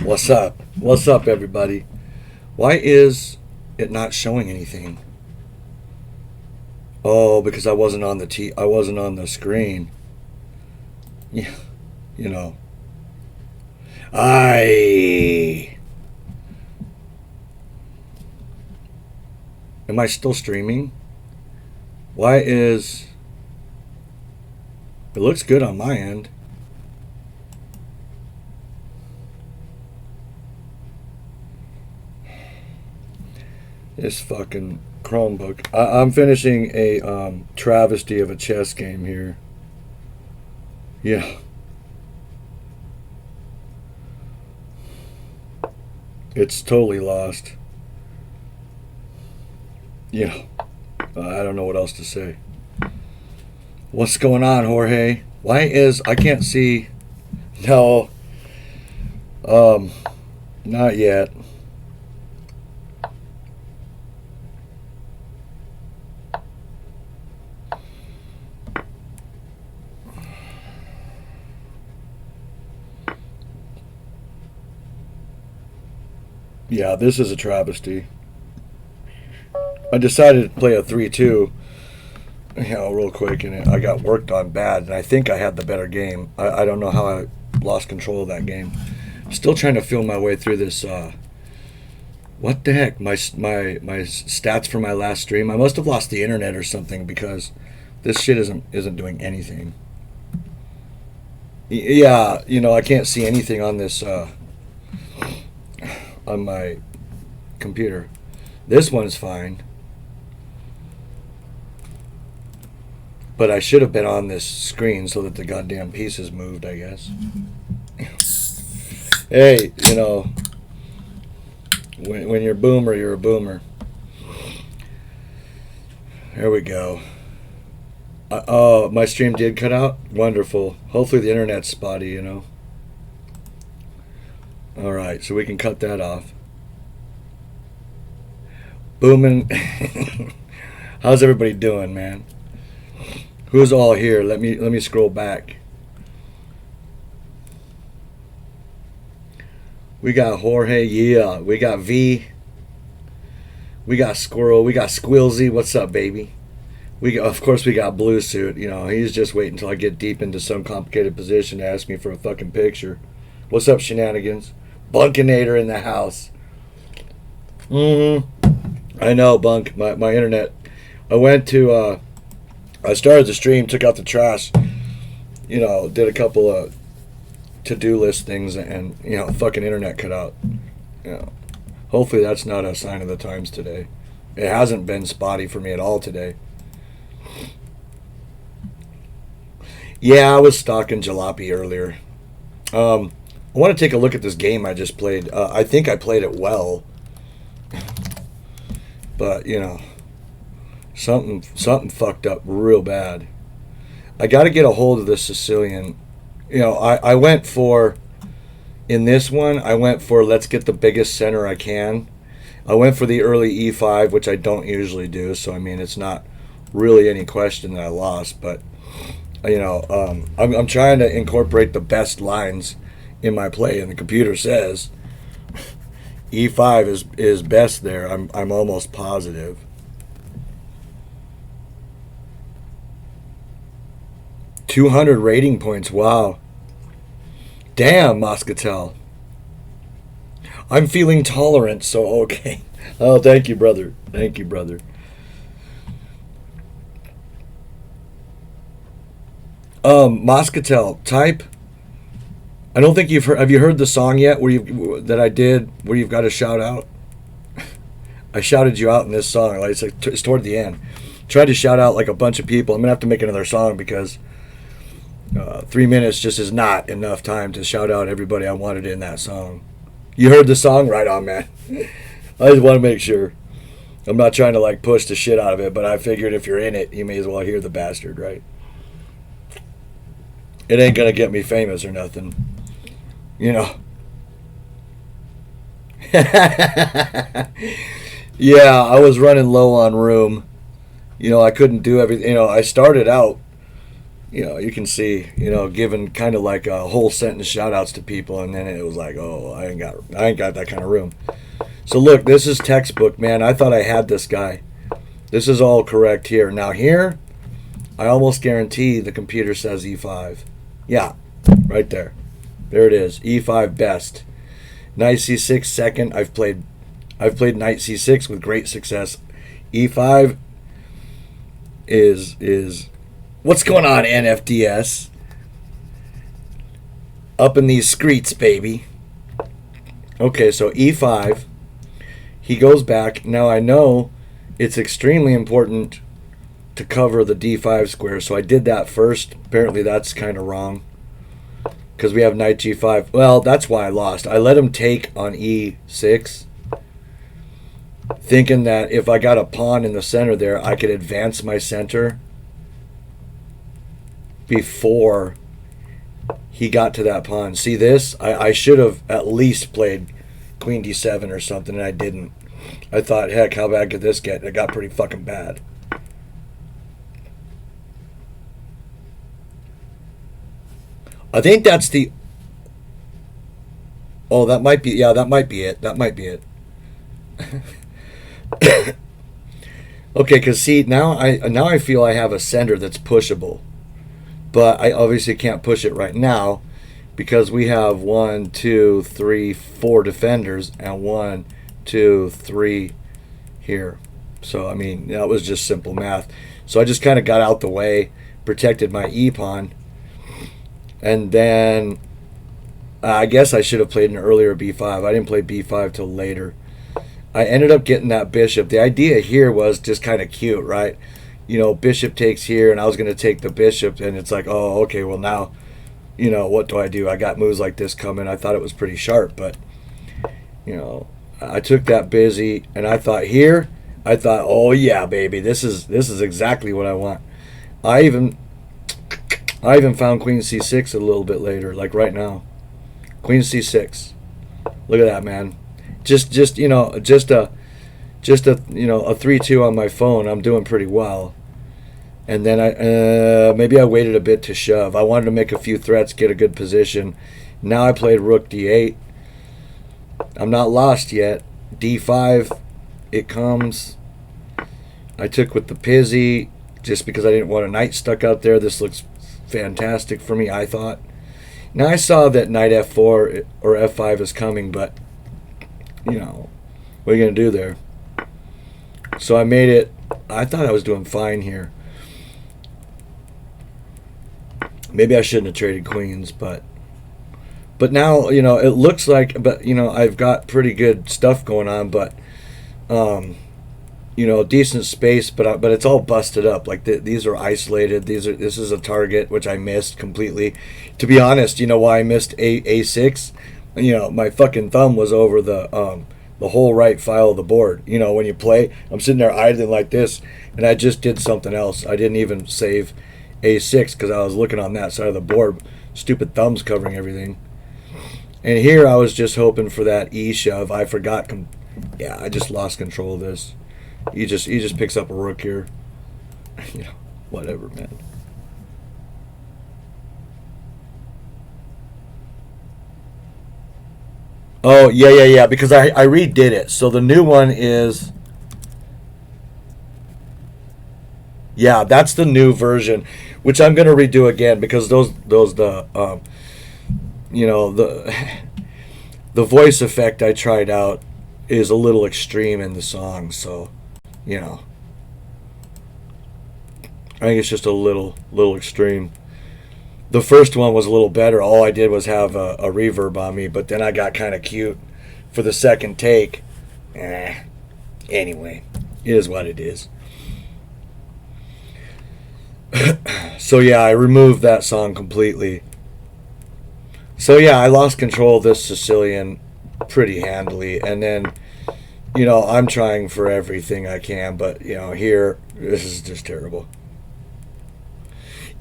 What's up? What's up, everybody? Why is it not showing anything? Oh, because I wasn't on I wasn't on the screen. Yeah, you know. I am I still streaming? Why is it looks good on my end? This fucking Chromebook. I'm finishing a travesty of a chess game here. Yeah. It's totally lost. Yeah. I don't know what else to say. What's going on, Jorge? Why is I can't see? No. Not yet. Yeah, this is a travesty. I decided to play a 3-2, real quick, and I got worked on bad, and I think I had the better game. I don't know how I lost control of that game. Still trying to feel my way through this. What the heck? My stats for my last stream. I must have lost the internet or something because this shit isn't doing anything. Yeah, I can't see anything on this on my computer. This one's fine. But I should have been on this screen so that the goddamn pieces moved, I guess. Hey, when you're a boomer, you're a boomer. There we go. Oh, my stream did cut out? Wonderful. Hopefully the internet's spotty, Alright, so we can cut that off. Booming. How's everybody doing, man? Who's all here? Let me scroll back. We got Jorge, yeah. We got V. We got Squirrel. We got Squilzy. What's up, baby? Of course, we got Blue Suit. He's just waiting until I get deep into some complicated position to ask me for a fucking picture. What's up, shenanigans? Bunkinator in the house. I know, Bunk. My internet. I went to. I started the stream, took out the trash. Did a couple of to-do list things, and fucking internet cut out. Hopefully that's not a sign of the times today. It hasn't been spotty for me at all today. Yeah, I was stalking Jalopy earlier. I want to take a look at this game I just played. I think I played it well. But, something fucked up real bad. I got to get a hold of this Sicilian. I went for In this one, I went for let's get the biggest center I can. I went for the early E5, which I don't usually do. So I mean, it's not really any question that I lost. But I'm trying to incorporate the best lines in my play, and the computer says E5 is best there. I'm almost positive. $200 rating points. Wow. Damn, Moscatel. I'm feeling tolerant, so okay. Oh, thank you, brother. Thank you, brother. Moscatel, type. I don't think you've heard. Have you heard the song yet? That I did where you've got to shout out. I shouted you out in this song. Like it's toward the end. Tried to shout out like a bunch of people. I'm gonna have to make another song because 3 minutes just is not enough time to shout out everybody I wanted in that song. You heard the song? Right on, man. I just want to make sure. I'm not trying to like push the shit out of it, but I figured if you're in it, you may as well hear the bastard, right? It ain't gonna get me famous or nothing. You know. Yeah, I was running low on room. I couldn't do everything. I started out, you can see, giving kind of like a whole sentence shout outs to people, and then it was like, oh, I ain't got that kind of room. So look, this is textbook, man. I thought I had this guy. This is all correct here. Now here, I almost guarantee the computer says E5. Yeah, right there. There it is. E5 best. Knight C6 second. I've played Knight C6 with great success. E5 is what's going on, NFDS? Up in these streets, baby. Okay, so E5. He goes back. Now I know it's extremely important to cover the D5 square, so I did that first. Apparently that's kind of wrong because we have Knight G5. Well, that's why I lost. I let him take on E6, thinking that if I got a pawn in the center there, I could advance my center before he got to that pawn. See this? I should have at least played Queen D7 or something, and I didn't. I thought, heck, how bad could this get? It got pretty fucking bad. I think that's the... Oh, that might be... Yeah, that might be it. That might be it. Okay, because see, now I feel I have a center that's pushable. But I obviously can't push it right now because we have 1, 2, 3, 4 defenders and 1, 2, 3 here. So, I mean, that was just simple math. So I just kind of got out the way, protected my E-pawn, and then I guess I should have played an earlier B5. I didn't play B5 till later. I ended up getting that bishop. The idea here was just kind of cute, right? Bishop takes here, and I was going to take the bishop, and it's like, oh, okay, well now, what do I do? I got moves like this coming. I thought it was pretty sharp, but, I took that busy, and I thought here, oh yeah, baby, this is exactly what I want. I even found Queen C6 a little bit later, like right now. Queen C6. Look at that, man. Just a 3-2 on my phone. I'm doing pretty well. And then maybe I waited a bit to shove. I wanted to make a few threats, get a good position. Now I played Rook D8. I'm not lost yet. D5, it comes. I took with the Pizzy just because I didn't want a knight stuck out there. This looks fantastic for me, I thought. Now I saw that Knight F4 or F5 is coming, but what are you going to do there? So I made it. I thought I was doing fine here. Maybe I shouldn't have traded queens, but now, it looks like, I've got pretty good stuff going on, but, decent space, but it's all busted up. Like these are isolated. This is a target, which I missed completely. To be honest, why I missed A6? My fucking thumb was over the whole right file of the board. When you play, I'm sitting there idling like this, and I just did something else. I didn't even save A6 because I was looking on that side of the board. Stupid thumbs covering everything. And here I was just hoping for that E shove. I forgot. Yeah, I just lost control of this. He just picks up a rook here. You know, whatever, man. Oh, yeah. Because I redid it. So the new one is, yeah, that's the new version, which I'm gonna redo again because those the you know the the voice effect I tried out is a little extreme in the song. So you know, I think it's just a little extreme. The first one was a little better. All I did was have a reverb on me, but then I got kind of cute for the second take. Anyway, it is what it is. So yeah, I removed that song completely. So yeah, I lost control of this Sicilian pretty handily, and then I'm trying for everything I can, but here this is just terrible.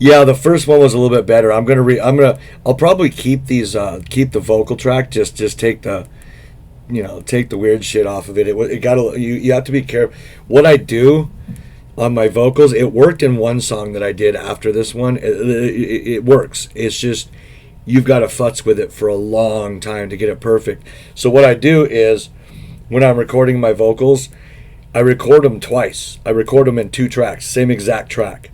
Yeah, the first one was a little bit better. I'll probably keep keep the vocal track. Just take take the weird shit off of it. It got you have to be careful. What I do on my vocals, it worked in one song that I did after this one. It works. It's just you've got to futz with it for a long time to get it perfect. So what I do is when I'm recording my vocals, I record them twice. I record them in two tracks, same exact track.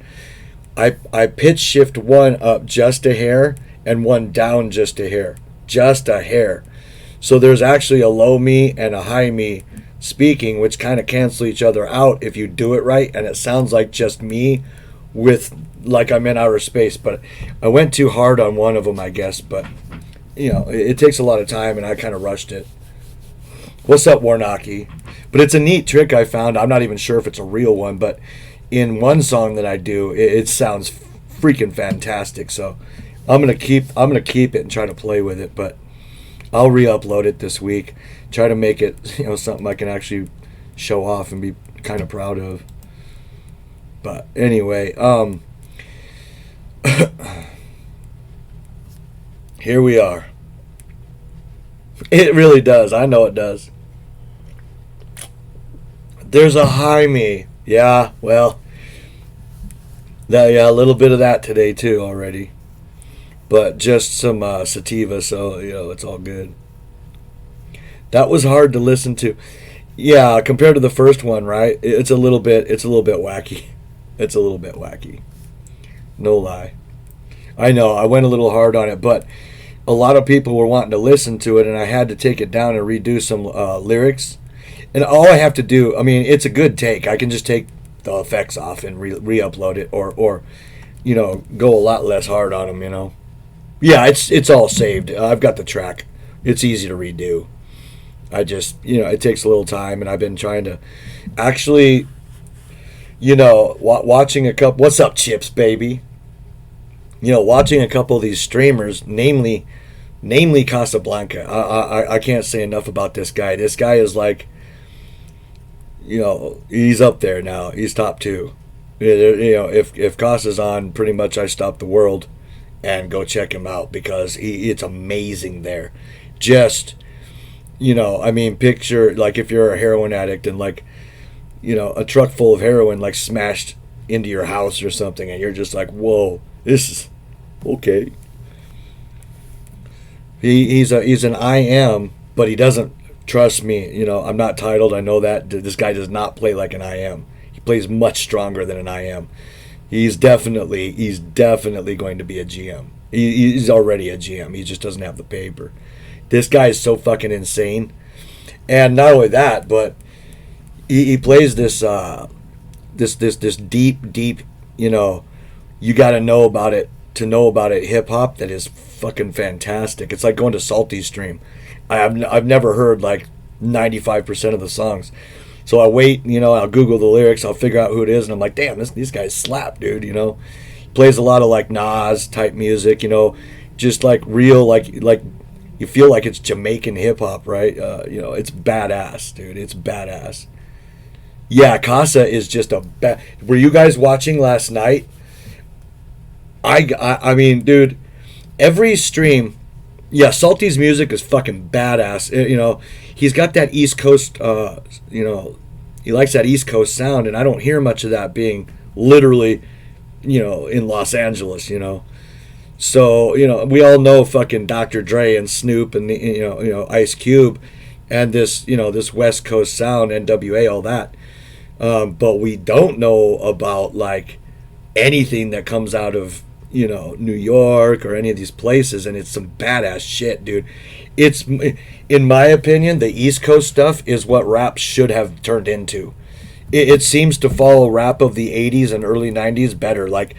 I pitch shift one up just a hair and one down just a hair. Just a hair. So there's actually a low me and a high me speaking, which kind of cancel each other out if you do it right, and it sounds like just me with like I'm in outer space. But I went too hard on one of them, I guess. But it takes a lot of time, and I kind of rushed it. What's up, Warnocky? But it's a neat trick I found. I'm not even sure if it's a real one, but in one song that I do, it sounds freaking fantastic. So I'm gonna keep it and try to play with it. But I'll re-upload it this week. Try to make it something I can actually show off and be kind of proud of. But anyway, here we are. It really does. I know it does. There's a high me. Yeah, well, a little bit of that today too already, but just some sativa, so it's all good. That was hard to listen to. Yeah, compared to the first one, right? It's a little bit wacky. It's a little bit wacky. No lie. I know I went a little hard on it, but a lot of people were wanting to listen to it, and I had to take it down and redo some lyrics. And all I have to do, I mean, it's a good take. I can just take the effects off and re-upload it, or go a lot less hard on them. Yeah, it's all saved. I've got the track. It's easy to redo. I just, it takes a little time, and I've been trying to actually, watching a couple. What's up, Chips, baby? Watching a couple of these streamers, namely Casablanca. I can't say enough about this guy. This guy is like, he's up there now. He's top two. If Casa's on, pretty much I stop the world and go check him out because it's amazing there. Just, picture like if you're a heroin addict and like, a truck full of heroin like smashed into your house or something, and you're just like, whoa, this is okay. He's an I am, but he doesn't trust me. I'm not titled. I know that this guy does not play like an I am. He plays much stronger than an I am. He's definitely going to be a GM. He's already a GM. He just doesn't have the paper. This guy is so fucking insane. And not only that, but he plays this deep, you got to know about it to know about it hip hop that is fucking fantastic. It's like going to Salty's stream. I've never heard like 95% of the songs. So I wait, I'll Google the lyrics, I'll figure out who it is, and I'm like, damn, these guys slap, dude, He plays a lot of like Nas type music, just like real, like you feel like it's Jamaican hip hop, right? It's badass, dude. It's badass. Yeah, Casa is just a Were you guys watching last night? I mean, dude, every stream, Yeah, Salty's music is fucking badass. You know, he's got that East Coast. You know, he likes that East Coast sound, and I don't hear much of that being literally, you know, in Los Angeles. You know, so you know we all know fucking Dr. Dre and Snoop and you know Ice Cube, and this you know this West Coast sound, NWA, all that. But we don't know about like anything that comes out of you know New York or any of these places, and it's some badass shit, dude. It's in my opinion, the East Coast stuff is what rap should have turned into. It seems to follow rap of the '80s and early '90s better. Like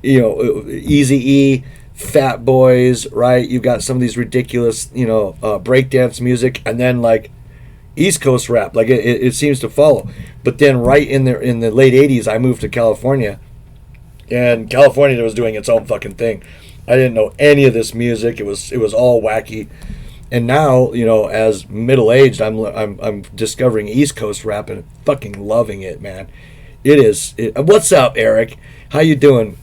you know, Eazy-E, Fat Boys, right? You got some of these ridiculous you know breakdance music, and then like East Coast rap. Like it seems to follow. But then right in the late '80s, I moved to California. And California was doing its own fucking thing. I didn't know any of this music. It was all wacky. And now, you know, as middle aged, I'm discovering East Coast rap and fucking loving it, man. It is. What's up, Eric? How you doing?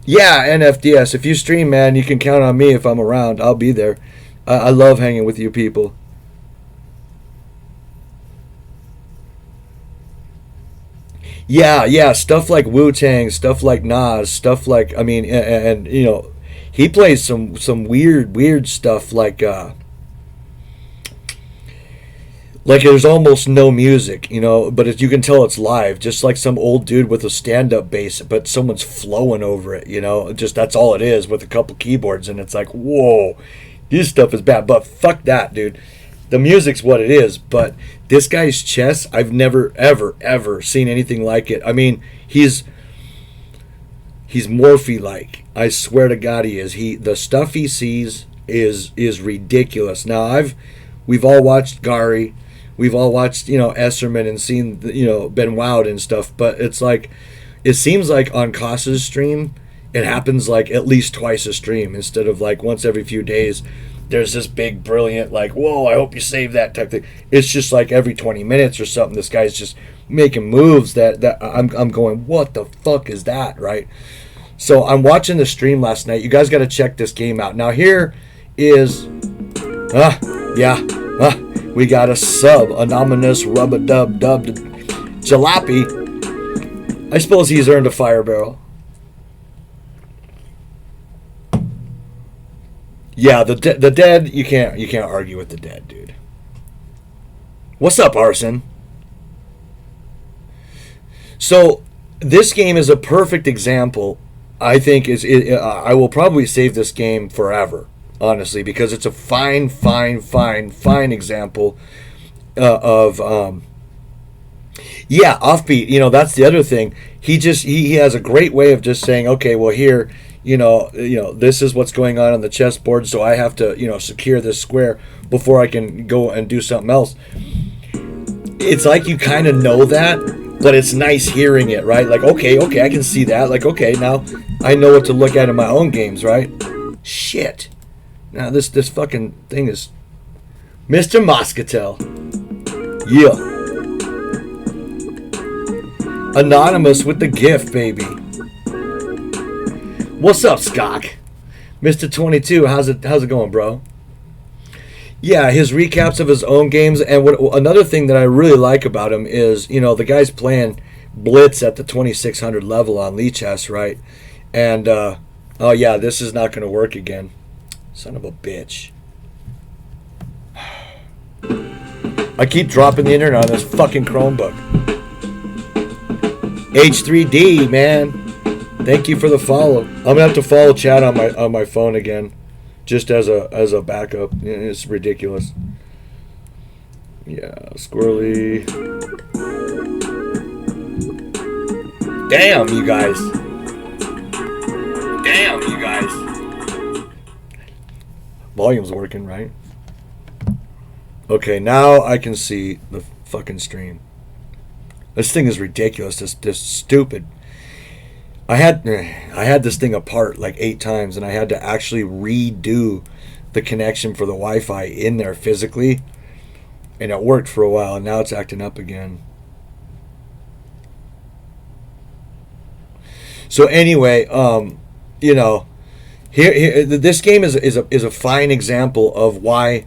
Yeah, NFDS. If you stream, man, you can count on me if I'm around. I'll be there. I love hanging with you people. Yeah, stuff like Wu-Tang, stuff like Nas, stuff like I mean, and you know, he plays some weird stuff like there's almost no music, you know, but you can tell it's live, just like some old dude with a stand-up bass, but someone's flowing over it, you know, just that's all it is with a couple keyboards, and it's like, whoa, this stuff is bad, but fuck that, dude. The music's what it is, but this guy's chess, I've never ever seen anything like it. I mean, he's Morphe like. I swear to God he is. The stuff he sees is ridiculous. Now we've all watched Gary, we've all watched, you know, Esserman and seen, you know, Ben Wowed and stuff, but it's like it seems like on Casa's stream it happens like at least twice a stream instead of like once every few days. There's this big, brilliant, like, whoa, I hope you save that type thing. It's just like every 20 minutes or something, this guy's just making moves that I'm going, what the fuck is that, right? So I'm watching the stream last night. You guys got to check this game out. Now here is, we got a sub, anonymous rub-a-dub-dub jalopy. I suppose he's earned a fire barrel. Yeah, the dead, you can't argue with the dead, dude. What's up, Arson? So this game is a perfect example. I think I will probably save this game forever, honestly, because it's a fine example of offbeat. You know, that's the other thing. He has a great way of just saying, okay, well here. You know, this is what's going on the chessboard, so I have to, you know, secure this square before I can go and do something else. It's like you kind of know that, but it's nice hearing it, right? Like, okay, I can see that. Like, okay, now I know what to look at in my own games, right? Shit. Now this fucking thing is Mr. Moscatel. Yeah. Anonymous with the gift, baby. What's up, Skok? Mr. 22, how's it going, bro? Yeah, his recaps of his own games, and another thing that I really like about him is, you know, the guy's playing Blitz at the 2600 level on Lichess, right? And oh yeah, this is not going to work again. Son of a bitch. I keep dropping the internet on this fucking Chromebook. H3D, man. Thank you for the follow. I'm gonna have to follow chat on my phone again, just as a backup. It's ridiculous. Yeah, squirrely. Damn, you guys. Volume's working, right? Okay, now I can see the fucking stream. This thing is ridiculous. This stupid. I had this thing apart like 8 times, and I had to actually redo the connection for the Wi-Fi in there physically, and it worked for a while, and now it's acting up again. So anyway, you know, here this game is a fine example of why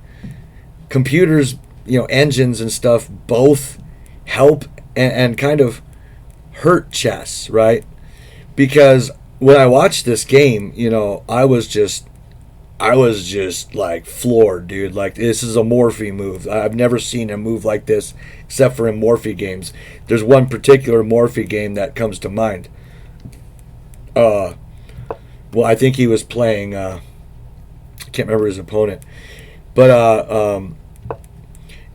computers, you know, engines and stuff both help and kind of hurt chess, right? Because when I watched this game, you know, I was just like floored, dude. Like, this is a Morphe move. I've never seen a move like this except for in Morphe games. There's one particular Morphe game that comes to mind. Well, I think he was playing. I can't remember his opponent, but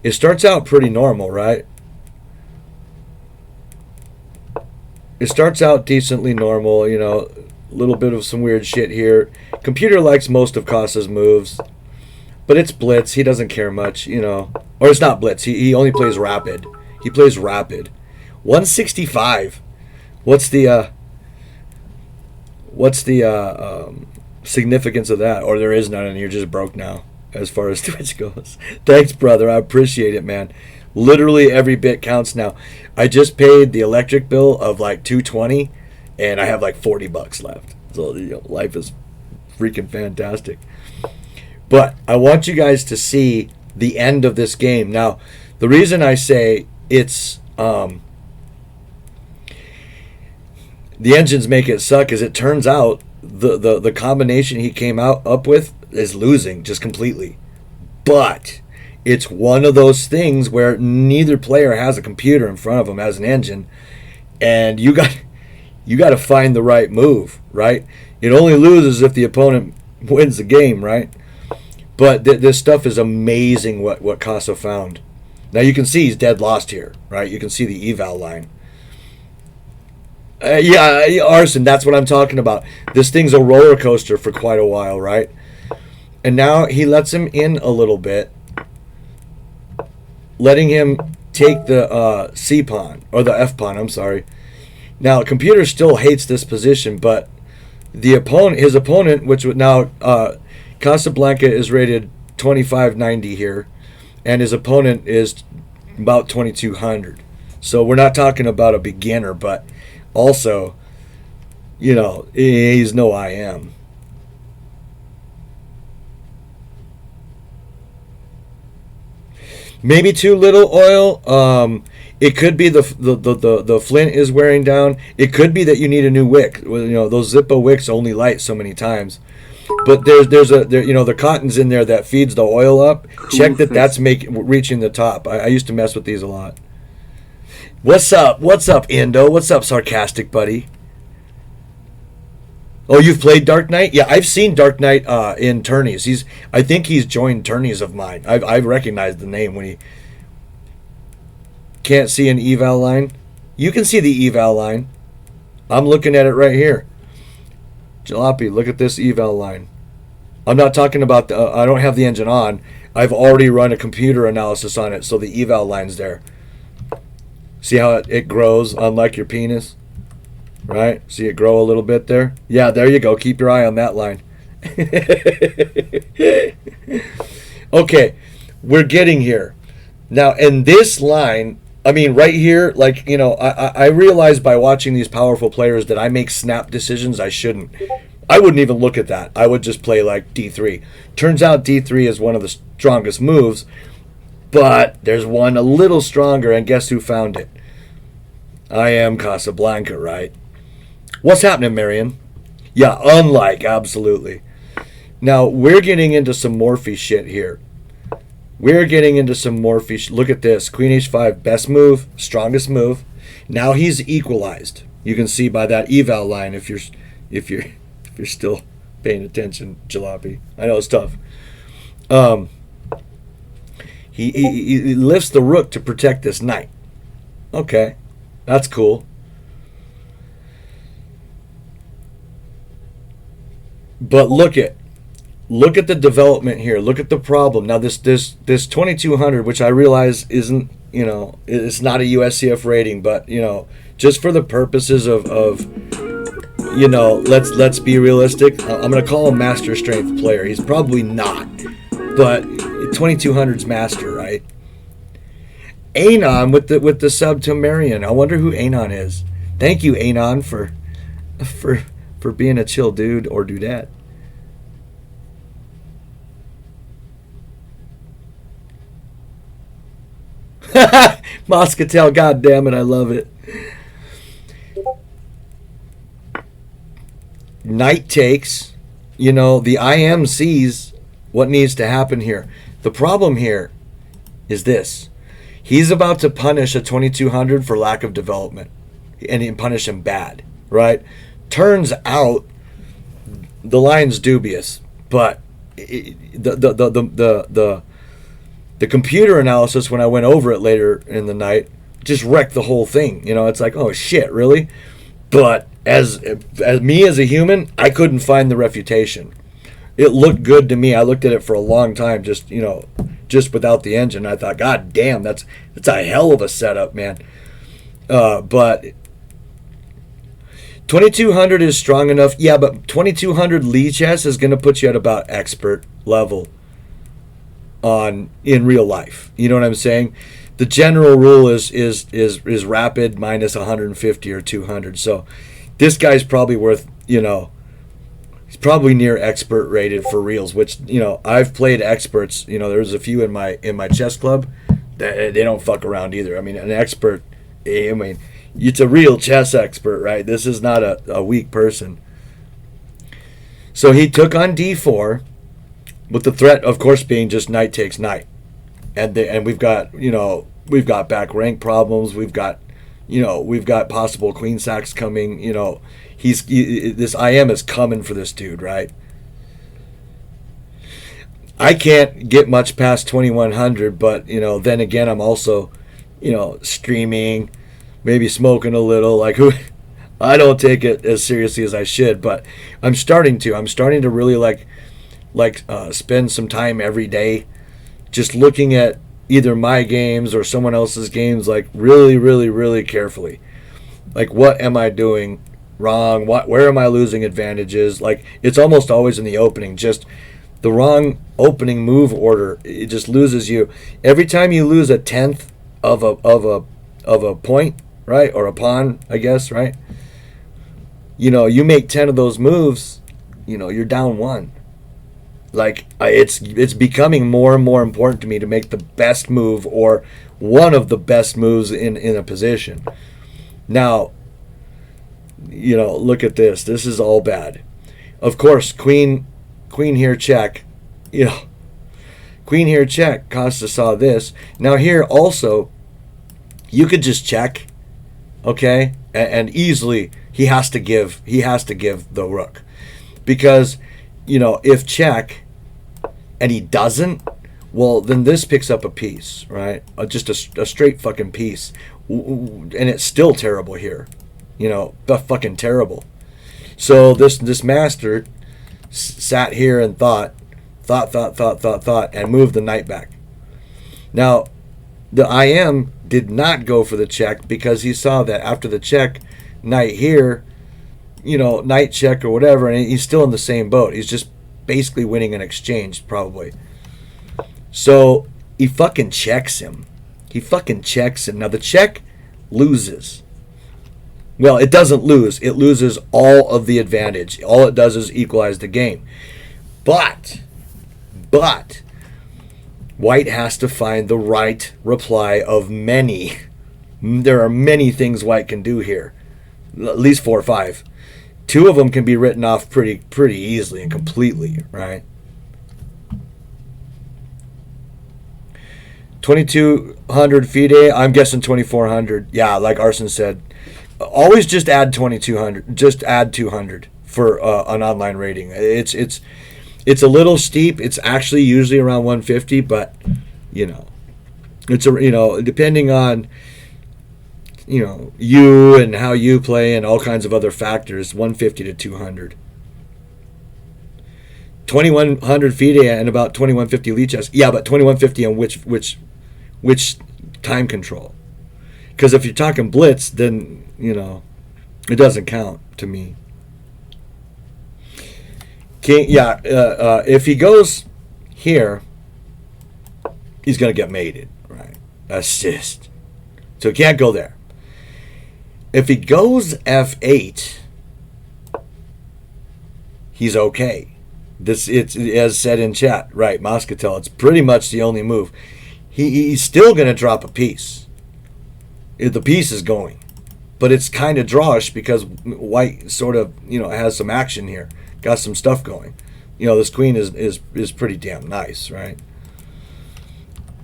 it starts out pretty normal, right? It starts out decently normal, you know, a little bit of some weird shit here. Computer likes most of Kasa's moves, but it's blitz. He doesn't care much, you know. Or it's not blitz. He only plays rapid. He plays rapid. 165. What's the significance of that? Or there is none, and you're just broke now as far as Twitch goes. Thanks, brother. I appreciate it, man. Literally every bit counts now. I just paid the electric bill of like $220, and I have like $40 left. So, you know, life is freaking fantastic. But I want you guys to see the end of this game. Now, the reason I say it's the engines make it suck is it turns out the combination he came up with is losing just completely. But it's one of those things where neither player has a computer in front of them as an engine, and you got to find the right move, right? It only loses if the opponent wins the game, right? But this stuff is amazing what Casa found. Now you can see he's dead lost here, right? You can see the eval line. Yeah, Arson, that's what I'm talking about. This thing's a roller coaster for quite a while, right? And now he lets him in a little bit, letting him take the C pawn, or the F pawn, I'm sorry. Now, computer still hates this position, but his opponent, which would now, Casablanca is rated 2590 here, and his opponent is about 2200. So we're not talking about a beginner, but also, you know, he's no IM. Maybe too little oil. It could be the flint is wearing down. It could be that you need a new wick. You know, those Zippo wicks only light so many times. But there's the cotton's in there that feeds the oil up. Check that's reaching the top. I used to mess with these a lot. What's up? What's up, Indo? What's up, sarcastic buddy? Oh, you've played Dark Knight? Yeah, I've seen Dark Knight in tourneys. I think he's joined tourneys of mine. I've recognized the name when he can't see an eval line. You can see the eval line. I'm looking at it right here. Jalopy, look at this eval line. I'm not talking about I don't have the engine on. I've already run a computer analysis on it, so the eval line's there. See how it grows, unlike your penis? Right? See it grow a little bit there? Yeah, there you go. Keep your eye on that line. Okay, we're getting here. Now, in this line, I mean, right here, like, you know, I realize by watching these powerful players that I make snap decisions I shouldn't. I wouldn't even look at that. I would just play like D3. Turns out D3 is one of the strongest moves, but there's one a little stronger, and guess who found it? I am Casablanca, right? What's happening, Marion? Yeah, unlike, absolutely. Now, we're getting into some Morphe shit here. We're getting into some Morphe. Look at this. Queen H5, best move, strongest move. Now he's equalized. You can see by that eval line if you're still paying attention, Jalopy. I know it's tough. He lifts the rook to protect this knight. Okay, that's cool. But look at the development here. Look at the problem. Now this 2200, which I realize isn't, you know, it's not a USCF rating, but, you know, just for the purposes of you know, let's be realistic. I'm gonna call him master strength player. He's probably not, but 2200's master, right? Anon with the sub to Marion. I wonder who Anon is. Thank you, Anon, for for being a chill dude or dudette. Moscatel, god damn it, I love it. Knight takes, the IM sees what needs to happen here. The problem here is this. He's about to punish a 2200 for lack of development, and he punish him bad, right? Turns out the line's dubious, but the computer analysis when I went over it later in the night just wrecked the whole thing. It's like, oh shit, really? But as me as a human, I couldn't find the refutation. It looked good to me. I looked at it for a long time, just without the engine. I thought, God damn, that's a hell of a setup, man. But 2200 is strong enough. Yeah, but 2200 Lichess is going to put you at about expert level in real life. You know what I'm saying? The general rule is rapid minus 150 or 200. So this guy's probably worth, he's probably near expert rated for reals, which, I've played experts. There's a few in my chess club that they don't fuck around either. I mean, an expert, it's a real chess expert, right? This is not a weak person. So he took on d4 with the threat, of course, being just knight takes knight. And we've got, back rank problems. We've got possible queen sacks coming. This IM is coming for this dude, right? I can't get much past 2100, but then again, I'm also, streaming, maybe smoking a little. Like I don't take it as seriously as I should, but I'm starting to. I'm starting to really spend some time every day just looking at either my games or someone else's games, like really, really, really carefully. Like, what am I doing wrong? Where am I losing advantages? Like, it's almost always in the opening. Just the wrong opening move order, it just loses you. Every time you lose a tenth of a point, right, or a pawn, I guess, right? You make 10 of those moves, you're down one. Like, it's becoming more and more important to me to make the best move or one of the best moves in a position. Now, look at this. This is all bad. Of course, queen here check. Queen here check. Costa saw this. Now here also, you could just check, okay, and easily he has to give the rook, because if check and he doesn't, well, then this picks up a piece, right? Just a straight fucking piece, and it's still terrible here, but fucking terrible. So this master sat here and thought, and moved the knight back. Now, the IM did not go for the check because he saw that after the check, knight here, knight check or whatever, and he's still in the same boat. He's just basically winning an exchange, probably. So he fucking checks him. Now the check loses. Well, it doesn't lose. It loses all of the advantage. All it does is equalize the game. But white has to find the right reply of many. There are many things white can do here. At least 4 or 5. 2 of them can be written off pretty easily and completely, right? 2200 FIDE, I'm guessing 2400. Yeah, like Arson said, always just add 2200. Just add 200 for an online rating. It's a little steep. It's actually usually around 150, but it's depending on you and how you play and all kinds of other factors, 150 to 200. 2100 FIDE and about 2150 Lichess. Yeah, but 2150 on which time control? Because if you're talking blitz, then it doesn't count to me. King, if he goes here, he's gonna get mated, right? Assist. So he can't go there. If he goes f8, he's okay. This it's as said in chat, right? Moscatel. It's pretty much the only move. He's still going to drop a piece. The piece is going, but it's kind of drawish because white sort of has some action here, got some stuff going. This queen is pretty damn nice, right?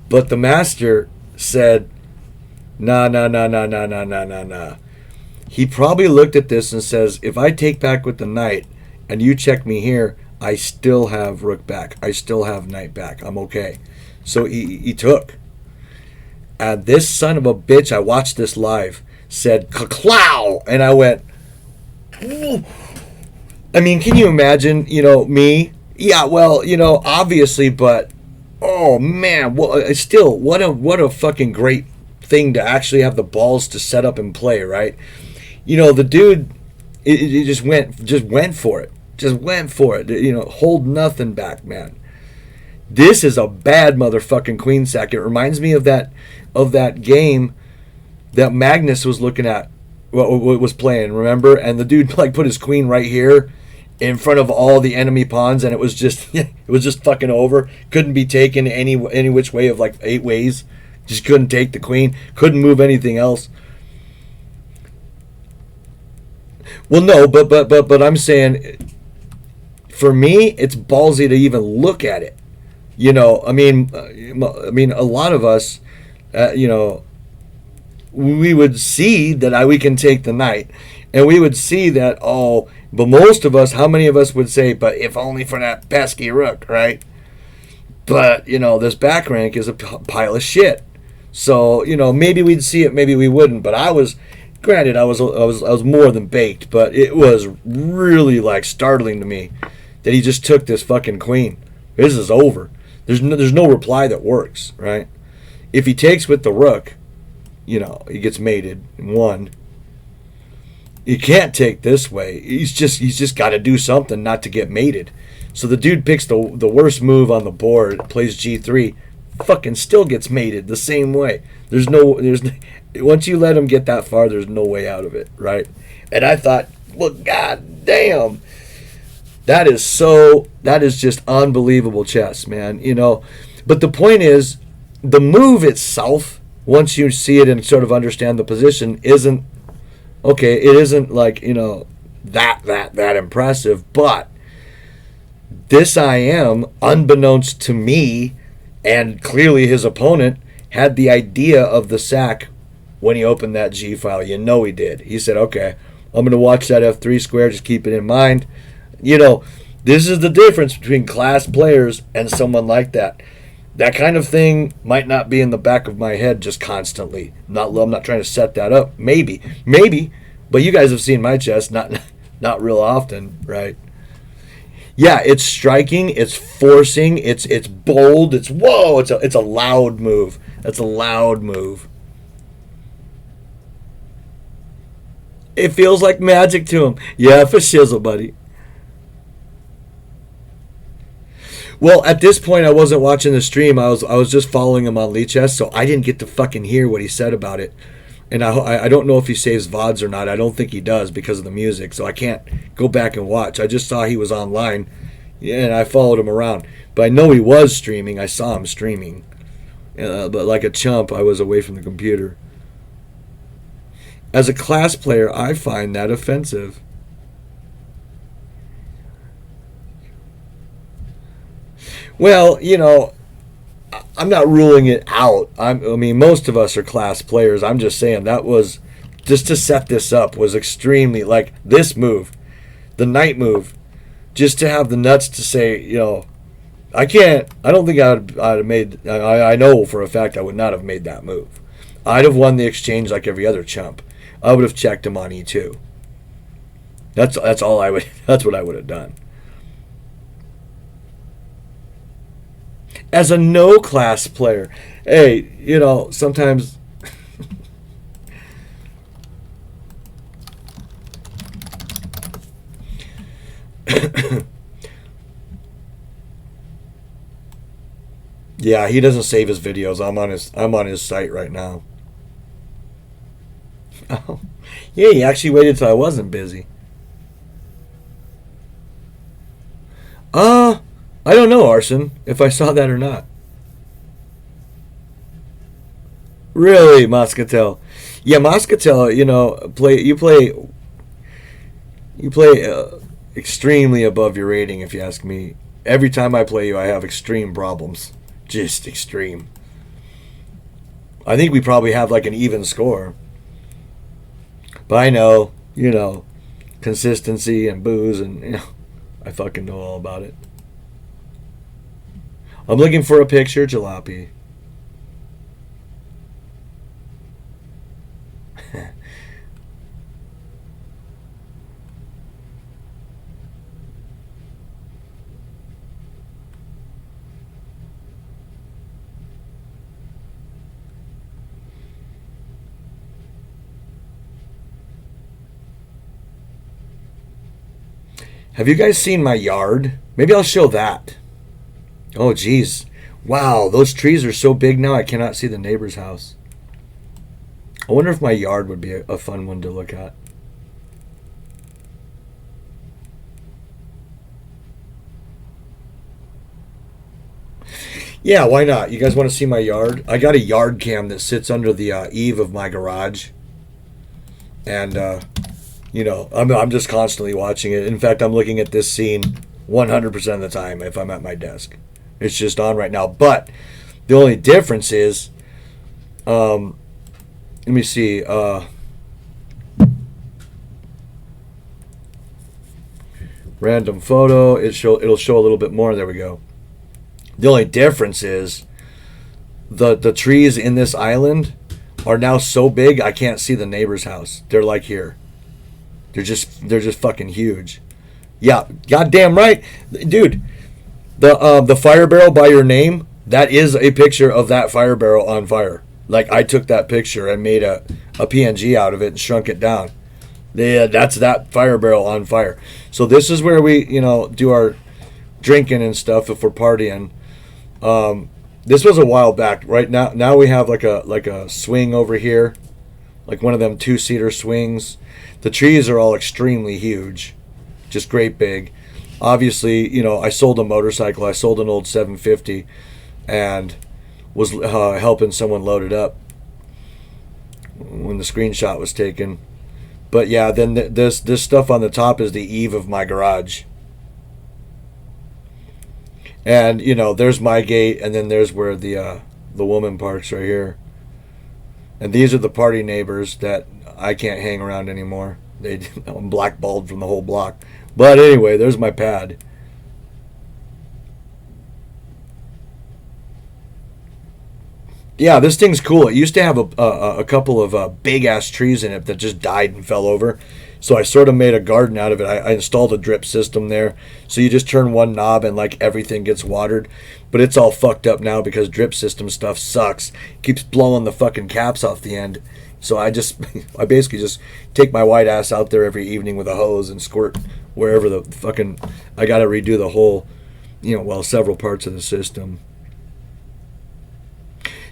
But the master said, nah, nah, nah, nah, nah, nah, nah, nah, nah. He probably looked at this and says, if I take back with the knight and you check me here, I still have rook back. I still have knight back. I'm okay. So he took. And this son of a bitch, I watched this live, said, "Clow!" And I went, ooh. I mean, can you imagine, me? Yeah, well, obviously, but, oh, man, well, still, what a fucking great thing to actually have the balls to set up and play, right? The dude, it just went for it. Just went for it. Hold nothing back, man. This is a bad motherfucking queen sack. It reminds me of that game that Magnus was looking at, what was playing, remember? And the dude put his queen right here in front of all the enemy pawns, and it was just fucking over. Couldn't be taken any which way of 8 ways. Just couldn't take the queen. Couldn't move anything else. Well, no, but I'm saying, for me, it's ballsy to even look at it. I mean, a lot of us, we would see that we can take the knight, and we would see that, but most of us, how many of us would say, but if only for that pesky rook, right? But, this back rank is a pile of shit. So, maybe we'd see it, maybe we wouldn't, but I was more than baked, but it was really startling to me that he just took this fucking queen. This is over. There's no reply that works, right? If he takes with the rook, he gets mated in one. He can't take this way. He's just got to do something not to get mated. So the dude picks the worst move on the board, plays G3, fucking still gets mated the same way. Once you let him get that far, there's no way out of it, right? And I thought, well, god damn. That is just unbelievable chess, man. But the point is, the move itself, once you see it and sort of understand the position, isn't okay. It isn't that impressive. But this IM, unbeknownst to me, and clearly his opponent, had the idea of the sack when he opened that G file. He did. He said, okay, I'm going to watch that F3 square. Just keep it in mind. This is the difference between class players and someone like that. That kind of thing might not be in the back of my head just constantly. I'm not trying to set that up. Maybe, but you guys have seen my chess not real often, right? Yeah, it's striking, it's forcing, it's bold, it's whoa, it's a loud move. That's a loud move. It feels like magic to him. Yeah, for shizzle, buddy. Well, at this point, I wasn't watching the stream. I was just following him on Lichess, so I didn't get to fucking hear what he said about it. And I don't know if he saves VODs or not. I don't think he does because of the music, so I can't go back and watch. I just saw he was online, and I followed him around. But I know he was streaming. I saw him streaming. But like a chump, I was away from the computer. As a class player, I find that offensive. Well, I'm not ruling it out. I mean, most of us are class players. I'm just saying that was, just to set this up, was extremely, this move, the knight move, just to have the nuts to say, I don't think I'd have made, I know for a fact I would not have made that move. I'd have won the exchange like every other chump. I would have checked him on E2. That's what I would have done. As a no-class player, hey, sometimes... Yeah, he doesn't save his videos. I'm on his site right now. Oh, yeah, he actually waited till I wasn't busy. Uh, I don't know, Arson, if I saw that or not. Really, Moscatel. Yeah, Moscatel, you play extremely above your rating if you ask me. Every time I play you, I have extreme problems. Just extreme. I think we probably have like an even score. But I know, consistency and booze and I fucking know all about it. I'm looking for a picture, Jalopy. Have you guys seen my yard? Maybe I'll show that. Oh, geez. Wow, those trees are so big now I cannot see the neighbor's house. I wonder if my yard would be a fun one to look at. Yeah, why not? You guys want to see my yard? I got a yard cam that sits under the eave of my garage. And, I'm just constantly watching it. In fact, I'm looking at this scene 100% of the time if I'm at my desk. It's just on right now. But the only difference is, let me see. Random photo. It'll show a little bit more. There we go. The only difference is the trees in this island are now so big I can't see the neighbor's house. They're like here. They're just fucking huge. Yeah, goddamn right, dude. The fire barrel by your name, that is a picture of that fire barrel on fire. Like I took that picture and made a PNG out of it and shrunk it down. Yeah, that's that fire barrel on fire. So this is where we do our drinking and stuff if we're partying. This was a while back. Right now we have like a swing over here, like one of them 2-seater swings. The trees are all extremely huge, just great big. Obviously, I sold a motorcycle. I sold an old 750, and was helping someone load it up when the screenshot was taken. But yeah, then this stuff on the top is the eave of my garage. And there's my gate, and then there's where the woman parks right here. And these are the party neighbors that I can't hang around anymore. I'm blackballed from the whole block. But anyway, there's my pad. Yeah, this thing's cool. It used to have a couple of big ass trees in it that just died and fell over. So I sort of made a garden out of it. I installed a drip system there. So you just turn one knob and like everything gets watered. But it's all fucked up now because drip system stuff sucks. It keeps blowing the fucking caps off the end. So I basically just take my white ass out there every evening with a hose and squirt wherever the fucking, I got to redo the whole, several parts of the system.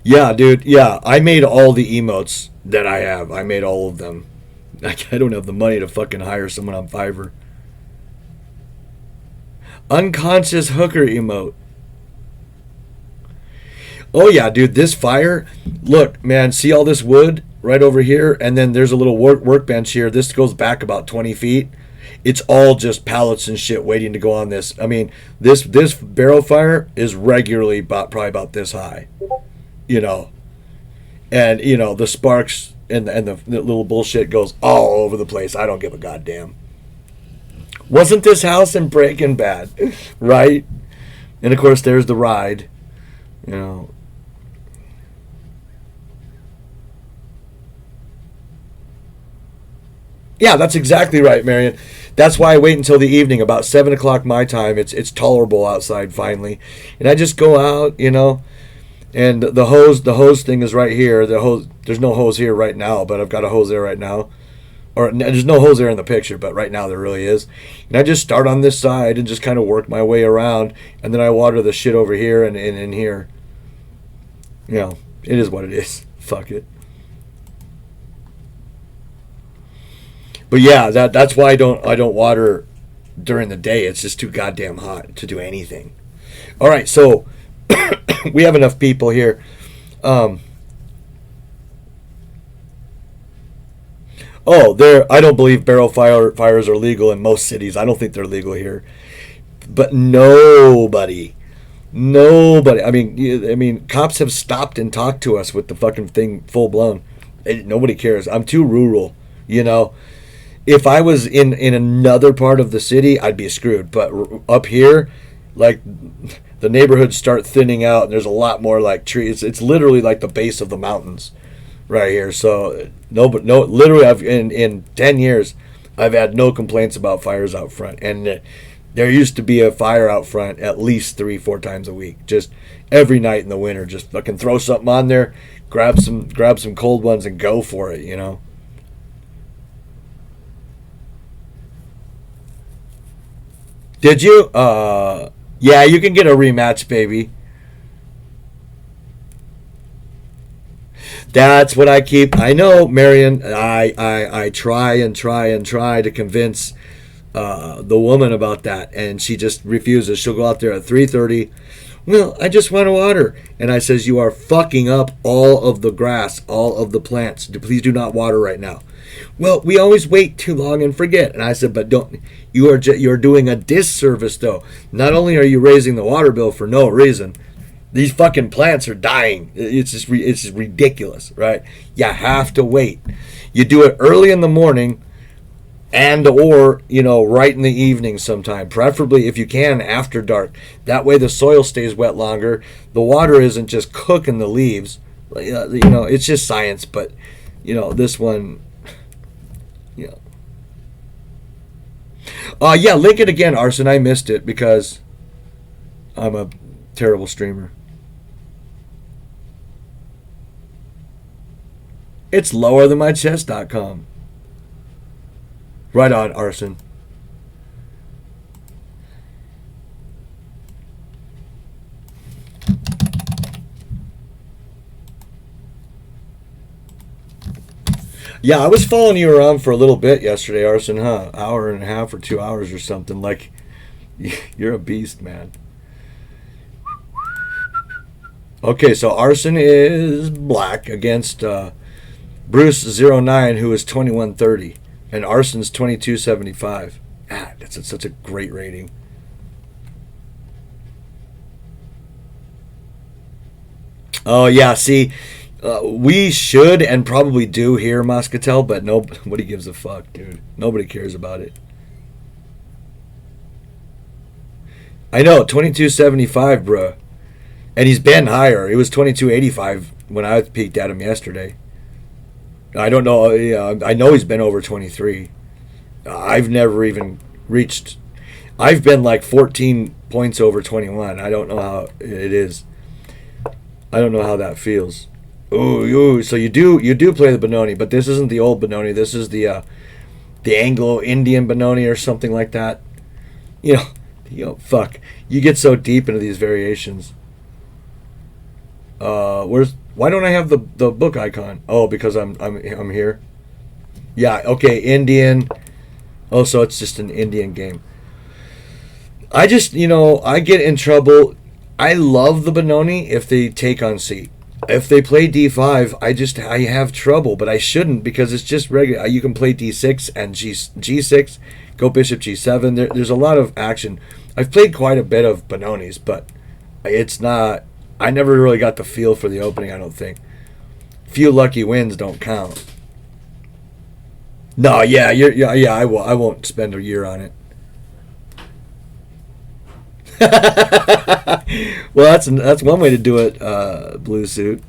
Yeah, dude. Yeah, I made all the emotes that I have. I made all of them. I don't have the money to fucking hire someone on Fiverr. Unconscious hooker emote. Oh yeah, dude, this fire. Look, man, see all this wood right over here? And then there's a little workbench here. This goes back about 20 feet. It's all just pallets and shit waiting to go on this. I mean, this barrel fire is regularly probably about this high. And, the sparks and the little bullshit goes all over the place. I don't give a goddamn. Wasn't this house in Breaking Bad? Right? And, of course, there's the ride. Yeah, that's exactly right, Marion. That's why I wait until the evening, about 7 o'clock my time. It's tolerable outside finally. And I just go out, and the hose thing is right here. The hose, there's no hose here right now, but I've got a hose there right now. Or there's no hose there in the picture, but right now there really is. And I just start on this side and just kind of work my way around, and then I water the shit over here and in here. It is what it is. Fuck it. But yeah, that's why I don't water during the day. It's just too goddamn hot to do anything. All right, so we have enough people here. I don't believe barrel fires are legal in most cities. I don't think they're legal here. But nobody. I mean, cops have stopped and talked to us with the fucking thing full blown. Nobody cares. I'm too rural, you know. If I was in another part of the city, I'd be screwed. But up here, like, the neighborhoods start thinning out, and there's a lot more like trees. It's literally like the base of the mountains right here. So literally, I've in 10 years, I've had no complaints about fires out front. And there used to be a fire out front at least 3-4 times a week, just every night in the winter. Just fucking throw something on there, grab some cold ones, and go for it. You know. Did you? Yeah, you can get a rematch, baby. That's what I keep. I know, Marion. I try and try and try to convince the woman about that, and she just refuses. She'll go out there at 3:30. Well, I just want water, and I says, you are fucking up all of the grass, all of the plants. Please do not water right now. Well, we always wait too long and forget. And I said, but don't. You're doing a disservice though. Not only are you raising the water bill for no reason, these fucking plants are dying. It's just ridiculous, right? You have to wait. You do it early in the morning, or right in the evening sometime. Preferably, if you can, after dark. That way the soil stays wet longer. The water isn't just cooking the leaves. It's just science. But this one, yeah, link it again, Arson. I missed it because I'm a terrible streamer. It's lower than my chest.com. Right on, Arson. Yeah, I was following you around for a little bit yesterday, Arson, huh? Hour and a half or 2 hours or something. Like, you're a beast, man. Okay, so Arson is black against Bruce09, who is 2130. And Arson's 2275. That's such a great rating. Oh, yeah, see... we should and probably do here, Muscatel, but nobody gives a fuck, dude. Nobody cares about it. I know, 2275, bruh. And he's been higher. It was 2285 when I peeked at him yesterday. I don't know. I know he's been over 23. I've never even reached... I've been like 14 points over 21. I don't know how it is. I don't know how that feels. Ooh, so you do play the Benoni, but this isn't the old Benoni. This is the Anglo-Indian Benoni or something like that. Fuck. You get so deep into these variations. Why don't I have the book icon? Oh, because I'm here. Yeah, okay, Indian. Oh, so it's just an Indian game. I just, I get in trouble. I love the Benoni if they take on C. If they play D5, I have trouble, but I shouldn't because it's just regular. You can play D6 and G6, go Bishop G7. There's a lot of action. I've played quite a bit of Benonis, but it's not. I never really got the feel for the opening. I don't think. Few lucky wins don't count. No, yeah, I won't spend a year on it. Well, that's one way to do it, Blue Suit.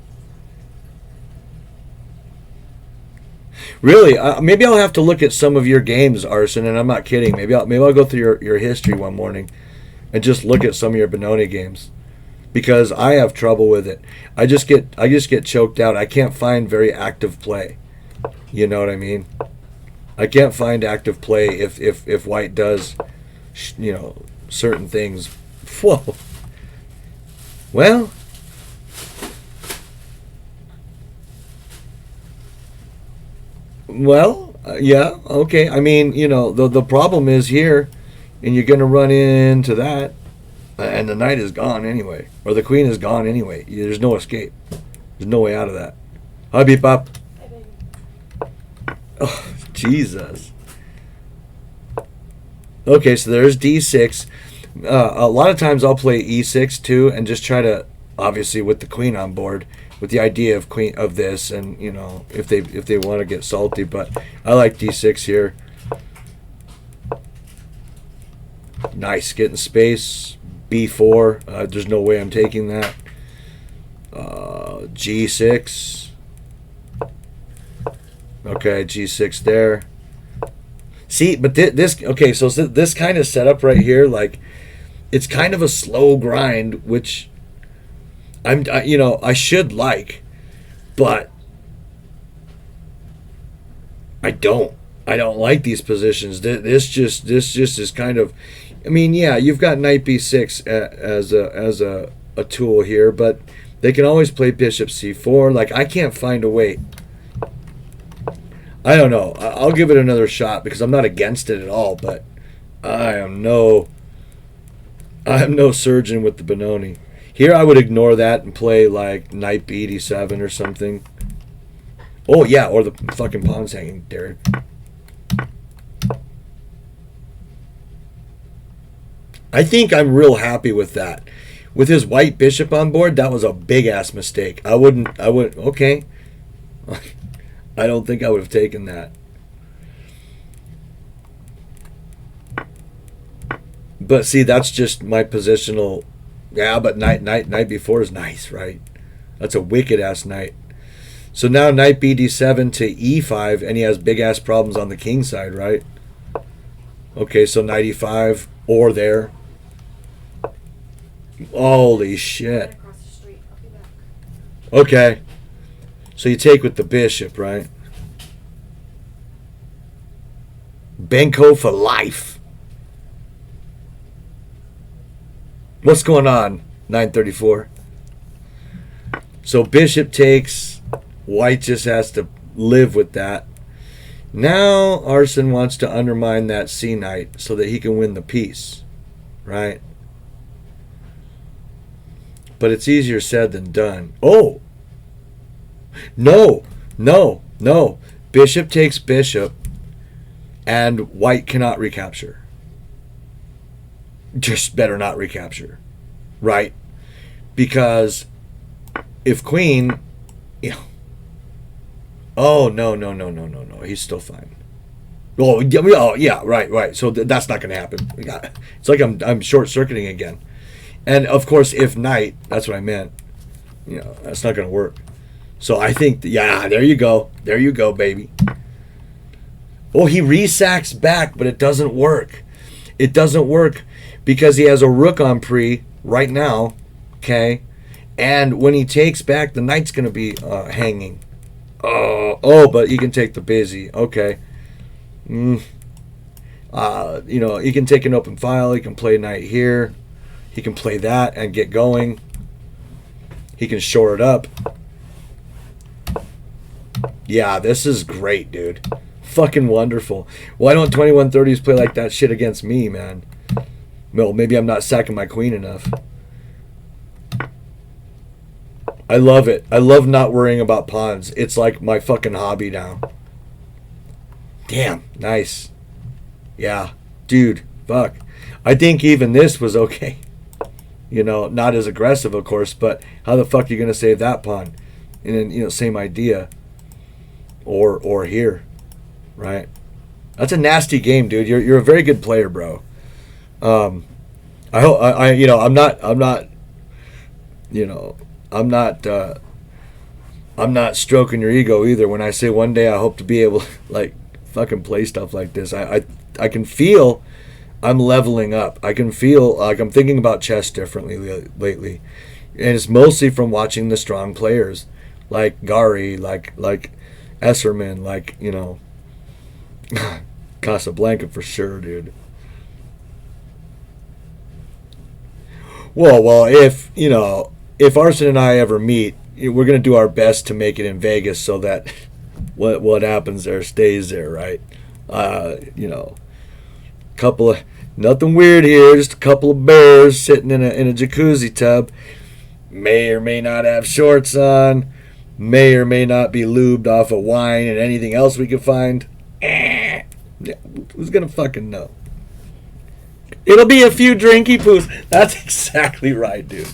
Really, maybe I'll have to look at some of your games, Arson, and I'm not kidding. Maybe I'll go through your history one morning and just look at some of your Benoni games because I have trouble with it. I just get choked out. I can't find very active play. You know what I mean? I can't find active play if White does, certain things. Whoa. Well, yeah, okay. I mean, the problem is here, and you're going to run into that, and the knight is gone anyway, or the queen is gone anyway. There's no escape. There's no way out of that. Hi, Beep Bop. Oh, Jesus. Okay, so there's D6. A lot of times I'll play E6 too, and just try to, obviously with the queen on board, with the idea of queen of this, and you know, if they want to get salty. But I like D6 here. Nice, getting space. B4. There's no way I'm taking that. G6. Okay, G6 there. See, but this okay. So this kind of setup right here, like, it's kind of a slow grind, which I should like, but I don't like these positions. This just is kind of, I mean, yeah, you've got knight b6 as a tool here, but they can always play bishop c4. Like, I can't find a way. I don't know. I'll give it another shot because I'm not against it at all, but I am no surgeon with the Benoni. Here I would ignore that and play like knight b7 or something. Oh yeah, or the fucking pawn's hanging, Derek. I think I'm real happy with that. With his white bishop on board, that was a big ass mistake. I wouldn't okay. I don't think I would have taken that. But see, that's just my positional. Yeah, but knight b4 is nice, right? That's a wicked ass knight. So now knight bd7 to e5, and he has big ass problems on the king side, right? Okay, so knight e5 or there. Holy shit. Okay. So you take with the bishop, right? Benko for life. What's going on? 934. So bishop takes. White just has to live with that. Now Arsene wants to undermine that c knight so that he can win the piece, right? But it's easier said than done. Oh! No! Bishop takes bishop, and white cannot recapture. Just better not recapture, right? Because if queen, oh no, he's still fine. Oh yeah, right. So that's not going to happen. It's like I'm short circuiting again. And of course, if knight, that's what I meant. That's not going to work. So I think, yeah, there you go, baby. Oh, he resacks back, but it doesn't work. It doesn't work because he has a rook on pre right now, okay? And when he takes back, the knight's going to be hanging. Oh, but he can take the busy. Okay. He can take an open file. He can play knight here. He can play that and get going. He can shore it up. Yeah, this is great, dude. Fucking wonderful. Why don't 2130s play like that shit against me, man? Well, maybe I'm not sacking my queen enough. I love it. I love not worrying about pawns. It's like my fucking hobby now. Damn, nice. Yeah, dude, fuck. I think even this was okay. Not as aggressive, of course, but how the fuck are you going to save that pawn? And then, same idea. Or here, right? That's a nasty game, dude. You're a very good player, bro. I hope I'm not stroking your ego either when I say one day I hope to be able to like fucking play stuff like this. I can feel I'm leveling up. I can feel like I'm thinking about chess differently lately, and it's mostly from watching the strong players like Gari, like Esserman, Casablanca for sure, dude. Well, if Arsene and I ever meet, we're gonna do our best to make it in Vegas so that what happens there stays there, right? Nothing weird here. Just a couple of bears sitting in a jacuzzi tub. May or may not have shorts on. May or may not be lubed off of wine and anything else we could find. Who's gonna fucking know? It'll be a few drinky poos. That's exactly right, dude.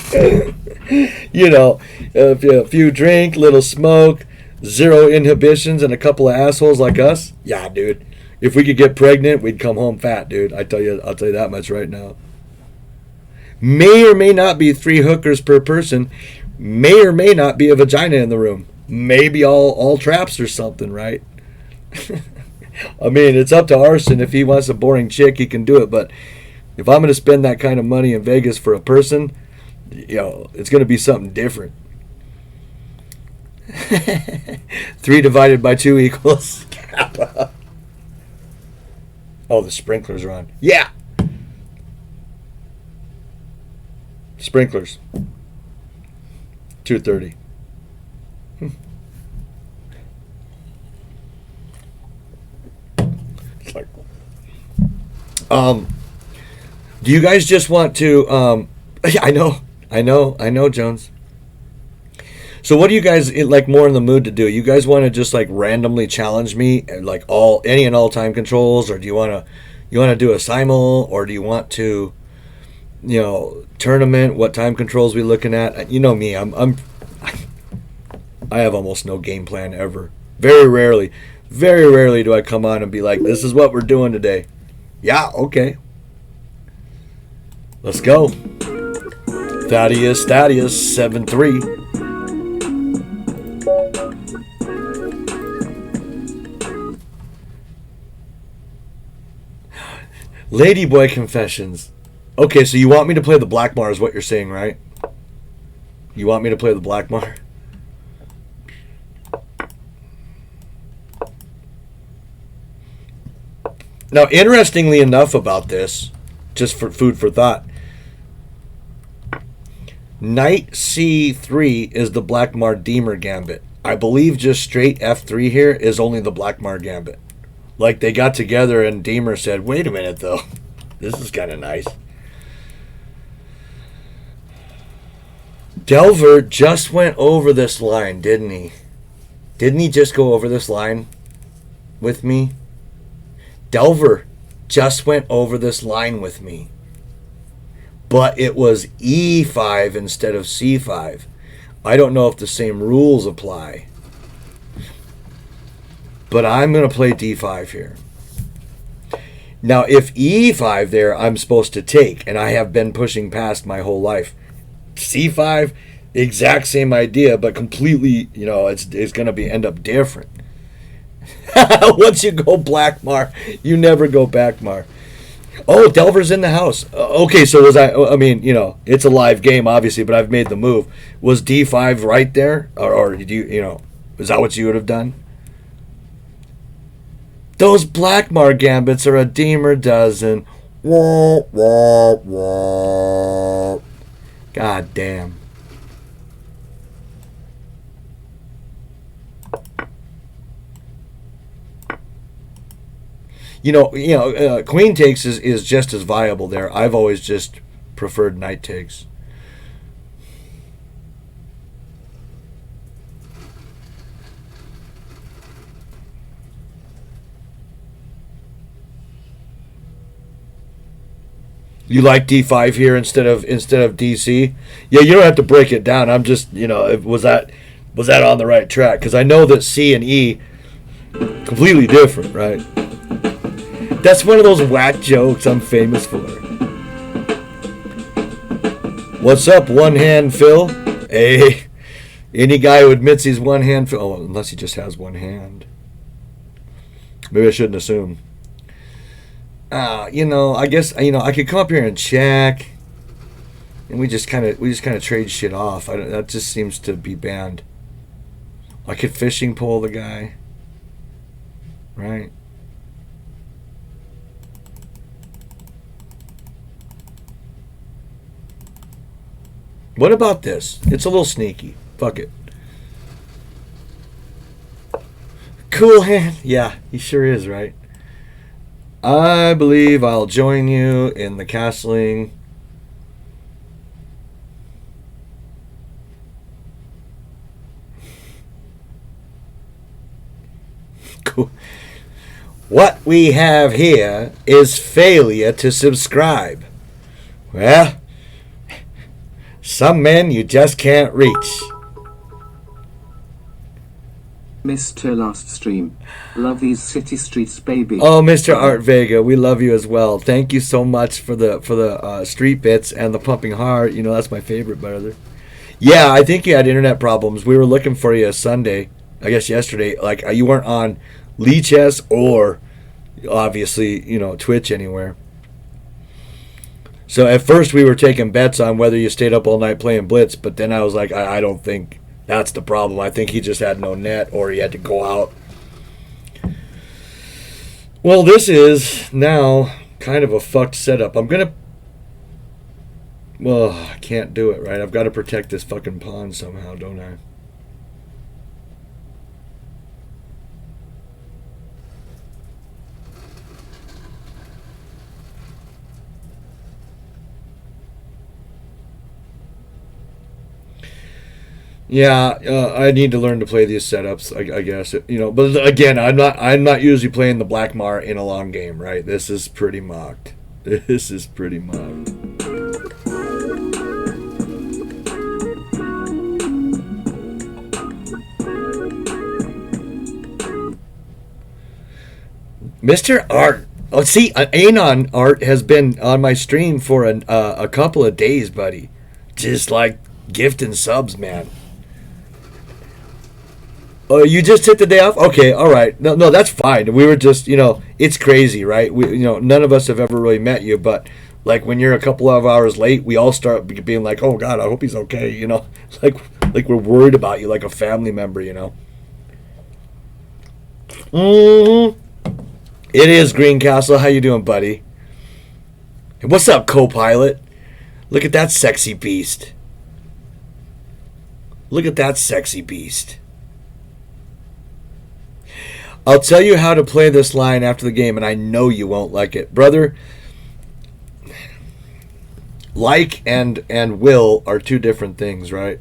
You know, a few drink, little smoke, zero inhibitions, and a couple of assholes like us. Yeah, dude. If we could get pregnant, we'd come home fat, dude. I'll tell you that much right now. May or may not be 3 hookers per person. May or may not be a vagina in the room. Maybe all traps or something, right? I mean, it's up to Arson. If he wants a boring chick, he can do it. But if I'm going to spend that kind of money in Vegas for a person, you know, it's going to be something different. 3 divided by 2 equals Kappa. Oh, the sprinklers are on. Yeah. Sprinklers. 2:30. It's like, do you guys just want to? I know, Jones. So, what do you guys like more in the mood to do? You guys want to just like randomly challenge me, like any and all time controls, or do you want to do a simul, or do you want to, you know, tournament? What time controls we looking at? You know me, I have almost no game plan ever. Very rarely do I come on and be like, this is what we're doing today. Yeah, okay. Let's go. Thaddeus, 7-3. Ladyboy Confessions. Okay, so you want me to play the Blackmar is what you're saying, right? You want me to play the Blackmar? Now, interestingly enough about this, just for food for thought, Knight C3 is the Blackmar Deemer Gambit. I believe just straight F3 here is only the Blackmar Gambit. Like they got together and Deemer said, wait a minute though, this is kind of nice. Delver just went over this line, didn't he? Didn't he just go over this line with me? Delver just went over this line with me. But it was E5 instead of C5. I don't know if the same rules apply. But I'm going to play D5 here. Now, if E5 there, I'm supposed to take, and I have been pushing past my whole life. C5, exact same idea, but completely, you know, it's going to end up different. Once you go Blackmar, you never go Backmar. Oh, Delver's in the house. Okay, so I mean, you know, it's a live game, obviously, but I've made the move. Was D5 right there? Or did you know, is that what you would have done? Those Blackmar gambits are a Deemer dozen. Wah, wah, wah. God damn. Queen takes is just as viable there. I've always just preferred knight takes. You like D5 here instead of DC? Yeah, you don't have to break it down. I'm just, was that on the right track? Because I know that C and E completely different, right? That's one of those whack jokes I'm famous for. What's up, one hand Phil? Hey, any guy who admits he's one hand Phil. Oh, unless he just has one hand. Maybe I shouldn't assume. I guess I could come up here and check, and we just kind of trade shit off. That just seems to be banned. I could fishing pole the guy, right? What about this? It's a little sneaky. Fuck it. Cool hand. Yeah, he sure is, right? I believe I'll join you in the castling. Cool. What we have here is failure to subscribe. Well, some men you just can't reach. Mr. Last Stream. Love these city streets, baby. Oh, Mr. Art Vega, we love you as well. Thank you so much for the street bits and the pumping heart. You know, that's my favorite, brother. Yeah, I think you had internet problems. We were looking for you Sunday, I guess yesterday. Like, you weren't on Leechess or, obviously, you know, Twitch anywhere. So at first we were taking bets on whether you stayed up all night playing Blitz, but then I was like, I don't think that's the problem. I think he just had no net or he had to go out. Well, this is now kind of a fucked setup. Well, I can't do it, right? I've got to protect this fucking pawn somehow, don't I? Yeah, I need to learn to play these setups. I guess you know, but again, I'm not usually playing the Black Mar in a long game, right? This is pretty mocked. This is pretty mocked. Mr. Art. Oh, see, Anon Art has been on my stream for a couple of days, buddy. Just like gifting subs, man. Oh, you just took the day off? Okay, all right. No, that's fine. We were just, you know, it's crazy, right? We, you know, none of us have ever really met you, but like when you're a couple of hours late, we all start being like, "Oh God, I hope he's okay," you know, like we're worried about you, like a family member, you know. It is Greencastle. How you doing, buddy? Hey, what's up, co-pilot? Look at that sexy beast. Look at that sexy beast. I'll tell you how to play this line after the game, and I know you won't like it. Brother, like and will are two different things, right?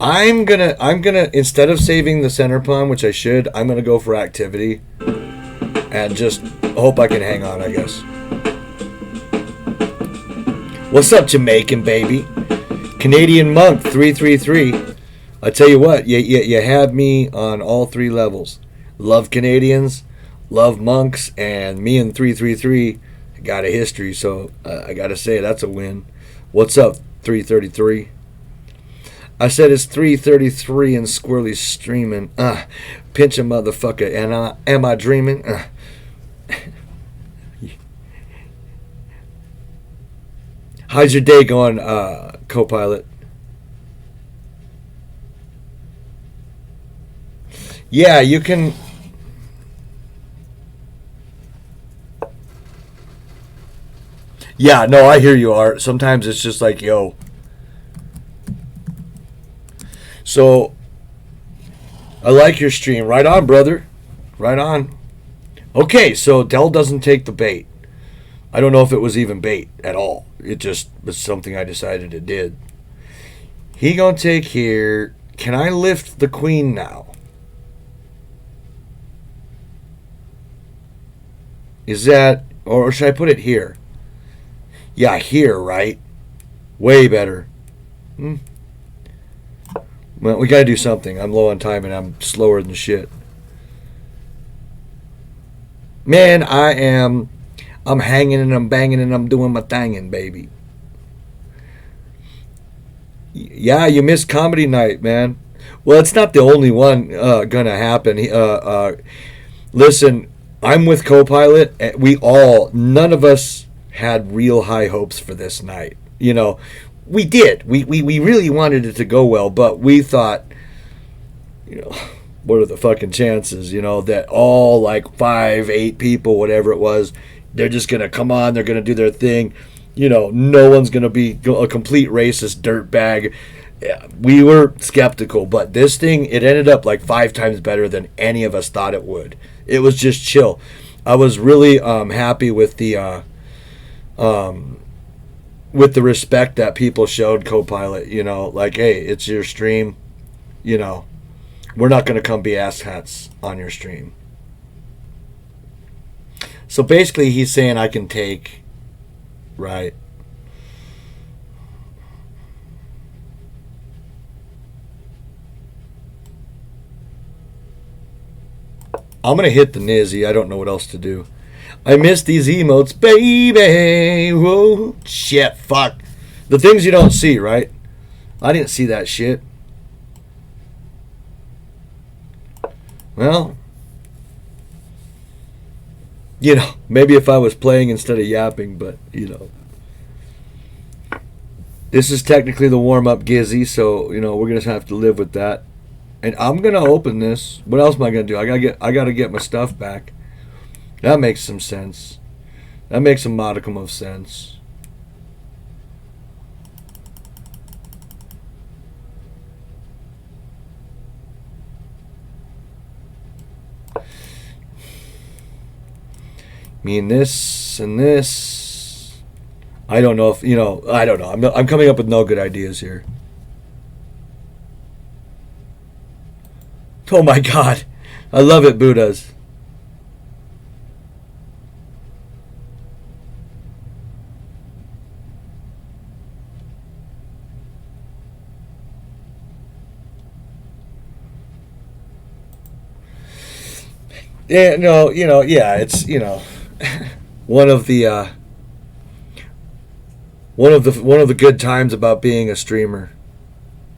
I'm gonna instead of saving the center pawn, which I should, I'm gonna go for activity and just hope I can hang on, I guess. What's up, Jamaican baby? Canadian monk 333. I tell you what, you had me on all three levels. Love Canadians, love monks, and me and 333 got a history, so I gotta say that's a win. What's up, 333? I said it's 3:33 and Squirrely's streaming. Pinch a motherfucker, and am I dreaming? How's your day going, co-pilot? Yeah, you can. Yeah, no, I hear you, Art. Sometimes it's just like, yo. So, I like your stream. Right on, brother. Right on. Okay, so Dell doesn't take the bait. I don't know if it was even bait at all. It just was something I decided it did. He gonna take here. Can I lift the queen now? Is that, or should I put it here? Yeah, here, right? Way better. Well, we gotta do something. I'm low on time and I'm slower than shit. Man, I'm hanging and I'm banging and I'm doing my thangin', baby. Yeah, you missed comedy night, man. Well, it's not the only one gonna happen. Listen, I'm with co-pilot. None of us had real high hopes for this night. You know, we did. We really wanted it to go well, but we thought, you know, what are the fucking chances, you know, that all like 5, 8 people, whatever it was, they're just going to come on, they're going to do their thing. You know, no one's going to be a complete racist dirtbag. Yeah, we were skeptical, but this thing, it ended up like 5 times better than any of us thought it would. It was just chill. I was really happy with the respect that people showed Copilot. You know, like, hey, it's your stream. You know, we're not going to come be asshats on your stream. So basically, he's saying I can take, right? I'm going to hit the Nizzy. I don't know what else to do. I miss these emotes, baby. Whoa. Shit, fuck. The things you don't see, right? I didn't see that shit. Well, you know, maybe if I was playing instead of yapping, but, you know. This is technically the warm-up Gizzy, so, you know, we're going to have to live with that. And I'm going to open this. What else am I going to do? I got to get my stuff back. That makes some sense. That makes a modicum of sense. Me and this and this. I don't know if, you know, I don't know. I'm coming up with no good ideas here. Oh my God. I love it, Buddhas. Yeah, no, you know, yeah, it's, you know, one of the one of the good times about being a streamer.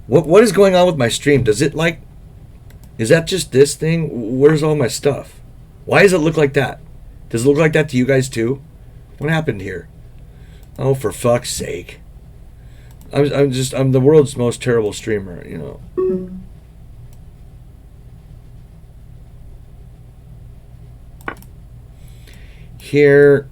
What is going on with my stream? Does it like, is that just this thing? Where's all my stuff? Why does it look like that? Does it look like that to you guys too? What happened here? Oh, for fuck's sake! I'm the world's most terrible streamer, you know. Here.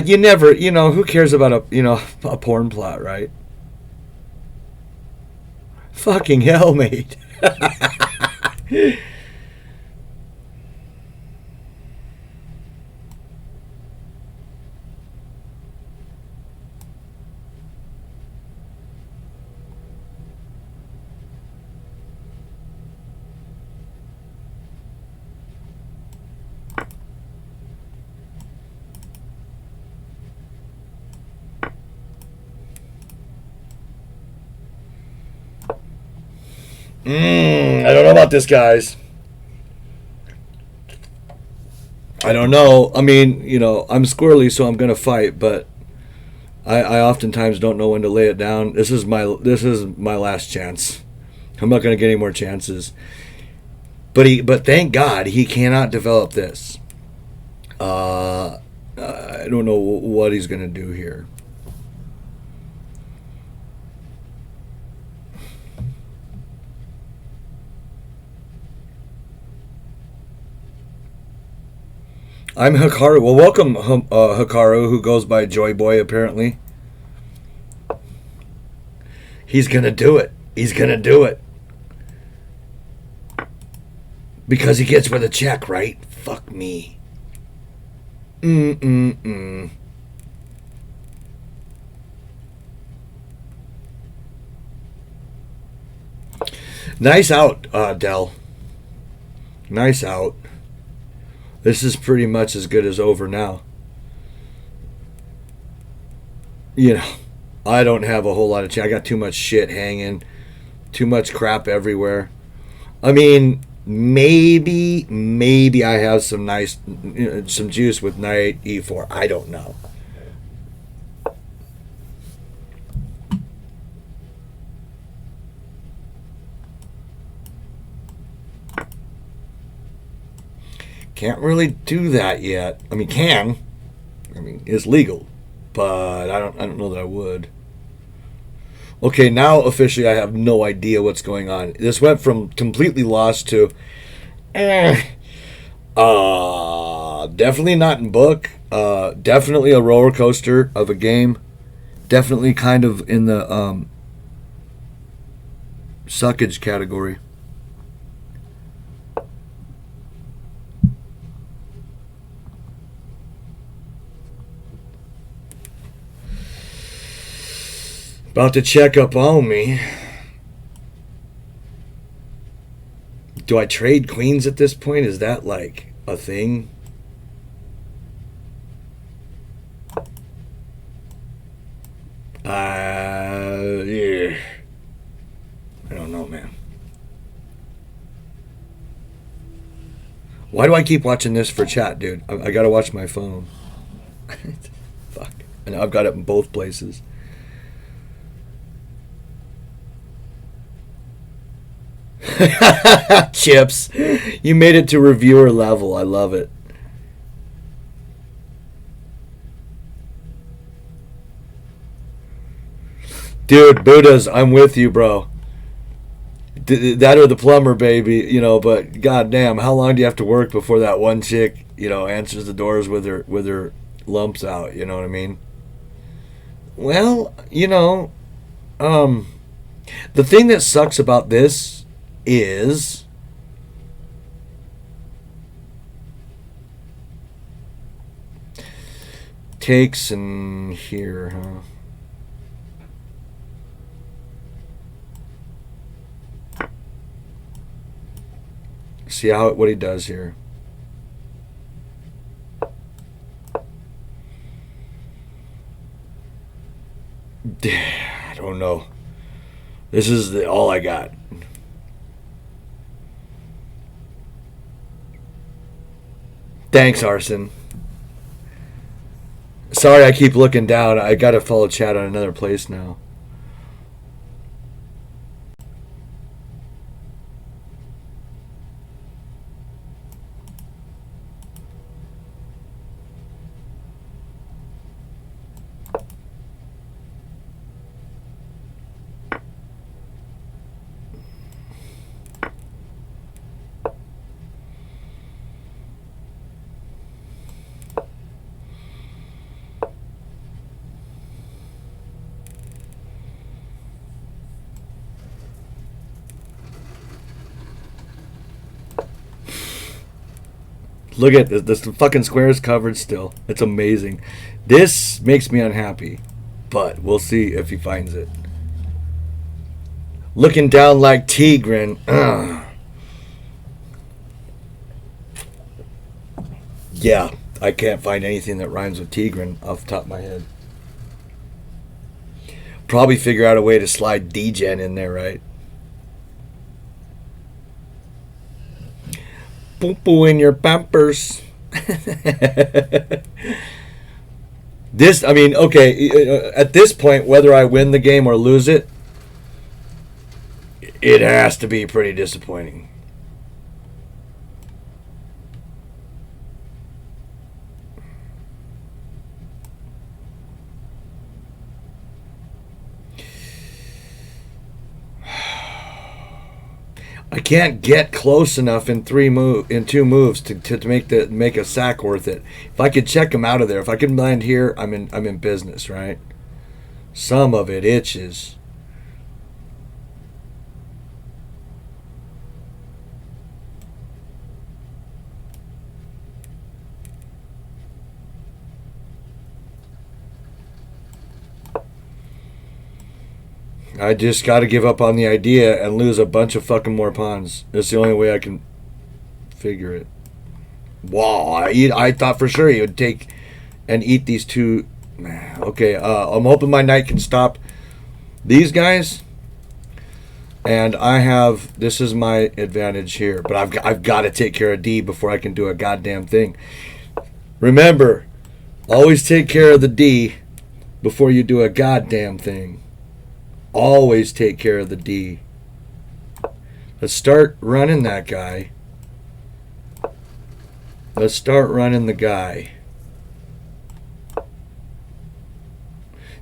You never, you know, who cares about a porn plot, right? Fucking hell, mate. I don't know about this, guys. I don't know. I mean, you know, I'm squirrely, so I'm gonna fight, but I oftentimes don't know when to lay it down. This is my last chance. I'm not gonna get any more chances. But thank God he cannot develop this. I don't know what he's gonna do here. I'm Hikaru. Well, welcome, Hikaru, who goes by Joy Boy, apparently. He's going to do it. He's going to do it. Because he gets with a check, right? Fuck me. Nice out, Dell. Nice out. This is pretty much as good as over now. You know, I don't have a whole lot of I got too much shit hanging, too much crap everywhere. I mean, maybe I have some nice, some juice with knight e4. I don't know. Can't really do that yet. I mean, can. I mean, it's legal, but I don't know that I would. Okay, now officially I have no idea what's going on. This went from completely lost to definitely not in book. Definitely a roller coaster of a game. Definitely kind of in the suckage category. About to check up on me. Do I trade queens at this point? Is that like a thing? Yeah. I don't know, man. Why do I keep watching this for chat, dude? I gotta watch my phone. Fuck. And I've got it in both places. Chips. You made it to reviewer level. I love it. Dude, Buddhas, I'm with you, bro. That or the plumber, baby, you know. But goddamn, how long do you have to work before that one chick, you know, answers the doors with her lumps out? You know what I mean? Well, you know, the thing that sucks about this is takes and here, huh? See what he does here. I don't know. This is all I got. Thanks, Arson. Sorry I keep looking down. I gotta follow chat on another place now. Look at this. The fucking square is covered still. It's amazing. This makes me unhappy, but we'll see if he finds it. Looking down like Tigran. Yeah, I can't find anything that rhymes with Tigran off the top of my head. Probably figure out a way to slide D-Gen in there, right? Poo-poo in your pampers. This, I mean, okay, at this point, whether I win the game or lose it, it has to be pretty disappointing. I can't get close enough in two moves to make a sack worth it. If I could check him out of there, if I could land here, I'm in business, right? Some of it itches. I just got to give up on the idea and lose a bunch of fucking more pawns. That's the only way I can figure it. Wow, I thought for sure he would take and eat these two. Okay, I'm hoping my knight can stop these guys. And I have, this is my advantage here. But I've got to take care of D before I can do a goddamn thing. Remember, always take care of the D before you do a goddamn thing. Always take care of the D. Let's start running that guy. Let's start running the guy.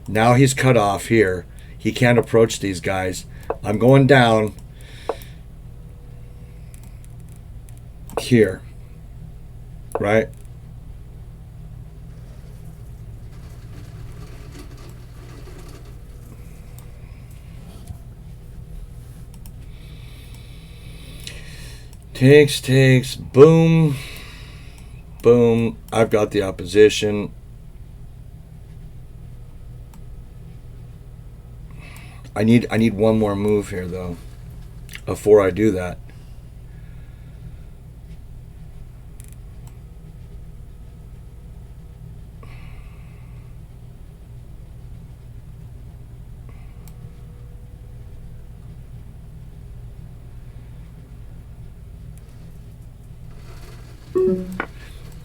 Now he's cut off here. He can't approach these guys. I'm going down here, right? Takes, boom, boom. I've got the opposition. I need one more move here though, before I do that.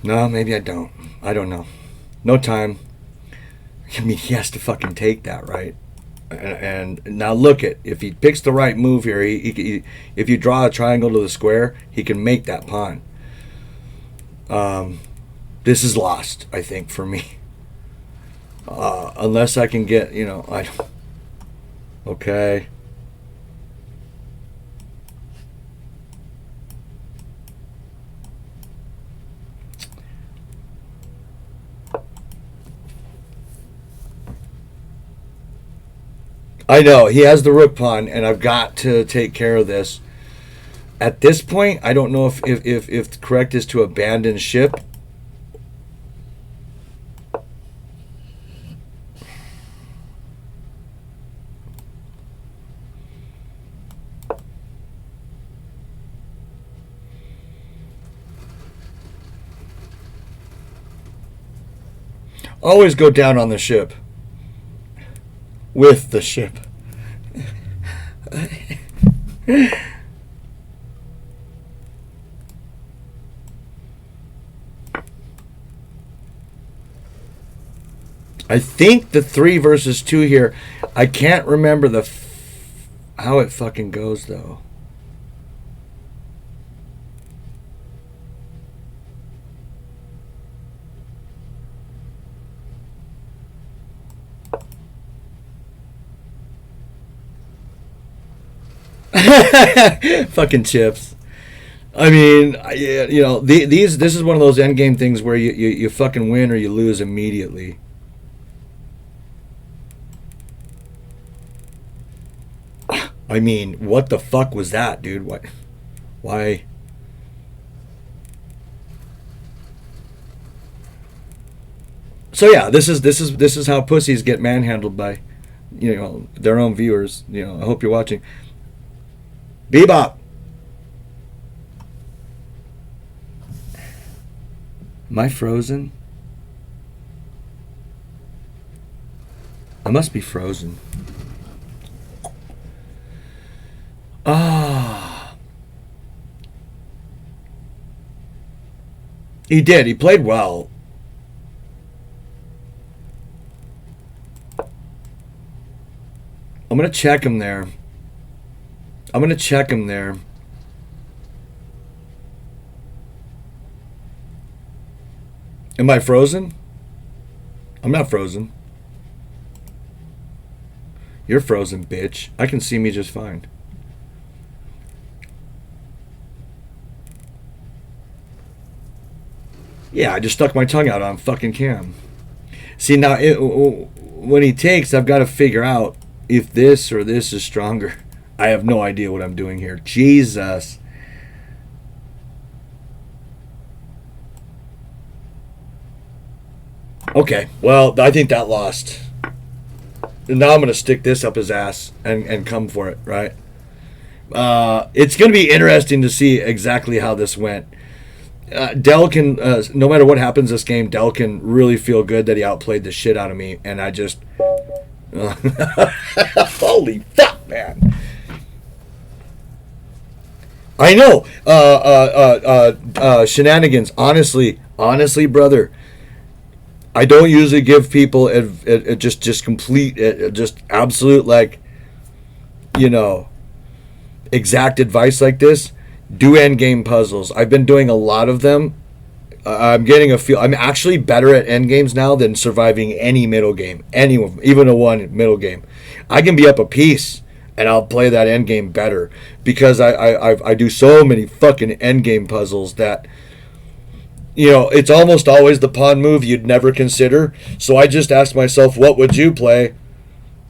No, maybe I don't. I don't know. No time. I mean, he has to fucking take that, right? And now look at, if he picks the right move here, if you draw a triangle to the square, he can make that pawn. This is lost, I think, for me. Unless I can get, I don't. Okay. I know, he has the rook pawn, and I've got to take care of this. At this point, I don't know if the correct is to abandon ship. Always go down on the ship. With the ship. I think the 3 versus 2 here. I can't remember how it fucking goes though. Fucking chips. I mean, this is one of those endgame things where you fucking win or you lose immediately. I mean, what the fuck was that, dude? What? Why? So yeah, this is how pussies get manhandled by, their own viewers. I hope you're watching. Bebop. Am I frozen? I must be frozen. Ah. He did. He played well. I'm going to check him there. I'm going to check him there. Am I frozen? I'm not frozen. You're frozen, bitch. I can see me just fine. Yeah, I just stuck my tongue out on fucking cam. See, now, when he takes, I've got to figure out if this or this is stronger. I have no idea what I'm doing here. Jesus. Okay, well, I think that lost. And now I'm going to stick this up his ass and come for it, right? It's going to be interesting to see exactly how this went. Dell can, no matter what happens this game, Dell can really feel good that he outplayed the shit out of me. And I just... holy fuck, man. I know. Shenanigans. Honestly, brother, I don't usually give people just complete, just absolute, exact advice like this. Do end game puzzles. I've been doing a lot of them. I'm getting a feel. I'm actually better at end games now than surviving any middle game, anyone, even a one middle game. I can be up a piece and I'll play that end game better because I do so many fucking end game puzzles that, you know, it's almost always the pawn move you'd never consider. So I just ask myself, what would you play?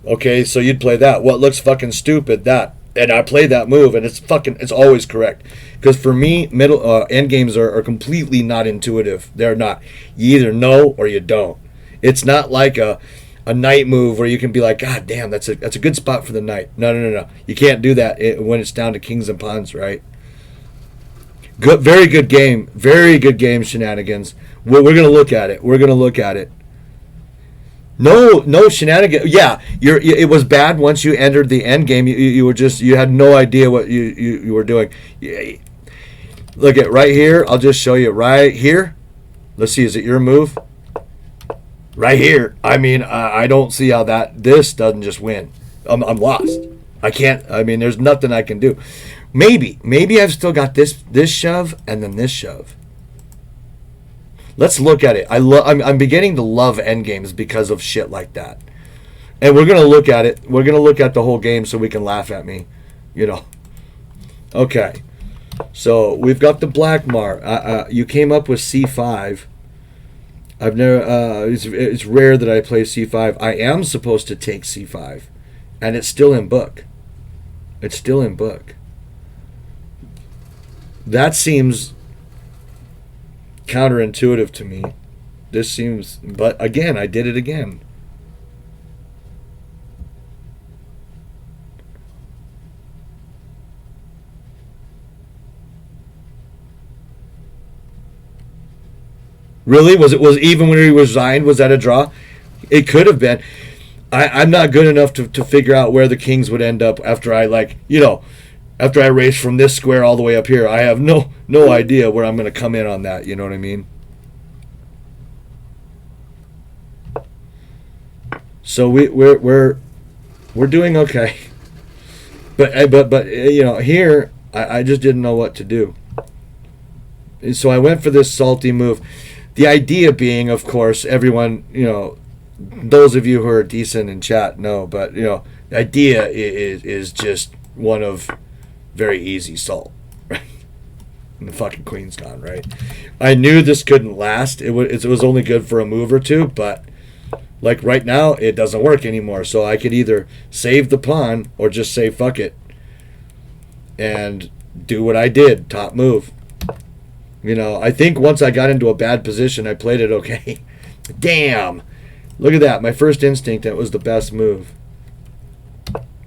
Okay, so you'd play that. What looks fucking stupid? That. And I play that move, and it's always correct. Because for me, middle end games are completely not intuitive. They're not. You either know or you don't. It's not like a knight move where you can be like, God damn, that's a good spot for the knight. No. You can't do that when it's down to kings and pawns, right? Good, very good game, shenanigans. We're gonna look at it. No shenanigans. Yeah, it was bad once you entered the end game. You had no idea what you were doing. Look at right here. I'll just show you right here. Let's see. Is it your move? Right here. I mean, I don't see how this doesn't just win. I'm lost. I can't. I mean, there's nothing I can do. Maybe I've still got this shove and then this shove. Let's look at it. I'm beginning to love endgames because of shit like that. And we're going to look at it. We're going to look at the whole game so we can laugh at me. You know. Okay. So we've got the black mark. You came up with C5. I've never. It's rare that I play C5. I am supposed to take C5. And it's still in book. That seems counterintuitive to me. But again, I did it again. Really? Was even when he resigned, was that a draw? It could have been. I'm not good enough to figure out where the kings would end up after after I race from this square all the way up here. I have no idea where I'm going to come in on that. You know what I mean? So we're doing okay. But you know, here I just didn't know what to do. And so I went for this salty move. The idea being, of course, everyone, you know, those of you who are decent in chat know, but you know, the idea is just one of very easy salt, right? And the fucking queen's gone, right? I knew this couldn't last. It was only good for a move or two, but like right now, it doesn't work anymore. So I could either save the pawn or just say fuck it and do what I did, top move. You know, I think once I got into a bad position, I played it okay. Damn. Look at that. My first instinct, that was the best move.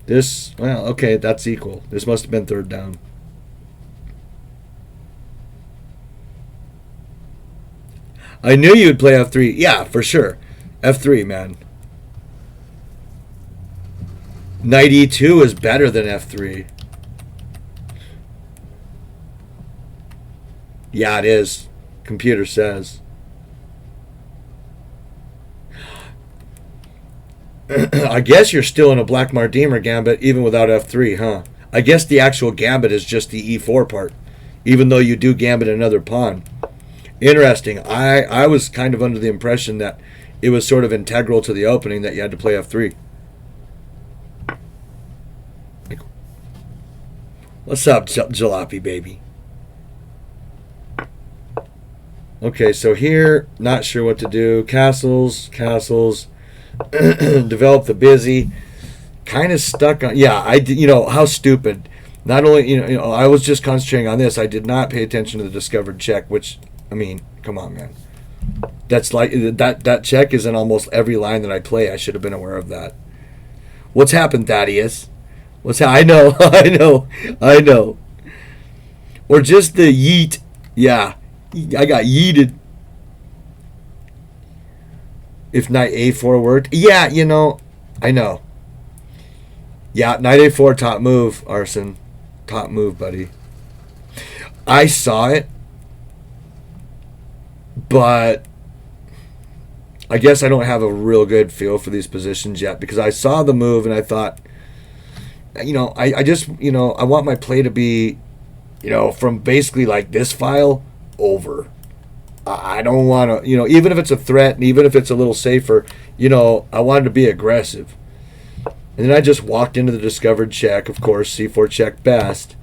This, well, okay, that's equal. This must have been third down. I knew you'd play F3. Yeah, for sure. F3, man. Knight E2 is better than F3. Yeah, it is. Computer says. I guess you're still in a Black Mardimer gambit even without F3, huh? I guess the actual gambit is just the E4 part, even though you do gambit another pawn. Interesting. I was kind of under the impression that it was sort of integral to the opening that you had to play F3. What's up, Jalopy baby? Okay, so here, not sure what to do. Castles. Develop the busy. Kind of stuck on. Yeah, I did. You know how stupid. Not only you know, I was just concentrating on this. I did not pay attention to the discovered check. Which, I mean, come on, man. That's like that check is in almost every line that I play. I should have been aware of that. What's happened, Thaddeus? I know, I know. Or just the yeet. Yeah. I got yeeted. If knight a4 worked. Yeah, you know. I know. Yeah, knight a4, top move, Arson. Top move, buddy. I saw it. But I guess I don't have a real good feel for these positions yet. Because I saw the move and I thought, you know, I just, you know, I want my play to be, you know, from basically like this file over. I don't want to, even if it's a threat and even if it's a little safer, I wanted to be aggressive. And then I just walked into the discovered check, of course, C4 check best.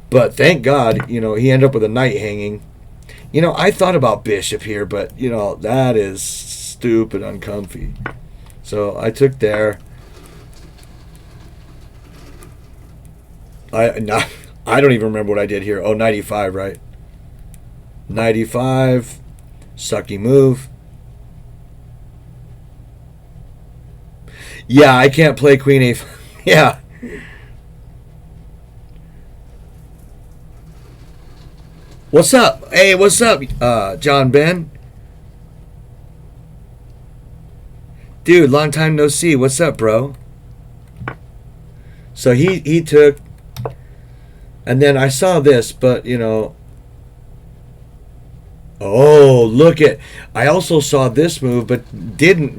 But thank God, he ended up with a knight hanging. I thought about bishop here, but, that is stupid uncomfy. So I took there. I don't even remember what I did here. Oh, 95, right? 95. Sucky move. Yeah, I can't play queen a5. Yeah. What's up? Hey, what's up, John Ben? Dude, long time no see. What's up, bro? So he took, and then I saw this, but oh, look at, I also saw this move, but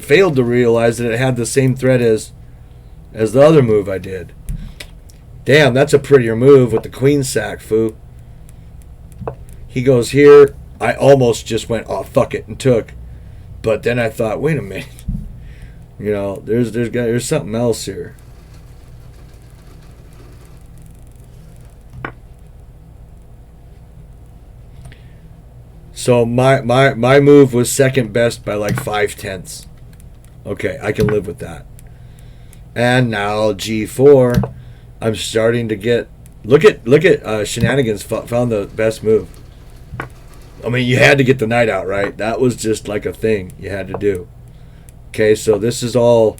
failed to realize that it had the same threat as the other move I did. Damn, that's a prettier move with the queen sack, foo. He goes here. I almost just went, oh, fuck it, and took. But then I thought, wait a minute. There's something else here. So my move was second best by like 5/10. Okay, I can live with that. And now G4, I'm starting to get. Look at Shenanigans found the best move. I mean, you had to get the knight out, right? That was just like a thing you had to do. Okay, so this is all.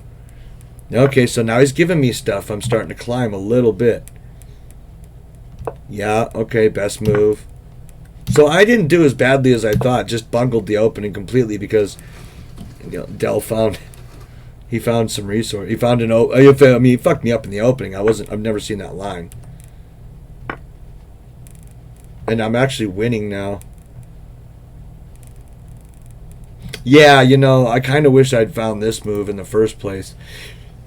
Okay, so now he's giving me stuff. I'm starting to climb a little bit. Yeah, okay, best move. So I didn't do as badly as I thought. Just bungled the opening completely because Dell found some resource. He found he fucked me up in the opening. I've never seen that line. And I'm actually winning now. Yeah, I kind of wish I'd found this move in the first place.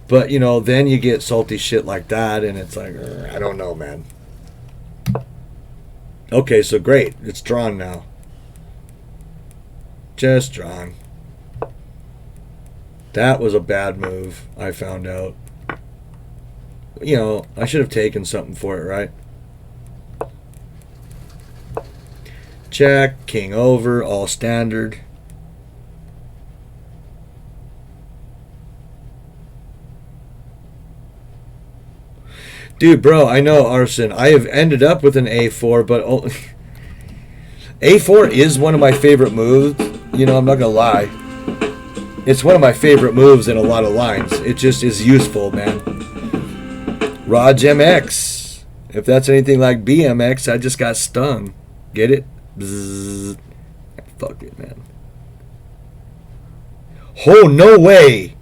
But, then you get salty shit like that, and it's like, I don't know, man. Okay, so great. It's drawn now. Just drawn. That was a bad move, I found out. I should have taken something for it, right? Check, king over, all standard. Dude, bro, I know, Arson. I have ended up with an A4, but A4 is one of my favorite moves. I'm not going to lie. It's one of my favorite moves in a lot of lines. It just is useful, man. Raj MX. If that's anything like BMX, I just got stung. Get it? Bzzz. Fuck it, man. Oh, no way.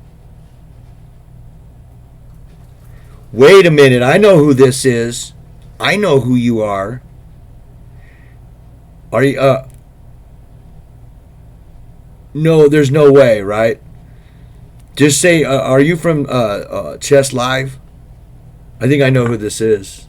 Wait a minute, I know who this is. I know who you are. Are you, no, there's no way, right? Just say, are you from, Chess Live? I think I know who this is.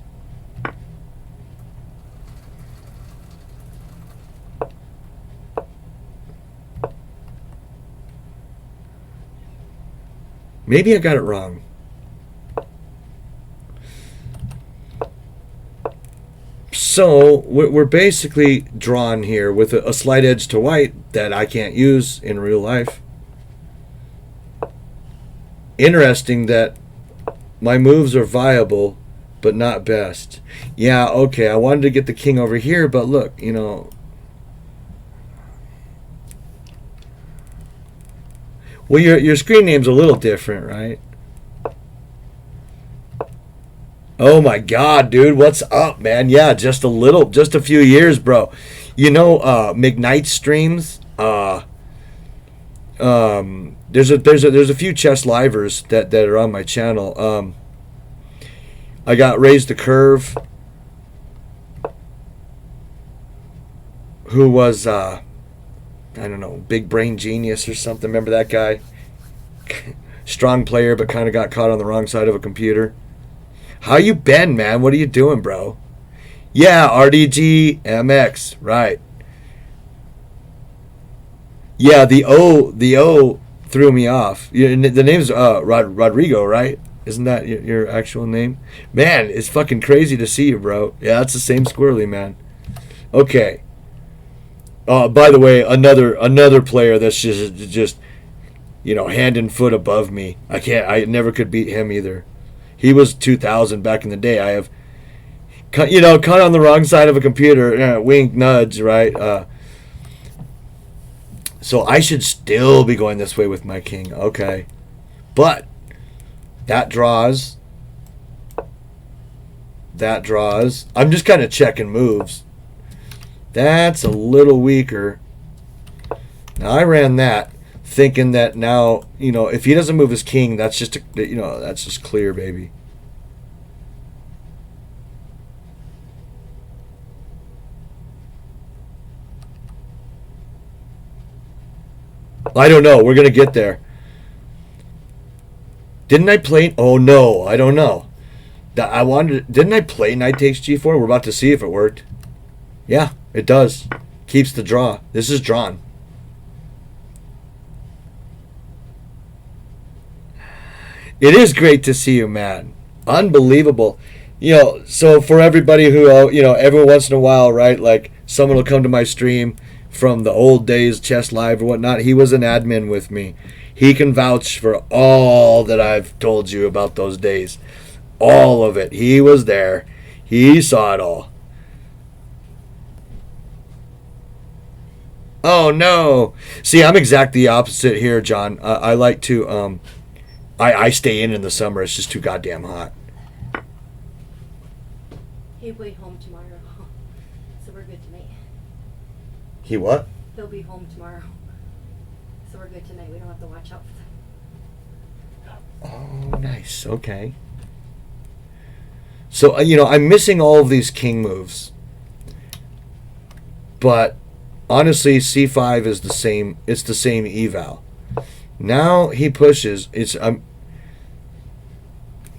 Maybe I got it wrong. So we're basically drawn here with a slight edge to white that I can't use in real life. Interesting that my moves are viable, but not best. Yeah, okay, I wanted to get the king over here, but look, well, your screen name's a little different, right? Oh my God, dude, what's up, man? Yeah, just a few years, bro. McKnight streams. There's a few chess livers that are on my channel. I got Raised the Curve, who was I don't know, big brain genius or something. Remember that guy? Strong player, but kind of got caught on the wrong side of a computer. How you been, man? What are you doing, bro? Yeah, RDG MX, right. Yeah, the O threw me off. The name's Rodrigo, right? Isn't that your actual name? Man, it's fucking crazy to see you, bro. Yeah, it's the same squirrely, man. Okay. By the way, another player that's just hand and foot above me. I never could beat him either. He was 2000 back in the day. I have caught on the wrong side of a computer, wink, nudge, right? So I should still be going this way with my king. Okay. But that draws. That draws. I'm just kind of checking moves. That's a little weaker. Now I ran that thinking that now, if he doesn't move his king, that's just that's just clear, baby. I don't know. We're gonna get there. Didn't I play? Oh no, I don't know. Didn't I play knight takes g4? We're about to see if it worked. Yeah, it does. Keeps the draw. This is drawn. It is great to see you, man. Unbelievable. So for everybody who, every once in a while, right, like someone will come to my stream from the old days, Chess Live or whatnot. He was an admin with me. He can vouch for all that I've told you about those days. All of it. He was there. He saw it all. Oh, no. See, I'm exactly the opposite here, John. I like to, I stay in the summer. It's just too goddamn hot. He'll be home tomorrow, so we're good tonight. He what? He'll be home tomorrow, so we're good tonight. We don't have to watch out for them. Oh, nice. Okay. So, I'm missing all of these king moves. But, honestly, c5 is the same. It's the same eval. Now he pushes. It's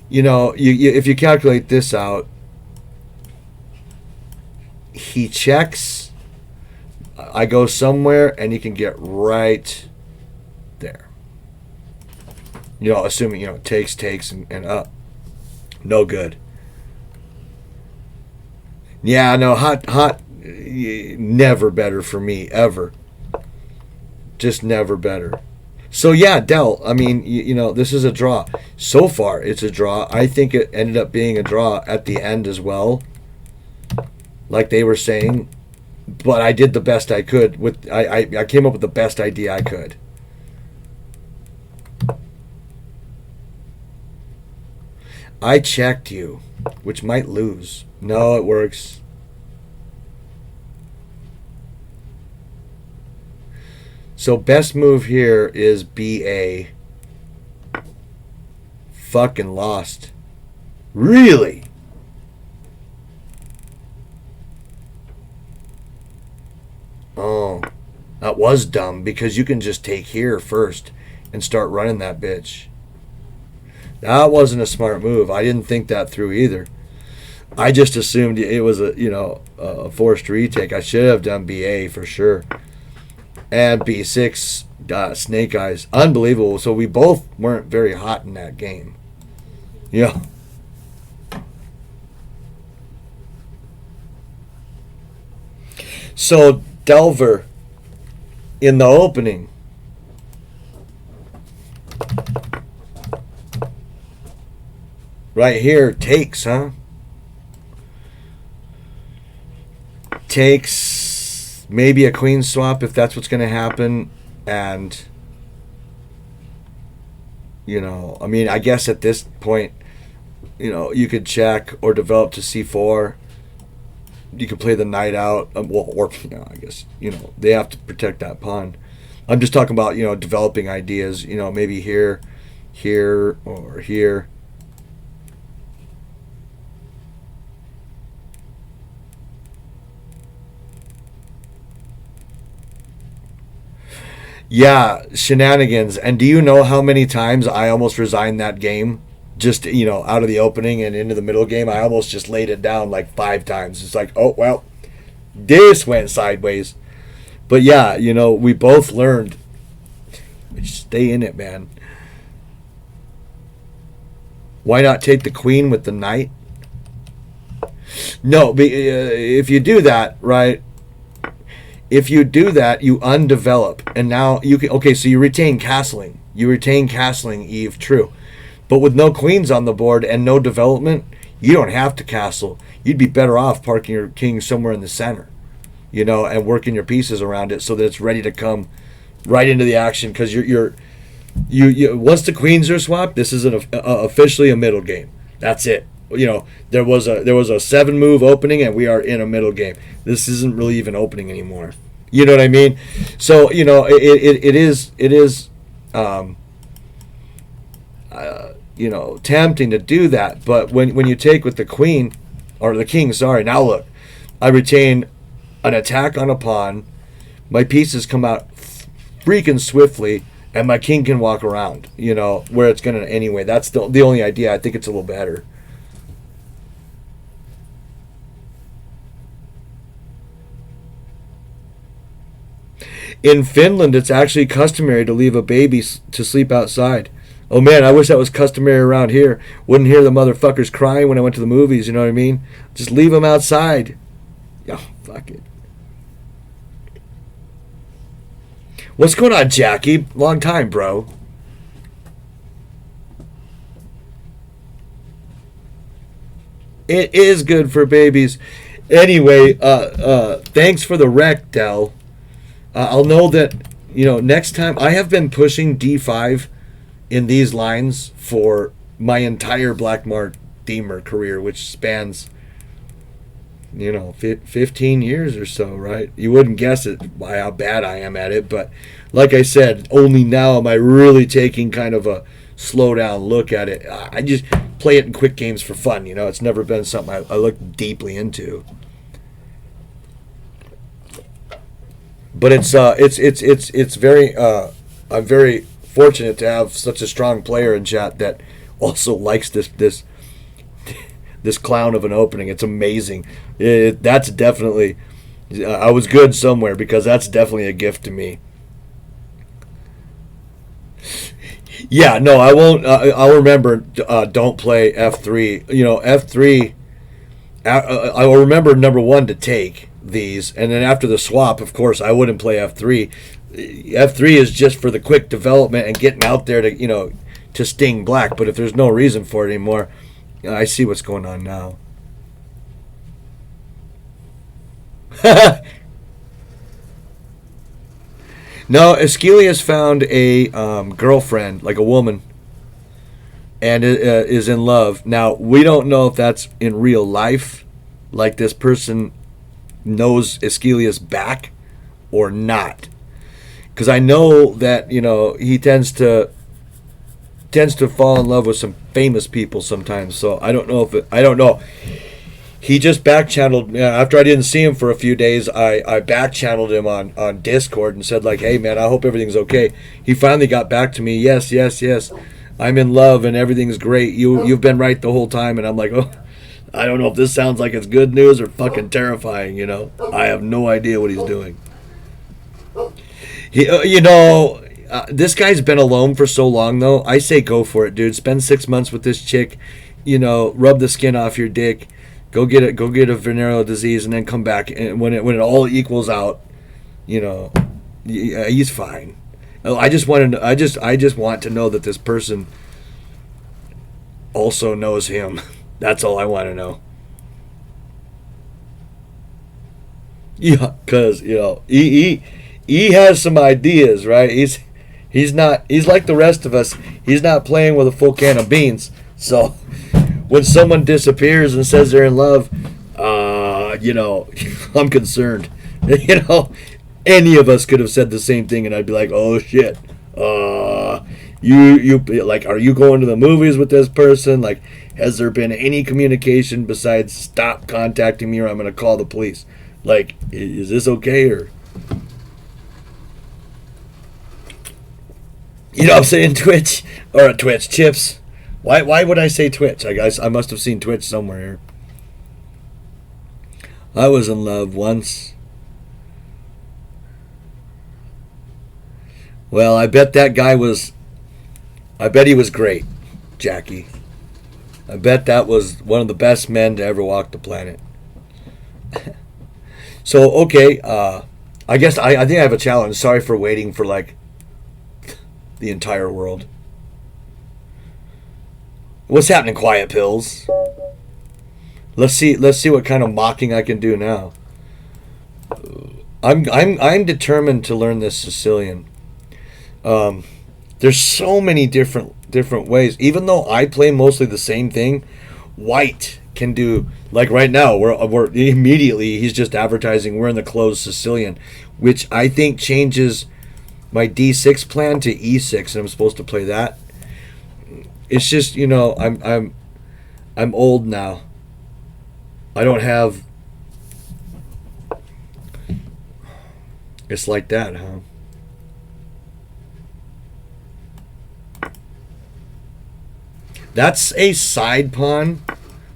if you calculate this out, he checks. I go somewhere, and you can get right there. Assuming takes and up. No good. Yeah, no, hot. Never better for me ever. Just never better. So yeah, Dell. I mean, this is a draw. So far, it's a draw. I think it ended up being a draw at the end as well, like they were saying. But I did the best I could with. I came up with the best idea I could. I checked you, which might lose. No, it works. So best move here is BA. Fucking lost. Really? Oh, that was dumb because you can just take here first and start running that bitch. That wasn't a smart move. I didn't think that through either. I just assumed it was a forced retake. I should have done BA for sure. And B6, Snake Eyes. Unbelievable. So we both weren't very hot in that game. Yeah. So Delver in the opening. Right here, takes, huh? Takes maybe a queen swap if that's what's going to happen. And, I mean, I guess at this point, you could check or develop to c4. You could play the knight out. I guess, they have to protect that pawn. I'm just talking about, developing ideas, maybe here, or here. Yeah, shenanigans. And do you know how many times I almost resigned that game? Just, out of the opening and into the middle game, I almost just laid it down like 5 times. It's like, oh, well, this went sideways. But yeah, we both learned. Stay in it, man. Why not take the queen with the knight? No, if you do that, right? If you do that, you undevelop, and now you can. Okay, so you retain castling. You retain castling, Eve. True, but with no queens on the board and no development, you don't have to castle. You'd be better off parking your king somewhere in the center, and working your pieces around it so that it's ready to come right into the action. Because you once the queens are swapped, this is officially a middle game. That's it. There was a 7-move opening, and we are in a middle game. This isn't really even opening anymore. You know what I mean? So it is tempting to do that. But when you take with the queen or the king, sorry. Now look, I retain an attack on a pawn. My pieces come out freaking swiftly, and my king can walk around. Where it's gonna anyway. That's the only idea. I think it's a little better. In Finland, it's actually customary to leave a baby to sleep outside. Oh man, I wish that was customary around here. Wouldn't hear the motherfuckers crying when I went to the movies, you know what I mean? Just leave them outside. Oh, fuck it. What's going on, Jackie? Long time, bro. It is good for babies. Anyway, thanks for the rec, Del. I'll know that, next time. I have been pushing D5 in these lines for my entire Blackmar Deemer career, which spans, 15 years or so, right? You wouldn't guess it by how bad I am at it, but like I said, only now am I really taking kind of a slow down look at it. I just play it in quick games for fun, It's never been something I look deeply into. But it's very I'm very fortunate to have such a strong player in chat that also likes this clown of an opening. It's amazing. That's definitely I was good somewhere, because that's definitely a gift to me. Yeah, no, I won't. I'll remember. Don't play F3. F3. I will remember number one to take these, and then after the swap, of course, I wouldn't play F3. F3 is just for the quick development and getting out there to sting black. But if there's no reason for it anymore, I see what's going on now. No, Aeschylus found a girlfriend, like a woman, and is in love. Now, we don't know if that's in real life, like this person knows Aeschylus back or not. Because I know that, he tends to fall in love with some famous people sometimes. So I don't know. He just back-channeled, after I didn't see him for a few days, I back-channeled him on Discord and said, like, hey, man, I hope everything's okay. He finally got back to me, yes, I'm in love and everything's great. You've been right the whole time. And I'm like, oh, I don't know if this sounds like it's good news or fucking terrifying, I have no idea what he's doing. This guy's been alone for so long, though. I say go for it, dude. Spend 6 months with this chick, rub the skin off your dick. Go get a venereal disease, and then come back. And when it all equals out, he's fine. I just want to know that this person also knows him. That's all I want to know. Yeah, because he has some ideas, right? He's like the rest of us. He's not playing with a full can of beans. So when someone disappears and says they're in love, I'm concerned. Any of us could have said the same thing, and I'd be like, oh shit. You like, are you going to the movies with this person? Like, has there been any communication besides stop contacting me or I'm going to call the police? Like, is this okay? Or, I'm saying Twitch or Twitch chips. Why would I say Twitch? I must have seen Twitch somewhere here. I was in love once. Well, I bet that guy was. I bet he was great, Jackie. I bet that was one of the best men to ever walk the planet. So, okay, I guess I think I have a challenge. Sorry for waiting for like the entire world. What's happening, Quiet Pills? Let's see what kind of mocking I can do now. I'm determined to learn this Sicilian. There's so many different ways. Even though I play mostly the same thing, White can do, like right now we're immediately he's just advertising we're in the closed Sicilian, which I think changes my D6 plan to E6, and I'm supposed to play that. It's just, I'm old now. I don't have. It's like that, huh? That's a side pawn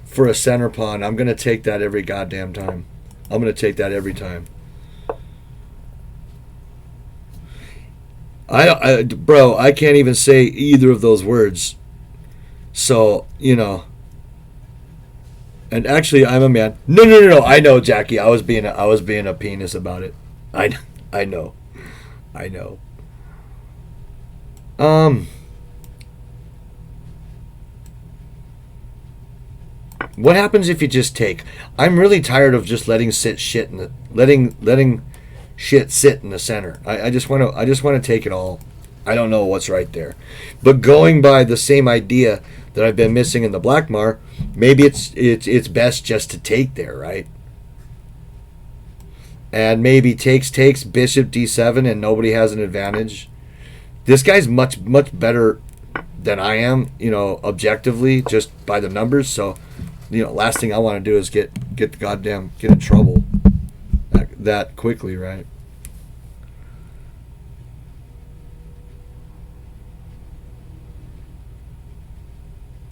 for a center pawn. I'm going to take that every goddamn time. I'm going to take that every time. Bro, I can't even say either of those words. So, And actually, I'm a man. No. I know, Jackie. I was being a penis about it. I know. What happens if you just take? I'm really tired of just letting shit sit in the center. I just want to take it all. I don't know what's right there, but going by the same idea that I've been missing in the Blackmar, maybe it's best just to take there, right? And maybe takes bishop d7 and nobody has an advantage. This guy's much better than I am, objectively, just by the numbers. So, last thing I want to do is get in trouble that quickly, right?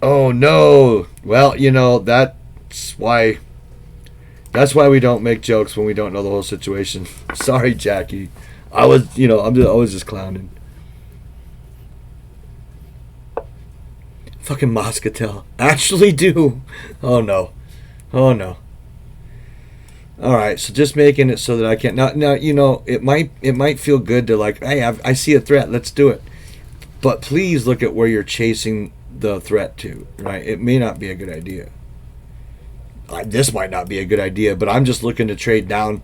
Oh no. Well, that's why we don't make jokes when we don't know the whole situation. Sorry, Jackie. I was just clowning. Fucking Moscatel. Actually do. Oh no. All right, so just making it so that I can't. Now, it might feel good to like, hey, I see a threat. Let's do it. But please look at where you're chasing the threat to. Right? It may not be a good idea. This might not be a good idea, but I'm just looking to trade down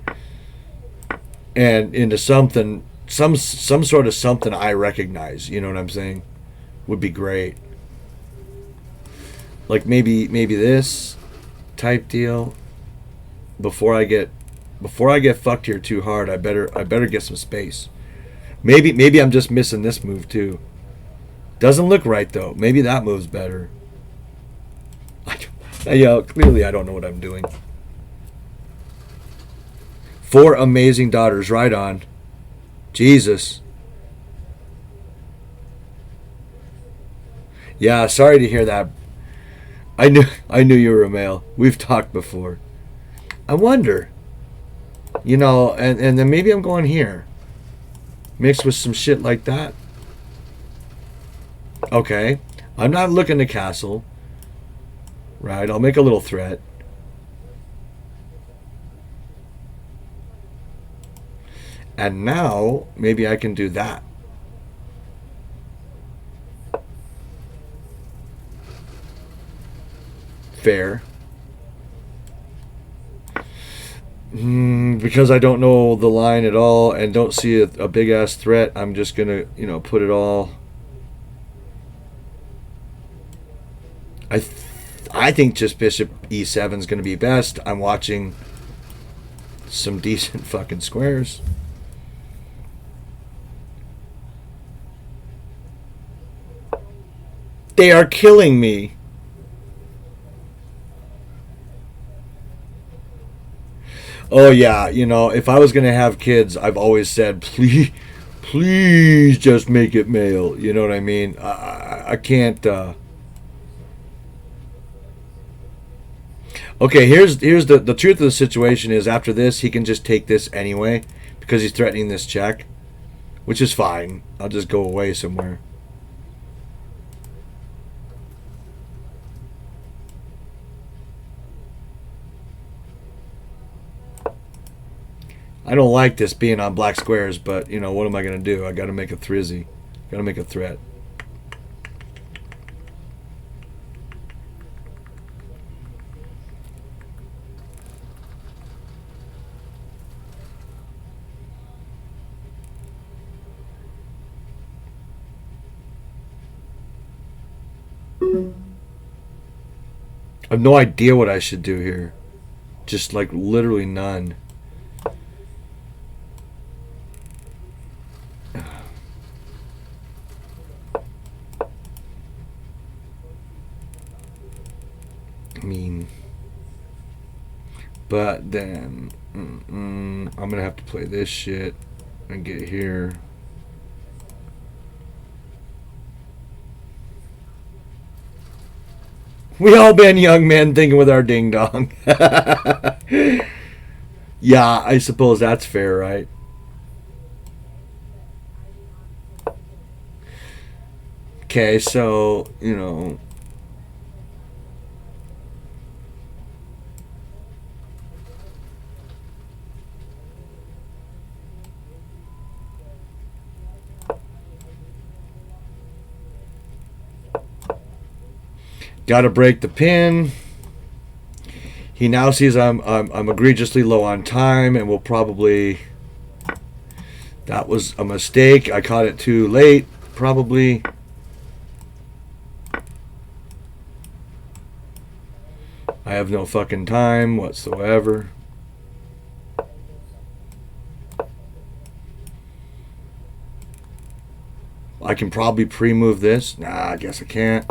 and into something, some sort of something I recognize. You know what I'm saying? Would be great. Like maybe this type deal. Before I get fucked here too hard, I better get some space. Maybe I'm just missing this move too. Doesn't look right though. Maybe that move's better. Clearly I don't know what I'm doing. 4 amazing daughters, right on. Jesus. Yeah, sorry to hear that. I knew you were a male. We've talked before. I wonder. And then maybe I'm going here. Mixed with some shit like that. Okay. I'm not looking to castle. Right, I'll make a little threat. And now, maybe I can do that. Fair. Because I don't know the line at all and don't see a big-ass threat, I'm just going to, put it all... I think just bishop e7 is going to be best. I'm watching some decent fucking squares. They are killing me. Oh yeah, if I was going to have kids, I've always said, please just make it male. You know what I mean? I can't... Okay, here's the truth of the situation is after this, he can just take this anyway because he's threatening this check. which is fine. I'll just go away somewhere. I don't like this being on black squares, but, you know, what am I going to do? I got to make a thrizzy. Got to make a threat. I have no idea what I should do here. Just like literally none. I mean, but then I'm gonna have to play this shit and get here. We all been young men thinking with our ding dong. Yeah, I suppose that's fair, right? Okay, so, you know. Got to break the pin. He now sees I'm egregiously low on time, and will probably. That was a mistake. I caught it too late, probably. I have no fucking time whatsoever. I can probably pre-move this. Nah, I guess I can't.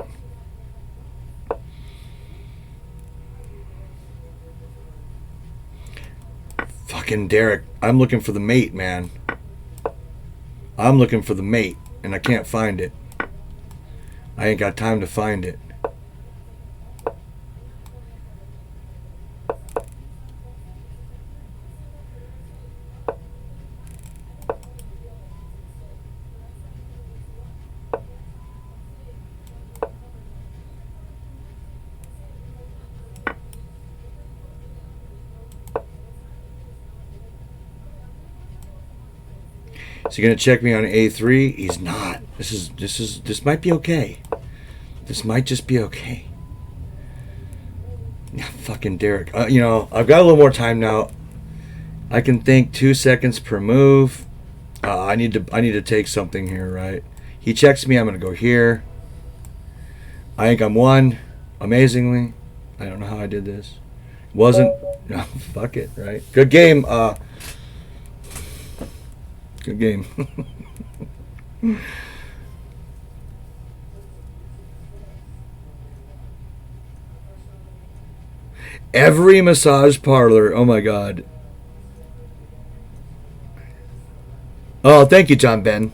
Fucking Derek, I'm looking for the mate, man. I'm looking for the mate, and I can't find it. I ain't got time to find it. Is he gonna check me on A3? He's not. This might be okay. This might just be okay. Yeah, fucking Derek. You know, I've got a little more time now. I can think 2 seconds per move. I need to take something here, right? He checks me. I'm gonna go here. I think I'm one. Amazingly, I don't know how I did this. Wasn't. No, fuck it, right? Good game. Good game. Every massage parlor. Oh my god. Oh, thank you, John Ben.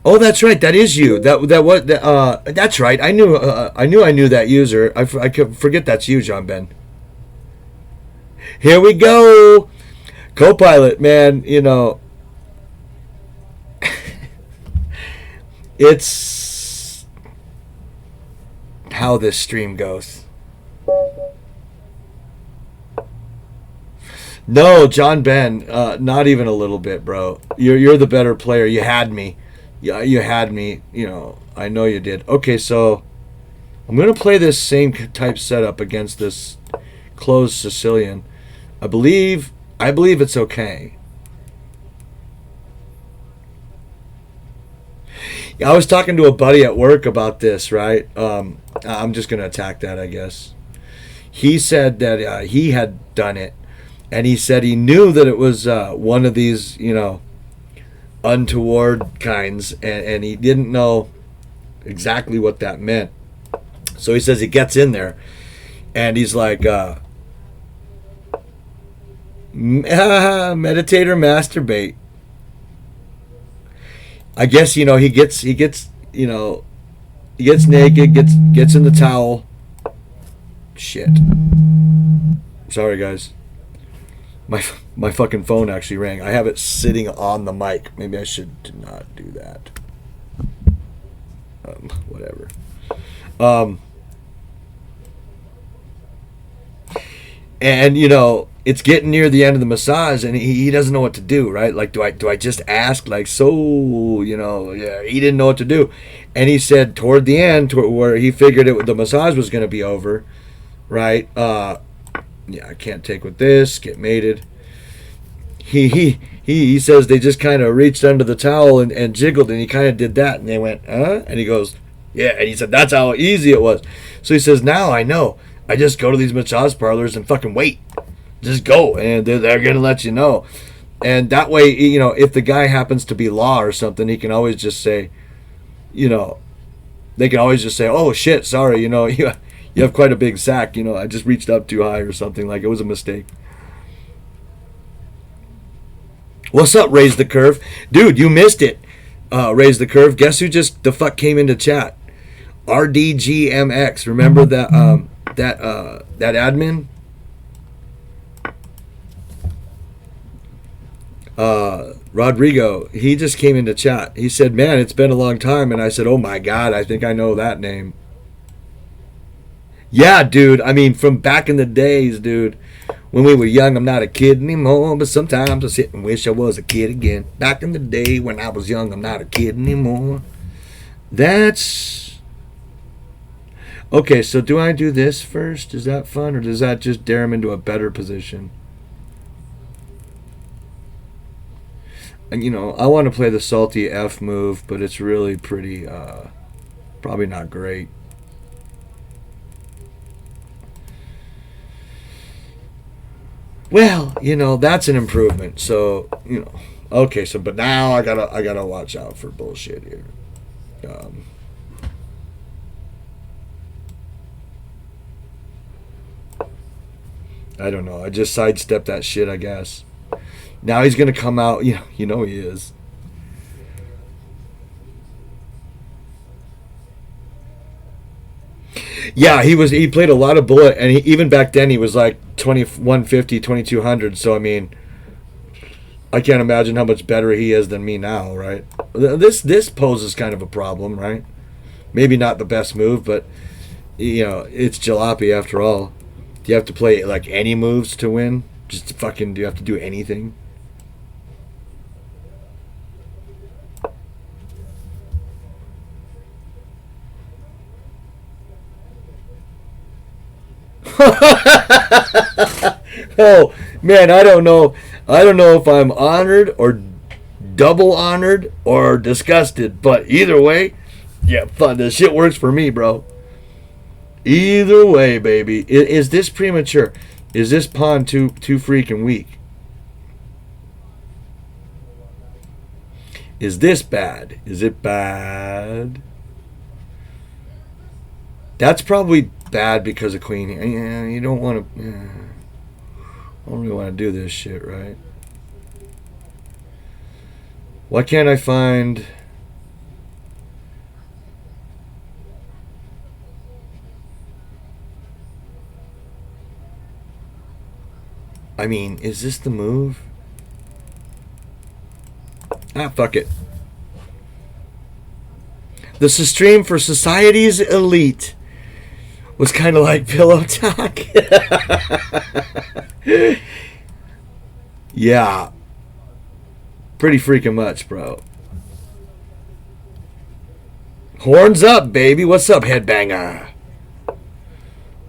Oh, that's right. That is you. That's right. I knew that user. I could forget that's you, John Ben. Here we go. Copilot, man, you know. It's how this stream goes. No, John Ben, not even a little bit, bro. You're the better player. You had me. Yeah, you had me. You know, I know you did. Okay, so I'm gonna play this same type setup against this closed Sicilian. I believe it's okay. Yeah, I was talking to a buddy at work about this, right? I'm just gonna attack that, I guess. He said that he had done it, and he said he knew that it was one of these, you know, untoward kinds, and he didn't know exactly what that meant. So he says he gets in there, and he's like, meditate or masturbate. I guess, you know, he gets, you know, He gets naked, gets in the towel. Shit. Sorry, guys. My fucking phone actually rang. I have it sitting on the mic. Maybe I should not do that. Whatever. And you know, it's getting near the end of the massage, and he doesn't know what to do, right? Like, do I just ask, like, so, you know, yeah, he didn't know what to do, and he said toward the end, where he figured the massage was going to be over, right? Yeah, I can't take with this. Get mated. He says they just kind of reached under the towel and jiggled, and he kind of did that, and they went, huh? And he goes, yeah, and he said that's how easy it was. So he says, now I know. I just go to these massage parlors and fucking wait. Just go, and they're gonna let you know. And that way, you know, if the guy happens to be law or something, he can always just say, you know, they can always just say, oh shit, sorry, you know, you have quite a big sack, you know, I just reached up too high or something, like it was a mistake. What's up, Raise the Curve? Dude, you missed it. Raise the Curve. Guess who just the fuck came into chat? RDGMX. Remember that that admin? Rodrigo, he just came into chat. He said, man, it's been a long time. And I said, oh my God, I think I know that name. Yeah, dude. I mean, from back in the days, dude. When we were young, I'm not a kid anymore, but sometimes I sit and wish I was a kid again. Back in the day when I was young, I'm not a kid anymore. That's... Okay, so do I do this first? Is that fun, or does that just dare him into a better position? And, you know, I want to play the salty F move, but it's really pretty, probably not great. Well, you know, that's an improvement. So, you know, okay. So, but now I gotta watch out for bullshit here. I don't know. I just sidestepped that shit, I guess. Now he's gonna come out. You know he is. Yeah, he played a lot of bullet, and even back then he was like 2150, 2200. So I mean, I can't imagine how much better he is than me now, right? This poses kind of a problem, right? Maybe not the best move, but you know, it's jalopy after all. Do you have to play like any moves to win? Just fucking, do you have to do anything? Oh man, I don't know if I'm honored or double honored or disgusted, but either way, yeah, fun. This shit works for me, bro. Either way, baby. Is this premature? Is this pawn too freaking weak? Is this bad? Is it bad? That's probably bad because of queen. Yeah, you don't want to. Yeah. I don't really want to do this shit, right? Why can't I find... I mean, is this the move? Ah, fuck it. The stream for Society's Elite was kind of like pillow talk. Yeah. Pretty freaking much, bro. Horns up, baby. What's up, headbanger?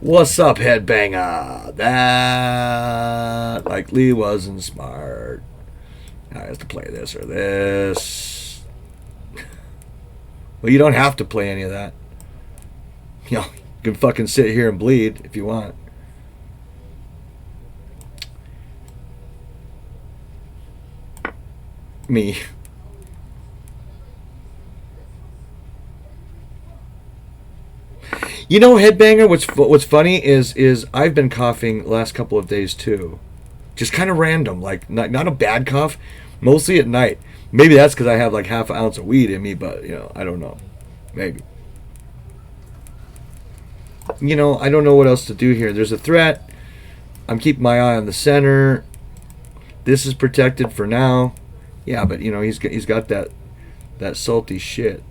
What's up, headbanger? That likely wasn't smart. I have to play this or this. Well, you don't have to play any of that. You know, you can fucking sit here and bleed if you want. Me. You know, headbanger, what's funny is I've been coughing the last couple of days too. Just kind of random, like not a bad cough, mostly at night. Maybe that's because I have like half an ounce of weed in me, but you know, I don't know. Maybe. you know, I don't know what else to do here. There's a threat. I'm keeping my eye on the center. This is protected for now. Yeah, but you know, he's got that salty shit.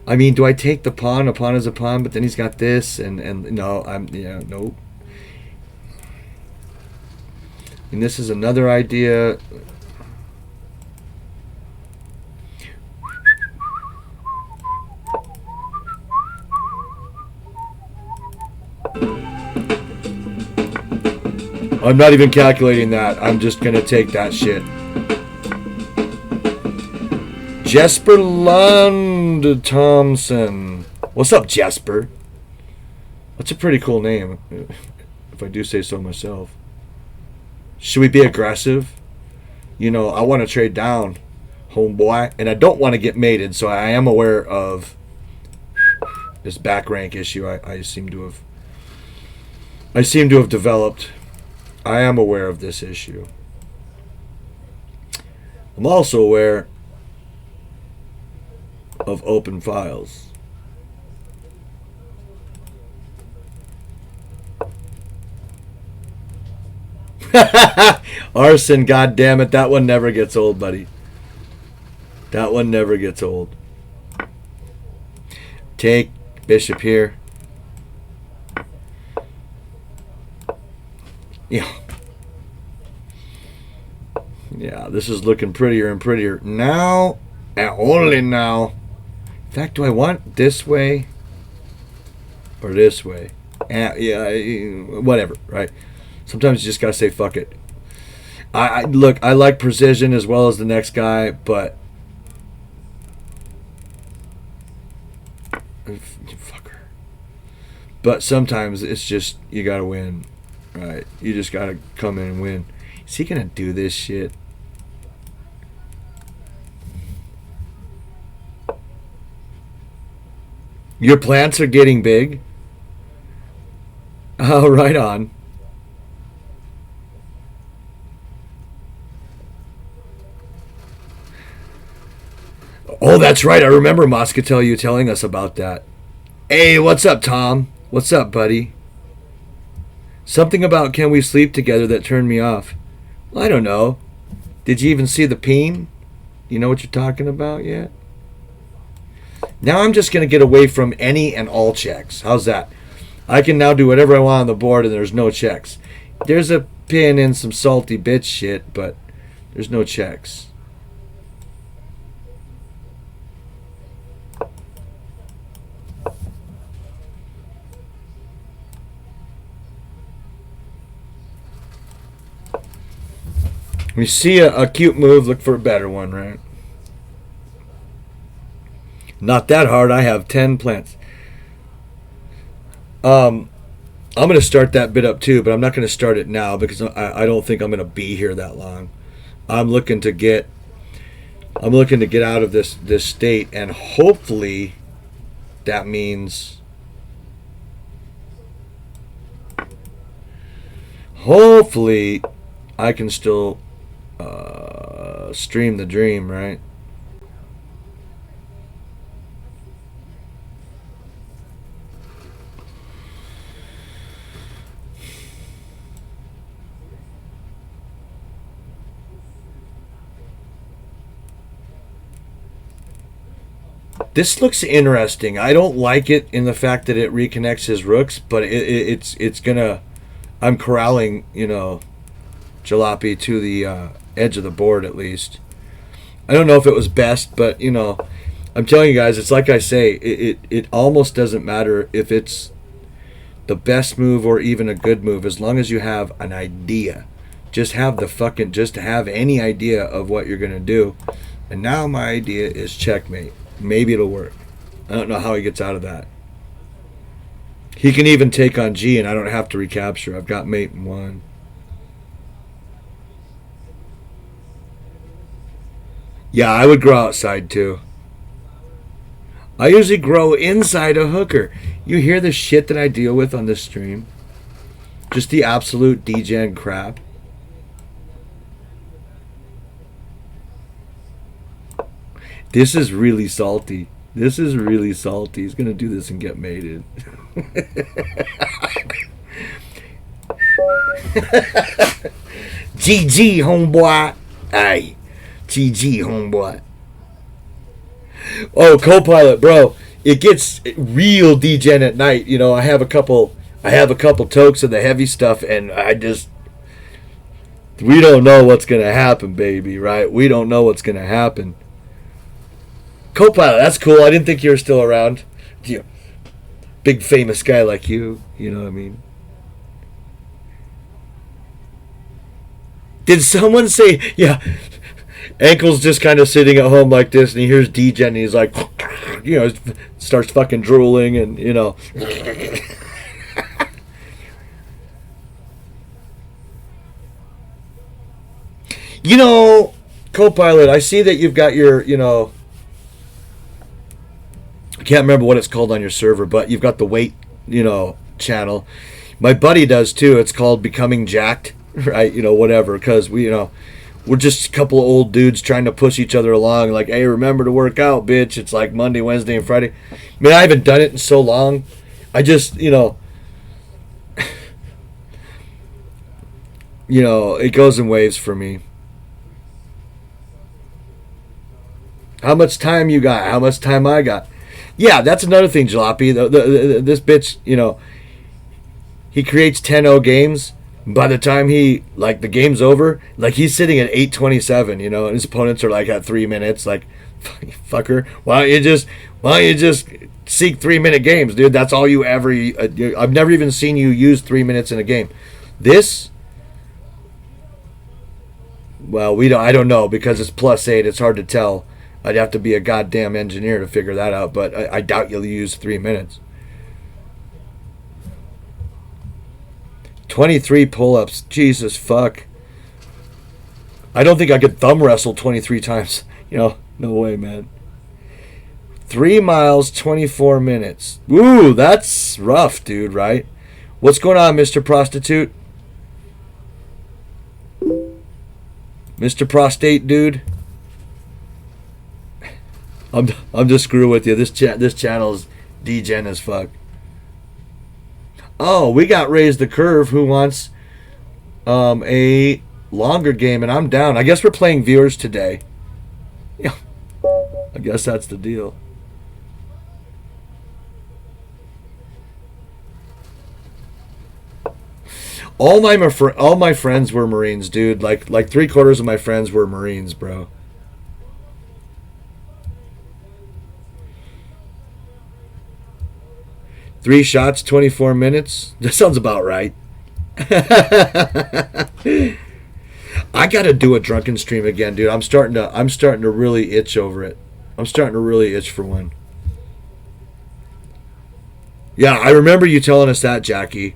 I mean, do I take the pawn? A pawn is a pawn, but then he's got this, and no, nope. And this is another idea. I'm not even calculating that. I'm just gonna take that shit. Jesper Lund Thompson. What's up, Jesper? That's a pretty cool name, if I do say so myself. Should we be aggressive? You know, I want to trade down, homeboy, and I don't want to get mated, so I am aware of this back rank issue I seem to have developed. I am aware of this issue. I'm also aware of open files. Arson, goddammit, that one never gets old, buddy. That one never gets old. Take bishop here. Yeah. Yeah, this is looking prettier and prettier now, and only now. In fact, do I want this way or this way? Yeah, whatever, right? Sometimes you just gotta say fuck it. Look, I like precision as well as the next guy, but fucker. But sometimes it's just you gotta win, right? You just gotta come in and win. Is he gonna do this shit? Your plants are getting big. Oh, right on. Oh, that's right. I remember Moscatel, you telling us about that. Hey, what's up, Tom? What's up, buddy? Something about can we sleep together that turned me off. Well, I don't know. Did you even see the peen? You know what you're talking about yet? Now I'm just going to get away from any and all checks. How's that? I can now do whatever I want on the board and there's no checks. There's a pin in some salty bitch shit, but there's no checks. When you see a cute move, look for a better one, right? Not that hard. I have 10 plants. I'm going to start that bit up too, but I'm not going to start it now because I don't think I'm going to be here that long. I'm looking to get out of this state, and hopefully that means hopefully I can still stream the dream, right? This looks interesting. I don't like it in the fact that it reconnects his rooks, but it's gonna. I'm corralling, Jalopy to the edge of the board at least. I don't know if it was best, but I'm telling you guys, it's like I say, it almost doesn't matter if it's the best move or even a good move, as long as you have an idea. Just have any idea of what you're gonna do. And now my idea is checkmate. Maybe it'll work. I don't know how he gets out of that. He can even take on G and I don't have to recapture. I've got mate in one. Yeah, I would grow outside too. I usually grow inside a hooker. You hear the shit that I deal with on this stream? Just the absolute degen crap. This is really salty. This is really salty. He's gonna do this and get mated. GG, homeboy. Aye. GG, homeboy. Oh, co-pilot, bro. It gets real degen at night. You know, I have a couple tokes of the heavy stuff, and we don't know what's gonna happen, baby, right? We don't know what's gonna happen. Co-pilot, that's cool. I didn't think you were still around. You know, big famous guy like you know what I mean? Did someone say, yeah, Ankle's just kind of sitting at home like this, and he hears DJ, and he's like, you know, starts fucking drooling, and, you know. You know, co-pilot, I see that you've got your, you know, I can't remember what it's called on your server, but you've got the weight, you know, channel. My buddy does too. It's called Becoming Jacked, right? You know, whatever, because we, you know, we're just a couple of old dudes trying to push each other along. Like, hey, remember to work out, bitch. It's like Monday, Wednesday, and Friday. I mean, I haven't done it in so long. I just, you know, it goes in waves for me. How much time you got? How much time I got? Yeah, that's another thing, Jalopy. This bitch, you know, he creates 10-0 games. By the time the game's over, like, he's sitting at 8:27, you know, and his opponents are like at 3 minutes. Like, fucker, why don't you just seek 3-minute games, dude? That's all you ever. I've never even seen you use 3 minutes in a game. This, well, I don't know, because it's +8. It's hard to tell. I'd have to be a goddamn engineer to figure that out, but I doubt you'll use 3 minutes. 23 pull-ups. Jesus fuck. I don't think I could thumb wrestle 23 times. You know, no way, man. 3 miles, 24 minutes. Ooh, that's rough, dude, right? What's going on, Mr. Prostitute? Mr. Prostate dude? I'm just screwing with you. This channel's degen as fuck. Oh, we got Raise the Curve, who wants a longer game, and I'm down. I guess we're playing viewers today. Yeah, I guess that's the deal. All my friends were Marines, dude. Like 3/4 of my friends were Marines, bro. Three shots, 24 minutes. That sounds about right. I gotta do a drunken stream again, dude. I'm starting to really itch over it. I'm starting to really itch for one. Yeah, I remember you telling us that, Jackie.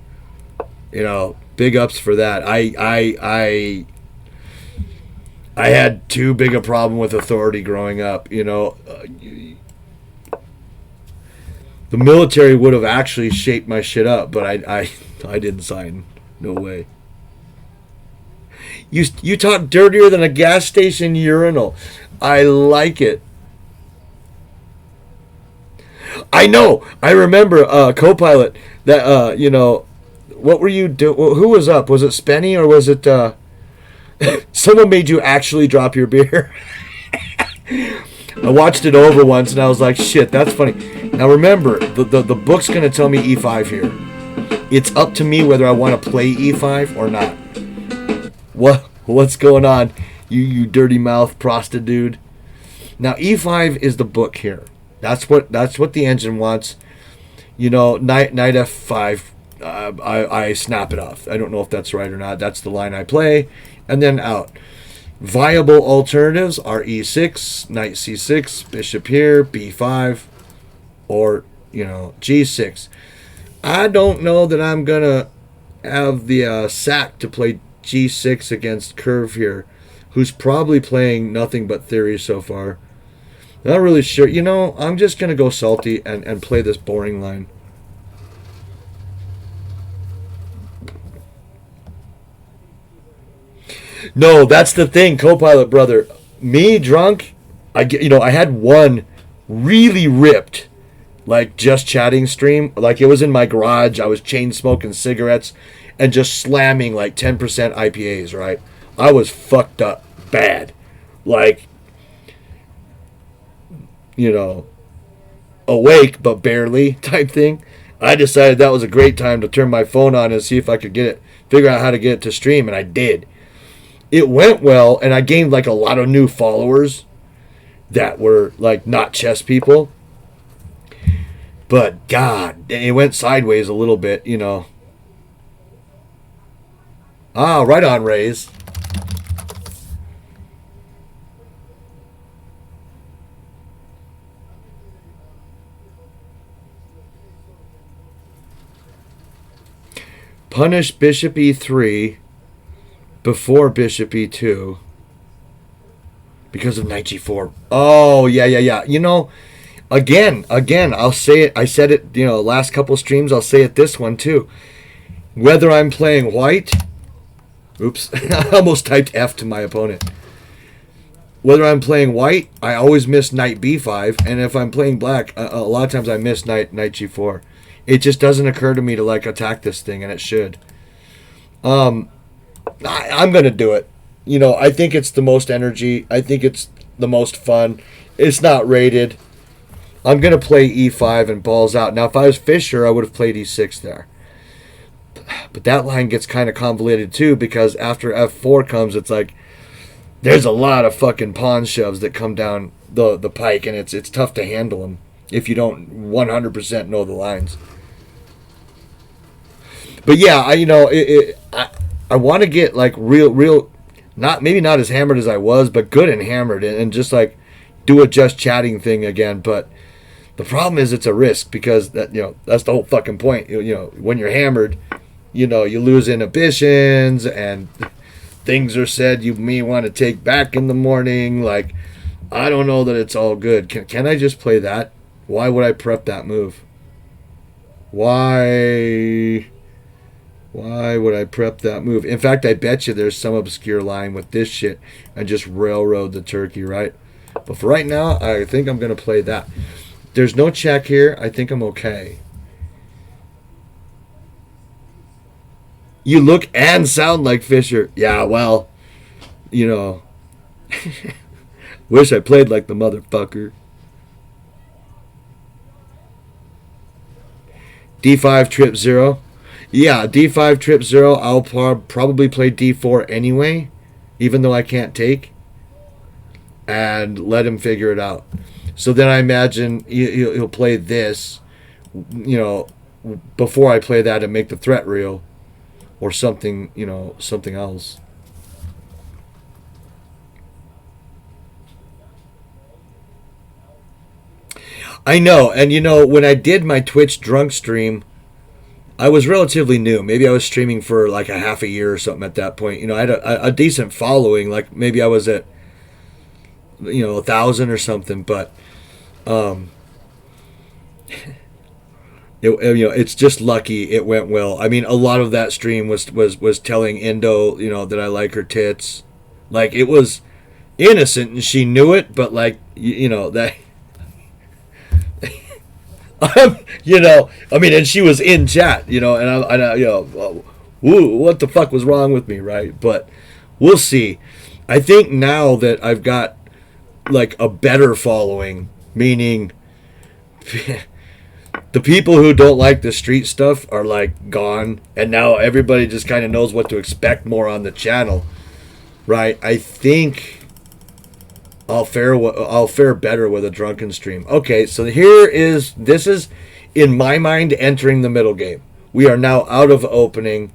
You know, big ups for that. I had too big a problem with authority growing up. You know, the military would have actually shaped my shit up, but I didn't sign. No way. You talk dirtier than a gas station urinal. I like it. I know. I remember, co-pilot, that, you know, what were you doing? Who was up? Was it Spenny, or was it, someone made you actually drop your beer? I watched it over once, and I was like, shit, that's funny. Now remember, the book's going to tell me E5 here. It's up to me whether I want to play E5 or not. What's going on, you dirty mouth prostitute? Now E5 is the book here. That's what the engine wants. You know, knight F5. I snap it off. I don't know if that's right or not. That's the line I play, and then out. Viable alternatives are E6, knight C6, bishop here, B5, or, you know, G6. I don't know that I'm gonna have the sack to play G6 against Curve here, who's probably playing nothing but theory so far. Not really sure. You know, I'm just gonna go salty and play this boring line. No, that's the thing, co-pilot brother. Me drunk, I had one really ripped, like just chatting stream. Like it was in my garage. I was chain smoking cigarettes and just slamming like 10% IPAs, right? I was fucked up bad. Like, you know, awake but barely type thing. I decided that was a great time to turn my phone on and see if I could figure out how to get it to stream, and I did. It went well, and I gained like a lot of new followers that were like not chess people. But God, it went sideways a little bit, you know. Ah, right on, Rays. Punish bishop e3 before bishop e2 because of knight g4. Oh, yeah. You know, again, I'll say it. I said it, you know, last couple streams. I'll say it this one too. Whether I'm playing white, oops, I almost typed F to my opponent. Whether I'm playing white, I always miss knight b5, and if I'm playing black, a lot of times I miss knight g4. It just doesn't occur to me to like attack this thing, and it should. I'm gonna do it. You know, I think it's the most energy. I think it's the most fun. It's not rated. I'm gonna play e5 and balls out. Now, if I was Fischer, I would have played e6 there. But that line gets kind of convoluted too, because after f4 comes, it's like there's a lot of fucking pawn shoves that come down the pike, and it's tough to handle them if you don't 100% know the lines. But yeah, I want to get like real, maybe not as hammered as I was, but good and hammered, and just like do a just chatting thing again. But the problem is it's a risk, because that, you know, that's the whole fucking point. You know, when you're hammered, you know, you lose inhibitions and things are said you may want to take back in the morning. Like, I don't know that it's all good. Can I just play that? Why would I prep that move? Why would I prep that move? In fact, I bet you there's some obscure line with this shit and just railroad the turkey, right? But for right now, I think I'm going to play that. There's no check here. I think I'm okay. You look and sound like Fischer. Yeah, well, you know, wish I played like the motherfucker. D5 trip 0. Yeah, D5 trip 0. I'll probably play D4 anyway, even though I can't take, and let him figure it out. So then I imagine he'll play this, you know, before I play that and make the threat real, or something, you know, something else. I know, and you know, when I did my Twitch drunk stream, I was relatively new. Maybe I was streaming for like a half a year or something at that point. You know, I had a decent following. Like maybe I was at, you know, 1,000 or something. But, you know, it's just lucky it went well. I mean, a lot of that stream was telling Indo, you know, that I like her tits. Like, it was innocent and she knew it, but like, you know, that. You know, I mean, and she was in chat, you know, and I you know, woo, what the fuck was wrong with me, right? But we'll see. I think now that I've got like a better following, meaning the people who don't like the street stuff are like gone, and now everybody just kind of knows what to expect more on the channel, right? I think I'll fare better with a drunken stream. Okay, so this is in my mind entering the middle game. We are now out of opening.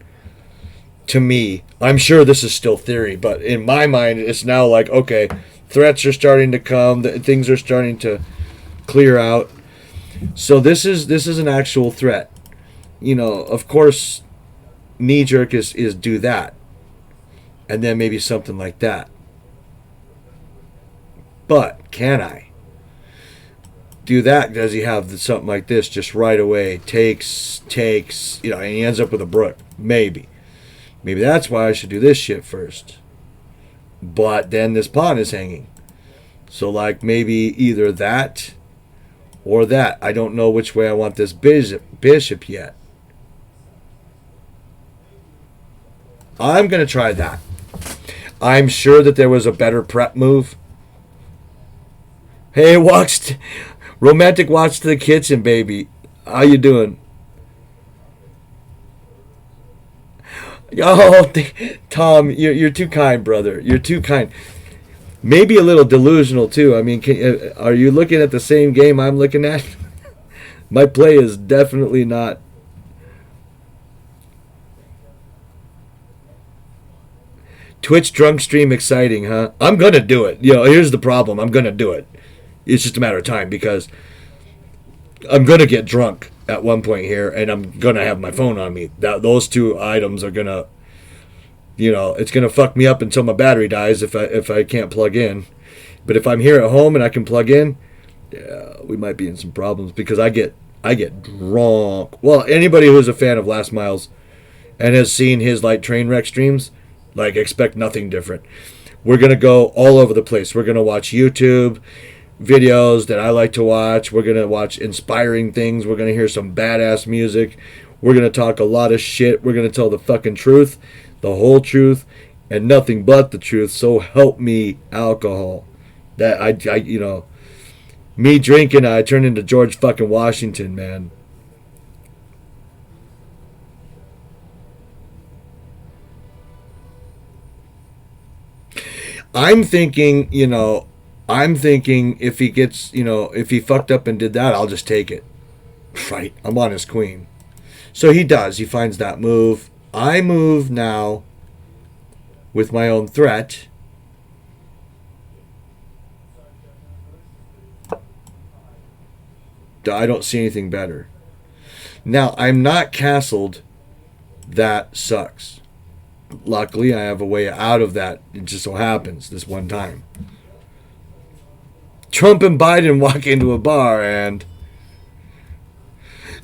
To me, I'm sure this is still theory, but in my mind, it's now like, okay, threats are starting to come, things are starting to clear out. So this is an actual threat. You know, of course, knee jerk is do that, and then maybe something like that. But can I do that? Does he have something like this just right away? Takes, you know, and he ends up with a brook. Maybe that's why I should do this shit first. But then this pawn is hanging. So like maybe either that or that. I don't know which way I want this bishop yet. I'm going to try that. I'm sure that there was a better prep move. Hey, romantic watch to the kitchen, baby. How you doing? Oh, Tom, you're too kind, brother. You're too kind. Maybe a little delusional too. I mean, are you looking at the same game I'm looking at? My play is definitely not. Twitch drunk stream exciting, huh? I'm gonna do it. Here's the problem. I'm gonna do it. It's just a matter of time because I'm gonna get drunk at one point here, and I'm gonna have my phone on me. Those two items are gonna, it's gonna fuck me up until my battery dies if I can't plug in. But if I'm here at home and I can plug in, yeah, we might be in some problems because I get drunk. Well, anybody who's a fan of Last Miles and has seen his train wreck streams, expect nothing different. We're gonna go all over the place. We're gonna watch YouTube videos that I like to watch. We're going to watch inspiring things. We're going to hear some badass music. We're going to talk a lot of shit. We're going to tell the fucking truth, the whole truth, and nothing but the truth. So help me, alcohol. That me drinking, I turn into George fucking Washington, man. I'm thinking if he gets, if he fucked up and did that, I'll just take it. Right. I'm on his queen. So he does. He finds that move. I move now with my own threat. I don't see anything better. Now, I'm not castled. That sucks. Luckily, I have a way out of that. It just so happens this one time. Trump and Biden walk into a bar and...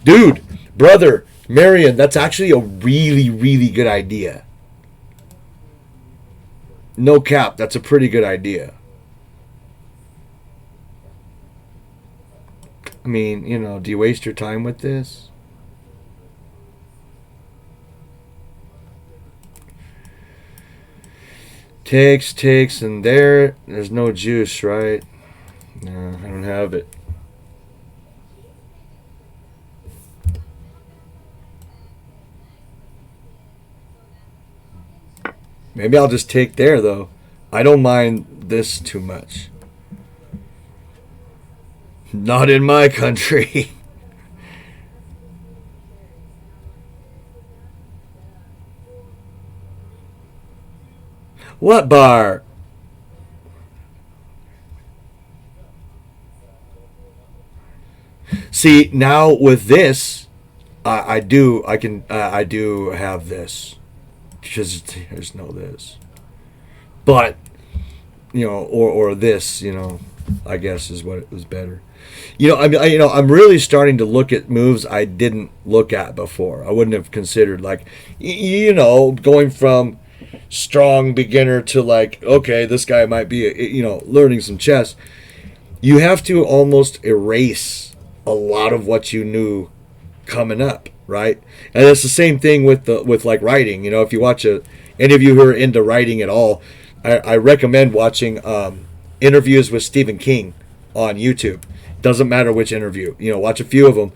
Dude, brother, Marion, that's actually a really, really good idea. No cap, that's a pretty good idea. I mean, do you waste your time with this? Takes, and there's no juice, right? No, I don't have it. Maybe I'll just take there, though. I don't mind this too much. Not in my country. What bar? See, now with this, I do have this. Because there's no this. But, or this, I guess is what it was better. I'm really starting to look at moves I didn't look at before. I wouldn't have considered, going from strong beginner to okay, this guy might be, learning some chess. You have to almost erase a lot of what you knew coming up, right? And it's the same thing with writing. If you watch any of you who are into writing at all, I recommend watching interviews with Stephen King on YouTube. Doesn't matter which interview, watch a few of them.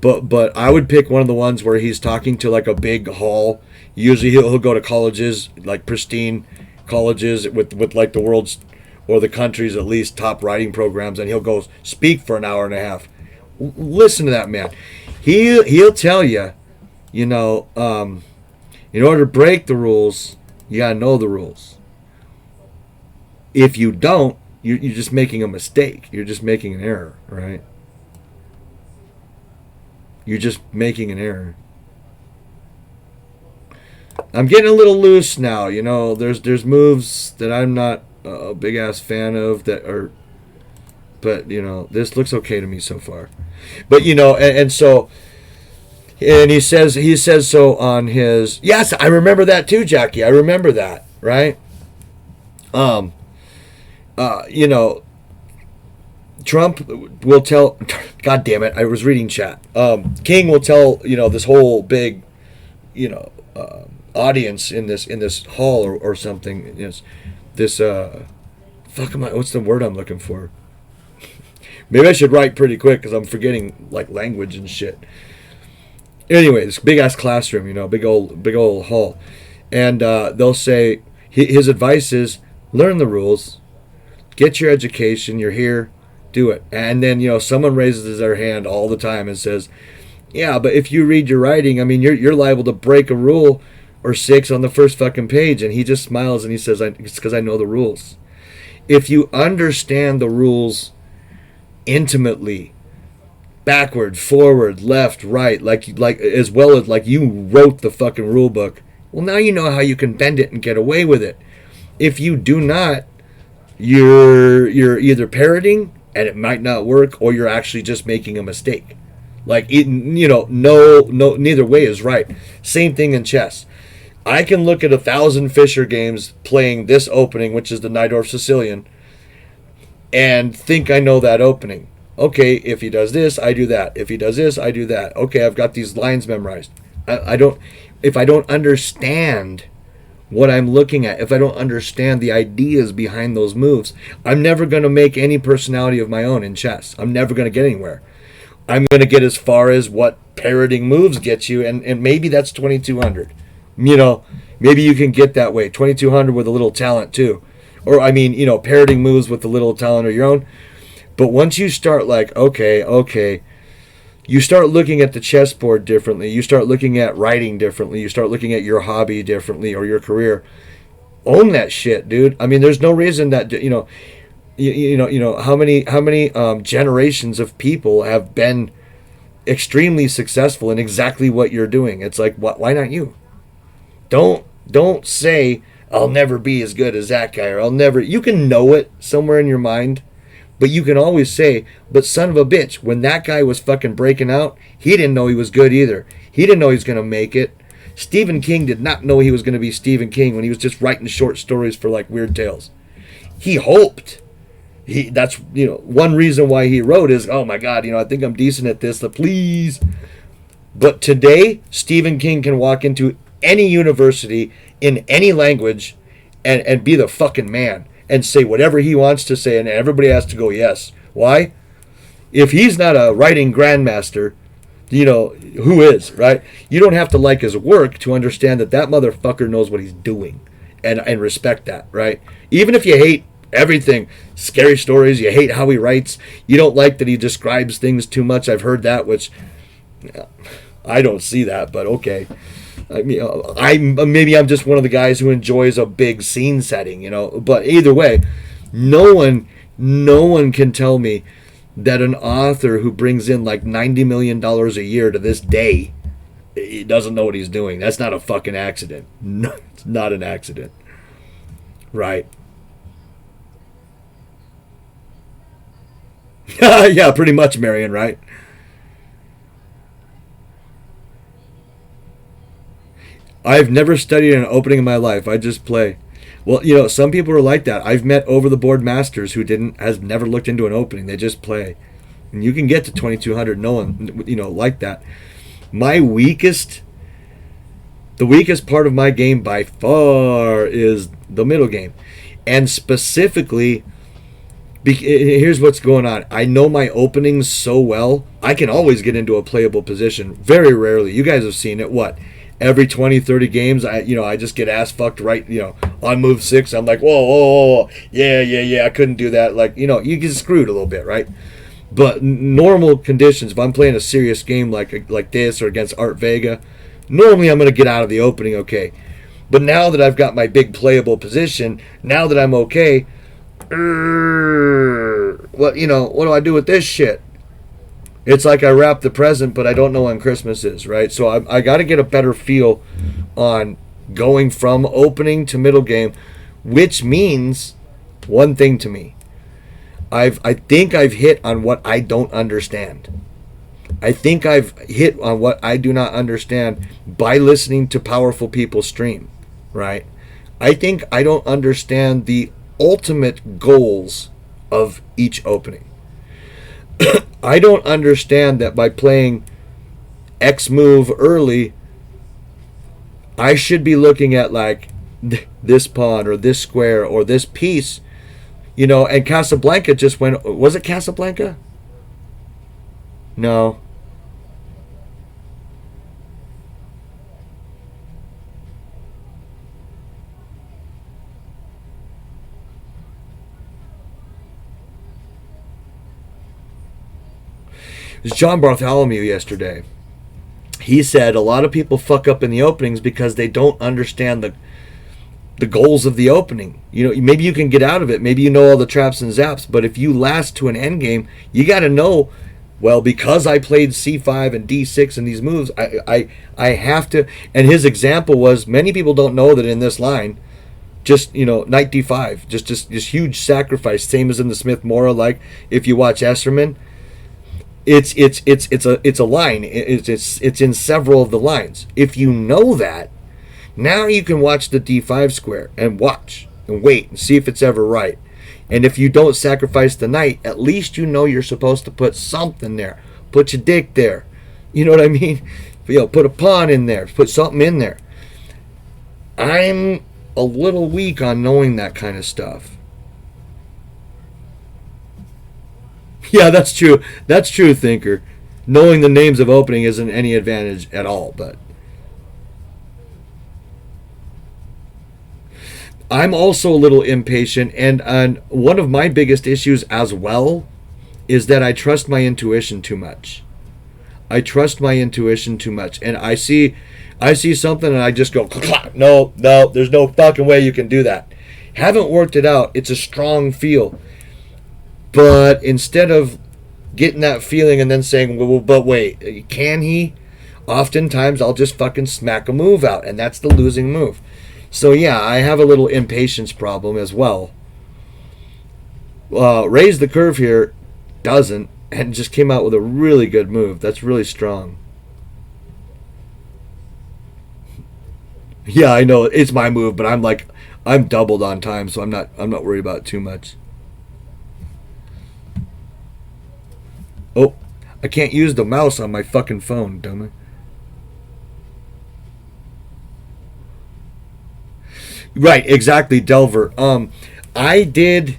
But I would pick one of the ones where he's talking to a big hall. Usually he'll go to colleges, pristine colleges with the world's or the country's at least top writing programs, and he'll go speak for an hour and a half. Listen to that man. He'll tell you, in order to break the rules, you gotta know the rules. If you don't, you're just making a mistake. You're just making an error, right? You're just making an error. I'm getting a little loose now. There's moves that I'm not a big ass fan of but this looks okay to me so far. But and he says so on his. Yes, I remember that too, Jackie. I remember that, right? Trump will tell, God damn it, I was reading chat. King will tell, this whole big, audience in this hall or something. This what's the word I'm looking for? Maybe I should write pretty quick because I'm forgetting like language and shit. Anyway, this big ass classroom, big old hall, and they'll say his advice is learn the rules, get your education. You're here, do it. And then someone raises their hand all the time and says, "Yeah, but if you read your writing, I mean, you're liable to break a rule or 6 on the first fucking page." And he just smiles and he says, "It's because I know the rules." If you understand the rules intimately, backward, forward, left, right, like as well as like you wrote the fucking rule book, well, now you know how you can bend it and get away with it. If you do not, you're either parroting and it might not work, or you're actually just making a mistake. Like no, neither way is right. Same thing in chess. I can look at 1,000 Fischer games playing this opening, which is the Najdorf Sicilian, and think I know that opening. Okay, if he does this, I do that. If he does this, I do that. Okay, I've got these lines memorized. If I don't understand what I'm looking at, if I don't understand the ideas behind those moves, I'm never going to make any personality of my own in chess. I'm never going to get anywhere. I'm going to get as far as what parroting moves get you, and maybe that's 2200. Maybe you can get that way. 2200 with a little talent too. Or, parroting moves with a little talent of your own. But once you start like, okay, you start looking at the chessboard differently. You start looking at writing differently. You start looking at your hobby differently or your career. Own that shit, dude. I mean, there's no reason that, how many generations of people have been extremely successful in exactly what you're doing. It's like, why not you? Don't say, I'll never be as good as that guy, or I'll never. You can know it somewhere in your mind, but you can always say, but son of a bitch, when that guy was fucking breaking out, he didn't know he was good either. He didn't know he was going to make it. Stephen King did not know he was going to be Stephen King when he was just writing short stories for like Weird Tales. He hoped. That's one reason why he wrote is, oh my God, I think I'm decent at this, please. But today, Stephen King can walk into any university in any language and be the fucking man and say whatever he wants to say, and everybody has to go yes. Why? If he's not a writing grandmaster, who is, right? You don't have to like his work to understand that motherfucker knows what he's doing and respect that, right? Even if you hate everything, scary stories, you hate how he writes, you don't like that he describes things too much. I've heard that, which I don't see that, but okay. I mean, maybe I'm just one of the guys who enjoys a big scene setting, But either way, no one can tell me that an author who brings in like $90 million a year to this day, he doesn't know what he's doing. That's not a fucking accident. No, it's not an accident, right? Yeah, pretty much, Marion, right? I've never studied an opening in my life. I just play. Well, some people are like that. I've met over-the-board masters who has never looked into an opening. They just play. And you can get to 2200. No one, like that. The weakest part of my game by far is the middle game. And specifically, here's what's going on. I know my openings so well, I can always get into a playable position. Very rarely. You guys have seen it. What? Every 20, 30 games, I just get ass fucked right, on move 6. I'm like, whoa, yeah, I couldn't do that. Like, you get screwed a little bit, right? But normal conditions, if I'm playing a serious game like this or against Art Vega, normally I'm going to get out of the opening okay. But now that I've got my big playable position, now that I'm okay, what do I do with this shit? It's like I wrap the present, but I don't know when Christmas is, right? So I got to get a better feel on going from opening to middle game, which means one thing to me. I think I've hit on what I don't understand. I think I've hit on what I do not understand by listening to powerful people stream, right? I think I don't understand the ultimate goals of each opening. I don't understand that by playing X move early, I should be looking at like this pawn or this square or this piece, you know. And Casablanca just went. Was it Casablanca? No. It was John Bartholomew yesterday. He said a lot of people fuck up in the openings because they don't understand the goals of the opening. You know, maybe you can get out of it. Maybe you know all the traps and zaps, but if you last to an end game, you got to know, well, because I played C5 and D6 in these moves, I have to. And his example was, many people don't know that in this line, just, you know, knight D5, just huge sacrifice, same as in the Smith-Morra. Like if you watch Esserman, it's a line. It's in several of the lines. If you know that, now you can watch the D5 square and watch and wait and see if it's ever right. And if you don't sacrifice the knight, at least you know you're supposed to put something there. Put your dick there. You know what I mean? You know, put a pawn in there. Put something in there. I'm a little weak on knowing that kind of stuff. Yeah, that's true. That's true, Thinker. Knowing the names of opening isn't any advantage at all, but I'm also a little impatient, and one of my biggest issues as well is that I trust my intuition too much. I trust my intuition too much, and I see something and I just go, no, there's no fucking way you can do that. Haven't worked it out. It's a strong feel. But instead of getting that feeling and then saying, well, but wait, can he? Oftentimes I'll just fucking smack a move out, and that's the losing move. So yeah, I have a little impatience problem as well. Raise the curve here doesn't, and just came out with a really good move. That's really strong. Yeah, I know it's my move, but I'm doubled on time, so I'm not worried about it too much. Oh, I can't use the mouse on my fucking phone, dummy. Right, exactly, Delver. I did.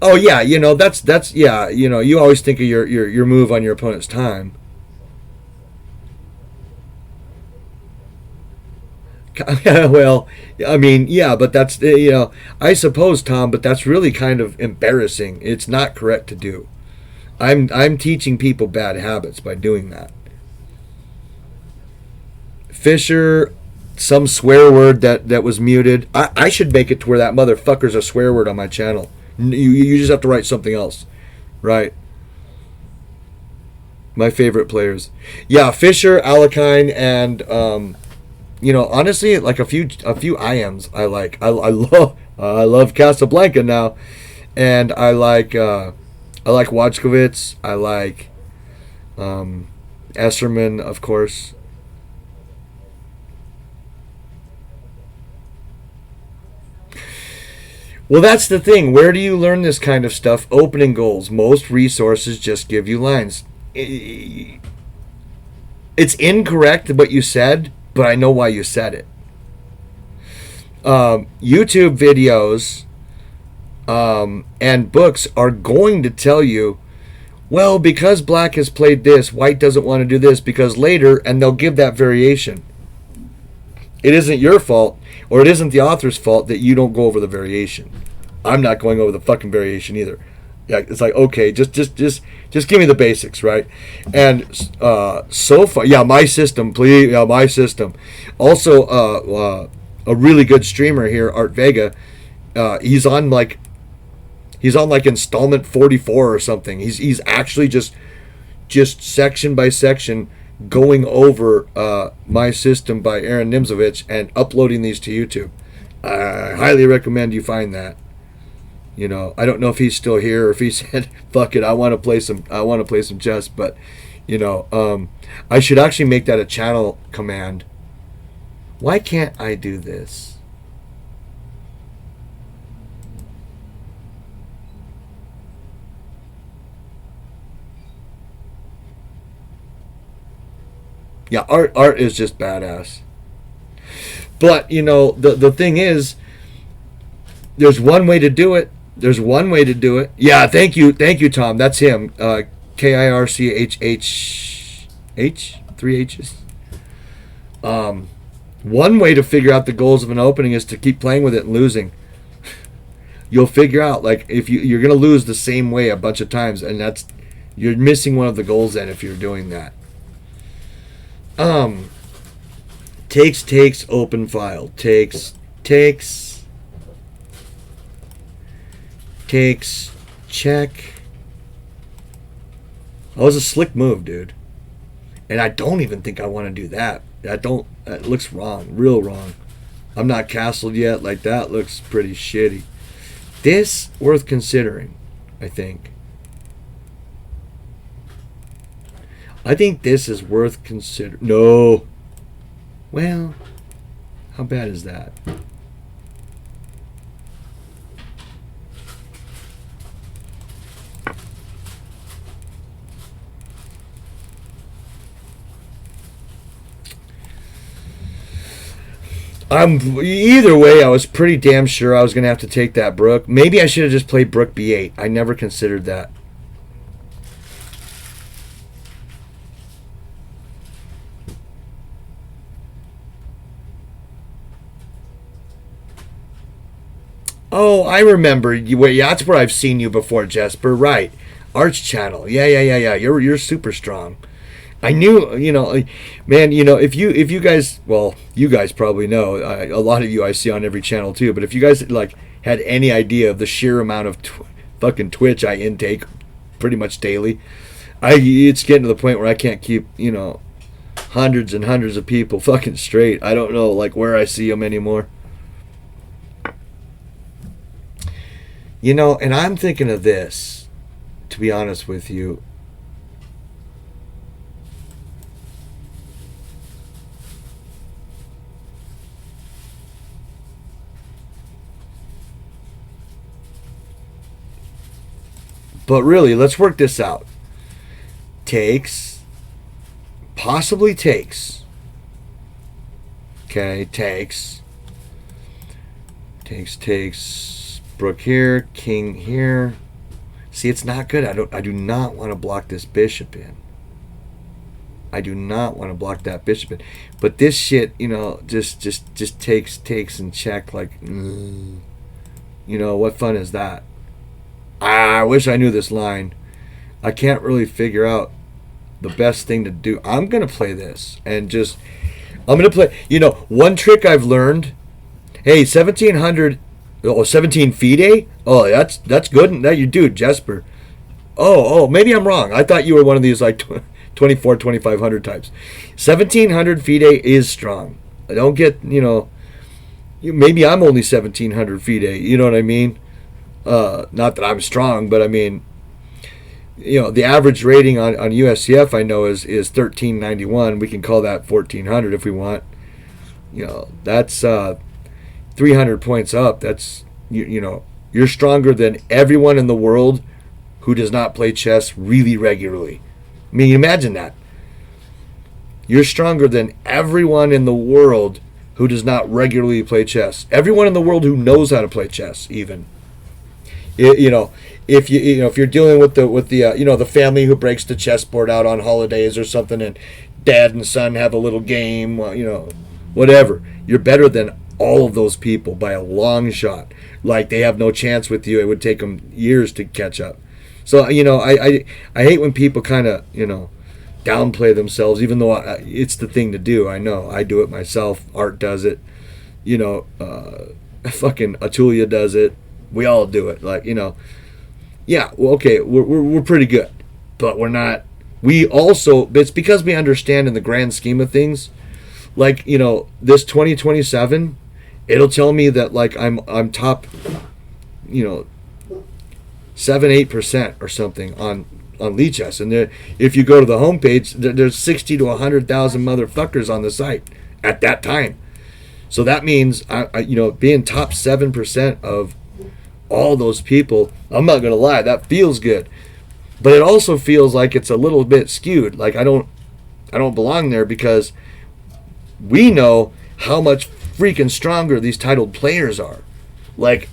Oh yeah, you know that's yeah, you know, you always think of your move on your opponent's time. Well, I mean, yeah, but that's, you know, I suppose, Tom, but that's really kind of embarrassing. It's not correct to do. I'm teaching people bad habits by doing that. Fisher, some swear word that was muted. I should make it to where that motherfucker's a swear word on my channel. You just have to write something else, right? My favorite players, yeah, Fisher, Alakine, and you know, honestly, like a few IMs I like. I love Casablanca now, and I like Wojtkiewicz. I like Esserman, of course. Well, that's the thing. Where do you learn this kind of stuff? Opening goals. Most resources just give you lines. It's incorrect what you said, but I know why you said it. YouTube videos and books are going to tell you, well, because black has played this, white doesn't want to do this because later, and they'll give that variation. It isn't your fault, or it isn't the author's fault that you don't go over the variation. I'm not going over the fucking variation either. Yeah, it's like, okay, just give me the basics, right? And so far, yeah, my system, please, yeah, my system. Also, a really good streamer here, Art Vega. He's on like installment 44 or something. He's actually just section by section going over my system by Aaron Nimzovich and uploading these to YouTube. I highly recommend you find that. You know, I don't know if he's still here or if he said, "Fuck it, I want to play some chess." But, you know, I should actually make that a channel command. Why can't I do this? Yeah, art is just badass. But the thing is, there's one way to do it. There's one way to do it. Yeah, thank you, Tom. That's him. KIRCHH, 3 H's. One way to figure out the goals of an opening is to keep playing with it and losing. You'll figure out, like, if you're gonna lose the same way a bunch of times, and you're missing one of the goals then if you're doing that. Takes open file. Takes check. That was a slick move, dude. And I don't even think I want to do that. That looks wrong, real wrong. I'm not castled yet. Like, that looks pretty shitty. This worth considering, I think. I think this is worth considering. No. Well, how bad is that? Either way, I was pretty damn sure I was going to have to take that Brook. Maybe I should have just played Brook B8. I never considered that. Oh, I remember. Yeah, that's where I've seen you before, Jesper. Right. Arch Channel. Yeah. You're super strong. I knew, man, if you guys, well, you guys probably know, a lot of you I see on every channel too, but if you guys, like, had any idea of the sheer amount of fucking Twitch I intake pretty much daily, it's getting to the point where I can't keep, hundreds and hundreds of people fucking straight. I don't know, like, where I see them anymore. And I'm thinking of this, to be honest with you. But really, let's work this out. Possibly takes. Okay, takes. Brook here, king here. See, it's not good. I do not want to block this bishop in. I do not want to block that bishop in. But this shit, just takes and check, like, what fun is that? I wish I knew this line. I can't really figure out the best thing to do. I'm going to play this and I'm going to play, one trick I've learned. Hey, 1700, 17 FIDE? Oh, that's good. That you do, Jesper. Oh, maybe I'm wrong. I thought you were one of these, like, 24, 2500 types. 1700 FIDE is strong. I don't get, maybe I'm only 1700 FIDE. You know what I mean? Not that I'm strong, but I mean, the average rating on USCF I know is 1391. We can call that 1400 if we want. That's 300 points up. That's you're stronger than everyone in the world who does not play chess really regularly. I mean, imagine that. You're stronger than everyone in the world who does not regularly play chess. Everyone in the world who knows how to play chess, even. If you're dealing with the family who breaks the chessboard out on holidays or something, and dad and son have a little game, whatever, you're better than all of those people by a long shot. Like, they have no chance with you. It would take them years to catch up. So I hate when people kind of downplay themselves, even though it's the thing to do. I know I do it myself. Art does it. Fucking Atulia does it. We all do it, like, yeah, well, okay, we're pretty good, but we're not. It's because we understand in the grand scheme of things, like, this 2027, it'll tell me that, like, I'm top, 7-8% or something on Lichess, and if you go to the homepage, there's 60 to 100,000 motherfuckers on the site at that time. So that means being top 7% of all those people, I'm not gonna lie, that feels good, but it also feels like it's a little bit skewed. Like, I don't I don't belong there because we know how much freaking stronger these titled players are. Like,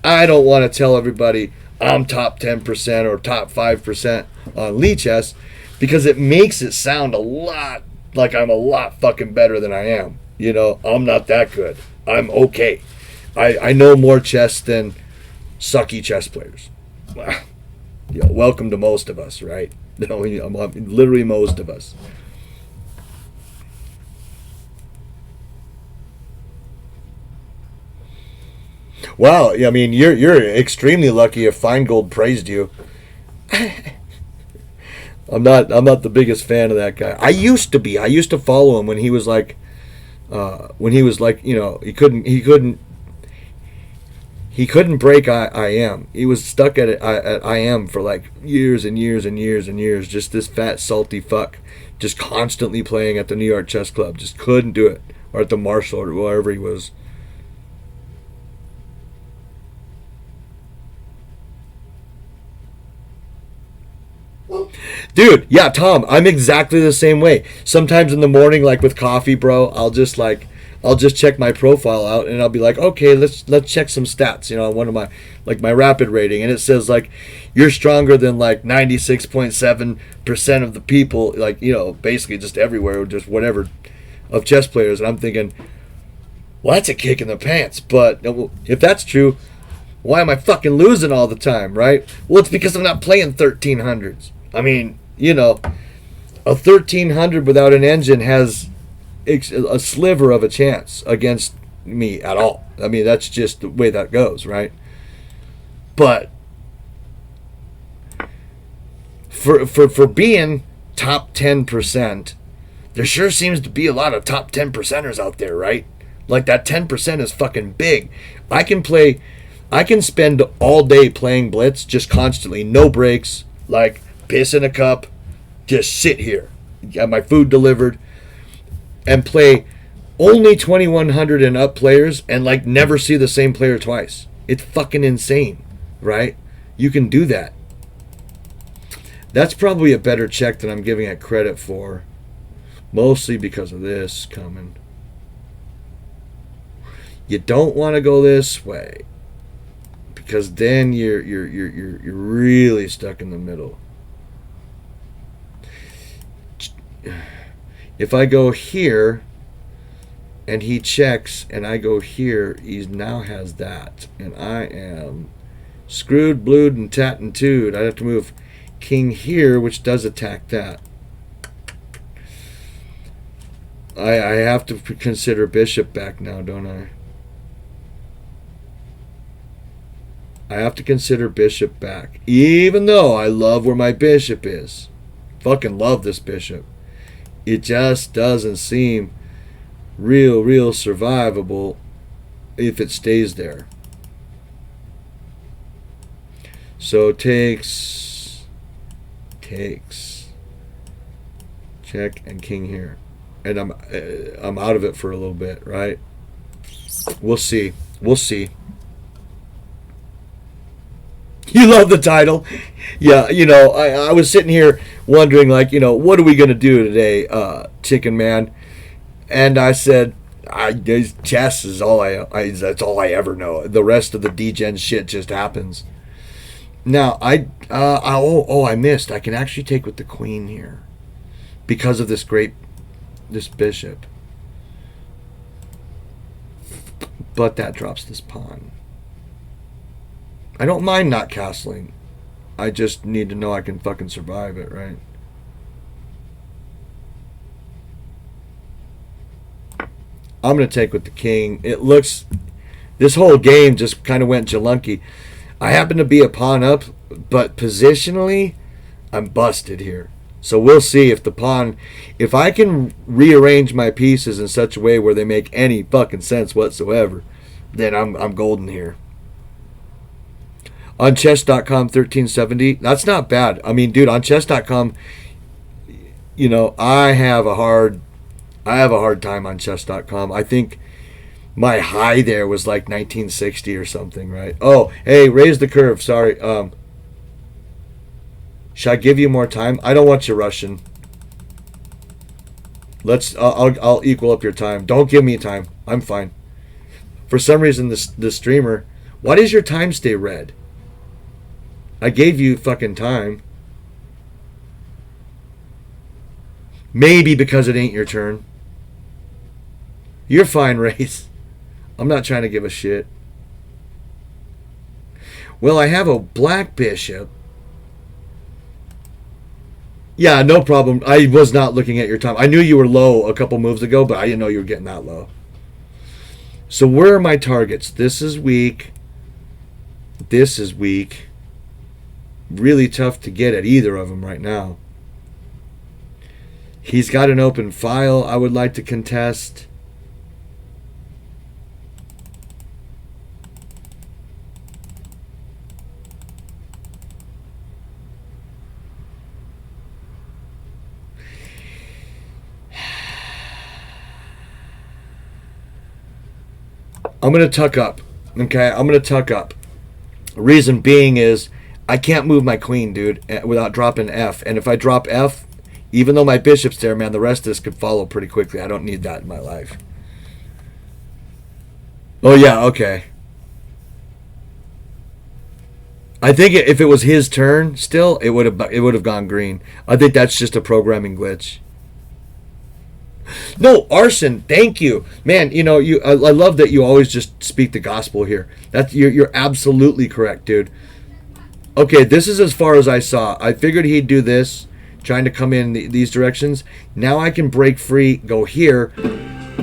I don't want to tell everybody I'm top 10% or top 5% on Lee chess because it makes it sound a lot like I'm a lot fucking better than I am. You know, I'm not that good. I'm okay. I know more chess than sucky chess players. Wow. Yeah, welcome to most of us, right? No, literally most of us. Wow, I mean, you're extremely lucky if Feingold praised you. I'm not the biggest fan of that guy. I used to be. I used to follow him when he was like, you know, he couldn't break I am. He was stuck at I am for like years and years and years and years. Just this fat salty fuck, just constantly playing at the New York Chess Club. Just couldn't do it, or at the Marshall or wherever he was. Dude, yeah, Tom, I'm exactly the same way. Sometimes in the morning, like with coffee, bro, I'll just check my profile out and I'll be like, okay, let's check some stats, you know, on one of my rapid rating, and it says like you're stronger than like 96.7% of the people, like, you know, basically just everywhere, or just whatever, of chess players, and I'm thinking, well, that's a kick in the pants. But if that's true, why am I fucking losing all the time, right? Well, it's because I'm not playing 1300s. I mean, you know, a 1300 without an engine has a sliver of a chance against me at all. I mean, that's just the way that goes, right? But for being top 10%, there sure seems to be a lot of top 10%ers out there, right? Like, that 10% is fucking big. I can spend all day playing Blitz, just constantly, no breaks, like piss in a cup, just sit here, get my food delivered, and play only 2100 and up players, and like never see the same player twice. It's fucking insane, right? You can do that. That's probably a better check than I'm giving it credit for, mostly because of this coming. You don't want to go this way, because then you're really stuck in the middle. If I go here and he checks and I go here, he now has that, and I am screwed, blued, and tat-and-tooed. I'd have to move king here, which does attack that. I have to consider bishop back now, don't I? I have to consider bishop back, even though I love where my bishop is. Fucking love this bishop. It just doesn't seem real survivable if it stays there. So takes, check, and king here, and I'm out of it for a little bit, right? We'll see. You love the title. Yeah, you know, I was sitting here wondering, like, you know, what are we going to do today, Chicken Man? And I said, chess is that's all I ever know. The rest of the degen shit just happens. Now, I missed. I can actually take with the queen here because of this bishop. But that drops this pawn. I don't mind not castling. I just need to know I can fucking survive it, right? I'm going to take with the king. It looks... This whole game just kind of went jalunky. I happen to be a pawn up, but positionally, I'm busted here. So we'll see if the pawn... If I can rearrange my pieces in such a way where they make any fucking sense whatsoever, then I'm golden here. On chess.com 1370, that's not bad. I mean, dude, on chess.com, you know, I have a hard time on chess.com. I think my high there was like 1960 or something, right? Oh, hey, raise the curve. Sorry. Should I give you more time? I don't want you rushing. I'll equal up your time. Don't give me time. I'm fine. For some reason, this streamer, why does your time stay red? I gave you fucking time. Maybe because it ain't your turn. You're fine, Race. I'm not trying to give a shit. Well, I have a black bishop. Yeah, no problem. I was not looking at your time. I knew you were low a couple moves ago, but I didn't know you were getting that low. So where are my targets? This is weak. This is weak. Really tough to get at either of them right now. He's got an open file I would like to contest. I'm going to tuck up. Okay, I'm going to tuck up. Reason being is I can't move my queen, dude, without dropping F. And if I drop F, even though my bishop's there, man, the rest of this could follow pretty quickly. I don't need that in my life. Oh, yeah, okay. I think if it was his turn still, it would have gone green. I think that's just a programming glitch. No, Arson, thank you, man. You know, I love that you always just speak the gospel here. You're absolutely correct, dude. Okay, this is as far as I saw. I figured he'd do this, trying to come in these directions. Now I can break free, go here,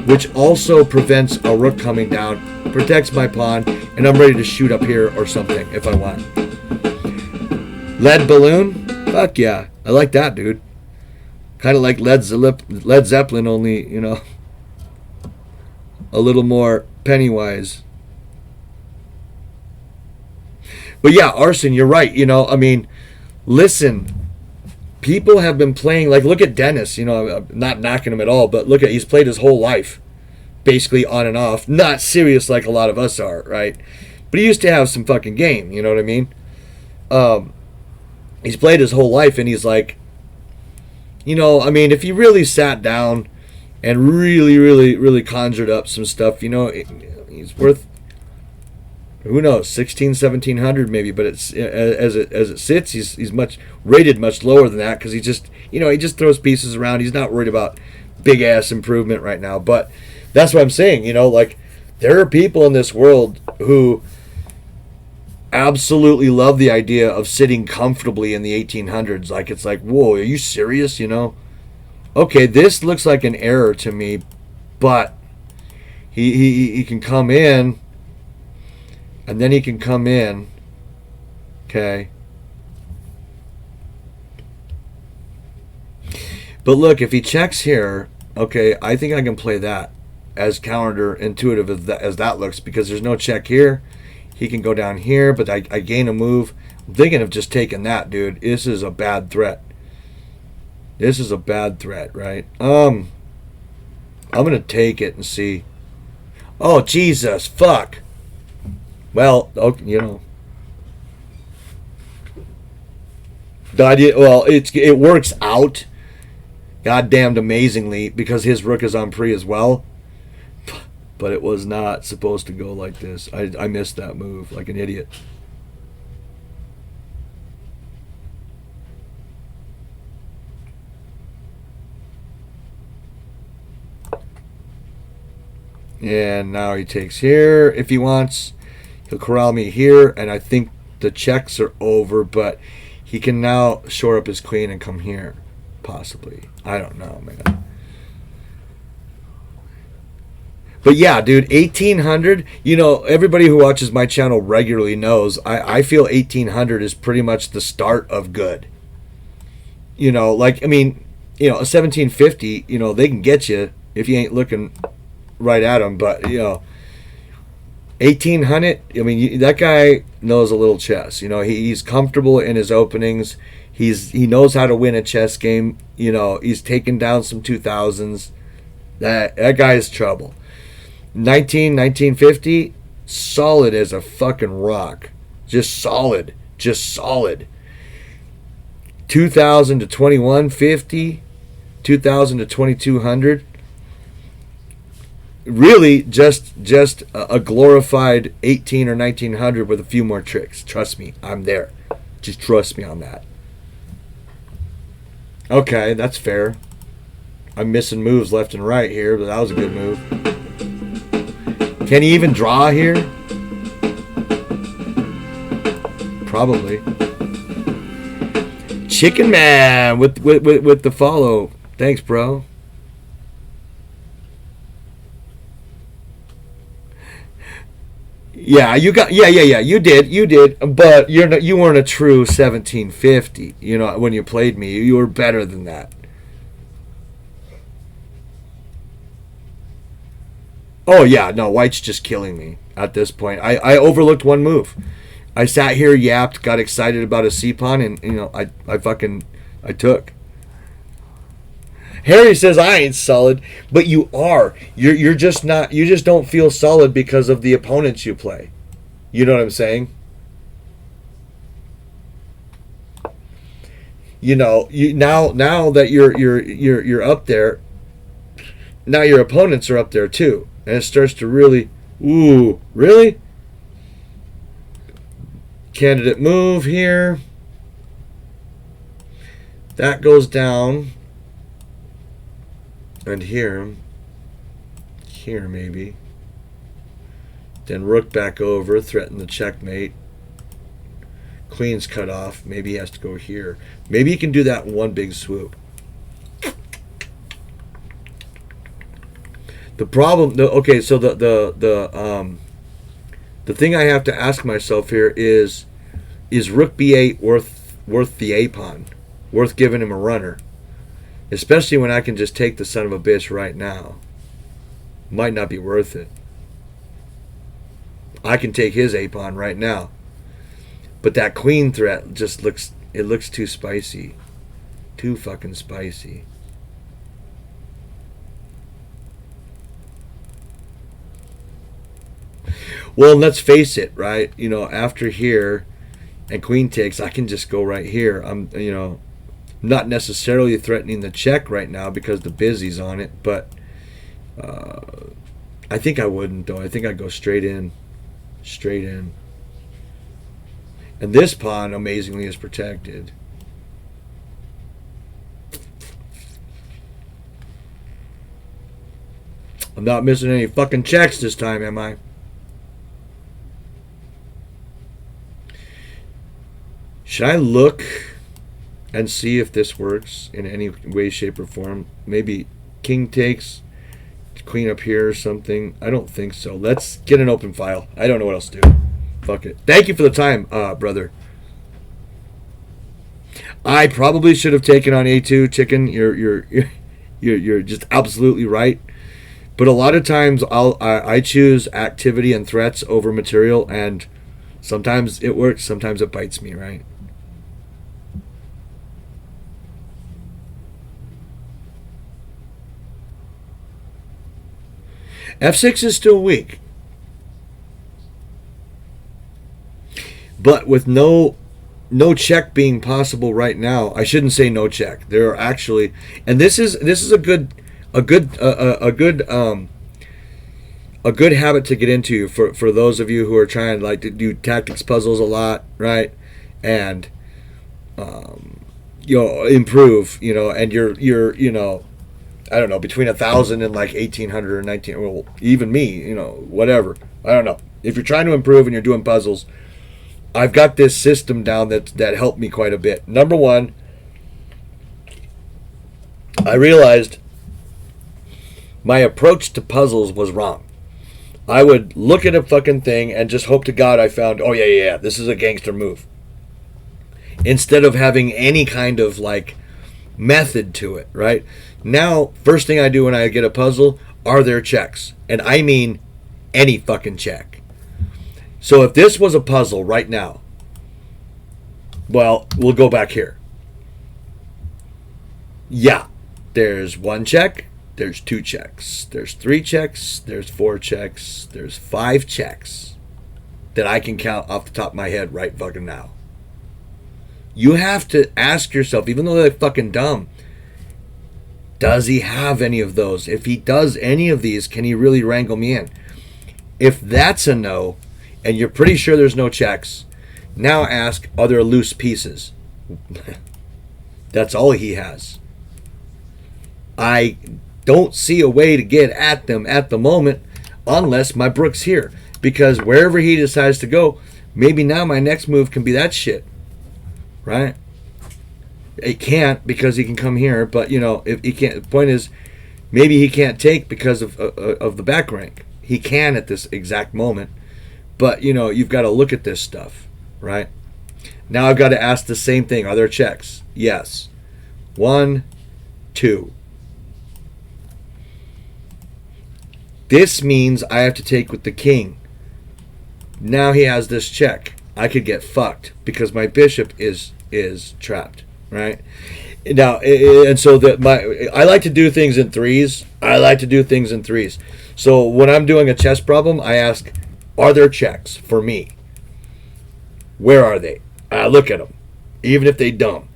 which also prevents a rook coming down, protects my pawn, and I'm ready to shoot up here or something if I want. Lead balloon? Fuck yeah, I like that, dude. Kind of like Led Zeppelin, only, you know, a little more Pennywise. But yeah, Arson, you're right. You know, I mean, listen, people have been playing, like, look at Dennis. You know, I'm not knocking him at all, but look at, he's played his whole life, basically on and off. Not serious like a lot of us are, right? But he used to have some fucking game, you know what I mean? He's played his whole life, and he's like, you know, I mean, if he really sat down and really conjured up some stuff, you know, he's worth, who knows, 1700 maybe, but it's as it sits, he's rated much lower than that, because he just, you know, he just throws pieces around. He's not worried about big ass improvement right now. But that's what I'm saying, you know, like, there are people in this world who absolutely love the idea of sitting comfortably in the 1800s. Like, it's like, whoa, are you serious? You know, okay, this looks like an error to me, but he can come in, and then he can come in, okay. But look, if he checks here, okay, I think I can play that as counterintuitive as that looks, because there's no check here. He can go down here, but I gain a move. I'm thinking of just taking that, dude. This is a bad threat. This is a bad threat, right? I'm going to take it and see. Oh, Jesus, fuck. Well, okay, you know. Well, it works out goddamned amazingly, because his rook is on pre as well. But it was not supposed to go like this. I missed that move like an idiot. And now he takes here if he wants. He'll corral me here, and I think the checks are over, but he can now shore up his queen and come here, possibly. I don't know, man. But yeah, dude, 1800, you know, everybody who watches my channel regularly knows I feel 1800 is pretty much the start of good. You know, like, I mean, you know, a 1750, you know, they can get you if you ain't looking right at them. But, you know, 1800, I mean, that guy knows a little chess. You know, he's comfortable in his openings. He knows how to win a chess game. You know, he's taken down some 2000s. That guy is trouble. 1950, solid as a fucking rock. Just solid. 2000 to 2150, 2,000 to 2,200. Really, just a glorified 18 or 1,900 with a few more tricks. Trust me, I'm there. Just trust me on that. Okay, that's fair. I'm missing moves left and right here, but that was a good move. Can he even draw here? Probably. Chicken Man with the follow. Thanks, bro. Yeah, you got you did, but you weren't a true 1750. You know, when you played me, you were better than that. Oh yeah, no, white's just killing me at this point. I overlooked one move. I sat here, yapped, got excited about a C-pawn, and I took. Harry says I ain't solid, but you are. You're just not. You just don't feel solid because of the opponents you play. You know what I'm saying? You know, now that you're up there, now your opponents are up there too, and it starts to really, ooh, really? Candidate move here. That goes down. And here maybe. Then rook back over, threaten the checkmate. Queen's cut off. Maybe he has to go here. Maybe he can do that in one big swoop. The problem, okay, so the thing I have to ask myself here is rook b8 worth the a pawn, worth giving him a runner? Especially when I can just take the son of a bitch right now. Might not be worth it. I can take his a-pawn right now. But that queen threat just looks too spicy. Too fucking spicy. Well, let's face it, right? You know, after here and queen takes, I can just go right here. I'm, not necessarily threatening the check right now because the busy's on it, but I think I wouldn't, though. I think I'd go straight in. And this pawn, amazingly, is protected. I'm not missing any fucking checks this time, am I? Should I look and see if this works in any way, shape, or form? Maybe king takes, queen up here or something. I don't think so. Let's get an open file. I don't know what else to do. Fuck it. Thank you for the time, brother. I probably should have taken on a2, chicken. You're just absolutely right. But a lot of times I choose activity and threats over material, and sometimes it works, sometimes it bites me, right? F6 is still weak. But with no check being possible right now, I shouldn't say no check. There are actually, and this is a good habit to get into for those of you who are trying to do tactics puzzles a lot, right? And improve, and you're I don't know, between 1,000 and like 1,800 or 19. Well, even me, whatever. I don't know. If you're trying to improve and you're doing puzzles, I've got this system down that helped me quite a bit. Number one, I realized my approach to puzzles was wrong. I would look at a fucking thing and just hope to God I found, oh yeah, this is a gangster move. Instead of having any kind of like method to it, right? Now, first thing I do when I get a puzzle, are there checks? And I mean any fucking check. So if this was a puzzle right now, well, we'll go back here. Yeah, there's one check, there's two checks, there's three checks, there's four checks, there's five checks that I can count off the top of my head right fucking now. You have to ask yourself, even though they're fucking dumb, Does he have any of those? If he does any of these, can he really wrangle me in? If that's a no, and you're pretty sure there's no checks, now ask, are there loose pieces? That's all he has. I don't see a way to get at them at the moment unless my Brook's here. Because wherever he decides to go, maybe now my next move can be that shit. Right? It can't because he can come here, but if he can't, the point is, maybe he can't take because of the back rank. He can at this exact moment, but you've got to look at this stuff, right? Now I've got to ask the same thing. Are there checks? Yes. 1, 2. This means I have to take with the king. Now he has this check. I could get fucked because my bishop is trapped. Right now, and so I like to do things in threes. So when I'm doing a chess problem, I ask, are there checks for me? Where are they? I look at them, even if they don't.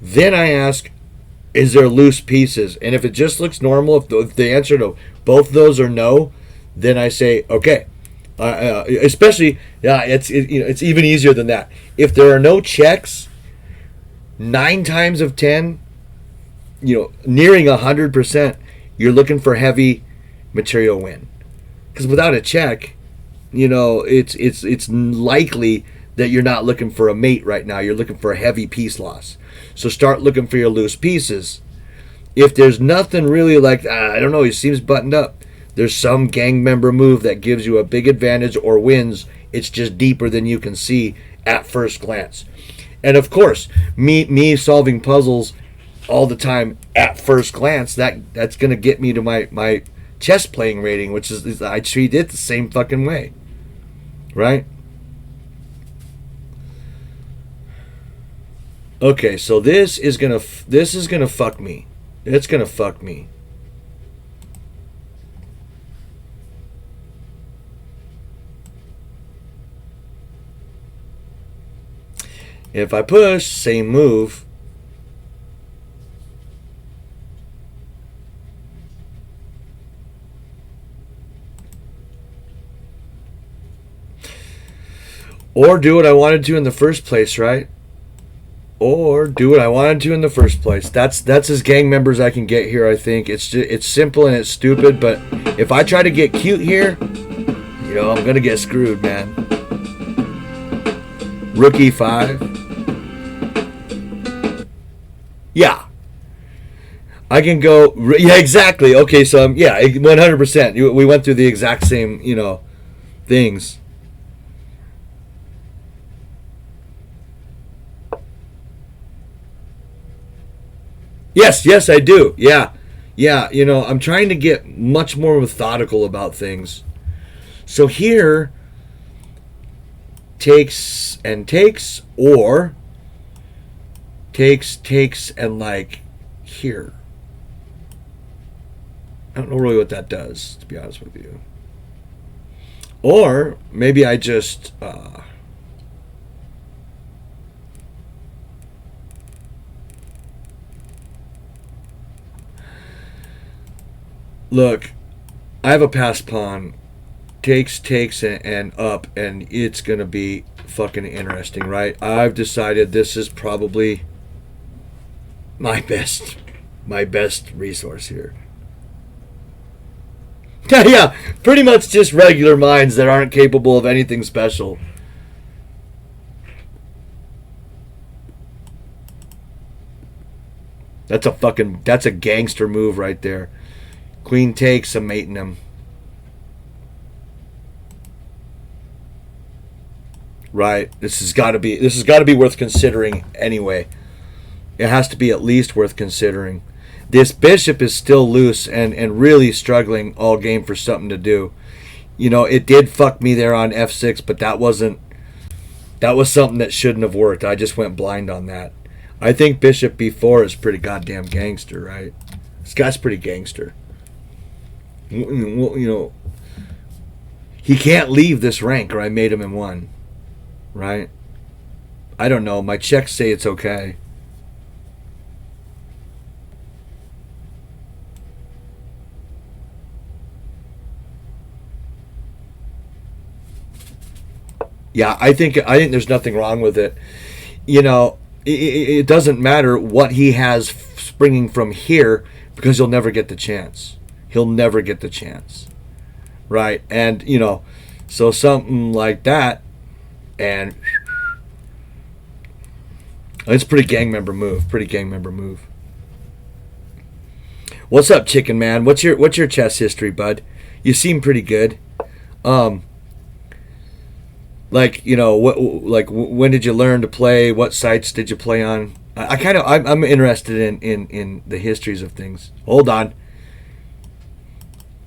Then I ask, is there loose pieces? And if it just looks normal, if the answer to both of those are no, then I say, okay. Especially, it's even easier than that. If there are no checks, 9 times of 10, nearing 100%, you're looking for heavy material win. Because without a check, it's likely that you're not looking for a mate right now. You're looking for a heavy piece loss. So start looking for your loose pieces. If there's nothing really like, I don't know, he seems buttoned up, there's some gang member move that gives you a big advantage or wins. It's just deeper than you can see at first glance. And of course, me solving puzzles all the time at first glance, that's going to get me to my chess playing rating, which is I treat it the same fucking way. Right? Okay, so this is going to fuck me. It's going to fuck me. If I push, same move. Or do what I wanted to in the first place, right? That's as gang members I can get here, I think. It's simple and it's stupid, but if I try to get cute here, I'm going to get screwed, man. Rook e5. Yeah. I can go... Yeah, exactly. Okay, so, 100%. We went through the exact same, things. Yes, I do. Yeah, I'm trying to get much more methodical about things. So here, takes, or takes, and like here. I don't know really what that does, to be honest with you. Or maybe I just look, I have a passed pawn. Takes, and up, and it's gonna be fucking interesting, right? I've decided this is probably my best resource here. Yeah, pretty much just regular minds that aren't capable of anything special. That's a gangster move right there. Queen takes, I'm mating him. Right, this has got to be worth considering anyway. It has to be at least worth considering. This bishop is still loose and really struggling all game for something to do. It did fuck me there on f6, but that was something that shouldn't have worked. I just went blind on that. I think bishop b4 is pretty goddamn gangster, right? This guy's pretty gangster. He can't leave this rank, or I made him in 1. Right? I don't know. My checks say it's okay. Yeah, I think there's nothing wrong with it. You know, it doesn't matter what he has springing from here because he'll never get the chance. He'll never get the chance, right? And you know, so something like that, and it's a pretty gang member move. Pretty gang member move. What's up, Chicken Man? What's your chess history, bud? You seem pretty good. Like, you know, when did you learn to play? What sites did you play on? I'm interested in the histories of things. Hold on.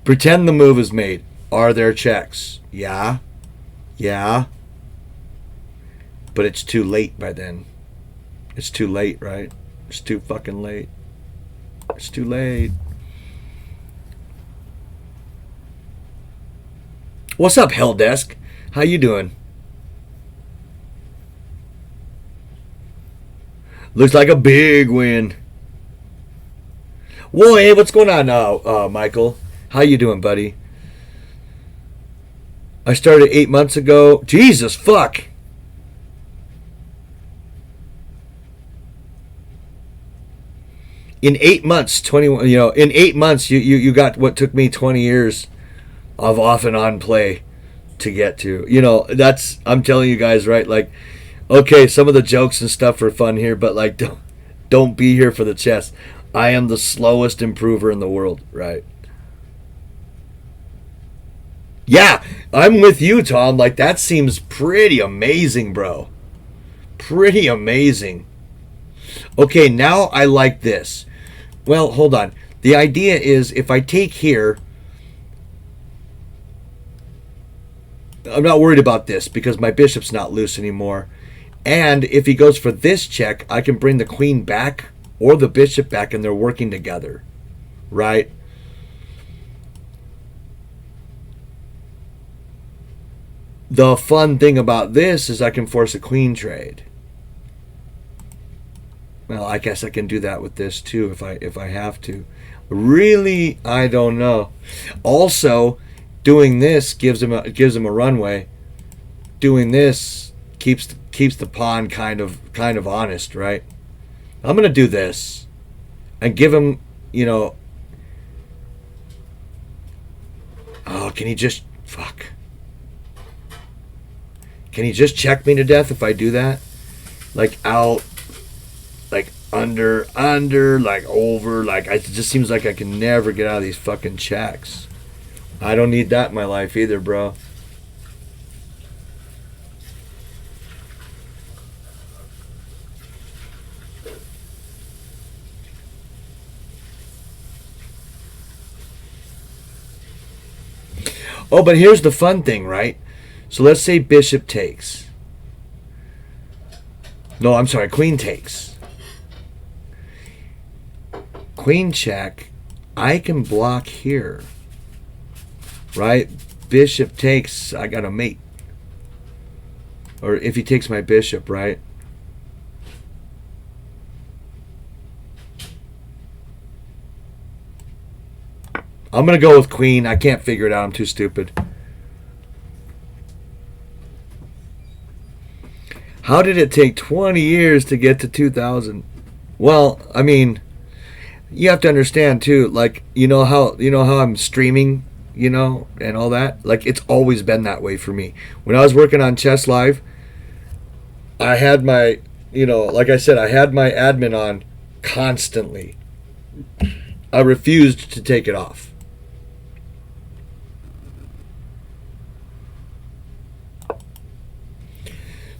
Pretend the move is made. Are there checks? Yeah. Yeah. But it's too late by then. It's too late, right? It's too fucking late. It's too late. What's up, Helldesk? How you doing? Looks like a big win. Whoa, hey, what's going on now, Michael? How you doing, buddy? I started 8 months ago. Jesus, fuck. In 8 months, 21. You know, in 8 months, you got what took me 20 years of off and on play to get to. You know, that's, I'm telling you guys, right? Like, okay, some of the jokes and stuff are fun here, but like, don't be here for the chess. I am the slowest improver in the world, right? Yeah, I'm with you, Tom. Like, that seems pretty amazing, bro. Pretty amazing. Okay, now I like this. Well, hold on. The idea is if I take here, I'm not worried about this because my bishop's not loose anymore. And if he goes for this check, I can bring the queen back or the bishop back and they're working together, right? The fun thing about this is I can force a queen trade. Well, I guess I can do that with this too if I have to. Really, I don't know. Also, doing this gives him a runway. Doing this keeps the pawn kind of honest, right? I'm gonna do this and give him, you know. Oh, can he just fuck? Can he just check me to death if I do that? Like out, like under, like over, like it just seems like I can never get out of these fucking checks. I don't need that in my life either, bro. Oh, but here's the fun thing, right? So let's say bishop takes. No, I'm sorry, queen takes. Queen check. I can block here. Right? Bishop takes, I got a mate. Or if he takes my bishop, right? I'm going to go with queen. I can't figure it out. I'm too stupid. How did it take 20 years to get to 2000? Well, I mean, you have to understand too, like, you know how I'm streaming, you know, and all that? Like, it's always been that way for me. When I was working on Chess Live, I had my, you know, like I said, I had my admin on constantly. I refused to take it off.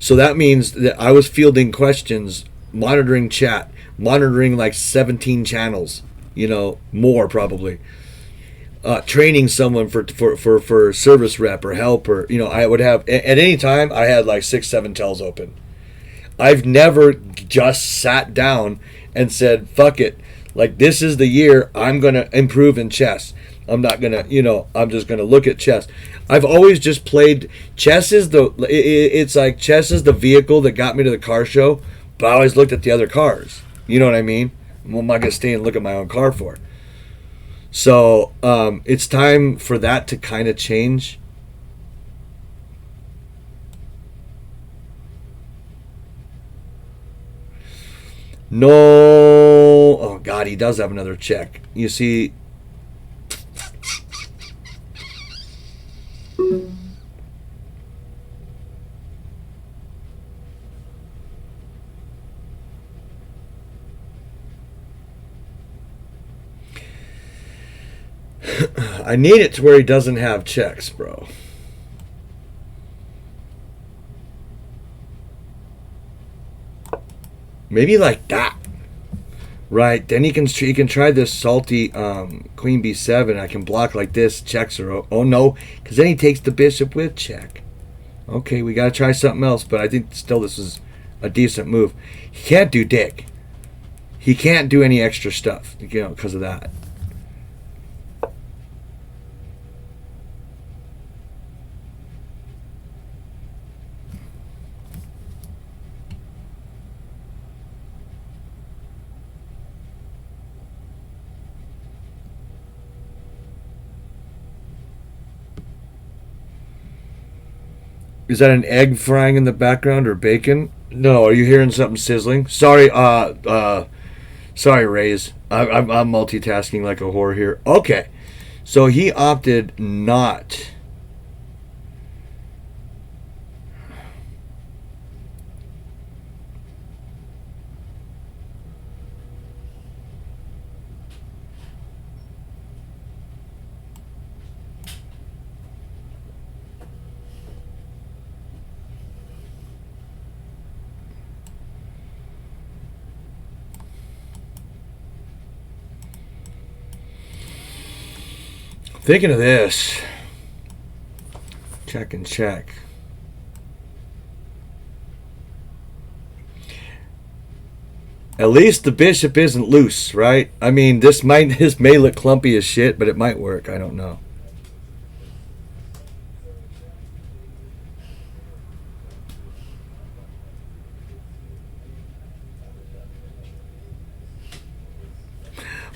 So that means that I was fielding questions, monitoring chat, monitoring like 17 channels, you know, more probably. Training someone for service rep or help, or, you know, I would have, at any time, I had like 6-7 tells open. I've never just sat down and said, fuck it. Like, this is the year I'm going to improve in chess. I'm not going to, you know, I'm just going to look at chess. I've always just played chess. It's like chess is the vehicle that got me to the car show, but I always looked at the other cars. You know what I mean? What am I going to stay and look at my own car for? So it's time for that to kind of change. No. Oh, God, he does have another check. You see. I need it to where he doesn't have checks, bro. Maybe like that. Right. Then he can try this salty queen b7. I can block like this. Checks are oh no, because then he takes the bishop with check. Okay, we gotta try something else. But I think still this is a decent move. He can't do dick. He can't do any extra stuff, you know, because of that. Is that an egg frying in the background or bacon? No, are you hearing something sizzling? Sorry, sorry, Rays. I'm multitasking like a whore here. Okay, so he opted not. Thinking of this. Check and check. At least the bishop isn't loose, right? I mean, this may look clumpy as shit, but it might work. I don't know.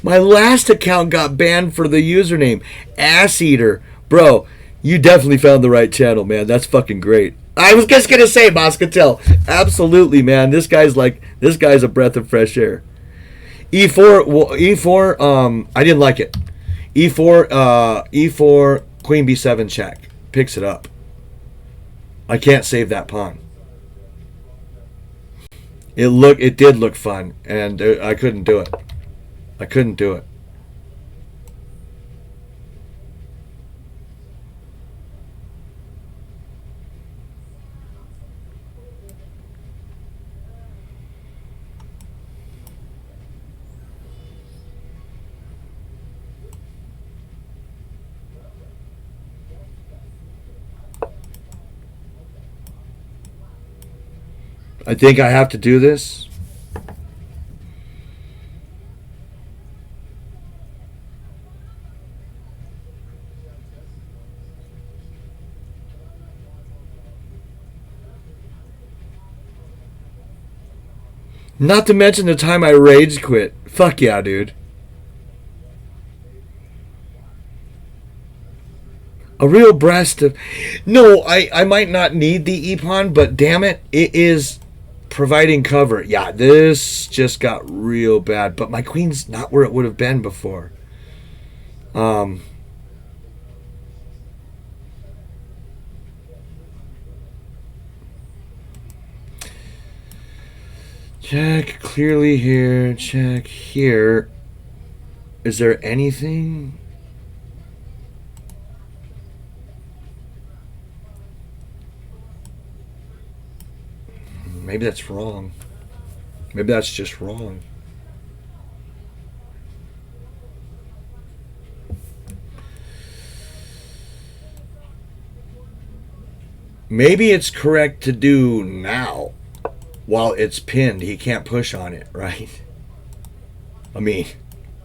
My last account got banned for the username Ass Eater. Bro, you definitely found the right channel, man. That's fucking great. I was just gonna say, Moscatel. Absolutely, man. This guy's a breath of fresh air. E4, I didn't like it. E4, Queen B7 check. Picks it up. I can't save that pawn. It did look fun, and I couldn't do it. I couldn't do it. I think I have to do this. Not to mention the time I rage quit. Fuck yeah, dude. A real breast of... No, I might not need the E-pawn, but damn it, it is providing cover. Yeah, this just got real bad. But my queen's not where it would have been before. Check clearly here. Check here. Is there anything? Maybe that's wrong. Maybe that's just wrong. Maybe it's correct to do now. While it's pinned, he can't push on it, right? I mean,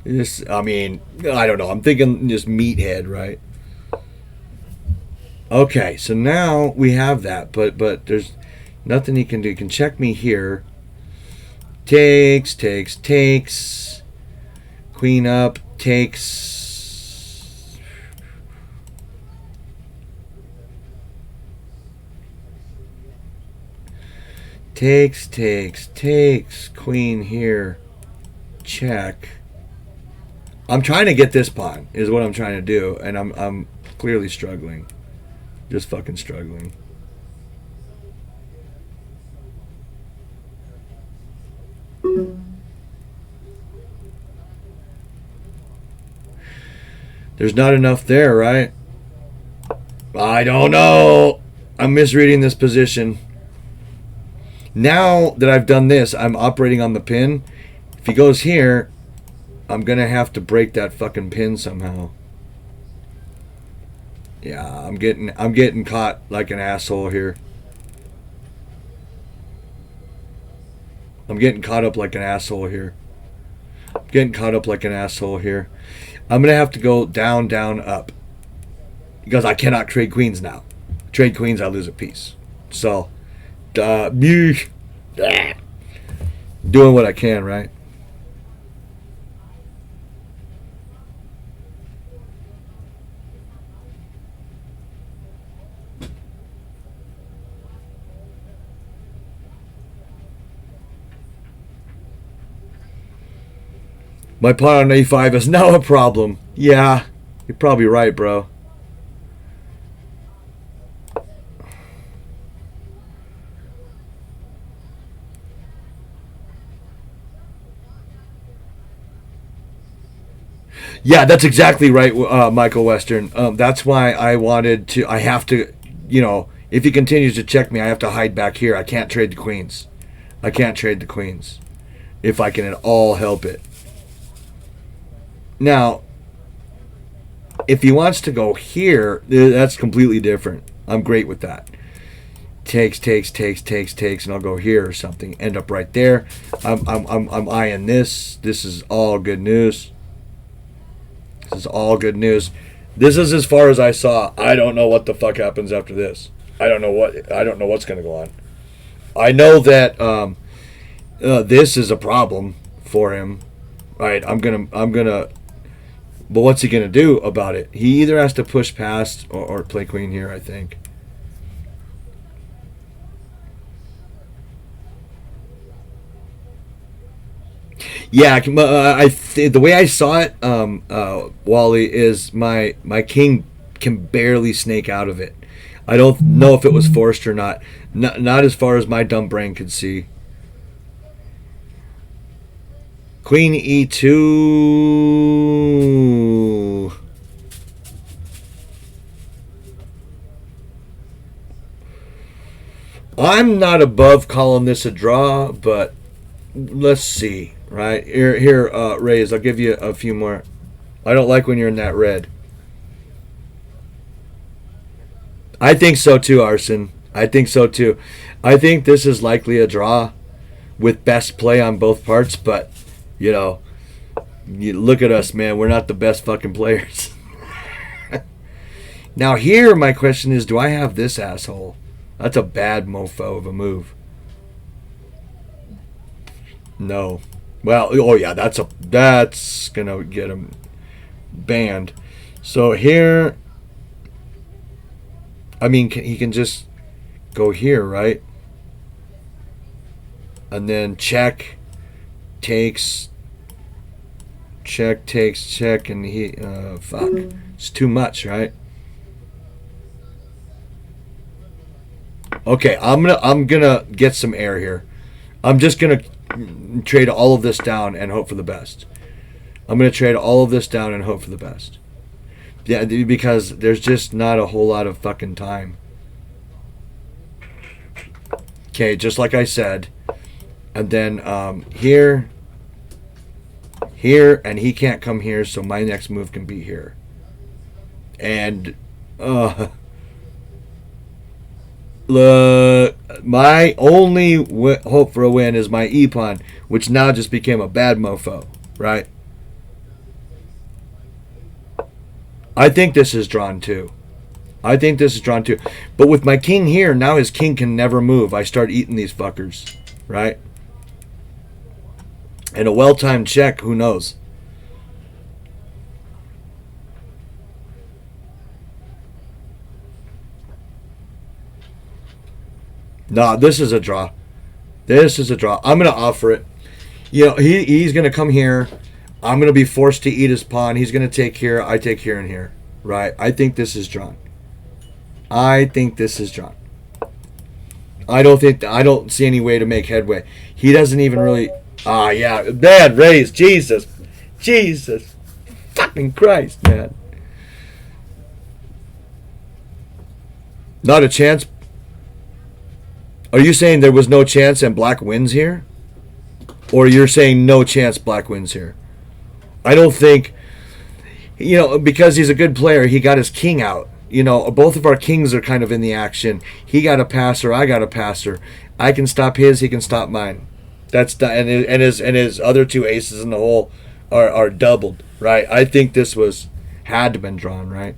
I don't know. I'm thinking just meathead, right? Okay, so now we have that, but there's nothing he can do. He can check me here. Takes. Queen up, takes. Takes. Queen here. Check. I'm trying to get this pawn, is what I'm trying to do, and I'm clearly struggling. Just fucking struggling. There's not enough there, right? I don't know. I'm misreading this position. Now that I've done this, I'm operating on the pin. If he goes here, I'm gonna have to break that fucking pin somehow. Yeah, I'm getting caught like an asshole here. I'm getting caught up like an asshole here. I'm gonna have to go down, up. Because I cannot trade queens now. Trade queens, I lose a piece. So, doing what I can, right? My pawn on a5 is now a problem. Yeah, you're probably right, bro. Yeah, that's exactly right, Michael Western. That's why I have to, if he continues to check me, I have to hide back here. I can't trade the queens. If I can at all help it. Now, if he wants to go here, that's completely different. I'm great with that. Takes, and I'll go here or something. End up right there. I'm eyeing this. This is all good news. This is as far as I saw. I don't know what the fuck happens after this. I don't know what's gonna go on. I know that this is a problem for him. Right? I'm gonna. But what's he gonna do about it? He either has to push past or play queen here, I think. Yeah, the way I saw it, Wally, is my king can barely snake out of it. I don't know if it was forced or not. Not as far as my dumb brain could see. Queen e2. I'm not above calling this a draw, but let's see. Right here, Rays. I'll give you a few more. I don't like when you're in that red. I think so too, Arson. I think so too. I think this is likely a draw with best play on both parts, but you look at us, man. We're not the best fucking players. Now here, my question is, do I have this asshole? That's a bad mofo of a move. No. Well, oh yeah, that's gonna get him banned. So here, I mean, he can just go here, right? And then check, takes, and he, fuck. It's too much, right? Okay, I'm gonna get some air here. I'm just gonna trade all of this down and hope for the best. Yeah, because there's just not a whole lot of fucking time. Okay, just like I said. And then here, and he can't come here, so my next move can be here. And my only hope for a win is my e-pawn, which now just became a bad mofo, right? I think this is drawn too. But with my king here, now his king can never move. I start eating these fuckers, right? And a well-timed check, who knows? No, this is a draw. This is a draw. I'm going to offer it. You know, he's going to come here. I'm going to be forced to eat his pawn. He's going to take here. I take here and here. Right? I think this is drawn. I don't see any way to make headway. He doesn't even really. Ah, yeah. Bad raise. Jesus. Fucking Christ, man. Not a chance. Are you saying there was no chance and black wins here? Or you're saying no chance black wins here? I don't think, because he's a good player, he got his king out. Both of our kings are kind of in the action. He got a passer, I got a passer. I can stop his, he can stop mine. And his other two aces in the hole are doubled, right? I think this had to been drawn, right?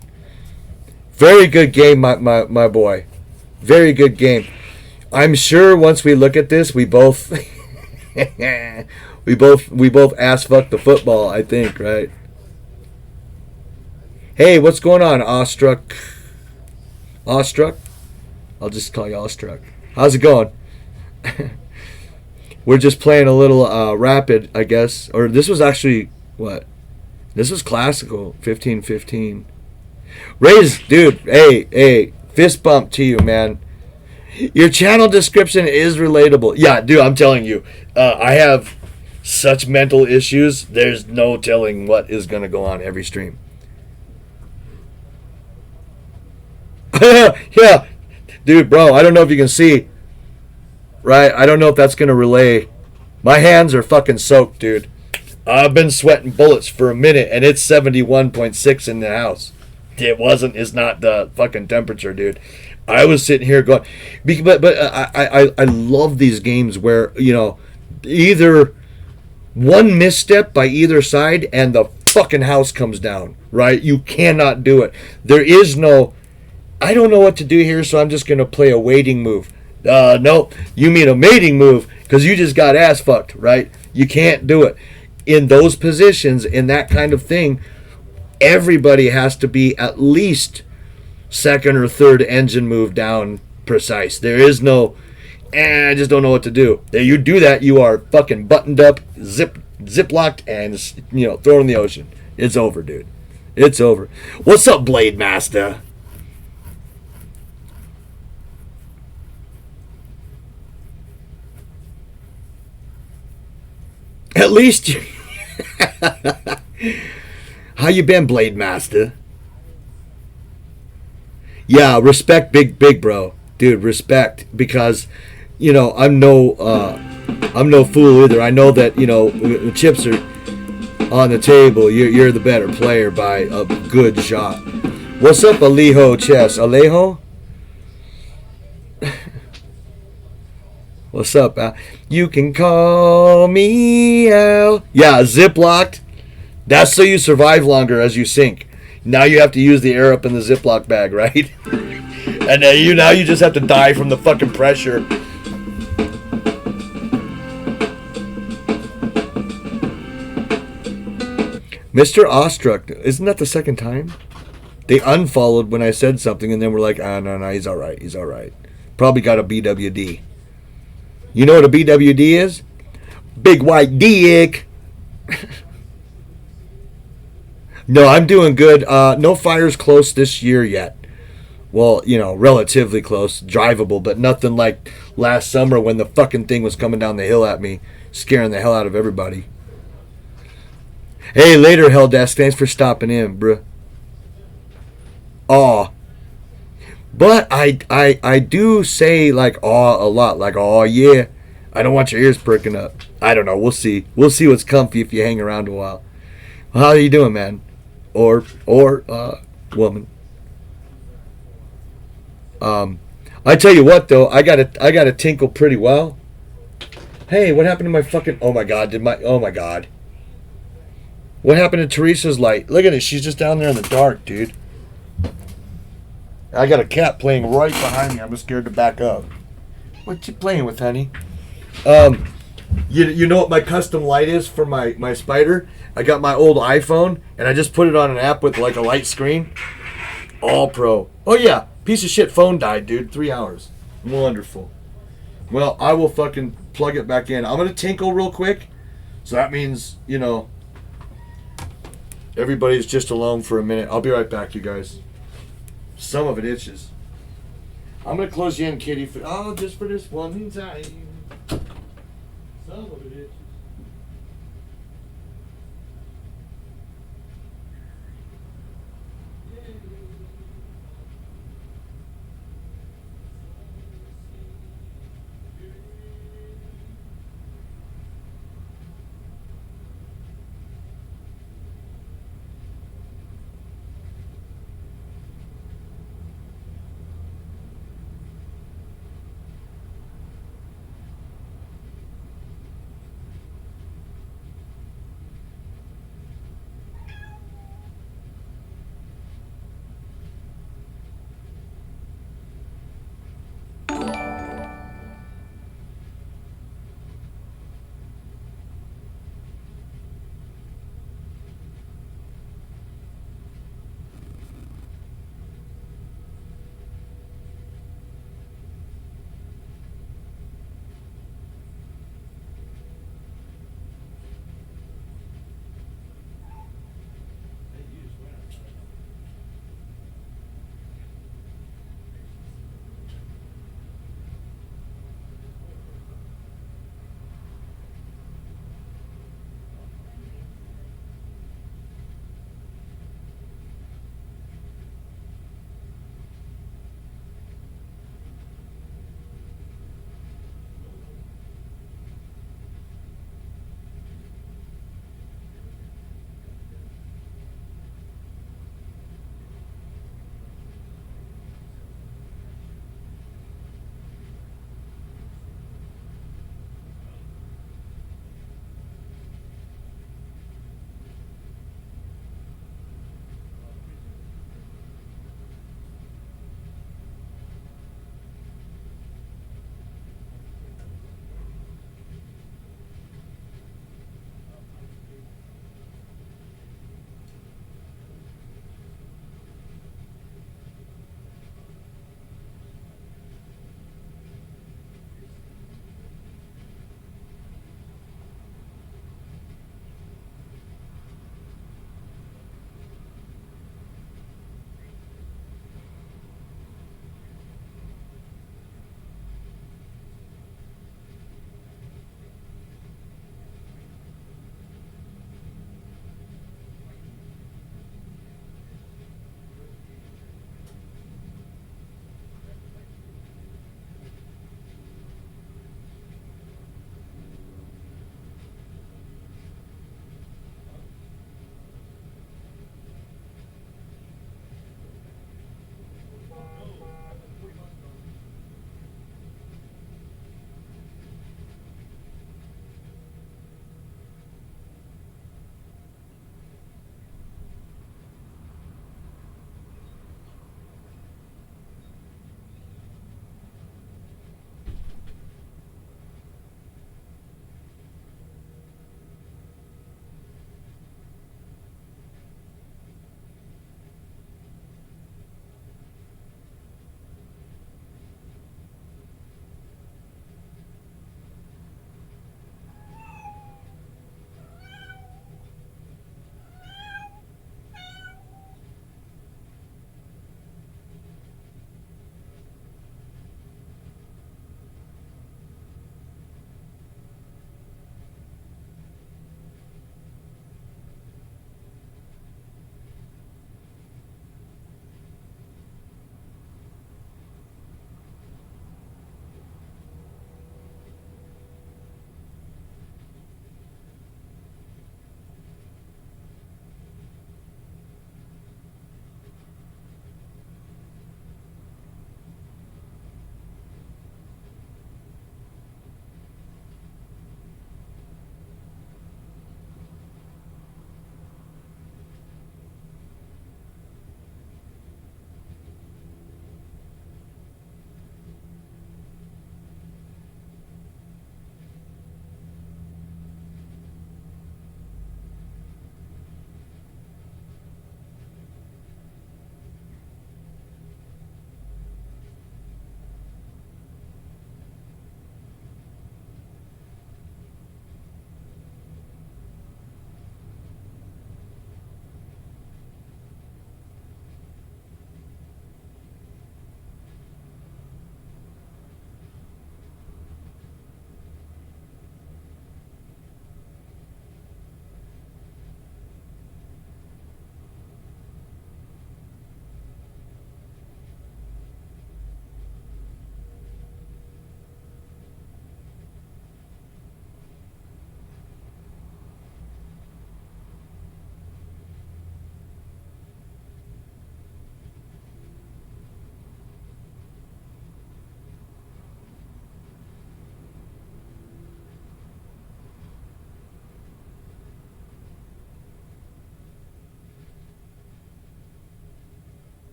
Very good game, my boy. Very good game. I'm sure once we look at this, we both we both ass fuck the football, I think, right? Hey, what's going on, Awestruck? Awestruck? I'll just call you Awestruck. How's it going? We're just playing a little rapid, I guess. Or this was actually, what? This was classical, 15-15. Raise, dude, hey, fist bump to you, man. Your channel description is relatable. Yeah, dude, I'm telling you. I have such mental issues. There's no telling what is going to go on every stream. Yeah. Dude, bro, I don't know if you can see. Right? I don't know if that's going to relay. My hands are fucking soaked, dude. I've been sweating bullets for a minute, and it's 71.6 in the house. It's not the fucking temperature, dude. I was sitting here going, but I love these games where, either one misstep by either side and the fucking house comes down, right? You cannot do it. There is no, I don't know what to do here, so I'm just going to play a waiting move. No, you mean a mating move, because you just got ass fucked, right? You can't do it. In those positions, in that kind of thing, everybody has to be at least second or third engine move down precise. There is no, I just don't know what to do. There, you do that, you are fucking buttoned up, zip-locked, and, thrown in the ocean. It's over, dude. It's over. What's up, Blade Master? At least you... How you been, Blade Master? Yeah, respect, big bro, dude. Respect, because I'm no fool either. I know that the chips are on the table. You're the better player by a good shot. What's up, Alejo Chess? Alejo? What's up, Al? You can call me Al. Yeah, zip-locked. That's so you survive longer as you sink. Now you have to use the air up in the Ziploc bag, right? And now you just have to die from the fucking pressure. Mr. Ostruck, isn't that the second time? They unfollowed when I said something and then were like, no, he's alright. Probably got a BWD. You know what a BWD is? Big white dick. No, I'm doing good. No fires close this year yet. Well, relatively close, drivable, but nothing like last summer when the fucking thing was coming down the hill at me, scaring the hell out of everybody. Hey, later, Helldesk. Thanks for stopping in, bruh. Aw. But I do say, like, aw a lot. Like, aw, yeah. I don't want your ears perking up. I don't know. We'll see. We'll see what's comfy if you hang around a while. Well, how are you doing, man? Or woman. I tell you what, though. I got to tinkle pretty well. Hey, what happened to my fucking... Oh, my God. Oh, my God. What happened to Teresa's light? Look at it. She's just down there in the dark, dude. I got a cat playing right behind me. I'm scared to back up. What you playing with, honey? You know what my custom light is for my spider? I got my old iPhone, and I just put it on an app with like a light screen. All pro. Oh, yeah. Piece of shit phone died, dude. 3 hours. Wonderful. Well, I will fucking plug it back in. I'm gonna tinkle real quick. So that means, everybody's just alone for a minute. I'll be right back, you guys. Some of it itches. I'm gonna close you in, Kitty, just for this one time. Some of it itches.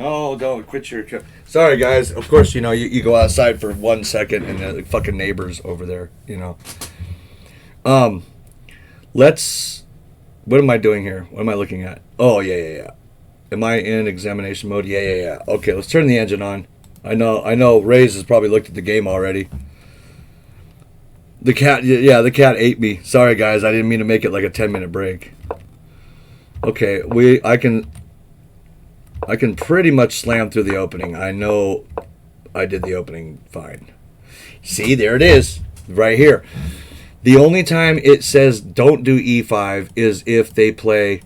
Oh, don't quit your. Sorry, guys. Of course, you go outside for 1 second and the fucking neighbors over there. Let's. What am I doing here? What am I looking at? Oh, yeah. Am I in examination mode? Yeah. Okay, let's turn the engine on. I know. Ray's has probably looked at the game already. The cat ate me. Sorry, guys. I didn't mean to make it like a 10-minute break. Okay, I can pretty much slam through the opening. I know I did the opening fine. See, there it is, right here. The only time it says don't do e5 is if they play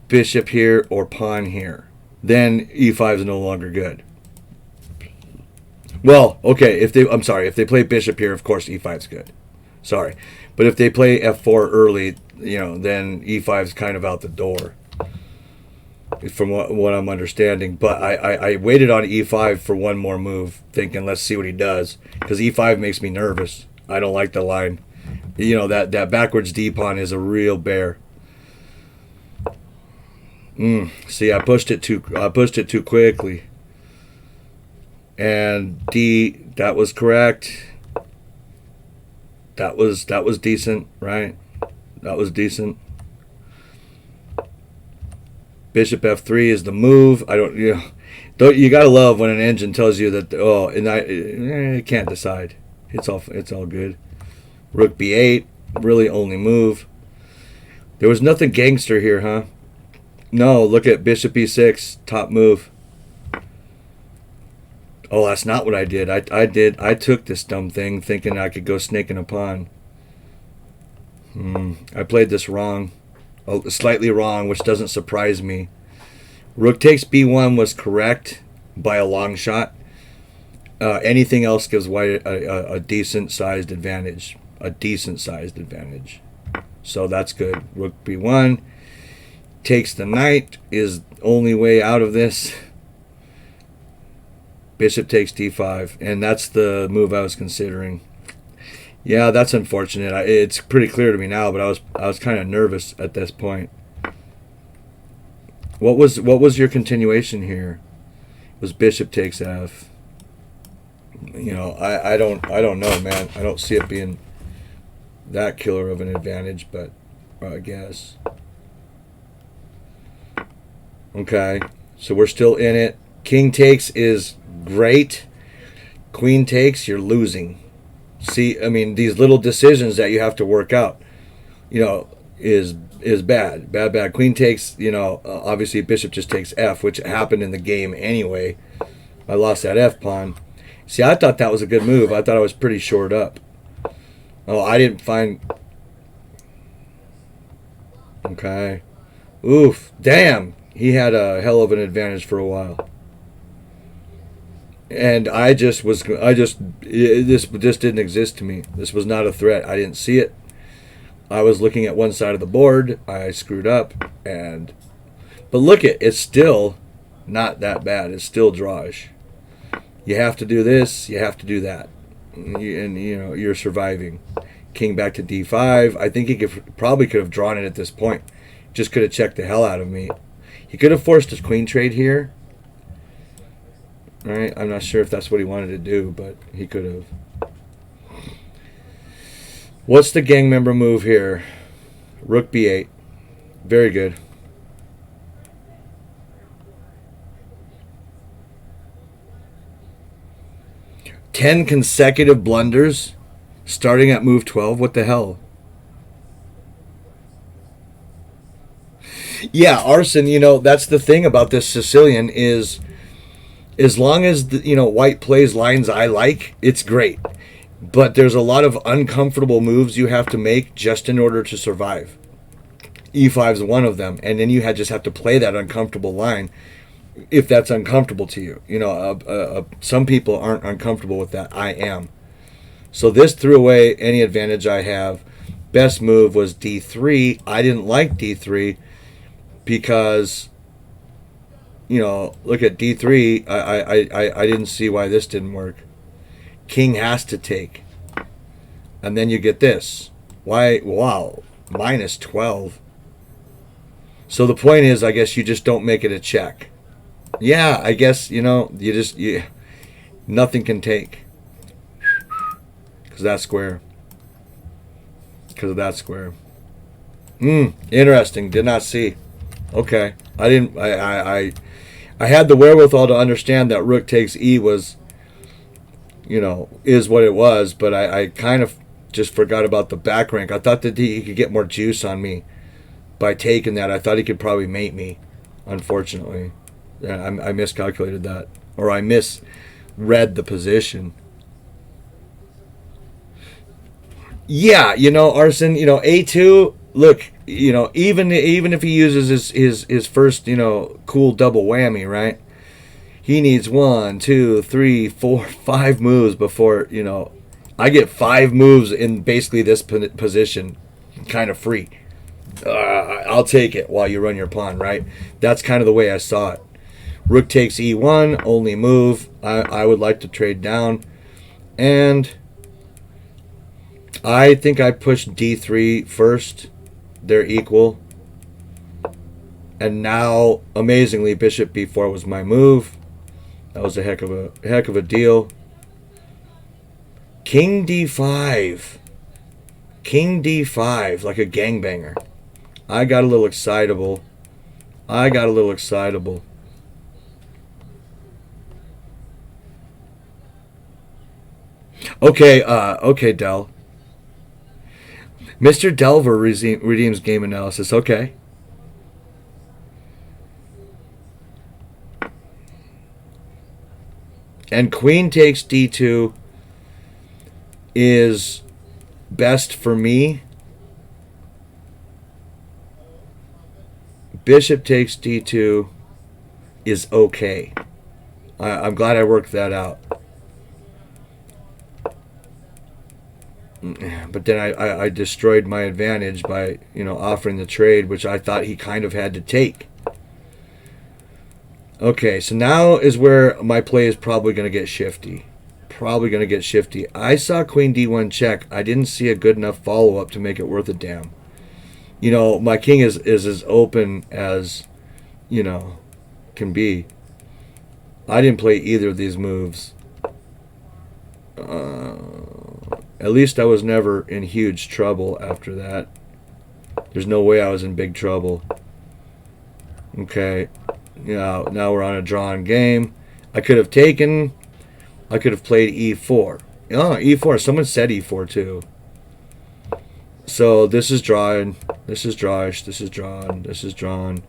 bishop here or pawn here. Then e5 is no longer good. Well, okay, if they play bishop here, of course e5 is good. Sorry. But if they play f4 early, then e5 is kind of out the door. From what I'm understanding. But I waited on e5 for one more move, thinking let's see what he does. Because e5 makes me nervous. I don't like the line. That backwards d pawn is a real bear. See, I pushed it too quickly. And d, that was correct. That was decent, right? That was decent. Bishop f3 is the move. You gotta love when an engine tells you that. Oh, and I can't decide. It's all good. Rook b8, really only move. There was nothing gangster here, huh? No, look at bishop e6, top move. Oh, that's not what I did. I took this dumb thing thinking I could go snaking a pawn. I played this wrong. Slightly wrong, which doesn't surprise me. Rook takes b1 was correct by a long shot. Anything else gives white a decent sized advantage. So that's good. Rook b1 takes the knight is only way out of this. Bishop takes d5, and that's the move I was considering. Yeah, that's unfortunate. It's pretty clear to me now, but I was kind of nervous at this point. What was your continuation here? It was bishop takes f. I don't know, man. I don't see it being that killer of an advantage, but I guess. Okay, so we're still in it. King takes is great. Queen takes, you're losing. See, I mean, these little decisions that you have to work out, is bad. Queen takes, obviously bishop just takes f, which happened in the game anyway. I lost that f pawn. See, I thought that was a good move. I thought I was pretty shored up. Oh, I didn't find. Okay. Oof. Damn. He had a hell of an advantage for a while. And this didn't exist to me. This was not a threat. I didn't see it. I was looking at one side of the board. I screwed up, but look, it's still not that bad. It's still drawish. You have to do this. You have to do that, and you're surviving. King back to d5. I think he probably could have drawn it at this point. Just could have checked the hell out of me. He could have forced his queen trade here. All right, I'm not sure if that's what he wanted to do, but he could have. What's the gang member move here? Rook b8. Very good. Ten consecutive blunders starting at move 12. What the hell? Yeah, Arson, that's the thing about this Sicilian is as long as white plays lines I like, it's great. But there's a lot of uncomfortable moves you have to make just in order to survive. E5 is one of them, and then you just have to play that uncomfortable line if that's uncomfortable to you. Some people aren't uncomfortable with that. I am. So this threw away any advantage I have. Best move was d3. I didn't like d3 because, look at d3. I didn't see why this didn't work. King has to take. And then you get this. Why? Wow. -12. So the point is, I guess you just don't make it a check. Yeah, I guess, nothing can take. Because that's square. Because of that square. Interesting. Did not see. Okay. I didn't, I had the wherewithal to understand that rook takes E was, is what it was, but I kind of just forgot about the back rank. I thought that he could get more juice on me by taking that. I thought he could probably mate me, unfortunately. Yeah, I miscalculated that. Or I misread the position. Yeah, Arson, A2, look, even if he uses his first, cool double whammy, right? He needs 1, 2, 3, 4, 5 moves before, I get 5 moves in basically this position kind of free. I'll take it while you run your pawn, right? That's kind of the way I saw it. Rook takes E1, only move. I would like to trade down. And I think I pushed D3 first. They're equal. And now, amazingly, bishop B4 was my move. That was a heck of a deal. King D5. King D5, like a gangbanger. I got a little excitable. Okay, Del. Mr. Delver redeems game analysis. Okay. And queen takes D2 is best for me. Bishop takes D2 is okay. I'm glad I worked that out. But then I destroyed my advantage by, offering the trade, which I thought he kind of had to take. Okay, so now is where my play is probably going to get shifty. I saw queen D1 check. I didn't see a good enough follow-up to make it worth a damn. My king is as open as, can be. I didn't play either of these moves. At least I was never in huge trouble after that. There's no way I was in big trouble. Okay. Now we're on a drawn game. I could have played E4. Oh, E4. Someone said E4 too. So this is drawn. This is drawish. This is drawn. This is drawn.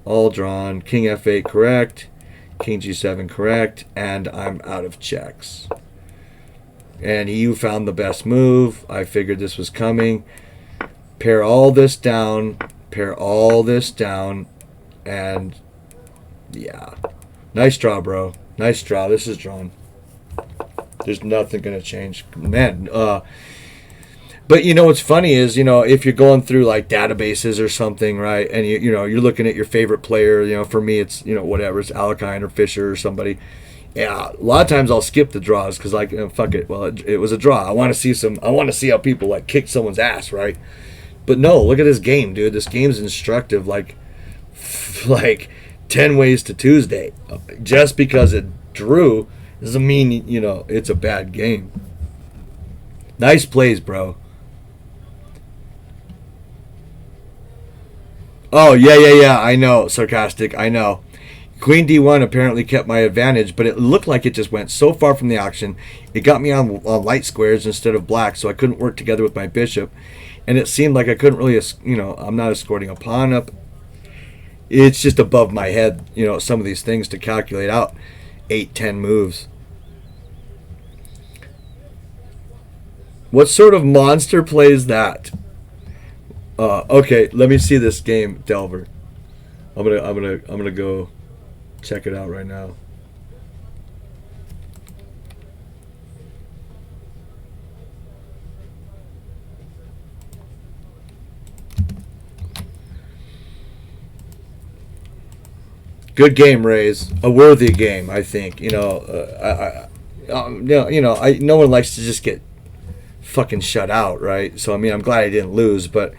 All drawn. King F8 correct. King G7 correct. And I'm out of checks. And you found the best move. I figured this was coming. Pair all this down. And yeah. Nice draw, bro. Nice draw. This is drawn. There's nothing going to change. Man, but what's funny is, if you're going through like databases or something, right? And you're looking at your favorite player, for me it's, whatever, it's Alakine or Fisher or somebody. Yeah, a lot of times I'll skip the draws because fuck it. Well, it was a draw. I want to see how people like kick someone's ass, right? But no, look at this game, dude. This game's instructive, like 10 ways to Tuesday. Just because it drew doesn't mean it's a bad game. Nice plays, bro. Oh yeah. I know, sarcastic. I know. Queen D1 apparently kept my advantage, but it looked like it just went so far from the action. It got me on light squares instead of black, so I couldn't work together with my bishop. And it seemed like I couldn't really, I'm not escorting a pawn up. It's just above my head, some of these things to calculate out 8-10 moves. What sort of monster plays that? Okay, let me see this game, Delver. I'm gonna go check it out right now. Good game, Rays. A worthy game, I think. No one likes to just get fucking shut out, right? So I'm glad I didn't lose, but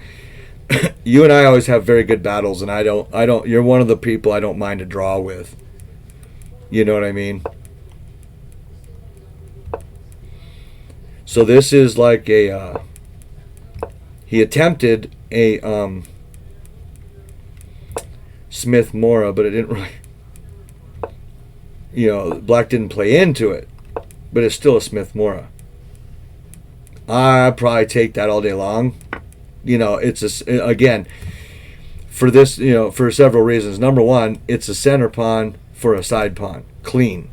you and I always have very good battles, and I don't. You're one of the people I don't mind a draw with. You know what I mean? So this is like a he attempted a Smith Mora, but it didn't really, black didn't play into it, but it's still a Smith Mora. I probably take that all day long. It's again for this, for several reasons. Number one, it's a center pawn for a side pawn, clean.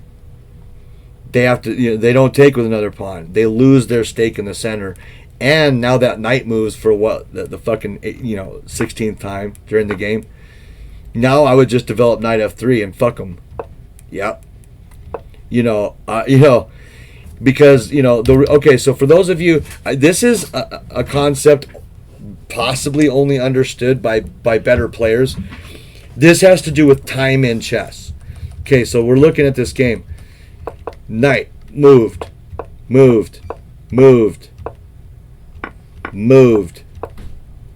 They have to, they don't take with another pawn. They lose their stake in the center, and now that knight moves for what the fucking 16th time during the game. Now I would just develop knight f3 and fuck them. Yep. Because okay. So for those of you, this is a concept possibly only understood by better players. This has to do with time in chess. Okay, so we're looking at this game. Knight moved,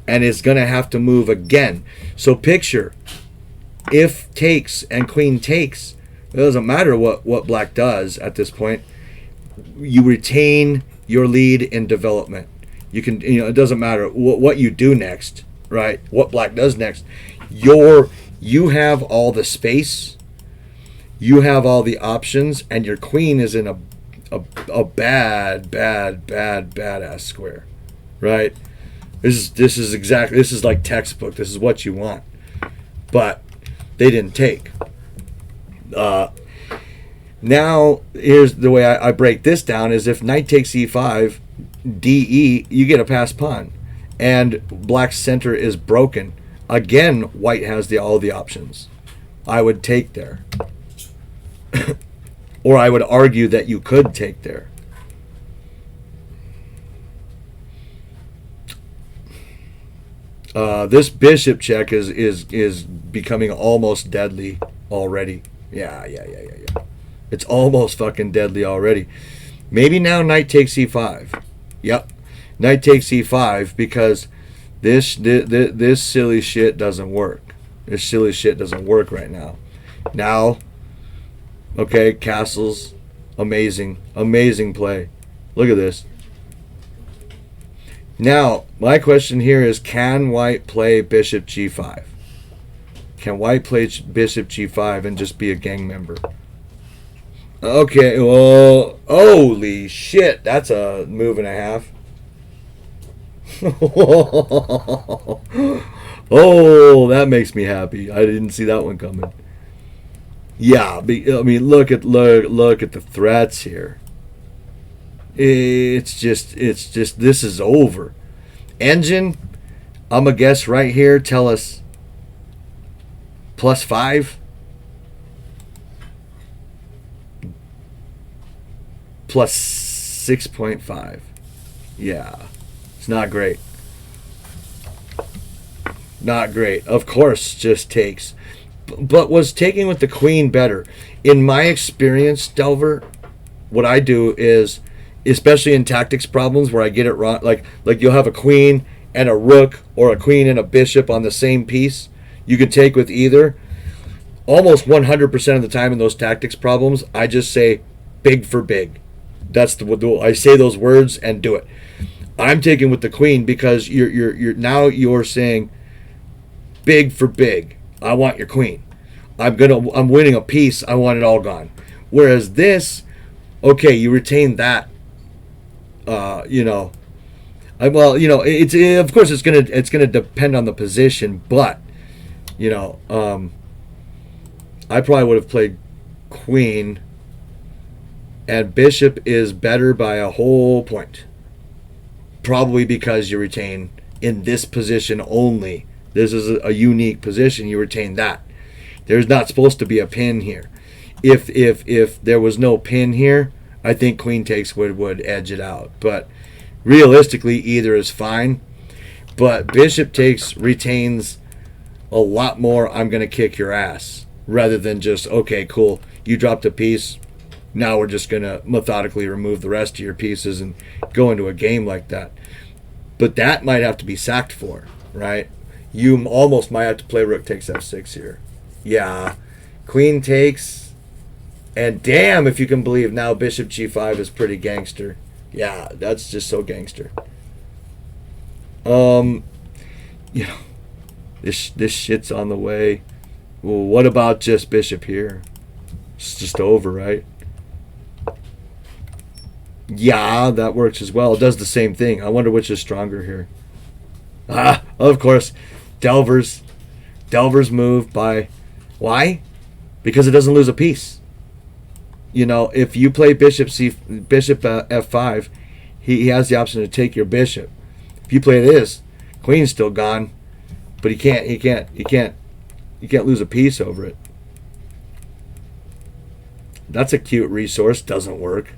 and it's gonna have to move again. So picture if takes and queen takes. It doesn't matter what black does at this point. You retain your lead in development. You can, it doesn't matter what you do next, right? What black does next. You have all the space. You have all the options, and your queen is in a badass square, right? This is like textbook. This is what you want, but they didn't take. Now here's the way I break this down: is if knight takes e5, de, you get a passed pawn, and black's center is broken. Again, white has all the options. I would take there. Or I would argue that you could take there. This bishop check is becoming almost deadly already. Yeah. It's almost fucking deadly already. Maybe now knight takes e5. Yep, knight takes e5 because this silly shit doesn't work. This silly shit doesn't work right now. Now, okay, castles, amazing play. Look at this. Now, my question here is, can white play bishop g5? Can white play bishop g5 and just be a gang member? Okay, well, holy shit, that's a move and a half. Oh, that makes me happy. I didn't see that one coming. Yeah, I mean, look at the threats here. It's just this is over. Engine, I'm gonna guess right here. Tell us +5. +6.5. Yeah, it's not great. Not great. Of course, just takes. But was taking with the queen better? In my experience, Delver, what I do is, especially in tactics problems where I get it wrong, like you'll have a queen and a rook or a queen and a bishop on the same piece. You can take with either. Almost 100% of the time in those tactics problems, I just say big for big. That's I say those words and do it. I'm taking with the queen because you're saying big for big. I want your queen. I'm winning a piece. I want it all gone. Whereas this, okay, you retain that. It's of course it's gonna depend on the position, but I probably would have played queen, and bishop is better by a whole point. Probably because you retain in this position only. This is a unique position. You retain that. There's not supposed to be a pin here. If there was no pin here, I think queen takes would edge it out. But realistically, either is fine. But bishop takes retains a lot more. I'm going to kick your ass rather than just, okay, cool, you dropped a piece. Now we're just going to methodically remove the rest of your pieces and go into a game like that. But that might have to be sacked for, right? You almost might have to play rook takes f6 here. Yeah. Queen takes. And damn, if you can believe now bishop g5 is pretty gangster. Yeah, that's just so gangster. You know, this shit's on the way. Well, what about just bishop here? It's just over, right? Yeah, that works as well. It does the same thing. I wonder which is stronger here. Ah, of course, Delver's move by... Why? Because it doesn't lose a piece. You know, if you play bishop f5, he has the option to take your bishop. If you play this, queen's still gone, but he can't lose a piece over it. That's a cute resource. Doesn't work.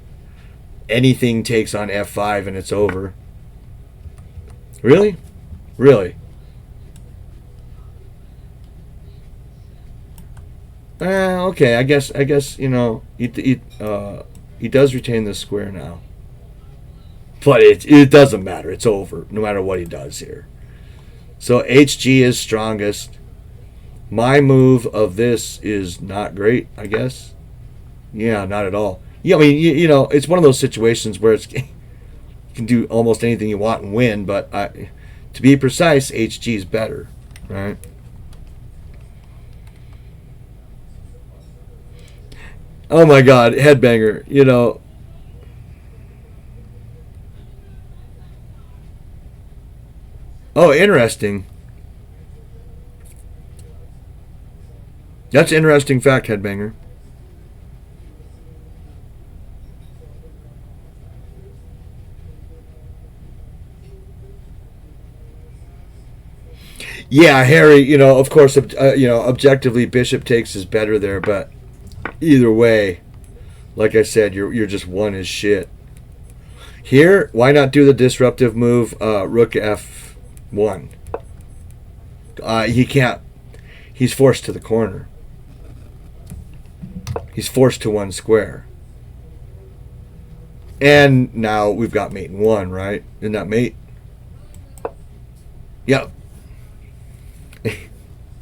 Anything takes on f5 and it's over. Really? Really? Okay. I guess you know he does retain this square now, but it doesn't matter. It's over no matter what he does here. So HG is strongest. My move of this is not great, I guess. Yeah, not at all. Yeah, I mean, you know, it's one of those situations where it's you can do almost anything you want and win, but to be precise, HG is better, right? Oh my God, headbanger, you know. Oh, interesting. That's an interesting fact, headbanger. Yeah, Harry, you know, of course, you know, objectively, bishop takes is better there, but either way, like I said, you're just one as shit. Here, why not do the disruptive move, rook f1? He can't. He's forced to the corner. He's forced to one square. And now we've got mate in one, right? Isn't that mate? Yep.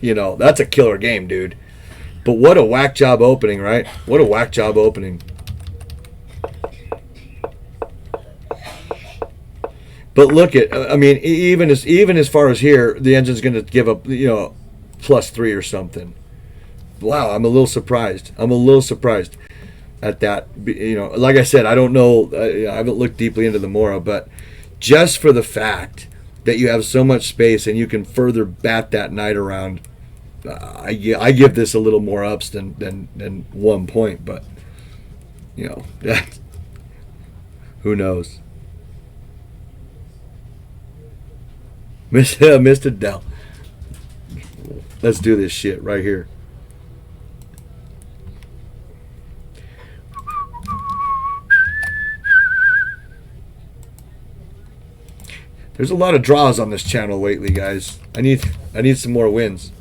You know, that's a killer game, dude. But what a whack job opening, right? What a whack job opening. But look at, I mean, even as far as here, the engine's going to give up, you know, +3 or something. Wow, I'm a little surprised. I'm a little surprised at that. You know, like I said, I don't know. I haven't looked deeply into the Mora, but just for the fact that you have so much space and you can further bat that knight around, I give this a little more ups than 1 point, but you know, that, who knows? Mr. Dell. Let's do this shit right here. There's a lot of draws on this channel lately, guys. I need some more wins.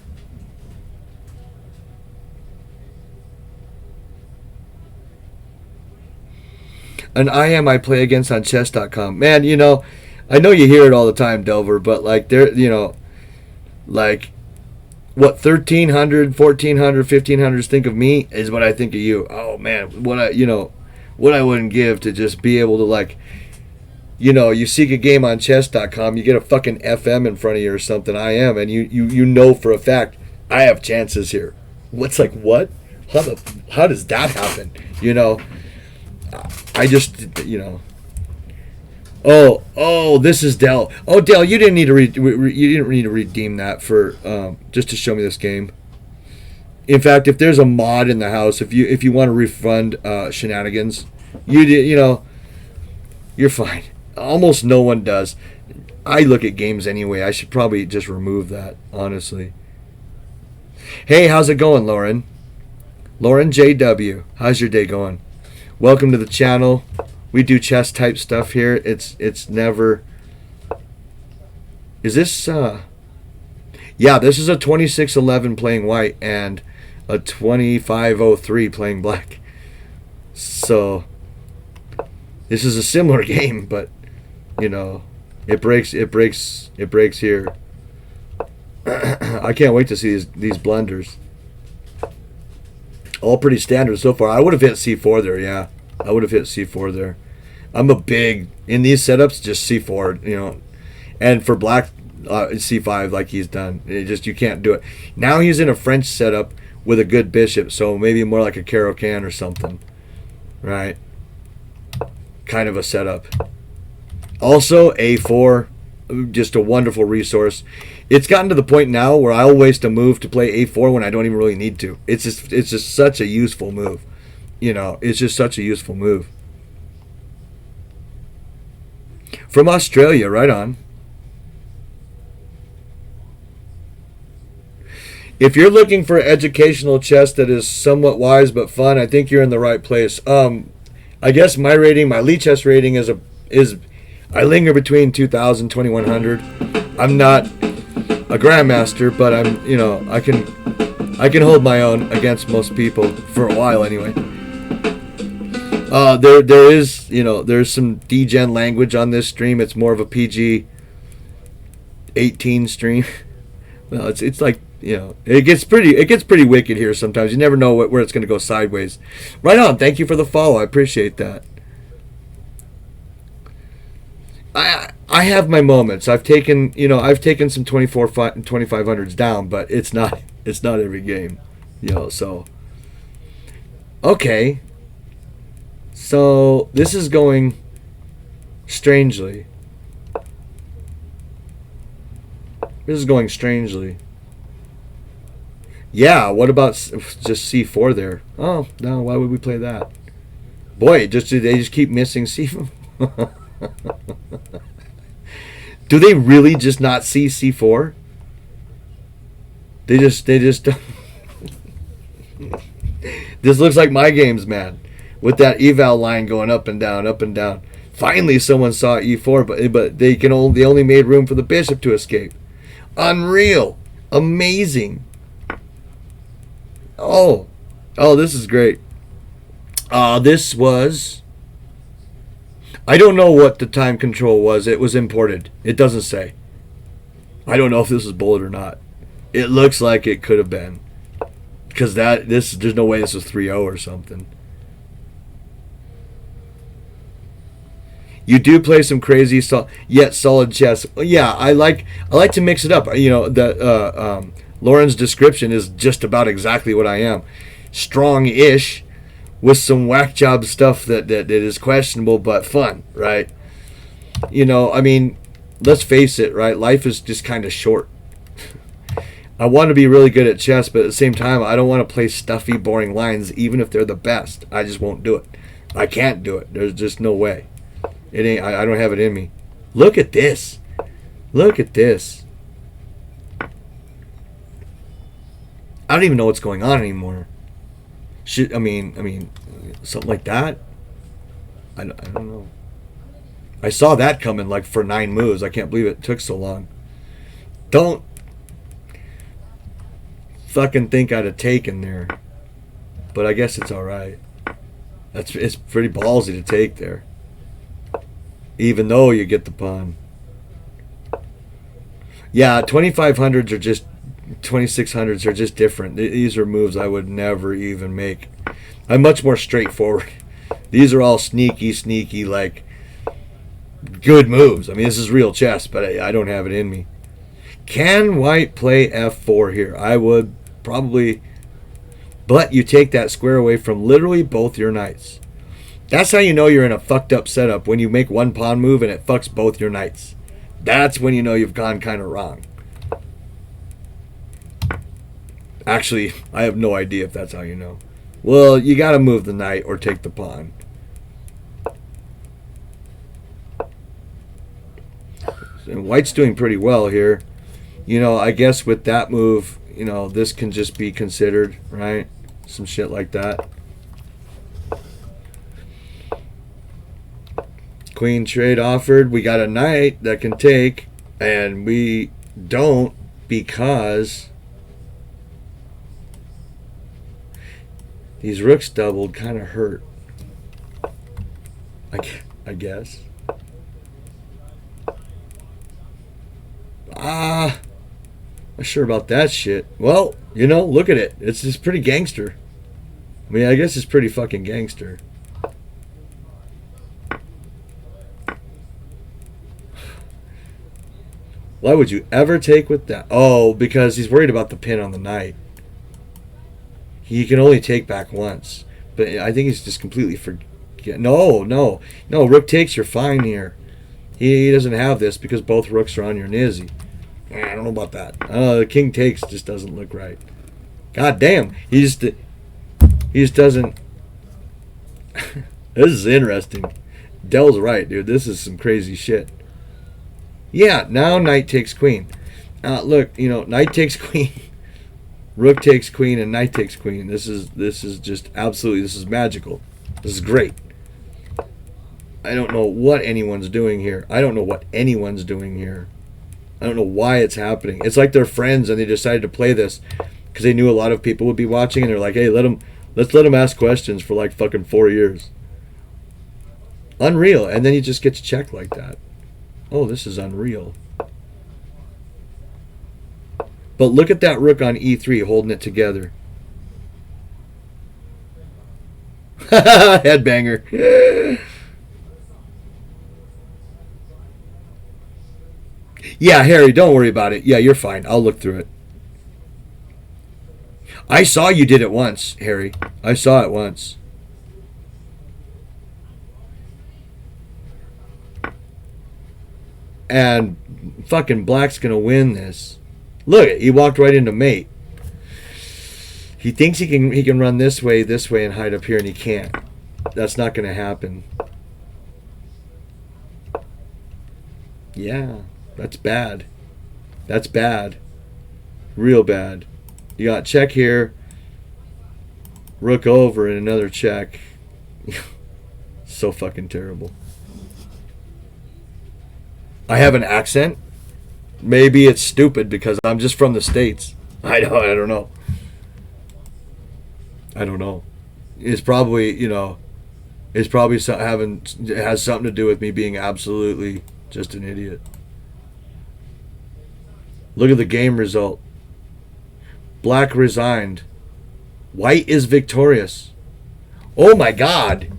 And I play against on chess.com. Man, you know, I know you hear it all the time, Delver, but like there, you know, like what 1,300, 1,400, 1,500 think of me is what I think of you. Oh man, what I wouldn't give to just be able to, like, you know, you seek a game on chess.com, you get a fucking FM in front of you or something. I am, and you know for a fact I have chances here. What's like what? How does that happen? You know, I just, you know. Oh, this is Dell. Oh, Dell, you didn't need to redeem that for just to show me this game. In fact, if there's a mod in the house, if you want to refund shenanigans, you know, you're fine. Almost no one does. I look at games anyway. I should probably just remove that, honestly. Hey, how's it going, Lauren? Lauren JW, how's your day going? Welcome to the channel. We do chess type stuff here. It's never. Is this yeah, this is a 26-11 playing white and a 25-03 playing black. So this is a similar game, but you know, it breaks here. I can't wait to see these blunders. All pretty standard so far. I would have hit c4 there, yeah. I would have hit c4 there. I'm a big, in these setups, just c4, you know. And for black, c5 like he's done. You can't do it. Now he's in a French setup with a good bishop, so maybe more like a Caro-Can or something. Right? Kind of a setup. Also, a4, just a wonderful resource. It's gotten to the point now where I'll waste a move to play a4 when I don't even really need to. It's just such a useful move. You know, it's just such a useful move. From Australia, right on. If you're looking for educational chess that is somewhat wise but fun, I think you're in the right place. I guess my rating, my Lee chess rating is I linger between 2,000 2,100. I'm not a grandmaster, but I'm, you know, I can hold my own against most people for a while anyway. There is, you know, there's some degen language on this stream. It's more of a PG 18 stream. Well, it's like, you know, it gets pretty wicked here sometimes. You never know where it's going to go sideways. Right on. Thank you for the follow. I appreciate that. I have my moments. I've taken some 2500s down, but it's not every game, you know. So okay. So this is going strangely. Yeah, what about just c4 there? Oh, no, why would we play that? Boy, they just keep missing c4. Do they really just not see c4? They just This looks like my games, man. With that eval line going up and down, up and down. Finally someone saw e4, but they only made room for the bishop to escape. Unreal. Amazing. Oh, this is great. This was... I don't know what the time control was. It was imported. It doesn't say. I don't know if this was bullet or not. It looks like it could have been. Because there's no way this was 3-0 or something. You do play some crazy yet solid chess. Yeah, I like to mix it up. You know, Lauren's description is just about exactly what I am. Strong-ish, with some whack job stuff that is questionable but fun, right? You know, I mean, let's face it, right? Life is just kind of short. I want to be really good at chess, but at the same time, I don't want to play stuffy, boring lines, even if they're the best. I just won't do it. I can't do it. There's just no way. It ain't. I don't have it in me. Look at this. Look at this. I don't even know what's going on anymore. I mean, something like that. I don't know. I saw that coming like for 9 moves. I can't believe it took so long. Don't fucking think I'd have taken there, but I guess it's all right. It's pretty ballsy to take there, even though you get the pawn. Yeah, 2500s are just 2600s are just different. These are moves I would never even make. I'm much more straightforward. These are all sneaky, like good moves. I mean, this is real chess, but I don't have it in me. Can white play f4 here? I would probably, but you take that square away from literally both your knights. That's how you know you're in a fucked up setup, when you make one pawn move and it fucks both your knights. That's when you know you've gone kind of wrong. Actually, I have no idea if that's how you know. Well, you got to move the knight or take the pawn. And white's doing pretty well here. You know, I guess with that move, you know, this can just be considered, right? Some shit like that. Queen trade offered. We got a knight that can take, and we don't because these rooks doubled kind of hurt. I guess. Not sure about that shit. Well, you know, look at it. It's just pretty gangster. I mean, I guess it's pretty fucking gangster. Why would you ever take with that? Oh, because he's worried about the pin on the knight. He can only take back once. But I think he's just completely forget. No. Rook takes, you're fine here. He doesn't have this because both rooks are on your nizzy. I don't know about that. The king takes just doesn't look right. God damn. He just doesn't. This is interesting. Dell's right, dude. This is some crazy shit. Yeah, now knight takes queen. Look, knight takes queen. Rook takes queen and knight takes queen. This is just absolutely, this is magical. This is great. I don't know what anyone's doing here. I don't know why it's happening. It's like they're friends and they decided to play this because they knew a lot of people would be watching and they're like, hey, let's let them ask questions for like fucking 4 years. Unreal. And then he just gets checked like that. Oh, this is unreal. But look at that rook on e3 holding it together. Headbanger. Yeah, Harry, don't worry about it. Yeah, you're fine. I'll look through it. I saw you did it once, Harry. I saw it once. And fucking black's gonna win this. Look, he walked right into mate. He thinks he can run this way, and hide up here, and he can't. That's not gonna happen. Yeah, that's bad. That's bad. Real bad. You got check here. Rook over and another check. So fucking terrible. I have an accent. Maybe it's stupid because I'm just from the States. I don't know. It's probably, it has something to do with me being absolutely just an idiot. Look at the game result. Black resigned. White is victorious. Oh my God.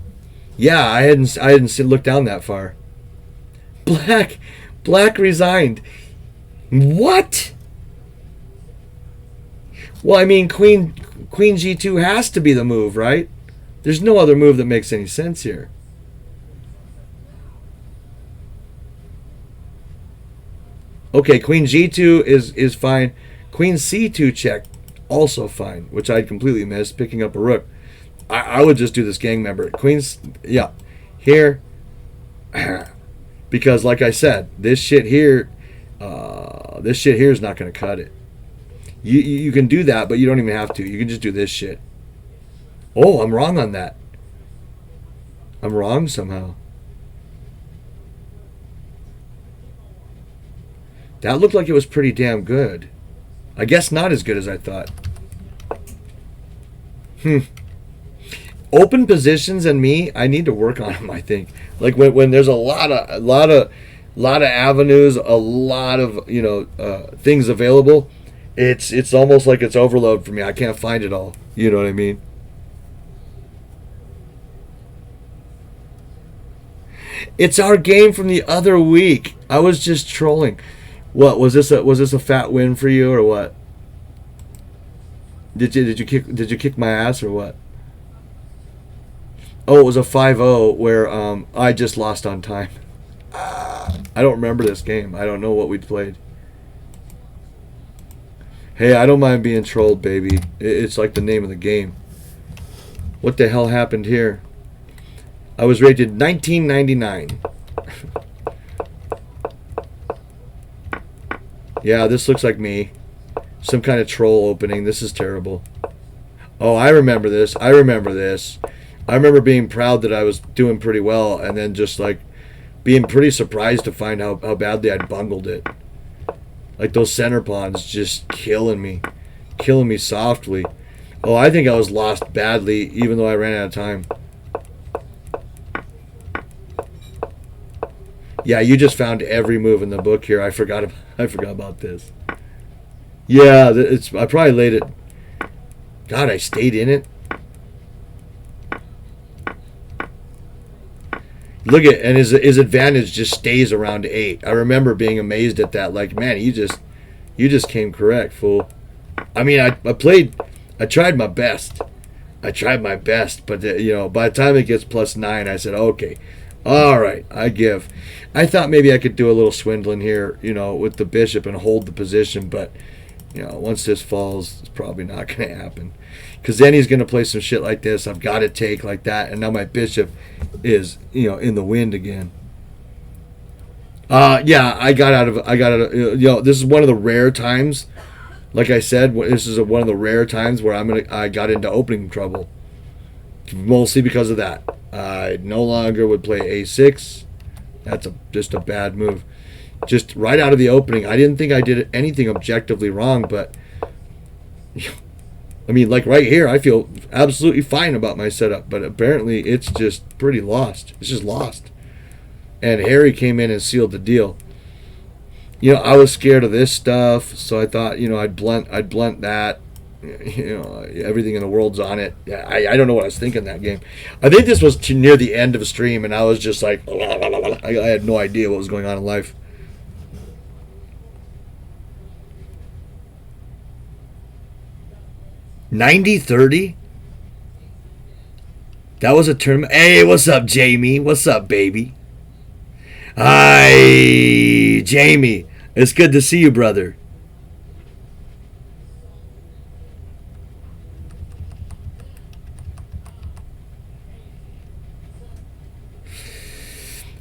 Yeah, I hadn't looked down that far. Black resigned. What? Well, I mean, Queen G2 has to be the move, right? There's no other move that makes any sense here. Okay, Queen G2 is fine. Queen C2 check, also fine, which I'd completely missed, picking up a rook. I would just do this gang member. Queen's, yeah, here. Because, like I said, this shit here is not going to cut it. You can do that, but you don't even have to. You can just do this shit. Oh, I'm wrong on that. I'm wrong somehow. That looked like it was pretty damn good. I guess not as good as I thought. Open positions and me, I need to work on them, I think. Like when there's a lot of avenues, a lot of things available, it's almost like it's overload for me. I can't find it all. You know what I mean? It's our game from the other week. I was just trolling. What was this? Was this a fat win for you or what? Did you kick my ass or what? Oh, it was a 5-0 where I just lost on time. I don't remember this game. I don't know what we played. Hey, I don't mind being trolled, baby. It's like the name of the game. What the hell happened here? I was rated 1999. Yeah, this looks like me. Some kind of troll opening. This is terrible. Oh, I remember this. I remember being proud that I was doing pretty well and then just like being pretty surprised to find how badly I'd bungled it. Like those center pawns just killing me softly. Oh, I think I was lost badly even though I ran out of time. Yeah, you just found every move in the book here. I forgot about this. Yeah, I probably laid it. God, I stayed in it. Look at, and his advantage just stays around 8. I remember being amazed at that. Like, man, you just came correct, fool. I mean, I tried my best. But by the time it gets +9, I said, okay, all right, I give. I thought maybe I could do a little swindling here, with the bishop and hold the position, but once this falls, it's probably not going to happen. Because then he's going to play some shit like this. I've got to take like that, and now my bishop is, in the wind again. Yeah, I got out of. This is one of the rare times. Like I said, this is one of the rare times where I got into opening trouble. Mostly because of that. I no longer would play A6. That's just a bad move. Just right out of the opening, I didn't think I did anything objectively wrong, but I mean, like right here, I feel absolutely fine about my setup, but apparently it's just pretty lost. It's just lost. And Harry came in and sealed the deal. I was scared of this stuff, so I thought, I'd blunt that. Everything in the world's on it. I don't know what I was thinking that game. I think this was near the end of a stream, and I was just like, I had no idea what was going on in life. $90-30. That was a tournament. Hey, what's up, Jamie? What's up, baby? Hi, Jamie. It's good to see you, brother.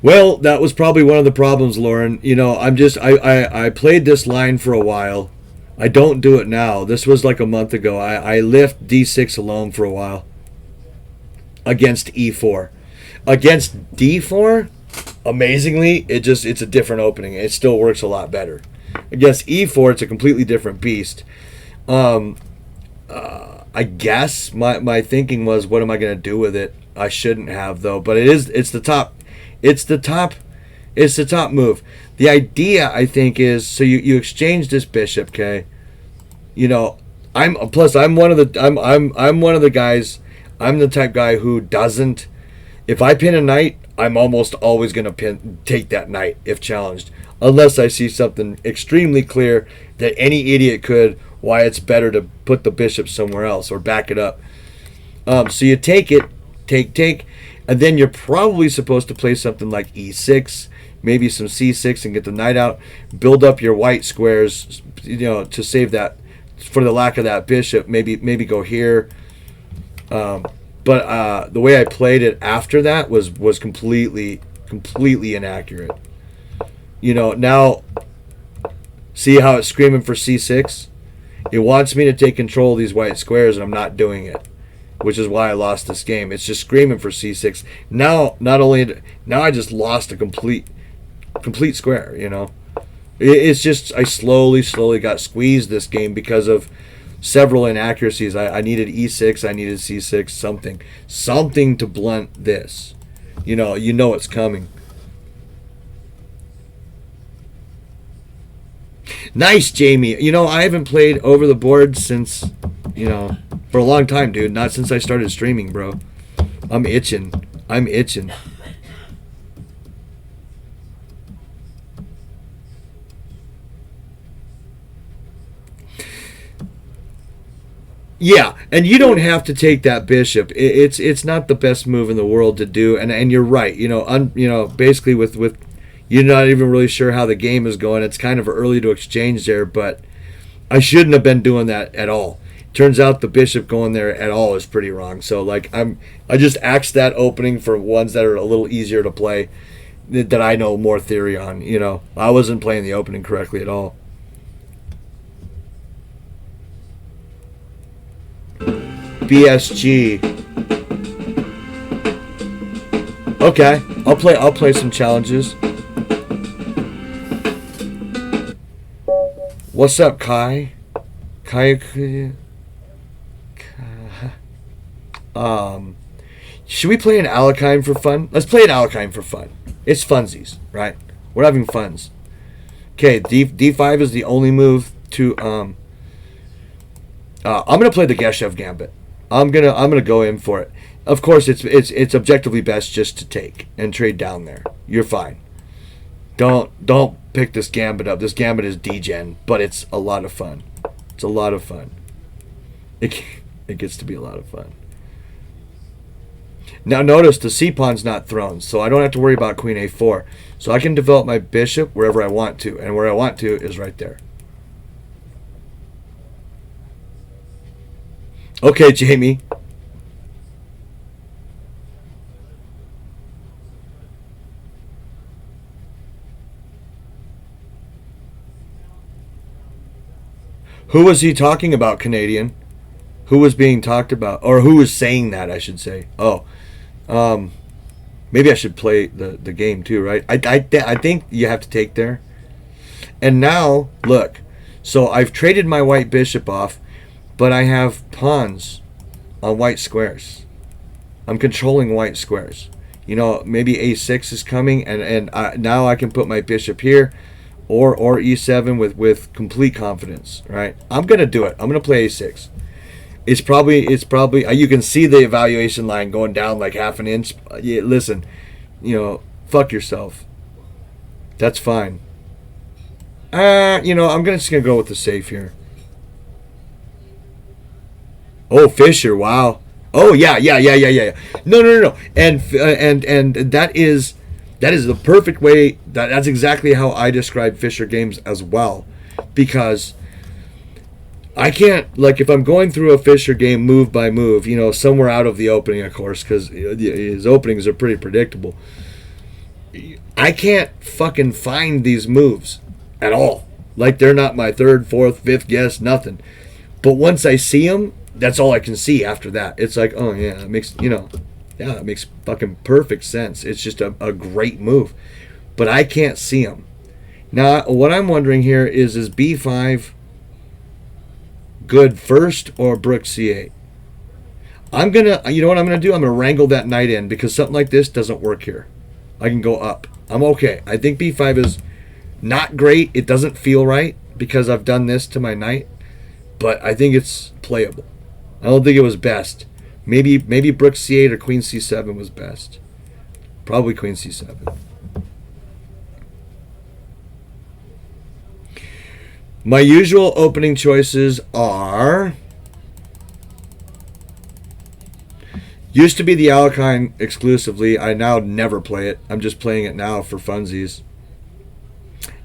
Well, that was probably one of the problems, Lauren. I played this line for a while. I don't do it now. This was like a month ago. I left D6 alone for a while against E4. Against D4, amazingly, it's a different opening. It still works a lot better. Against E4, it's a completely different beast. I guess my thinking was, what am I going to do with it? I shouldn't have, though. But it's the top move. The idea, I think, is so you exchange this bishop, okay? I'm one of the guys. I'm the type guy who doesn't. If I pin a knight, I'm almost always going to take that knight if challenged, unless I see something extremely clear that any idiot could. Why it's better to put the bishop somewhere else or back it up. So you take it, take, and then you're probably supposed to play something like E6. Maybe some C6 and get the knight out. Build up your white squares, to save that for the lack of that bishop. Maybe go here. But the way I played it after that was completely inaccurate. Now see how it's screaming for C6? It wants me to take control of these white squares, and I'm not doing it, which is why I lost this game. It's just screaming for C6. Now I just lost a complete square. It's just I slowly got squeezed this game because of several inaccuracies. I needed E6, I needed C6, something to blunt this. It's coming. Nice, Jamie. I haven't played over the board since for a long time, dude. Not since I started streaming, bro. I'm itching. Yeah, and you don't have to take that bishop. It's not the best move in the world to do, and you're right. Basically with you're not even really sure how the game is going. It's kind of early to exchange there, but I shouldn't have been doing that at all. Turns out the bishop going there at all is pretty wrong. So I just axed that opening for ones that are a little easier to play, that I know more theory on. I wasn't playing the opening correctly at all. BSG. Okay, I'll play some challenges. What's up, Kai? Should we play an Alekhine for fun? Let's play an Alekhine for fun. It's funsies, right? We're having funs. Okay, D5 is the only move to I'm gonna play the Geshev Gambit. I'm gonna go in for it. Of course, it's objectively best just to take and trade down there. You're fine. Don't pick this gambit up. This gambit is degen, but it's a lot of fun. It's a lot of fun. It gets to be a lot of fun. Now notice the c-pawn's not thrown, so I don't have to worry about queen a4. So I can develop my bishop wherever I want to, and where I want to is right there. Okay, Jamie. Who was he talking about, Canadian? Who was being talked about? Or who was saying that, I should say. Oh. Maybe I should play the game too, right? I think you have to take there. And now, look. So I've traded my white bishop off, but I have pawns on white squares. I'm controlling white squares. You know, maybe a6 is coming, and now I can put my bishop here. Or e7 with complete confidence, right? I'm gonna do it. I'm gonna play a6. It's probably you can see the evaluation line going down like half an inch. Yeah, listen, fuck yourself. That's fine. I'm just gonna go with the safe here. Oh, Fisher, wow. Oh yeah. No. And that is the perfect way. That's exactly how I describe Fisher games as well, because I can't, like, if I'm going through a Fisher game move by move, somewhere out of the opening, of course, because his openings are pretty predictable. I can't fucking find these moves at all. Like, they're not my third, fourth, fifth guess, nothing. But once I see them, that's all I can see after that. It's like, oh yeah, it makes, it makes fucking perfect sense. It's just a great move. But I can't see them. Now, what I'm wondering here is b5 good first or Brook c8? I'm gonna, you know what I'm gonna do? I'm gonna wrangle that knight in, because something like this doesn't work here. I can go up. I'm okay. I think b5 is not great. It doesn't feel right because I've done this to my knight, but I think it's playable. I don't think it was best. Maybe Brook c8 or Queen c7 was best. Probably Queen c7. My usual opening choices are... Used to be the Alekhine exclusively. I now never play it. I'm just playing it now for funsies.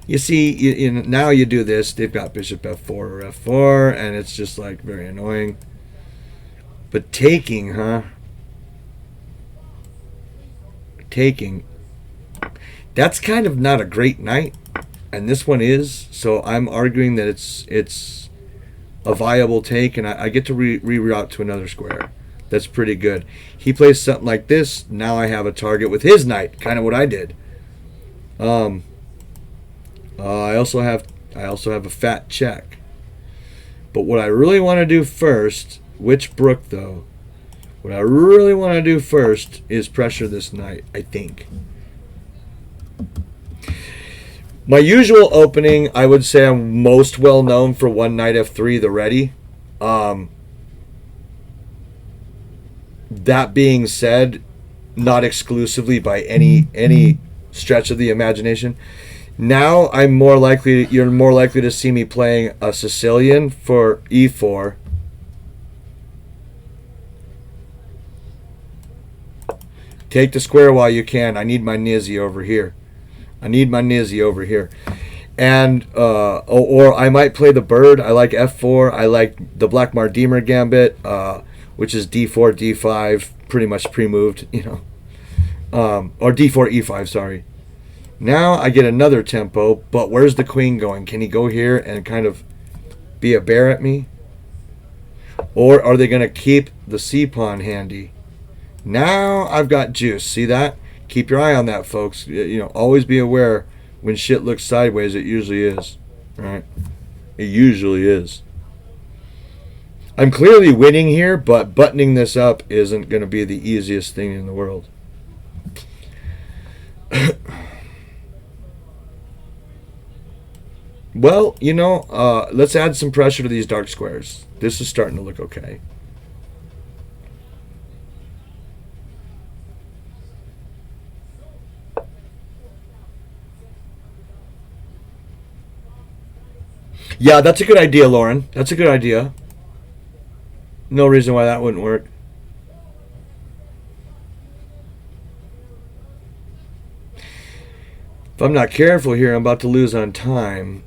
You see, now you do this. They've got bishop f4 or f4, and it's just like very annoying. But taking, huh? Taking. That's kind of not a great knight. And this one is. So I'm arguing that it's a viable take, and I get to reroute to another square. That's pretty good. He plays something like this. Now I have a target with his knight. Kind of what I did. I also have a fat check. But what I really want to do first, which Brook though? What I really want to do first is pressure this knight, I think. My usual opening, I would say I'm most well known for one knight f3, the ready. That being said, not exclusively by any stretch of the imagination. Now you're more likely to see me playing a Sicilian for e4. Take the square while you can. I need my Nizzi over here. And or I might play the bird. I like f4. I like the Black Mardimer gambit, which is d4, d5, pretty much pre-moved, or d4, e5, sorry. Now I get another tempo, but where's the queen going? Can he go here and kind of be a bear at me? Or are they going to keep the c-pawn handy? Now I've got juice. See that? Keep your eye on that, folks. Always be aware when shit looks sideways. It usually is. Right? It usually is. I'm clearly winning here, but buttoning this up isn't going to be the easiest thing in the world. Well, let's add some pressure to these dark squares. This is starting to look okay. Yeah, that's a good idea, Lauren. That's a good idea. No reason why that wouldn't work. If I'm not careful here, I'm about to lose on time.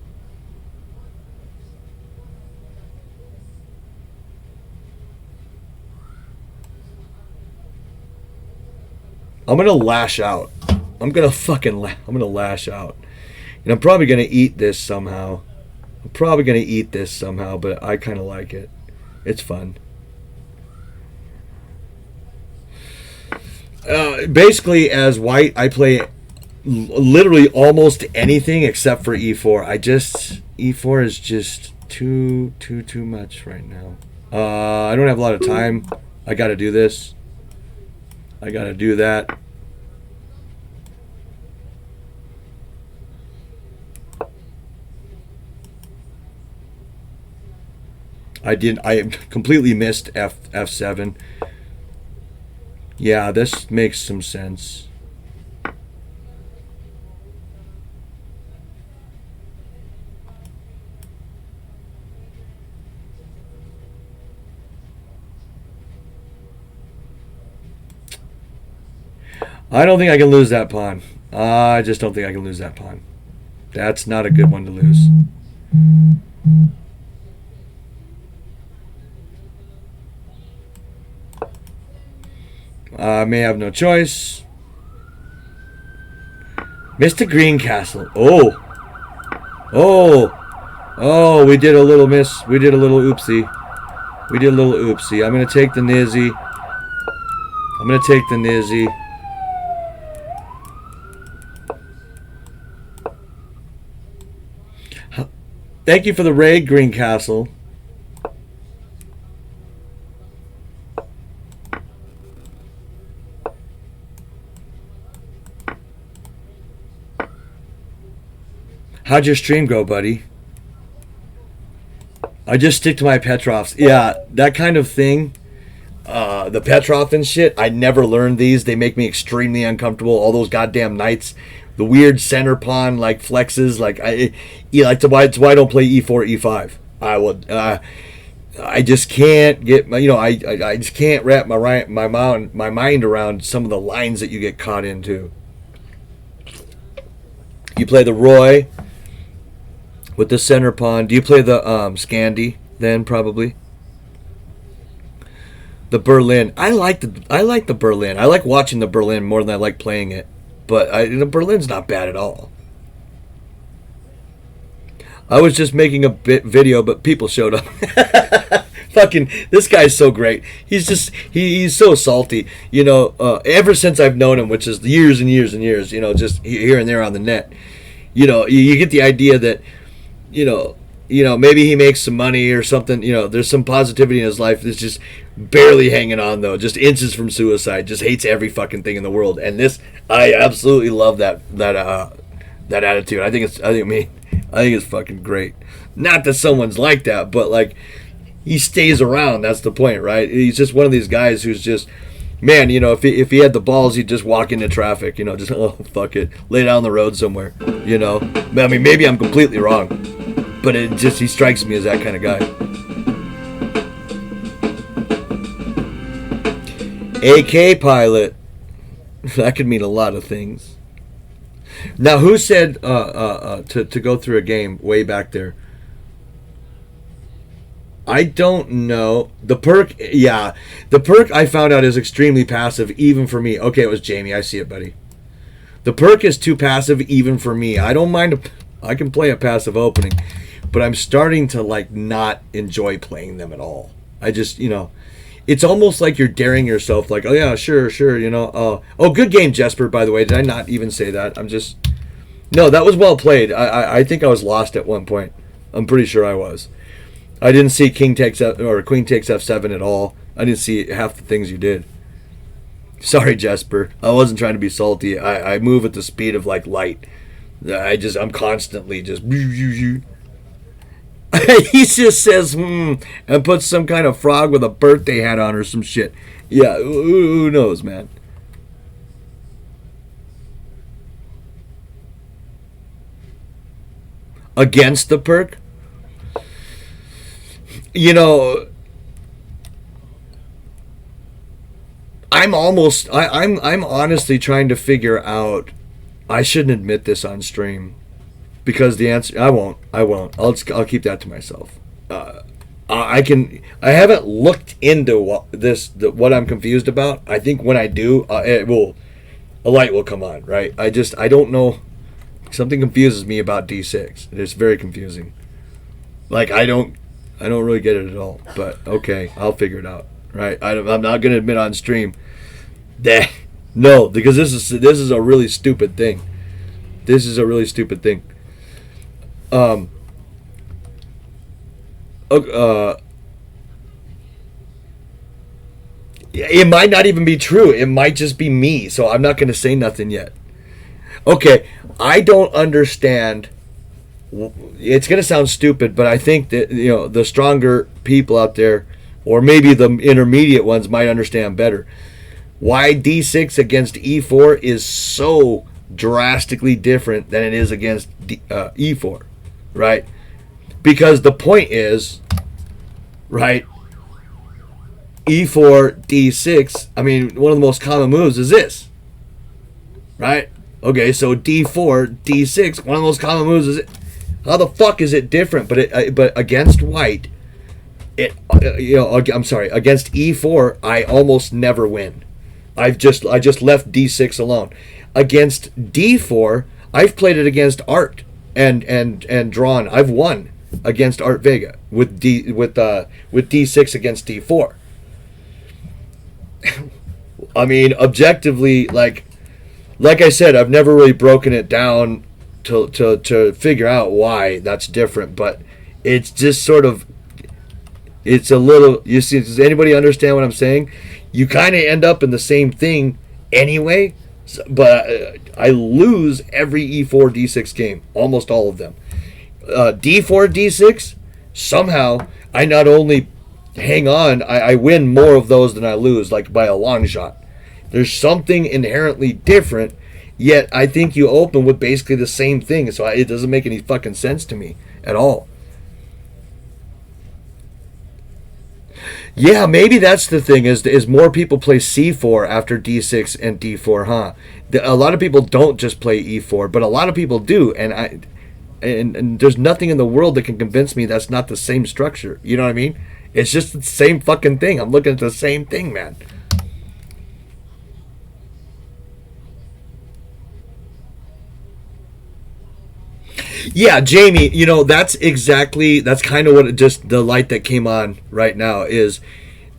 I'm gonna lash out. I'm gonna lash out. And I'm probably gonna eat this somehow. But I kind of like it. It's fun. Basically, as white, I play literally almost anything except for e4. E4 is just too much right now. I don't have a lot of time. I got to do this. I got to do that. I completely missed F7. Yeah, this makes some sense. I don't think I can lose that pawn. I just don't think I can lose that pawn. That's not a good one to lose. I may have no choice. Mr. Greencastle. Oh, we did a little miss. We did a little oopsie. I'm going to take the nizzy. Thank you for the raid, Greencastle. How'd your stream go, buddy? I just stick to my Petrovs. Yeah, that kind of thing. The Petrov and shit, I never learned these. They make me extremely uncomfortable. All those goddamn knights. The weird center pawn like flexes. Like it's why I don't play e4, e5. I just can't get I just can't wrap my mind around some of the lines that you get caught into. You play the Roy with the center pawn. Do you play the Scandi then probably? The Berlin. I like the Berlin. I like watching the Berlin more than I like playing it. But the Berlin's not bad at all. I was just making a video, but people showed up. Fucking, this guy's so great. He's so salty. Ever since I've known him, which is years and years and years, just here and there on the net. You get the idea that, maybe he makes some money or something. There's some positivity in his life that's just barely hanging on, though. Just inches from suicide. Just hates every fucking thing in the world. And this, I absolutely love that attitude. I think it's fucking great. Not that someone's like that, but like he stays around. That's the point, right? He's just one of these guys who's just, man. If he had the balls, he'd just walk into traffic. Just fuck it, lay down the road somewhere. I mean, maybe I'm completely wrong, but he strikes me as that kind of guy. AK pilot. That could mean a lot of things. Now, who said to go through a game way back there? I don't know. The perk, yeah. The perk I found out is extremely passive, even for me. Okay, it was Jamie. I see it, buddy. The perk is too passive, even for me. I don't mind. I can play a passive opening, but I'm starting to not enjoy playing them at all. I just, it's almost like you're daring yourself. Like, oh yeah, sure. Oh, good game, Jesper. By the way, did I not even say that? No, that was well played. I think I was lost at one point. I'm pretty sure I was. I didn't see Queen takes F7 at all. I didn't see half the things you did. Sorry, Jesper. I wasn't trying to be salty. I move at the speed of light. I'm constantly just. He just says and puts some kind of frog with a birthday hat on or some shit. Yeah, who knows, man? Against the perk? you know, I'm honestly trying to figure out. I shouldn't admit this on stream because the answer I won't. I'll keep that to myself. I haven't looked into what I'm confused about. I think when I do, a light will come on. Right? I don't know. Something confuses me about D6. It's very confusing. Like I don't really get it at all. But okay, I'll figure it out. Right? I'm not gonna admit on stream that no, because this is a really stupid thing. This is a really stupid thing. It might not even be true. It might just be me. So I'm not going to say nothing yet. Okay, I don't understand. It's going to sound stupid, but I think that the stronger people out there, or maybe the intermediate ones, might understand better why D6 against E4 is so drastically different than it is against E4, right? Because the point is, right, E4, D6, I mean, one of the most common moves is this, right? Okay, so D4, D6, one of the most common moves is it. How the fuck is it different? But against white, I'm sorry, against E4, I almost never win. I just left D6 alone. Against D4, I've played it against Art and drawn. I've won against Art Vega with D6 against D4. I mean, objectively, like I said, I've never really broken it down to figure out why that's different, but it's just sort of, it's a little, you see, does anybody understand what I'm saying? You kind of end up in the same thing anyway, but I lose every E4 D6 game, almost all of them. D4 D6, somehow I not only hang on, I win more of those than I lose, like by a long shot. There's something inherently different, yet I think you open with basically the same thing, so it doesn't make any fucking sense to me at all. Yeah, maybe that's the thing, is more people play C4 after D6 and D4, huh? A lot of people don't just play E4, but a lot of people do, and there's nothing in the world that can convince me that's not the same structure. You know what I mean? It's just the same fucking thing. I'm looking at the same thing, man. Yeah, Jamie, that's kind of what just the light that came on right now is.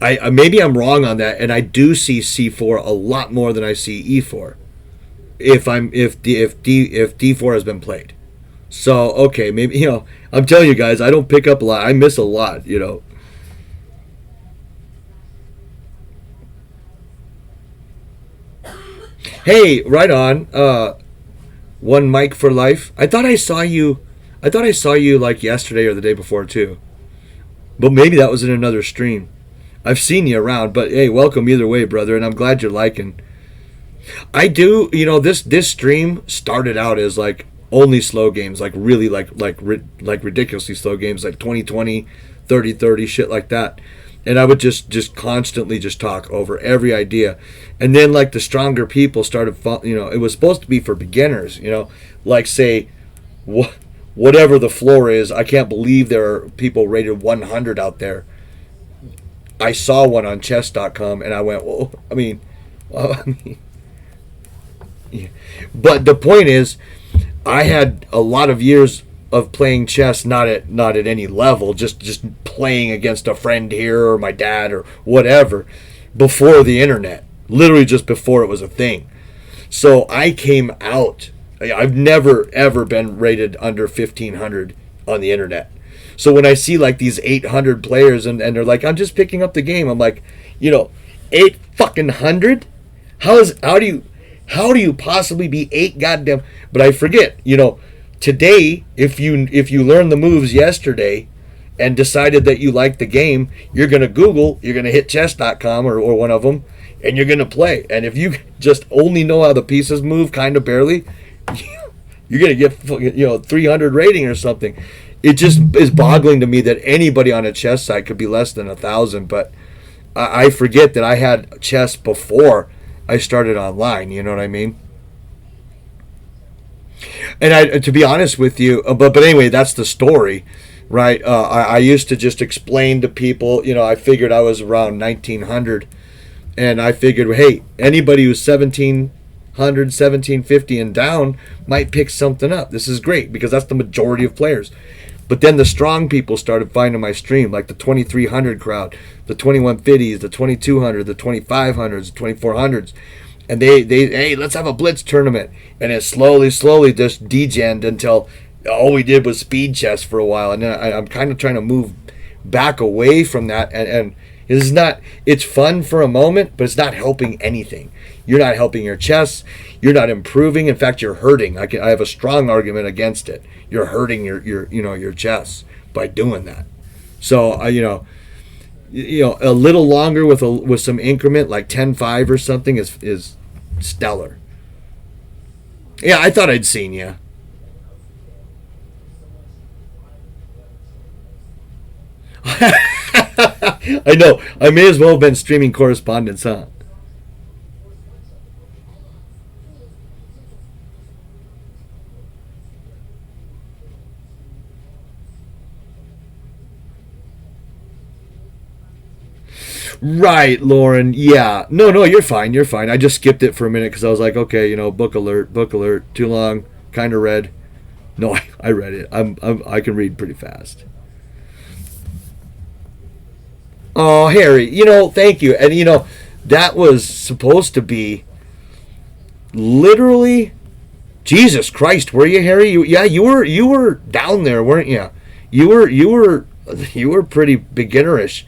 I maybe I'm wrong on that, and I do see C4 a lot more than I see E4. If D4 has been played, so okay, maybe I'm telling you guys, I don't pick up a lot. I miss a lot, Hey, right on. One mic for life. I thought I saw you like yesterday or the day before too. But maybe that was in another stream. I've seen you around, but hey, welcome either way, brother, and I'm glad you're liking. I do, this stream started out as like only slow games, like really like ridiculously slow games, like 2020, 30, shit like that. And I would just constantly just talk over every idea. And then like the stronger people started, it was supposed to be for beginners, like say whatever the floor is. I can't believe there are people rated 100 out there. I saw one on chess.com and I went, well, I mean, yeah. But the point is, I had a lot of years of playing chess, not at any level, just playing against a friend here or my dad or whatever, before the internet, literally just before it was a thing. So I came out. I've never ever been rated under 1,500 on the internet. So when I see like these 800 players and they're like, I'm just picking up the game, I'm like, 8 how do you possibly be 8 goddamn? But I forget, today, if you learned the moves yesterday and decided that you liked the game, you're going to Google, you're going to hit chess.com or one of them, and you're going to play. And if you just only know how the pieces move kind of barely, you're going to get 300 rating or something. it just is boggling to me that anybody on a chess site could be less than 1,000. But I forget that I had chess before I started online. You know what I mean? And to be honest with you, but anyway, that's the story, right? I used to just explain to people. I figured I was around 1900, and I figured, hey, anybody who's 1700, 1750 and down might pick something up. This is great because that's the majority of players. But then the strong people started finding my stream, like the 2300 crowd, the 2150s, the 2200, the 2500s, the 2400s. And they hey, let's have a blitz tournament. And it slowly just degened until all we did was speed chess for a while. And then I'm kind of trying to move back away from that. And it's fun for a moment, but it's not helping anything. You're not helping your chess. You're not improving. In fact, you're hurting. I have a strong argument against it. You're hurting your chess by doing that. So a little longer with some increment, like 10-5 or something, is stellar. Yeah, I thought I'd seen you. I know. I may as well have been streaming correspondence, huh? Right, Lauren. Yeah. No, you're fine. You're fine. I just skipped it for a minute because I was like, okay, book alert, too long, kind of read. No, I read it. I can read pretty fast. Oh, Harry, thank you. And that was supposed to be literally, Jesus Christ, were you, Harry? You were down there, weren't you? You were pretty beginnerish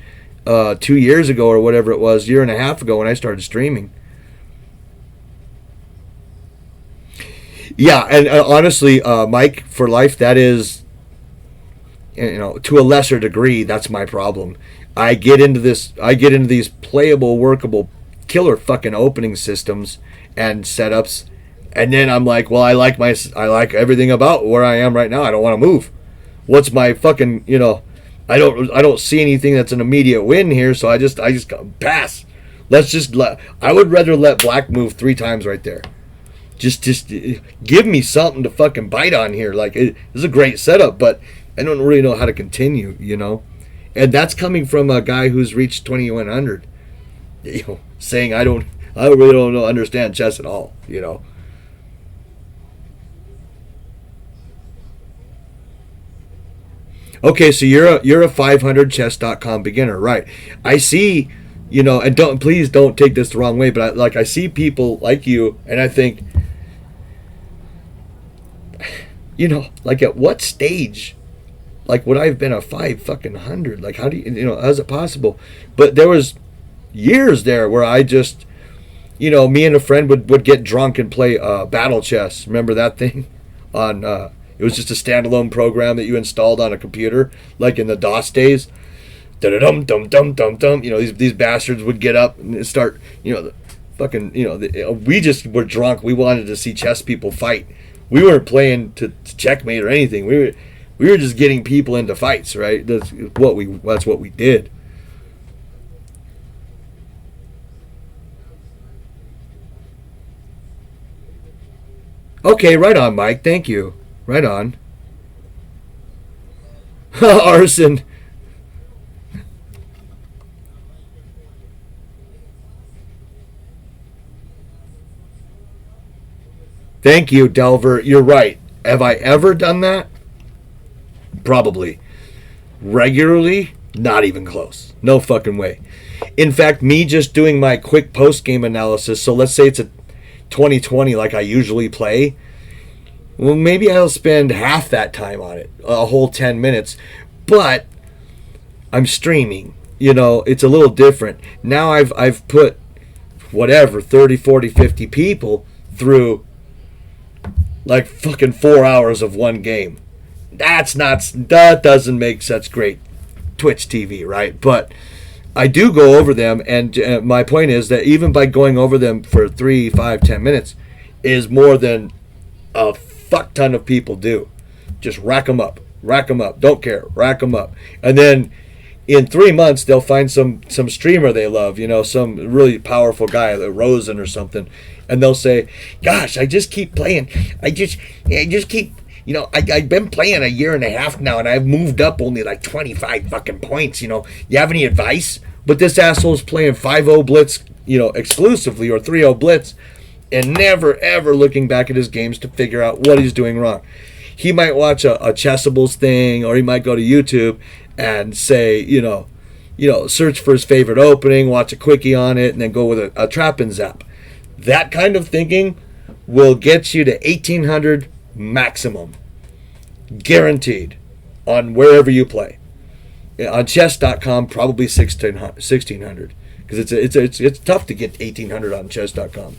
2 years ago or whatever it was, year and a half ago when I started streaming. Yeah, and honestly, Mike, for life, that is, to a lesser degree, that's my problem. I get into these playable, workable, killer fucking opening systems and setups, and then I'm like, well, I like everything about where I am right now. I don't want to move. What's my fucking, I don't see anything that's an immediate win here, so I just pass. I would rather let black move 3 times right there. Just give me something to fucking bite on here. Like, this is a great setup, but I don't really know how to continue, And that's coming from a guy who's reached 2100, saying I really don't understand chess at all, Okay, so you're a 500chess.com beginner, right? I see, and please don't take this the wrong way, but I see people like you, and I think, like at what stage, like would I have been a 500? Like how do how's it possible? But there was years there where I just, me and a friend would get drunk and play battle chess. Remember that thing on? It was just a standalone program that you installed on a computer, like in the DOS days. Dum dum dum dum dum. These bastards would get up and start. Fucking. We just were drunk. We wanted to see chess people fight. We weren't playing to checkmate or anything. We were just getting people into fights, right? That's what we did. Okay, right on, Mike. Thank you. Right on. Arson. Thank you, Delver. You're right. Have I ever done that? Probably. Regularly? Not even close. No fucking way. In fact, me just doing my quick post-game analysis, so let's say it's a 2020 like I usually play, well, maybe I'll spend half that time on it, a whole 10 minutes. But I'm streaming. It's a little different. Now I've put whatever, 30, 40, 50 people through like fucking 4 hours of one game. That doesn't make such great Twitch TV, right? But I do go over them, and my point is that even by going over them for 3, 5, 10 minutes is more than a fuck ton of people do. Just rack them up. rack them up. Don't care, rack them up. And then in 3 months, they'll find some streamer they love, some really powerful guy, like Rosen or something, and they'll say, "Gosh, I just keep playing. I just keep." I've been playing a year and a half now, and I've moved up only like 25 fucking points. You have any advice? But this asshole's playing 5-0 Blitz, exclusively, or 3-0 Blitz, and never, ever looking back at his games to figure out what he's doing wrong. He might watch a Chessables thing, or he might go to YouTube and say, search for his favorite opening, watch a quickie on it, and then go with a trap and zap. That kind of thinking will get you to 1,800 maximum. Guaranteed. On wherever you play. On chess.com, probably 1,600. Because it's tough to get 1,800 on chess.com.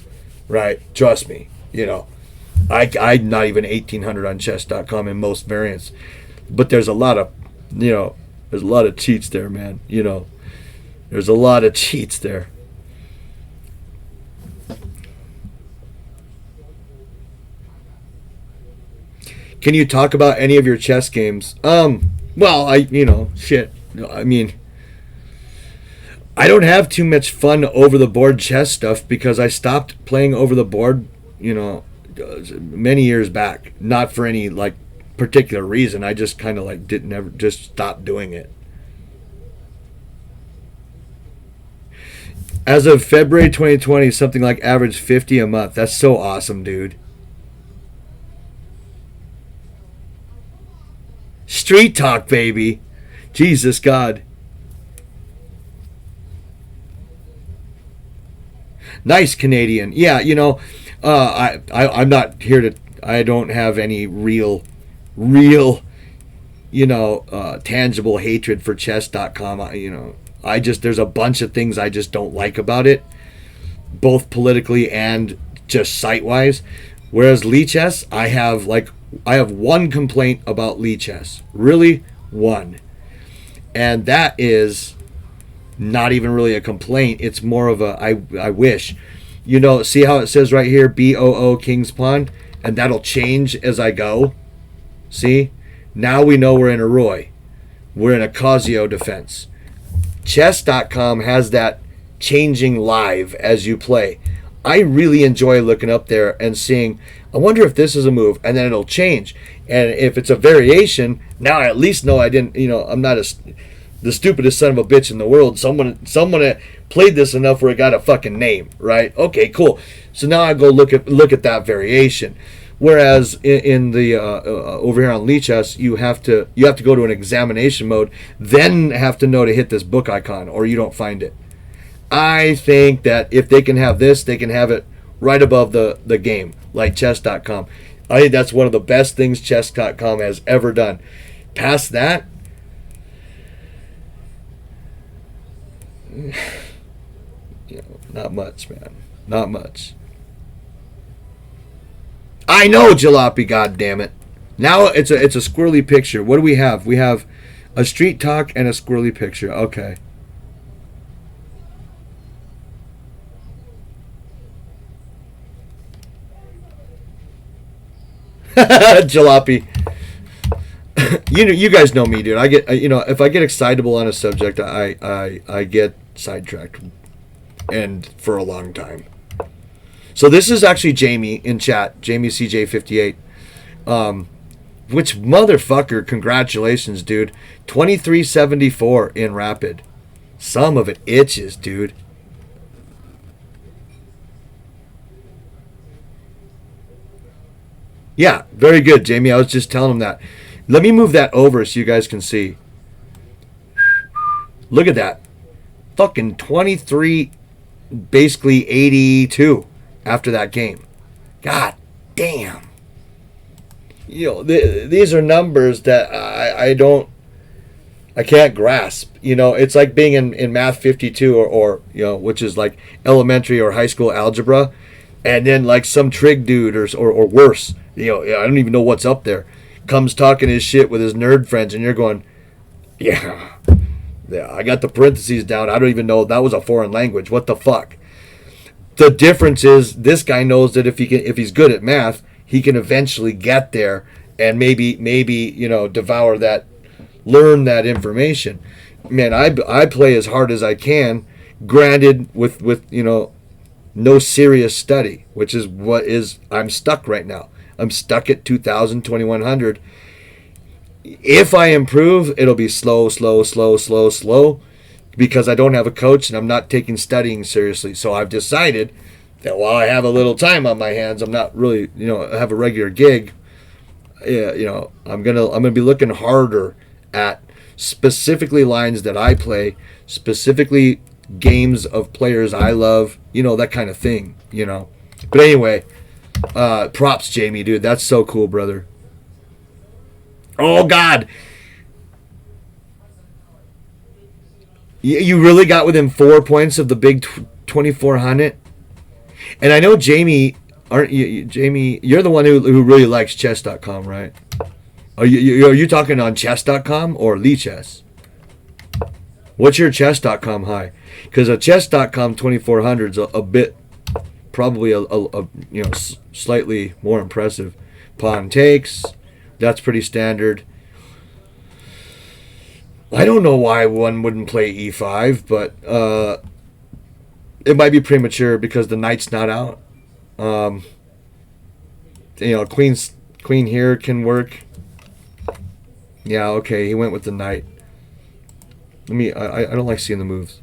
Right? Trust me. I'm not even 1,800 on chess.com in most variants. But there's a lot of, there's a lot of cheats there, man. There's a lot of cheats there. Can you talk about any of your chess games? Well, shit. I mean, I don't have too much fun over the board chess stuff because I stopped playing over the board, many years back. Not for any particular reason. I just kind of didn't ever just stop doing it. As of February 2020, something like average 50 a month. That's so awesome, dude. Street talk, baby. Jesus God. Nice, Canadian. Yeah, I'm not here to. I don't have any real, tangible hatred for chess.com. There's a bunch of things I just don't like about it, both politically and just site-wise. Whereas Lichess, I have one complaint about Lichess. Really, one. And that is not even really a complaint. It's more of a I wish. See how it says right here, BOO King's Pawn? And that'll change as I go. See? Now we know we're in a Roy. We're in a Casio defense. Chess.com has that changing live as you play. I really enjoy looking up there and seeing, I wonder if this is a move, and then it'll change. And if it's a variation, now I at least know I didn't, I'm not the stupidest son of a bitch in the world. Someone played this enough where it got a fucking name, right? Okay, cool. So now I go look at that variation. Whereas in the over here on Lichess, you have to go to an examination mode, then have to know to hit this book icon, or you don't find it. I think that if they can have this, they can have it right above the game, like chess.com. I think that's one of the best things chess.com has ever done. Past that, not much, man. Not much. I know, Jalopy, goddammit. Now it's a squirrely picture. What do we have? We have a street talk and a squirrely picture. Okay. Jalopy. You guys know me, dude. I get if I get excitable on a subject, I get sidetracked, and for a long time. So this is actually Jamie in chat, Jamie CJ58. Which motherfucker? Congratulations, dude. 2374 in rapid. Some of it itches, dude. Yeah, very good, Jamie. I was just telling him that. Let me move that over so you guys can see. Look at that. Fucking 23, basically 82 after that game. God damn. These are numbers that I can't grasp. It's like being in Math 52 or which is like elementary or high school algebra, and then like some trig dude or worse. I don't even know what's up there. Comes talking his shit with his nerd friends, and you're going, yeah, I got the parentheses down. I don't even know that was a foreign language. What the fuck? The difference is this guy knows that if he's good at math, he can eventually get there and maybe devour that, learn that information. Man, I play as hard as I can, granted with no serious study, which is what is I'm stuck right now. I'm stuck at 2,000, 2,100. If I improve, it'll be slow, because I don't have a coach and I'm not taking studying seriously. So I've decided that while I have a little time on my hands, I'm not really, have a regular gig. I'm gonna be looking harder at specifically lines that I play, specifically games of players I love, that kind of thing, But anyway, props, Jamie, dude. That's so cool, brother. Oh, God. You really got within 4 points of the big 2,400? And I know Jamie, aren't you, Jamie, you're the one who really likes chess.com, right? Are you talking on chess.com or Lee Chess? What's your chess.com high? Because a chess.com 2,400 is a bit, probably slightly more impressive. Pawn takes, that's pretty standard. I don't know why one wouldn't play e5, but it might be premature because the knight's not out. Queen here can work. Yeah, okay, he went with the knight. I don't like seeing the moves.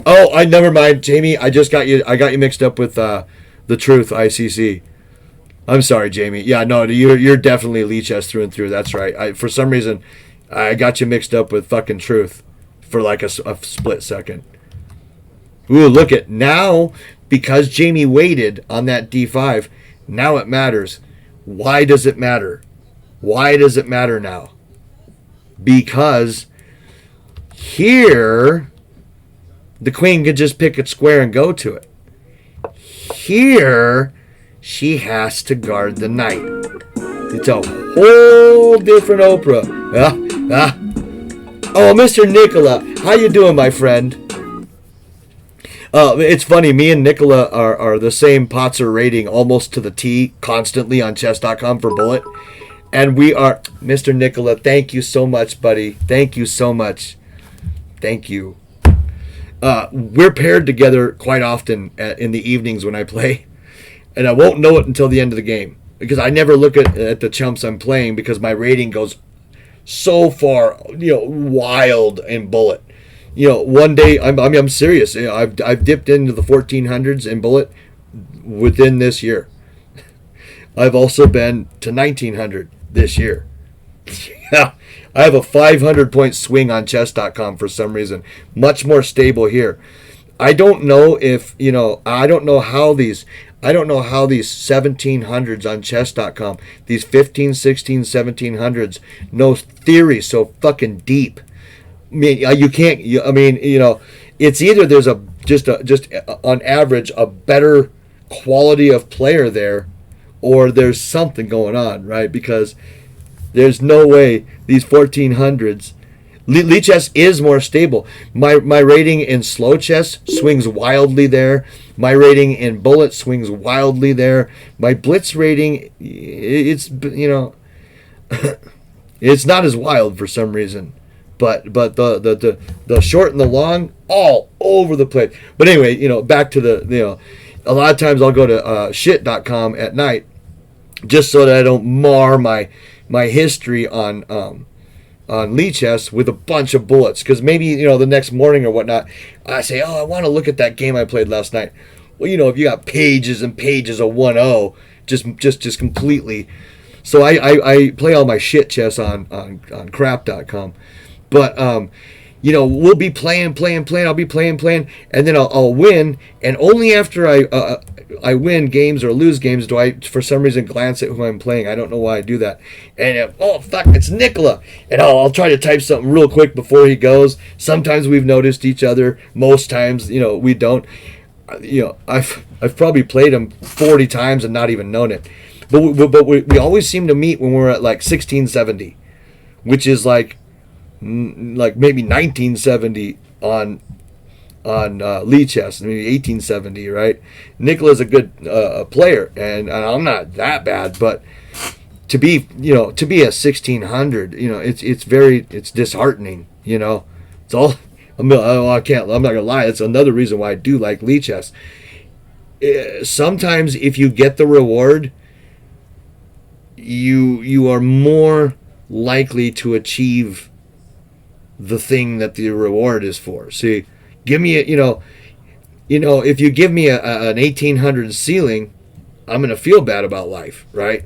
Oh, I never mind, Jamie. I got you mixed up with the Truth ICC. I'm sorry, Jamie. Yeah, no, you're definitely Lee Chess through and through. That's right. For some reason, I got you mixed up with fucking Truth for like a split second. Ooh, look at now, because Jamie waited on that d5. Now it matters. Why does it matter? Why does it matter now? Because here, the queen could just pick a square and go to it. Here, she has to guard the knight. It's a whole different Oprah. Oh, Mr. Nicola, how you doing, my friend? It's funny, me and Nicola are the same Potzer rating almost to the T constantly on chess.com for bullet. And we are, Mr. Nicola, thank you so much, buddy. Thank you so much. Thank you. We're paired together quite often in the evenings when I play. And I won't know it until the end of the game. Because I never look at the chumps I'm playing because my rating goes so far, wild in bullet. One day, I'm serious. I've dipped into the 1400s in bullet within this year. I've also been to 1900 this year. Yeah, I have a 500-point swing on chess.com for some reason. Much more stable here. I don't know if, I don't know how these 1700s on chess.com, these 15, 16, 1700s, know theory so fucking deep. I mean, you can't. It's either there's just on average a better quality of player there, or there's something going on, right? Because there's no way these 1400s. Lee chess is more stable. My rating in slow chess swings wildly there. My rating in bullet swings wildly there. My blitz rating, it's it's not as wild for some reason. But the short and the long, all over the place. But anyway, back to the, a lot of times I'll go to shit.com at night just so that I don't mar my history on Lee Chess with a bunch of bullets. Because maybe, the next morning or whatnot, I say, oh, I want to look at that game I played last night. Well, if you got pages and pages of 1-0, just completely. So I play all my shit chess on crap.com. But, we'll be playing. I'll be playing, and then I'll win. And only after I win games or lose games do I, for some reason, glance at who I'm playing. I don't know why I do that. And, oh, fuck, it's Nicola. And I'll try to type something real quick before he goes. Sometimes we've noticed each other. Most times, we don't. I've probably played him 40 times and not even known it. But we always seem to meet when we're at, like, 1670, which is, like maybe 1970 on Lee chess. I mean, 1870, right? Nicola's a good player, and I'm not that bad, but to be a 1600, it's disheartening. It's all. I'm not gonna lie. It's another reason why I do like Lee chess. Sometimes if you get the reward, you are more likely to achieve the thing that the reward is for. See, give me if you give me an 1800 ceiling, I'm gonna feel bad about life, right?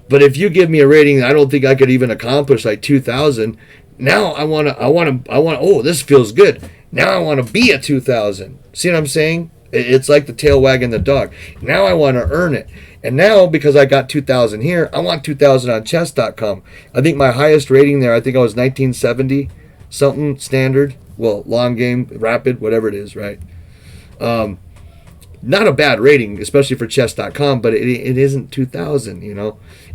But if you give me a rating that I don't think I could even accomplish, like 2000, now I want. Oh, this feels good. Now I want to be at 2000. See what I'm saying? It's like the tail wagging the dog. Now I want to earn it. And now, because I got 2,000 here, I want 2,000 on chess.com. I think my highest rating there, I think I was 1970 something standard. Well, long game, rapid, whatever it is, right? Not a bad rating, especially for chess.com, but it isn't 2,000,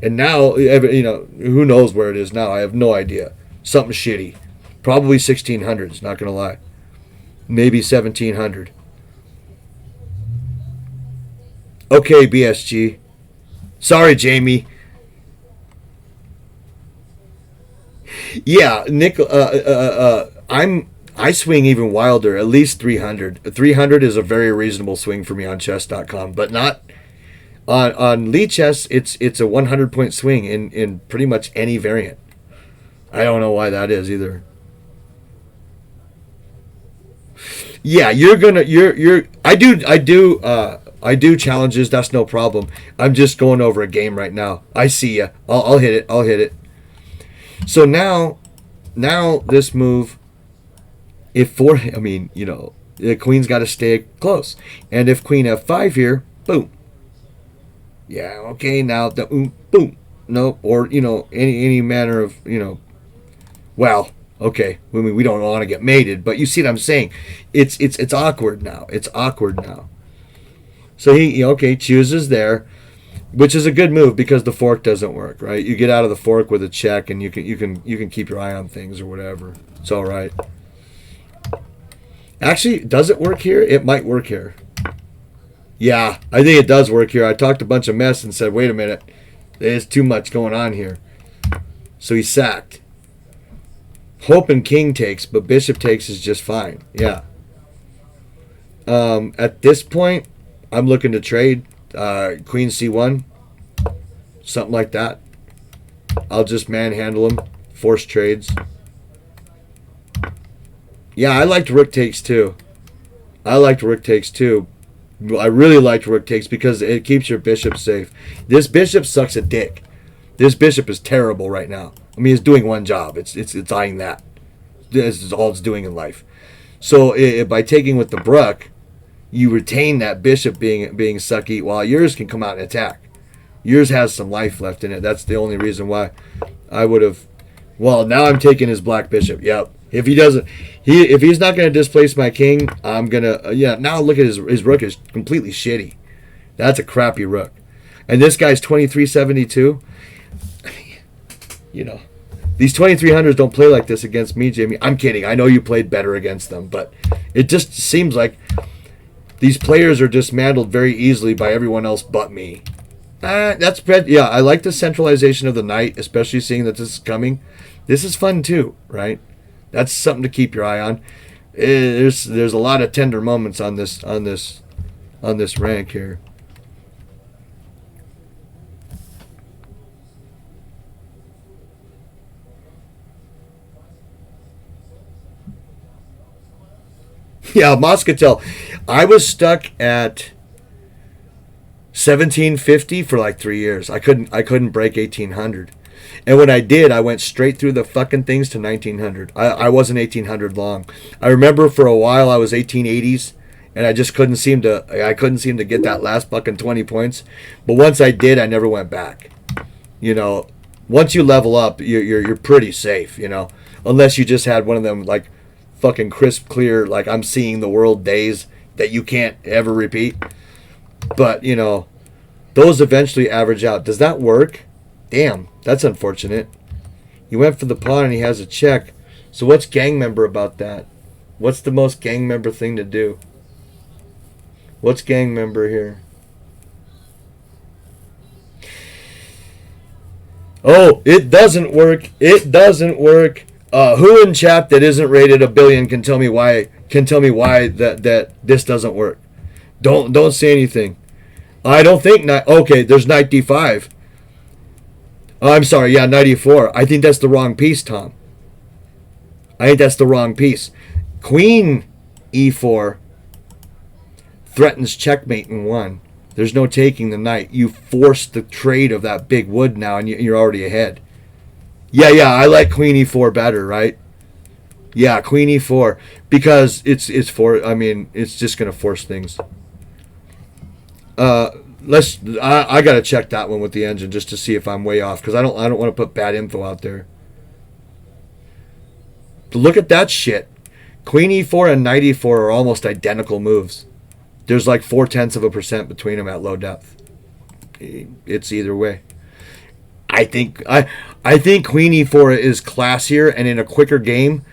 And now, who knows where it is now? I have no idea. Something shitty. Probably 1,600s, not going to lie. Maybe 1,700. Okay, BSG. Sorry, Jamie. Yeah, Nick. I swing even wilder, at least 300. 300 is a very reasonable swing for me on chess.com, but not on Lee Chess. It's a 100 point swing in pretty much any variant. I don't know why that is either. Yeah, I do challenges. That's no problem. I'm just going over a game right now. I see ya. I'll hit it. So now this move, the queen's got to stay close, and if queen f5 here, boom. Yeah, okay. Now the boom. No, or any manner of Well, okay. I mean, we don't want to get mated, but you see what I'm saying? It's awkward now. It's awkward now. So he chooses there, which is a good move because the fork doesn't work, right? You get out of the fork with a check, and you can keep your eye on things or whatever. It's all right. Actually, does it work here? It might work here. Yeah, I think it does work here. I talked a bunch of mess and said, wait a minute, there's too much going on here. So he sacked. Hoping king takes, but bishop takes is just fine. Yeah. At this point, I'm looking to trade queen c1, something like that. I'll just manhandle him, force trades. Yeah, I liked rook takes too. I really liked rook takes because it keeps your bishop safe. This bishop sucks a dick. This bishop is terrible right now. I mean, it's doing one job. It's eyeing that. This is all it's doing in life. So by taking with the Bruck, you retain that bishop being sucky, while yours can come out and attack. Yours has some life left in it. That's the only reason why I would have. Well, now I'm taking his black bishop. Yep. If he's not going to displace my king, I'm gonna. Now look at his rook is completely shitty. That's a crappy rook, and this guy's 2372. These 2300s don't play like this against me, Jamie. I'm kidding. I know you played better against them, but it just seems like these players are dismantled very easily by everyone else but me. That's bad. Yeah, I like the centralization of the knight, especially seeing that this is coming. This is fun too, right? That's something to keep your eye on. There's a lot of tender moments on this rank here. Yeah, Moscatel. I was stuck at 1750 for like 3 years. I couldn't break 1800. And when I did, I went straight through the fucking things to 1900. I wasn't 1800 long. I remember for a while I was 1880s, and I just couldn't seem to get that last fucking 20 points. But once I did, I never went back. Once you level up, you're pretty safe, unless you just had one of them like fucking crisp clear, like I'm seeing the world days that you can't ever repeat. But those eventually average out. Does that work? Damn, that's unfortunate. He went for the pawn and he has a check. So what's gang member about that? What's the most gang member thing to do? What's gang member here? Oh, it doesn't work. It doesn't work. Who in chat that isn't rated a billion can tell me why? Can tell me why that this doesn't work? Don't say anything. I don't think okay. There's knight d5. I'm sorry. Yeah, knight e4. I think that's the wrong piece, Tom. I think that's the wrong piece. Queen e4 threatens checkmate in 1. There's no taking the knight. You force the trade of that big wood now, and you're already ahead. Yeah, I like queen e4 better, right? Yeah, queen e4 because it's just gonna force things. I gotta check that one with the engine just to see if I'm way off because I don't want to put bad info out there. But look at that shit. Queen e4 and knight e4 are almost identical moves. There's like 0.4% between them at low depth. It's either way. I think queen e4 is classier and in a quicker game,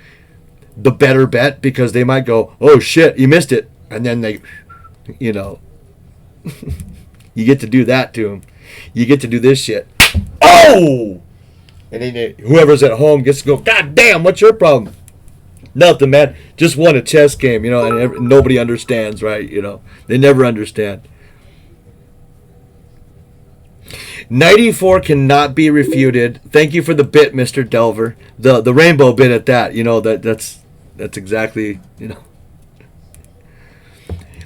the better bet because they might go, oh shit, you missed it, and then they, you get to do that to them. You get to do this shit. Oh, and then whoever's at home gets to go, God damn, what's your problem? Nothing, man. Just won a chess game, and nobody understands, right? They never understand. Knight e4 cannot be refuted. Thank you for the bit, Mr. Delver. The rainbow bit at that. That's exactly,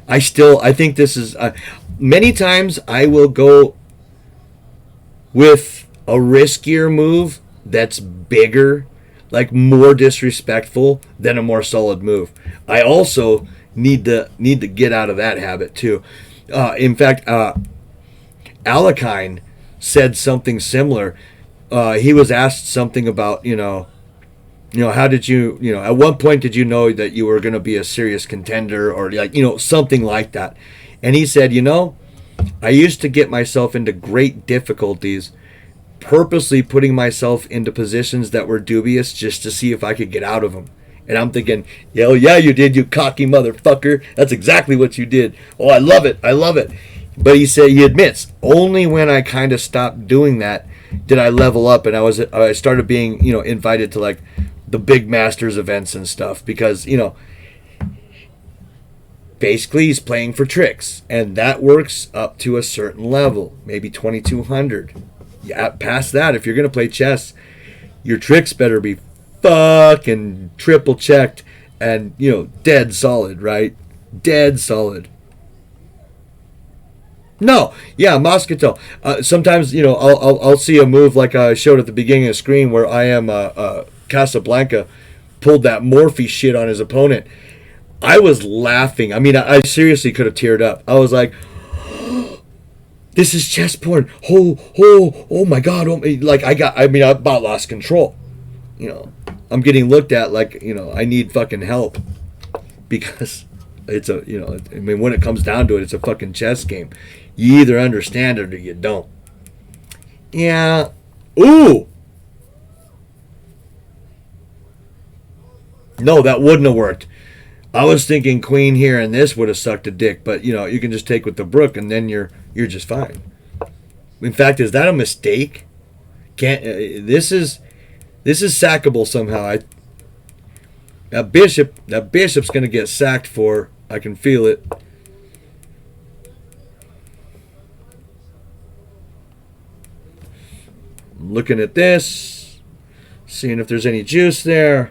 I think this is many times I will go with a riskier move that's bigger, like more disrespectful than a more solid move. I also need to get out of that habit too. In fact, Alakine said something similar. He was asked something about, how did you, at one point did you know that you were going to be a serious contender or something like that. And he said, I used to get myself into great difficulties purposely putting myself into positions that were dubious just to see if I could get out of them. And I'm thinking, hell yeah, you did, you cocky motherfucker. That's exactly what you did. Oh, I love it. But he admits, only when I kind of stopped doing that did I level up, and I started being, invited to like the big Masters events and stuff because, basically he's playing for tricks, and that works up to a certain level, maybe 2200. Yeah, past that, if you're going to play chess, your tricks better be fucking triple checked and, dead solid, right? Dead solid. No, yeah, Moscatel. Sometimes, I'll see a move like I showed at the beginning of the screen where I am Casablanca pulled that Morphe shit on his opponent. I was laughing. I mean, I seriously could have teared up. I was like, this is chess porn. Oh my God. I about lost control. I'm getting looked at like, I need fucking help because it's when it comes down to it, it's a fucking chess game. You either understand it or you don't. Yeah. Ooh. No, that wouldn't have worked. I was thinking queen here and this would have sucked a dick, but you can just take with the brook and then you're just fine. In fact, is that a mistake? This is sackable somehow. That bishop's gonna get sacked for. I can feel it. I'm looking at this, seeing if there's any juice there.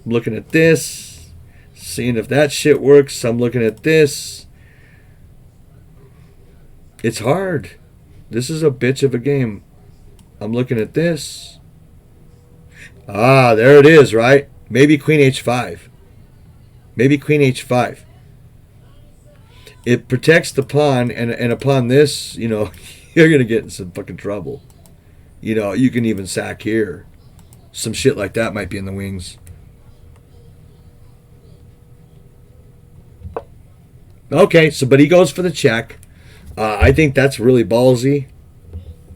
I'm looking at this, seeing if that shit works. I'm looking at this. It's hard. This is a bitch of a game. I'm looking at this. Ah, there it is, right? Maybe queen h5. Maybe queen h5. It protects the pawn, and upon this, you're going to get in some fucking trouble. You can even sack here. Some shit like that might be in the wings. Okay, but he goes for the check. I think that's really ballsy.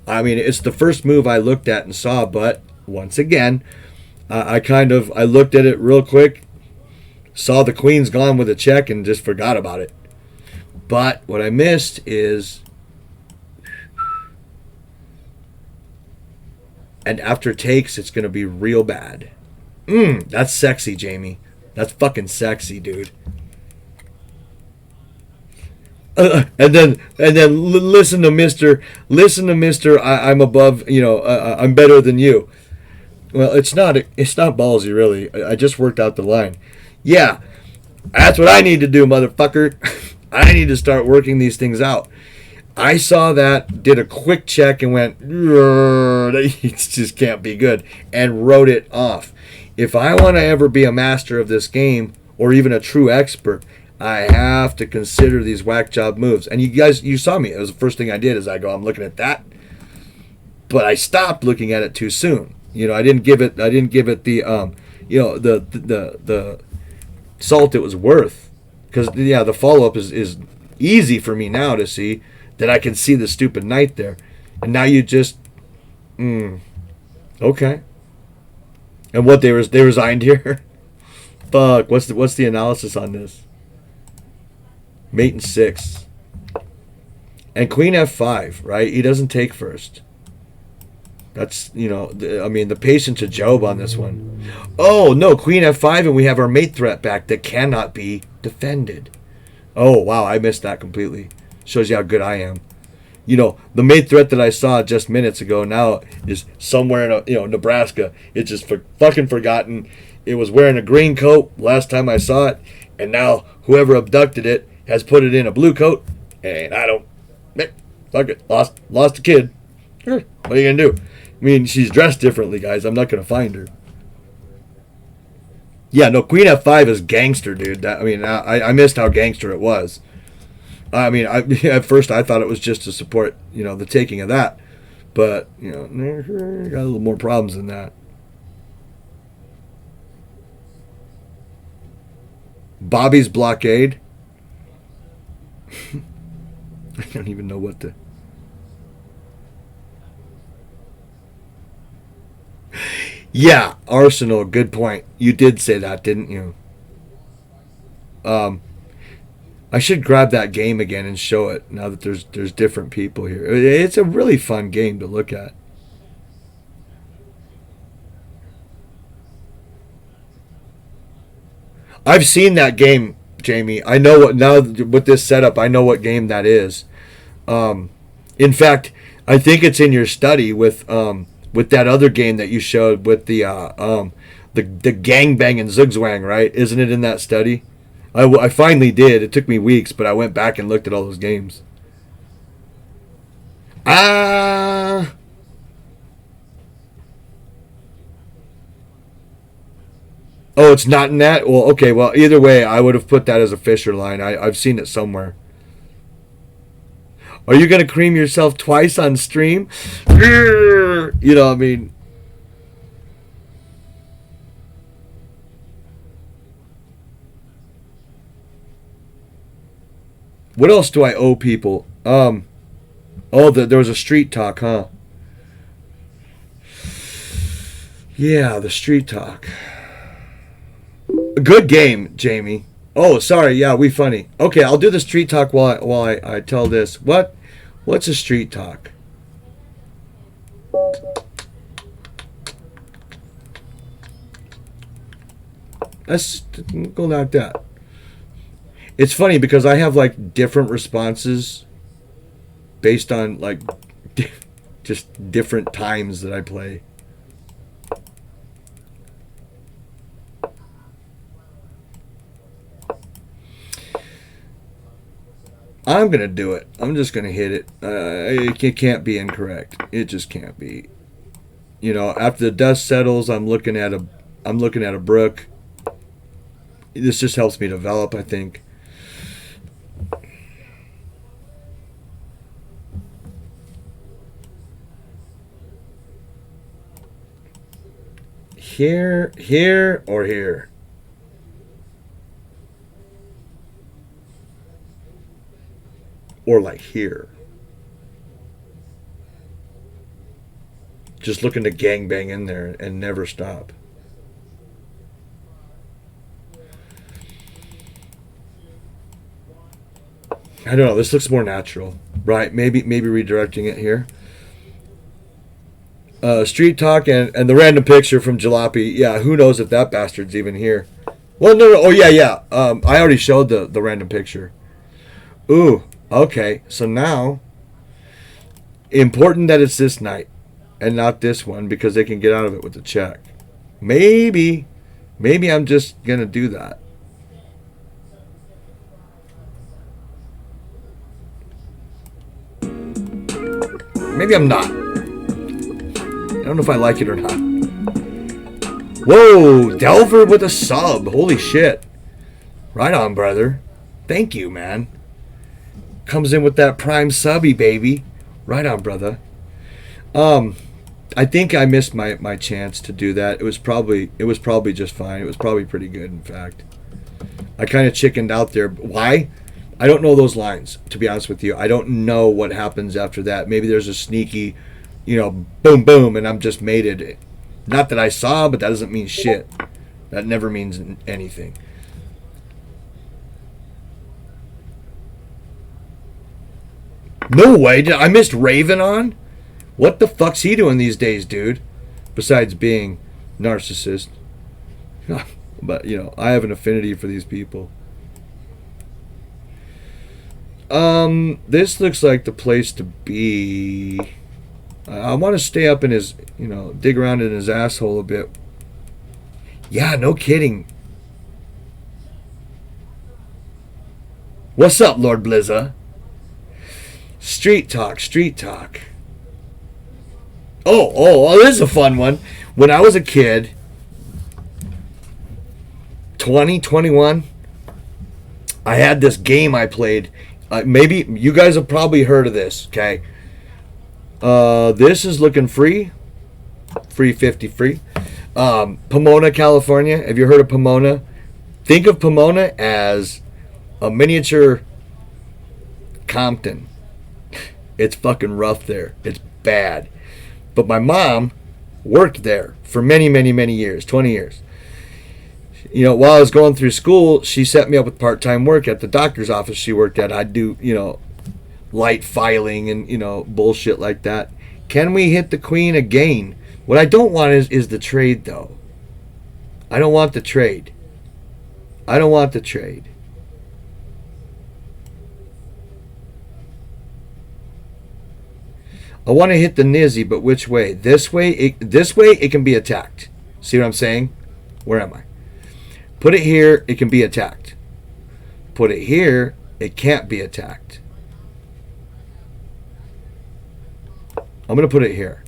I mean, it's the first move I looked at and saw, but once again, I looked at it real quick. saw the queens gone with a check and just forgot about it. But what I missed is, and after takes, it's going to be real bad. That's sexy, Jamie. That's fucking sexy, dude. And then listen to Mister. I'm above. I'm better than you. Well, it's not ballsy, really. I just worked out the line. Yeah, that's what I need to do, motherfucker. I need to start working these things out. I saw that, did a quick check, and went, it just can't be good, and wrote it off. If I want to ever be a master of this game, or even a true expert, I have to consider these whack job moves. And you saw me. It was the first thing I did. Is I'm looking at that, but I stopped looking at it too soon. I didn't give it the the salt it was worth, because the follow up is easy for me now to see that I can see the stupid knight there, and now you just okay. And what they resigned here? Fuck. What's the analysis on this? Mate in 6. And queen f5, right? He doesn't take first. That's, the patience of Job on this one. Oh, no, queen f5, and we have our mate threat back that cannot be defended. Oh, wow, I missed that completely. Shows you how good I am. The mate threat that I saw just minutes ago now is somewhere in Nebraska. It's just fucking forgotten. It was wearing a green coat last time I saw it, and now whoever abducted it has put it in a blue coat, and I don't. Fuck it, lost a kid. What are you gonna do? I mean, she's dressed differently, guys. I'm not gonna find her. Yeah, no, queen f5 is gangster, dude. I missed how gangster it was. At first I thought it was just to support, the taking of that, but got a little more problems than that. Bobby's blockade. I don't even know what to. Yeah, Arsenal. Good point. You did say that, didn't you? I should grab that game again and show it now that there's different people here. It's a really fun game to look at. I've seen that game, Jamie. I know what now with this setup. I know what game that is. In fact, I think it's in your study with that other game that you showed with the gangbang and zugzwang, right? Isn't it in that study? I finally did. It took me weeks, but I went back and looked at all those games. Oh, it's not in that? Well, okay. Well, either way, I would have put that as a Fisher line. I've seen it somewhere. Are you going to cream yourself twice on stream? What else do I owe people? There was a street talk, huh? Yeah, the street talk. Good game, Jamie. Oh, sorry. Yeah, we funny. Okay, I'll do the street talk while I tell this. What's a street talk? Let's go like that. It's funny because I have like different responses based on like just different times that I play. I'm going to do it. I'm just going to hit it. It can't be incorrect. It just can't be. After the dust settles, I'm looking at a brook. This just helps me develop, I think. Here, or here? Or like here. Just looking to gangbang in there and never stop. I don't know. This looks more natural, right? Maybe redirecting it here. Street talk and the random picture from Jalopy. Yeah, who knows if that bastard's even here? Well, no. Oh yeah. I already showed the random picture. Ooh. Okay. So now, important that it's this night and not this one because they can get out of it with the check. Maybe I'm just gonna do that. Maybe I'm not. I don't know if I like it or not. Whoa, Delver with a sub. Holy shit. Right on, brother. Thank you, man. Comes in with that prime subby, baby. Right on, brother. I think I missed my chance to do that. It was probably just fine. It was probably pretty good, in fact. I kind of chickened out there. Why? I don't know those lines, to be honest with you. I don't know what happens after that. Maybe there's a sneaky, boom, boom, and I'm just mated. Not that I saw, but that doesn't mean shit. That never means anything. No way. I missed Raven on? What the fuck's he doing these days, dude? Besides being narcissist. But, I have an affinity for these people. This looks like the place to be. I want to stay up in his, dig around in his asshole a bit. Yeah, no kidding. What's up, Lord Blizza? Street talk. Oh, this is a fun one. When I was a kid, 20, 21, I had this game I played. Maybe you guys have probably heard of this, okay? This is looking free. Free 50 free. Pomona, California. Have you heard of Pomona? Think of Pomona as a miniature Compton. It's fucking rough there. It's bad. But my mom worked there for many, many, many years. 20 years. While I was going through school, she set me up with part-time work at the doctor's office she worked at. I'd do, light filing and, bullshit like that. Can we hit the queen again? What I don't want is the trade, though. I don't want the trade. I want to hit the Nizzy, but which way? This way it can be attacked. See what I'm saying? Where am I? Put it here, it can be attacked. Put it here, it can't be attacked. I'm going to put it here.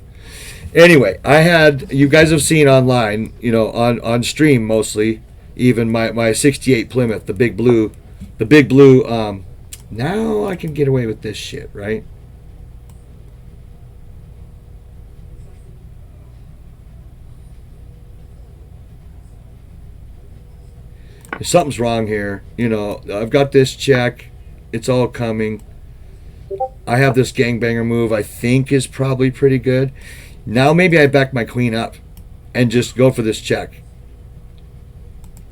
Anyway, you guys have seen online, on stream mostly, even my 68 Plymouth, the big blue, now I can get away with this shit, right? Something's wrong here. I've got this check. It's all coming. I have this gangbanger move I think is probably pretty good. Now maybe I back my queen up and just go for this check.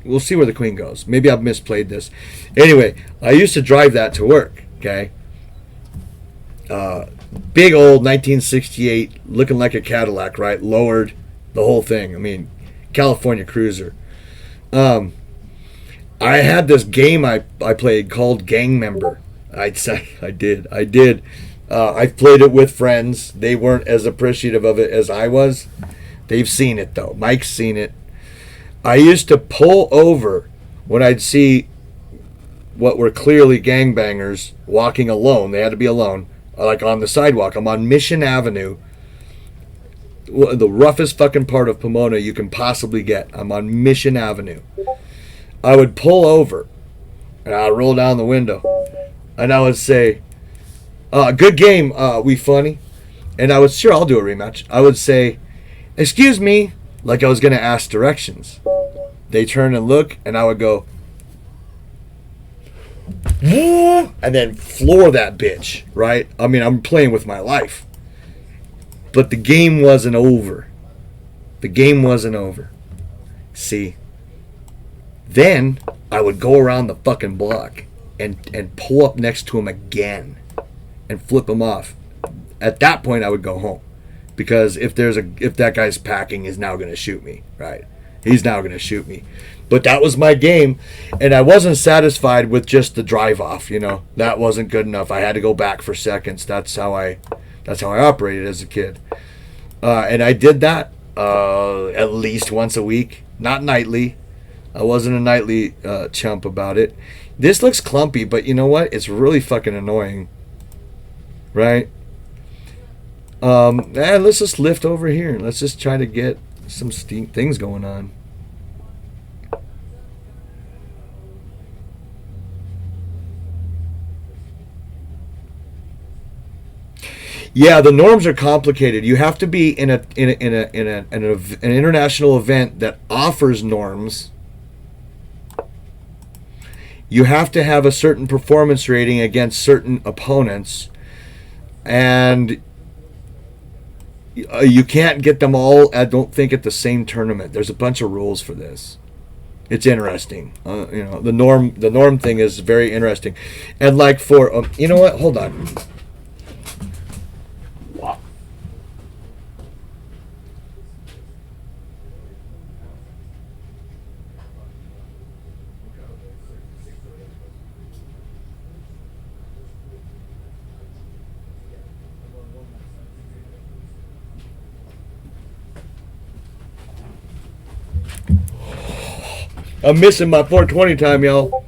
We'll see where the queen goes. Maybe I've misplayed this. Anyway, I used to drive that to work, okay? Big old 1968, looking like a Cadillac, right? Lowered, the whole thing. I mean, California cruiser. I had this game I played called Gang Member. I did. I played it with friends. They weren't as appreciative of it as I was. They've seen it, though. Mike's seen it. I used to pull over when I'd see what were clearly gangbangers walking alone. They had to be alone, like on the sidewalk. I'm on Mission Avenue, the roughest fucking part of Pomona you can possibly get. I'm on Mission Avenue. I would pull over, and I'd roll down the window, and I would say, good game, we funny. And I would, sure, I'll do a rematch. I would say, excuse me, like I was going to ask directions. They turn and look, and I would go, and then floor that bitch, right? I mean, I'm playing with my life. But the game wasn't over. See? Then I would go around the fucking block and pull up next to him again and flip him off. At that point, I would go home, because if that guy's packing, is now going to shoot me, right? He's now going to shoot me. But that was my game, and I wasn't satisfied with just the drive off. That wasn't good enough. I had to go back for seconds. That's how I operated as a kid, and I did that at least once a week, not nightly. I wasn't a nightly chump about it. This looks clumpy, but you know what? It's really fucking annoying, right? Let's just lift over here. Let's just try to get some things going on. Yeah, the norms are complicated. You have to be in an international event that offers norms. You have to have a certain performance rating against certain opponents, and you can't get them all, I don't think, at the same tournament. There's a bunch of rules for this. It's interesting. The norm thing is very interesting. And like for you know what? Hold on. I'm missing my 420 time, y'all.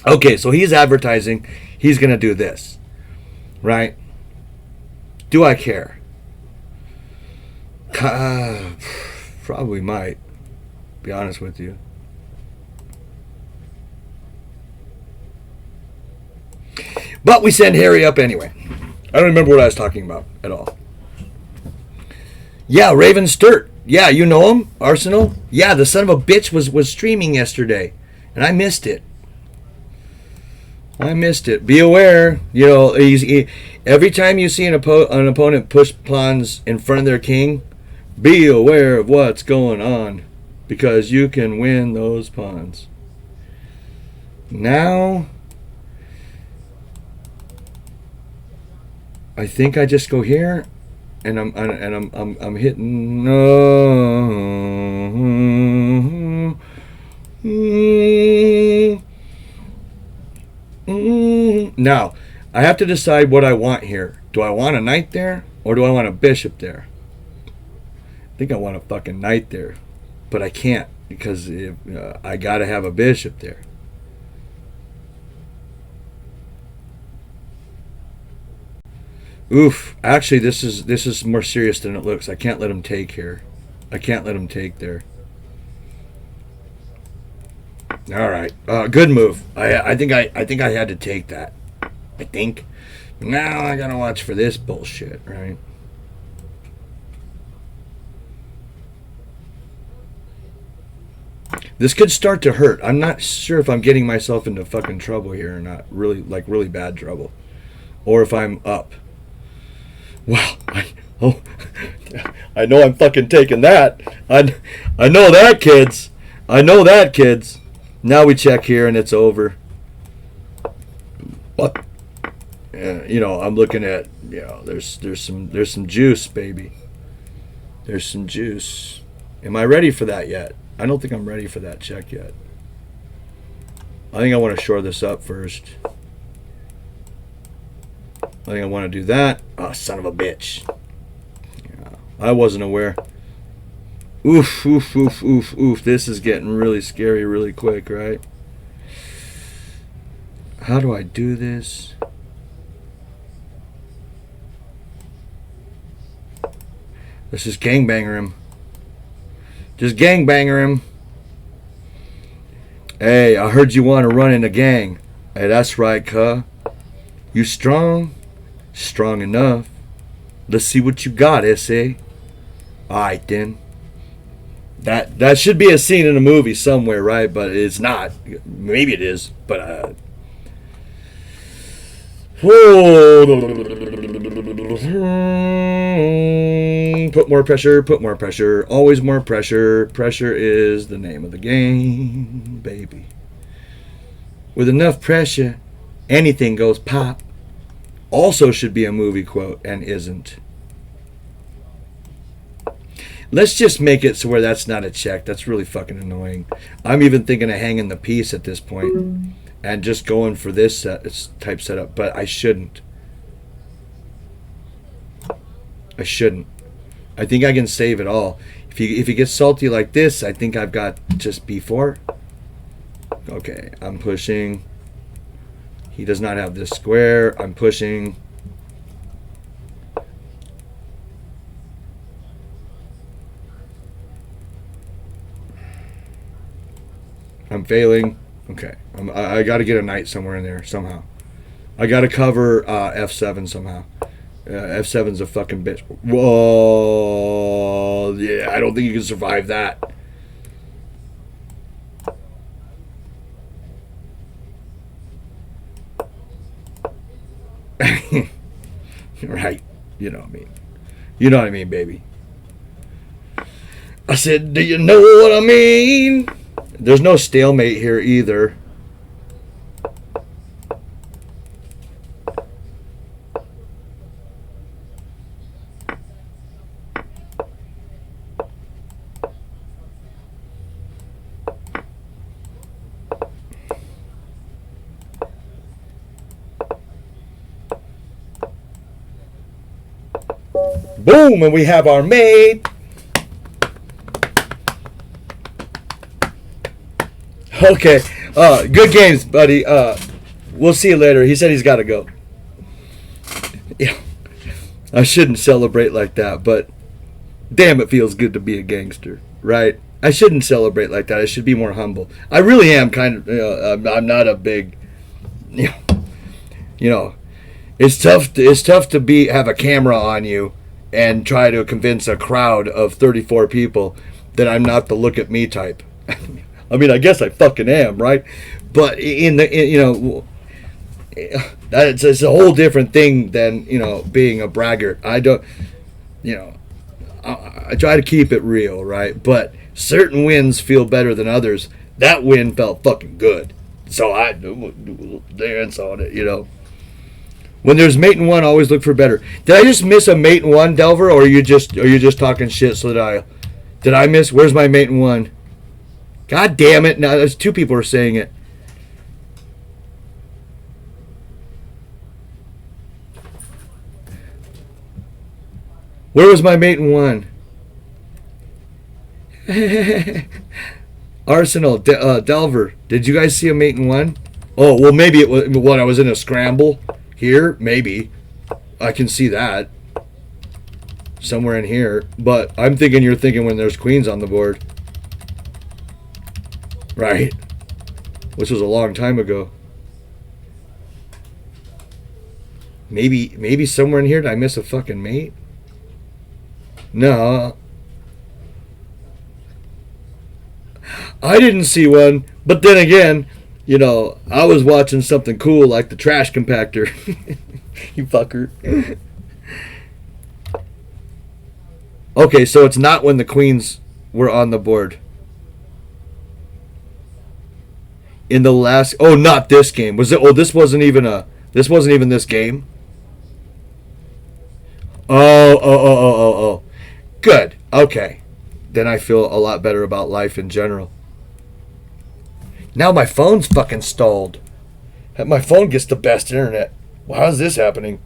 Okay, so he's advertising. He's going to do this. Right? Do I care? Probably might. Be honest with you. But we send Harry up anyway. I don't remember what I was talking about at all. Yeah, Raven Sturt. Yeah, you know him? Arsenal? Yeah, the son of a bitch was streaming yesterday, and I missed it. Be aware. Every time you see an opponent push pawns in front of their king, be aware of what's going on, because you can win those pawns. Now, I think I just go here. And I'm hitting. Now, I have to decide what I want here. Do I want a knight there, or do I want a bishop there? I think I want a fucking knight there, but I can't, because I gotta have a bishop there. Oof. Actually, this is more serious than it looks. I can't let him take here. I can't let him take there. All right. Good move. I think I had to take that. I think. Now I gotta watch for this bullshit, right? This could start to hurt. I'm not sure if I'm getting myself into fucking trouble here or not. Really bad trouble. Or if I'm up. Well, I know I'm fucking taking that. I know that, kids. Now we check here and it's over. What? I'm looking at. There's some juice, baby. There's some juice. Am I ready for that yet? I don't think I'm ready for that check yet. I think I want to shore this up first. I think I want to do that. Oh, son of a bitch. Yeah, I wasn't aware. Oof. This is getting really scary really quick, right? How do I do this? Let's just gangbanger him. Hey, I heard you want to run in a gang. Hey, that's right, cuh. You strong? Strong enough. Let's see what you got, S.A. Alright then. That should be a scene in a movie somewhere, right? But it's not. Maybe it is. But put more pressure. Always more pressure. Pressure is the name of the game, baby. With enough pressure, Anything goes pop also should be a movie quote and isn't. Let's just make it so where that's not a check. That's really fucking annoying. I'm even thinking of hanging the piece at this point and just going for this type setup, but I shouldn't. I shouldn't. I think I can save it all. If you get salty like this, I think I've got just B4. Okay, I'm pushing. He does not have this square. I'm pushing. I'm failing. Okay. I got to get a knight somewhere in there somehow. I got to cover F7 somehow. F7's a fucking bitch. Whoa. Yeah, I don't think you can survive that. Right. You know what I mean. You know what I mean, baby. I said, do you know what I mean? There's no stalemate here either. Boom, and we have our mate. Okay, good games, buddy. We'll see you later. He said he's got to go. Yeah, I shouldn't celebrate like that, but damn, it feels good to be a gangster, right? I shouldn't celebrate like that. I should be more humble. I really am kind of. I'm not a big. You know, it's tough. It's tough to have a camera on you and try to convince a crowd of 34 people that I'm not the look at me type. I mean, I guess I fucking am, right? But it's a whole different thing than, being a braggart. I don't, I try to keep it real, right? But certain wins feel better than others. That win felt fucking good. So I dance on it, When there's mate in one, always look for better. Did I just miss a mate in one, Delver, or are you just talking shit? So did I miss? Where's my mate in one? God damn it! Now there's two people are saying it. Where was my mate in one? Arsenal, Delver. Did you guys see a mate in one? Oh well, maybe it was when I was in a scramble. Here, maybe. I can see that. Somewhere in here. But I'm thinking you're thinking when there's queens on the board. Right? Which was a long time ago. Maybe somewhere in here did I miss a fucking mate? No. I didn't see one. But then again, I was watching something cool like the trash compactor. You fucker. Okay, so it's not when the queens were on the board. In the last... Oh, not this game. Was it? Oh, this wasn't even this game? Oh. Good. Okay. Then I feel a lot better about life in general. Now my phone's fucking stalled. My phone gets the best internet. Well, how's this happening?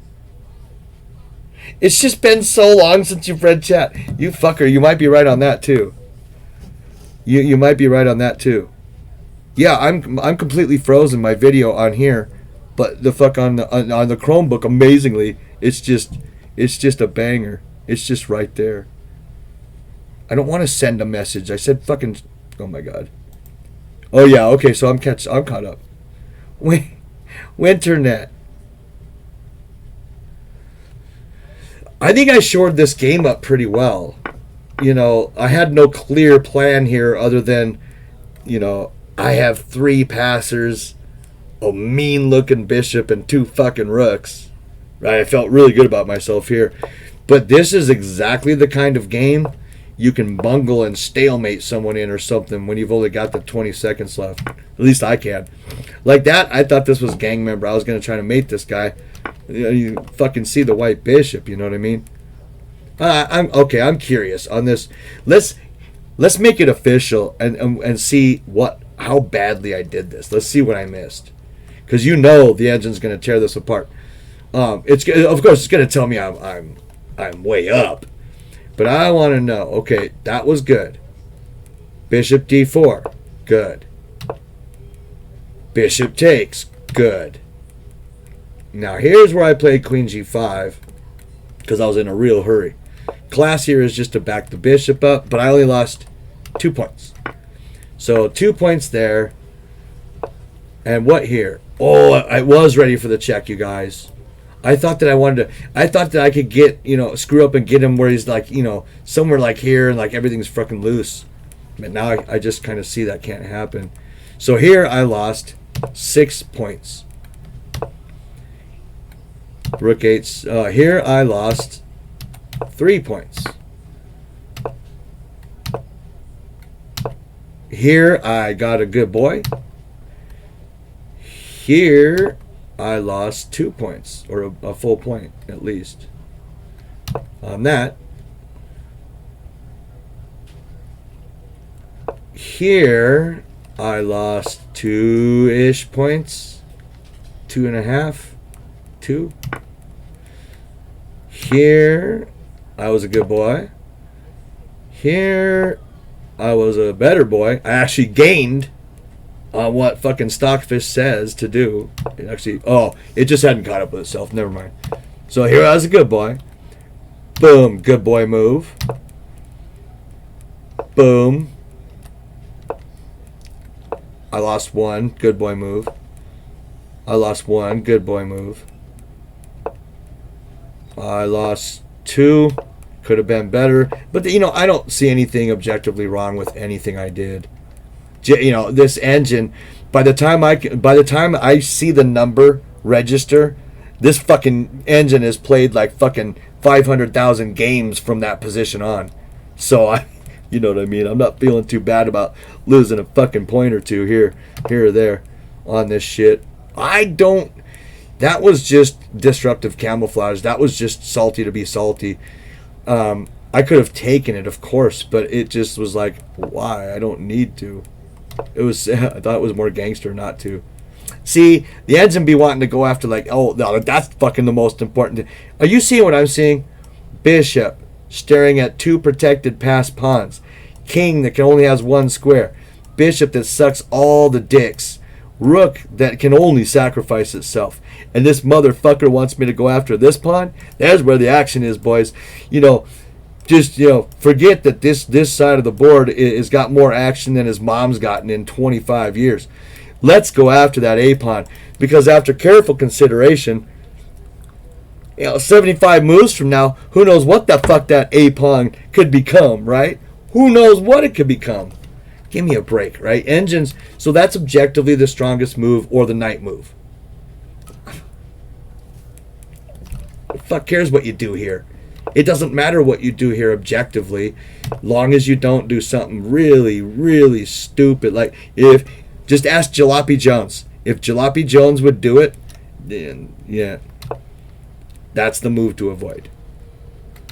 It's just been so long since you've read chat. You fucker, you might be right on that too. You might be right on that too. Yeah, I'm completely frozen my video on here, but the fuck on the Chromebook, amazingly, it's just a banger. It's just right there. I don't want to send a message. I said fucking. Oh my god. Oh yeah, okay, so I'm caught up. Winternet. I think I shored this game up pretty well. I had no clear plan here other than, I have 3 passers, a mean-looking bishop, and 2 fucking rooks. Right? I felt really good about myself here. But this is exactly the kind of game you can bungle and stalemate someone in or something when you've only got the 20 seconds left. At least I can. Like that, I thought this was gang member. I was going to try to mate this guy. You fucking see the white bishop, you know what I mean? I'm curious on this. Let's make it official and see how badly I did this. Let's see what I missed. Because you know the engine's going to tear this apart. It's of course it's going to tell me I'm way up. But I want to know, okay, that was good. Bishop d4, good. Bishop takes, good. Now here's where I played queen g5 because I was in a real hurry. Class here is just to back the bishop up, but I only lost 2 points. So 2 points there. And what here? Oh, I was ready for the check, you guys. I thought that I could get, screw up and get him where he's like, somewhere like here and like everything's fucking loose. But now I just kind of see that can't happen. So here I lost 6 points. Rook 8. Here I lost 3 points. Here I got a good boy. Here I lost 2 points, or a full point at least on that. Here I lost 2-ish points, 2.5, 2. Here I was a good boy. Here I was a better boy. I actually gained on what fucking Stockfish says to do. It just hadn't caught up with itself. Never mind. So here I was a good boy. Boom, good boy move. Boom. I lost 1, good boy move. I lost 1, good boy move. I lost 2, could have been better. But I don't see anything objectively wrong with anything I did. This engine, by the time I see the number register, this fucking engine has played like fucking 500,000 games from that position on. So you know what I mean? I'm not feeling too bad about losing a fucking point or two here or there on this shit. That was just disruptive camouflage. That was just salty to be salty. I could have taken it, of course, but it just was like, why? I don't need to. I thought it was more gangster not to. See, the engine be wanting to go after like, oh, no, that's fucking the most important thing. Are you seeing what I'm seeing? Bishop staring at 2 protected passed pawns. King that only has 1 square. Bishop that sucks all the dicks. Rook that can only sacrifice itself. And this motherfucker wants me to go after this pawn? There's where the action is, boys. Just forget that this side of the board has got more action than his mom's gotten in 25 years. Let's go after that A pawn, because after careful consideration, 75 moves from now, who knows what the fuck that A pawn could become, right? Who knows what it could become? Give me a break, right? Engines. So that's objectively the strongest move or the knight move. The fuck cares what you do here? It doesn't matter what you do here objectively, long as you don't do something really, really stupid. Like just ask Jalopy Jones. If Jalopy Jones would do it, then yeah, that's the move to avoid.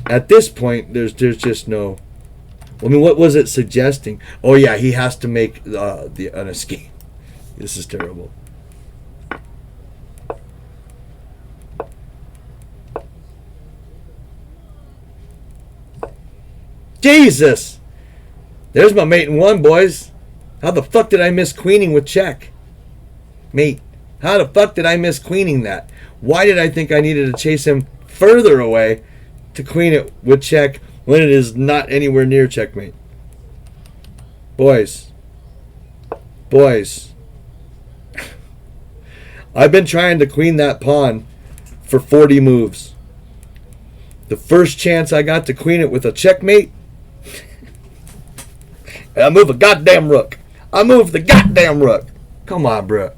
At this point, there's just no. I mean, what was it suggesting? Oh yeah, he has to make an escape. This is terrible. Jesus! There's my mate in 1, boys. How the fuck did I miss queening with check? Mate, how the fuck did I miss queening that? Why did I think I needed to chase him further away to queen it with check when it is not anywhere near checkmate? Boys. I've been trying to queen that pawn for 40 moves. The first chance I got to queen it with a checkmate, I move a goddamn rook. I move the goddamn rook. Come on, bro.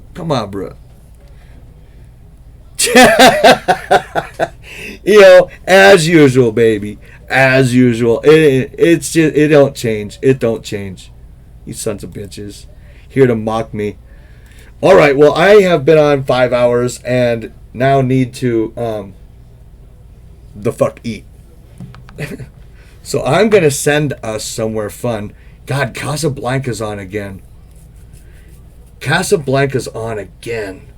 As usual, baby. As usual. It's just, it don't change. It don't change. You sons of bitches. Here to mock me. Alright, well, I have been on 5 hours and now need to, the fuck eat. So I'm going to send us somewhere fun. God, Casablanca's on again. Casablanca's on again.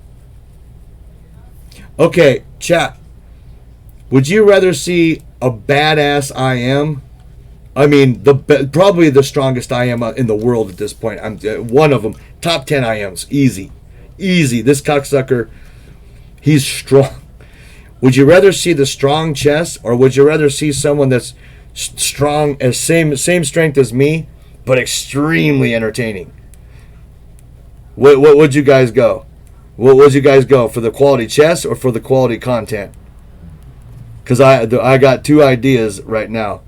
Okay, chat. Would you rather see a badass I am? I mean, probably the strongest I am in the world at this point. I'm one of them. Top 10 I ams. Easy. Easy. This cocksucker, he's strong. Would you rather see the strong chest, or would you rather see someone that's strong, as same strength as me, but extremely entertaining? What would you guys go? What would you guys go for, the quality chess or for the quality content? Because I got two ideas right now.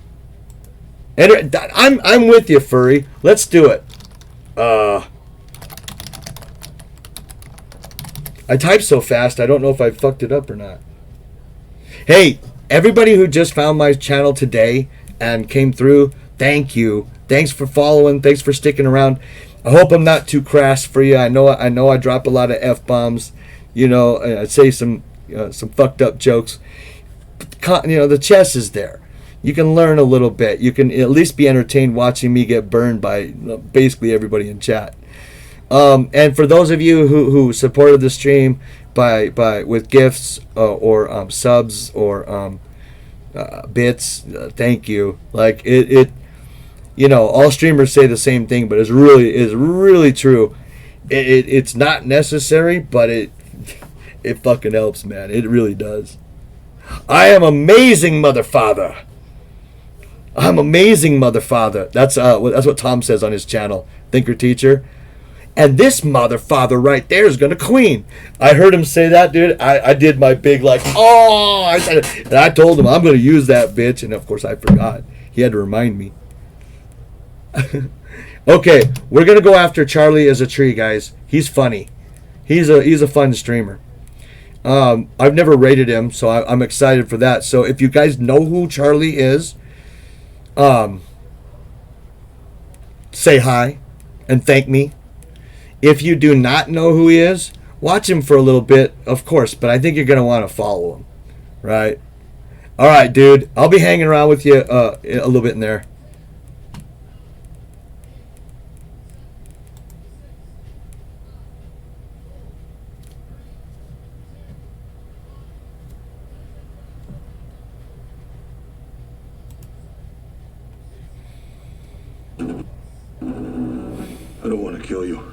And I'm with you, Furry. Let's do it. I typed so fast, I don't know if I fucked it up or not. Hey, everybody who just found my channel today and came through, thank you. Thanks for following. Thanks for sticking around. I hope I'm not too crass for you. I know I drop a lot of F-bombs. You know, I say some fucked up jokes. But the chess is there. You can learn a little bit. You can at least be entertained watching me get burned by basically everybody in chat. And for those of you who supported the stream by with gifts or subs or bits, thank you. Like it all streamers say the same thing, but it's really true. It's not necessary, but it fucking helps, man. It really does. I am amazing, mother father. I'm amazing, mother father. That's what Tom says on his channel, Thinker Teacher. And this mother father right there is gonna queen. I heard him say that, dude. I did my big I said it, and I told him I'm gonna use that bitch, and of course I forgot. He had to remind me. Okay, we're gonna go after Charlie as a tree, guys. He's funny. He's a fun streamer. I've never rated him, so I'm excited for that. So if you guys know who Charlie is, say hi and thank me. If you do not know who he is, watch him for a little bit, of course, but I think you're going to want to follow him, right? All right, dude. I'll be hanging around with you a little bit in there. I don't want to kill you.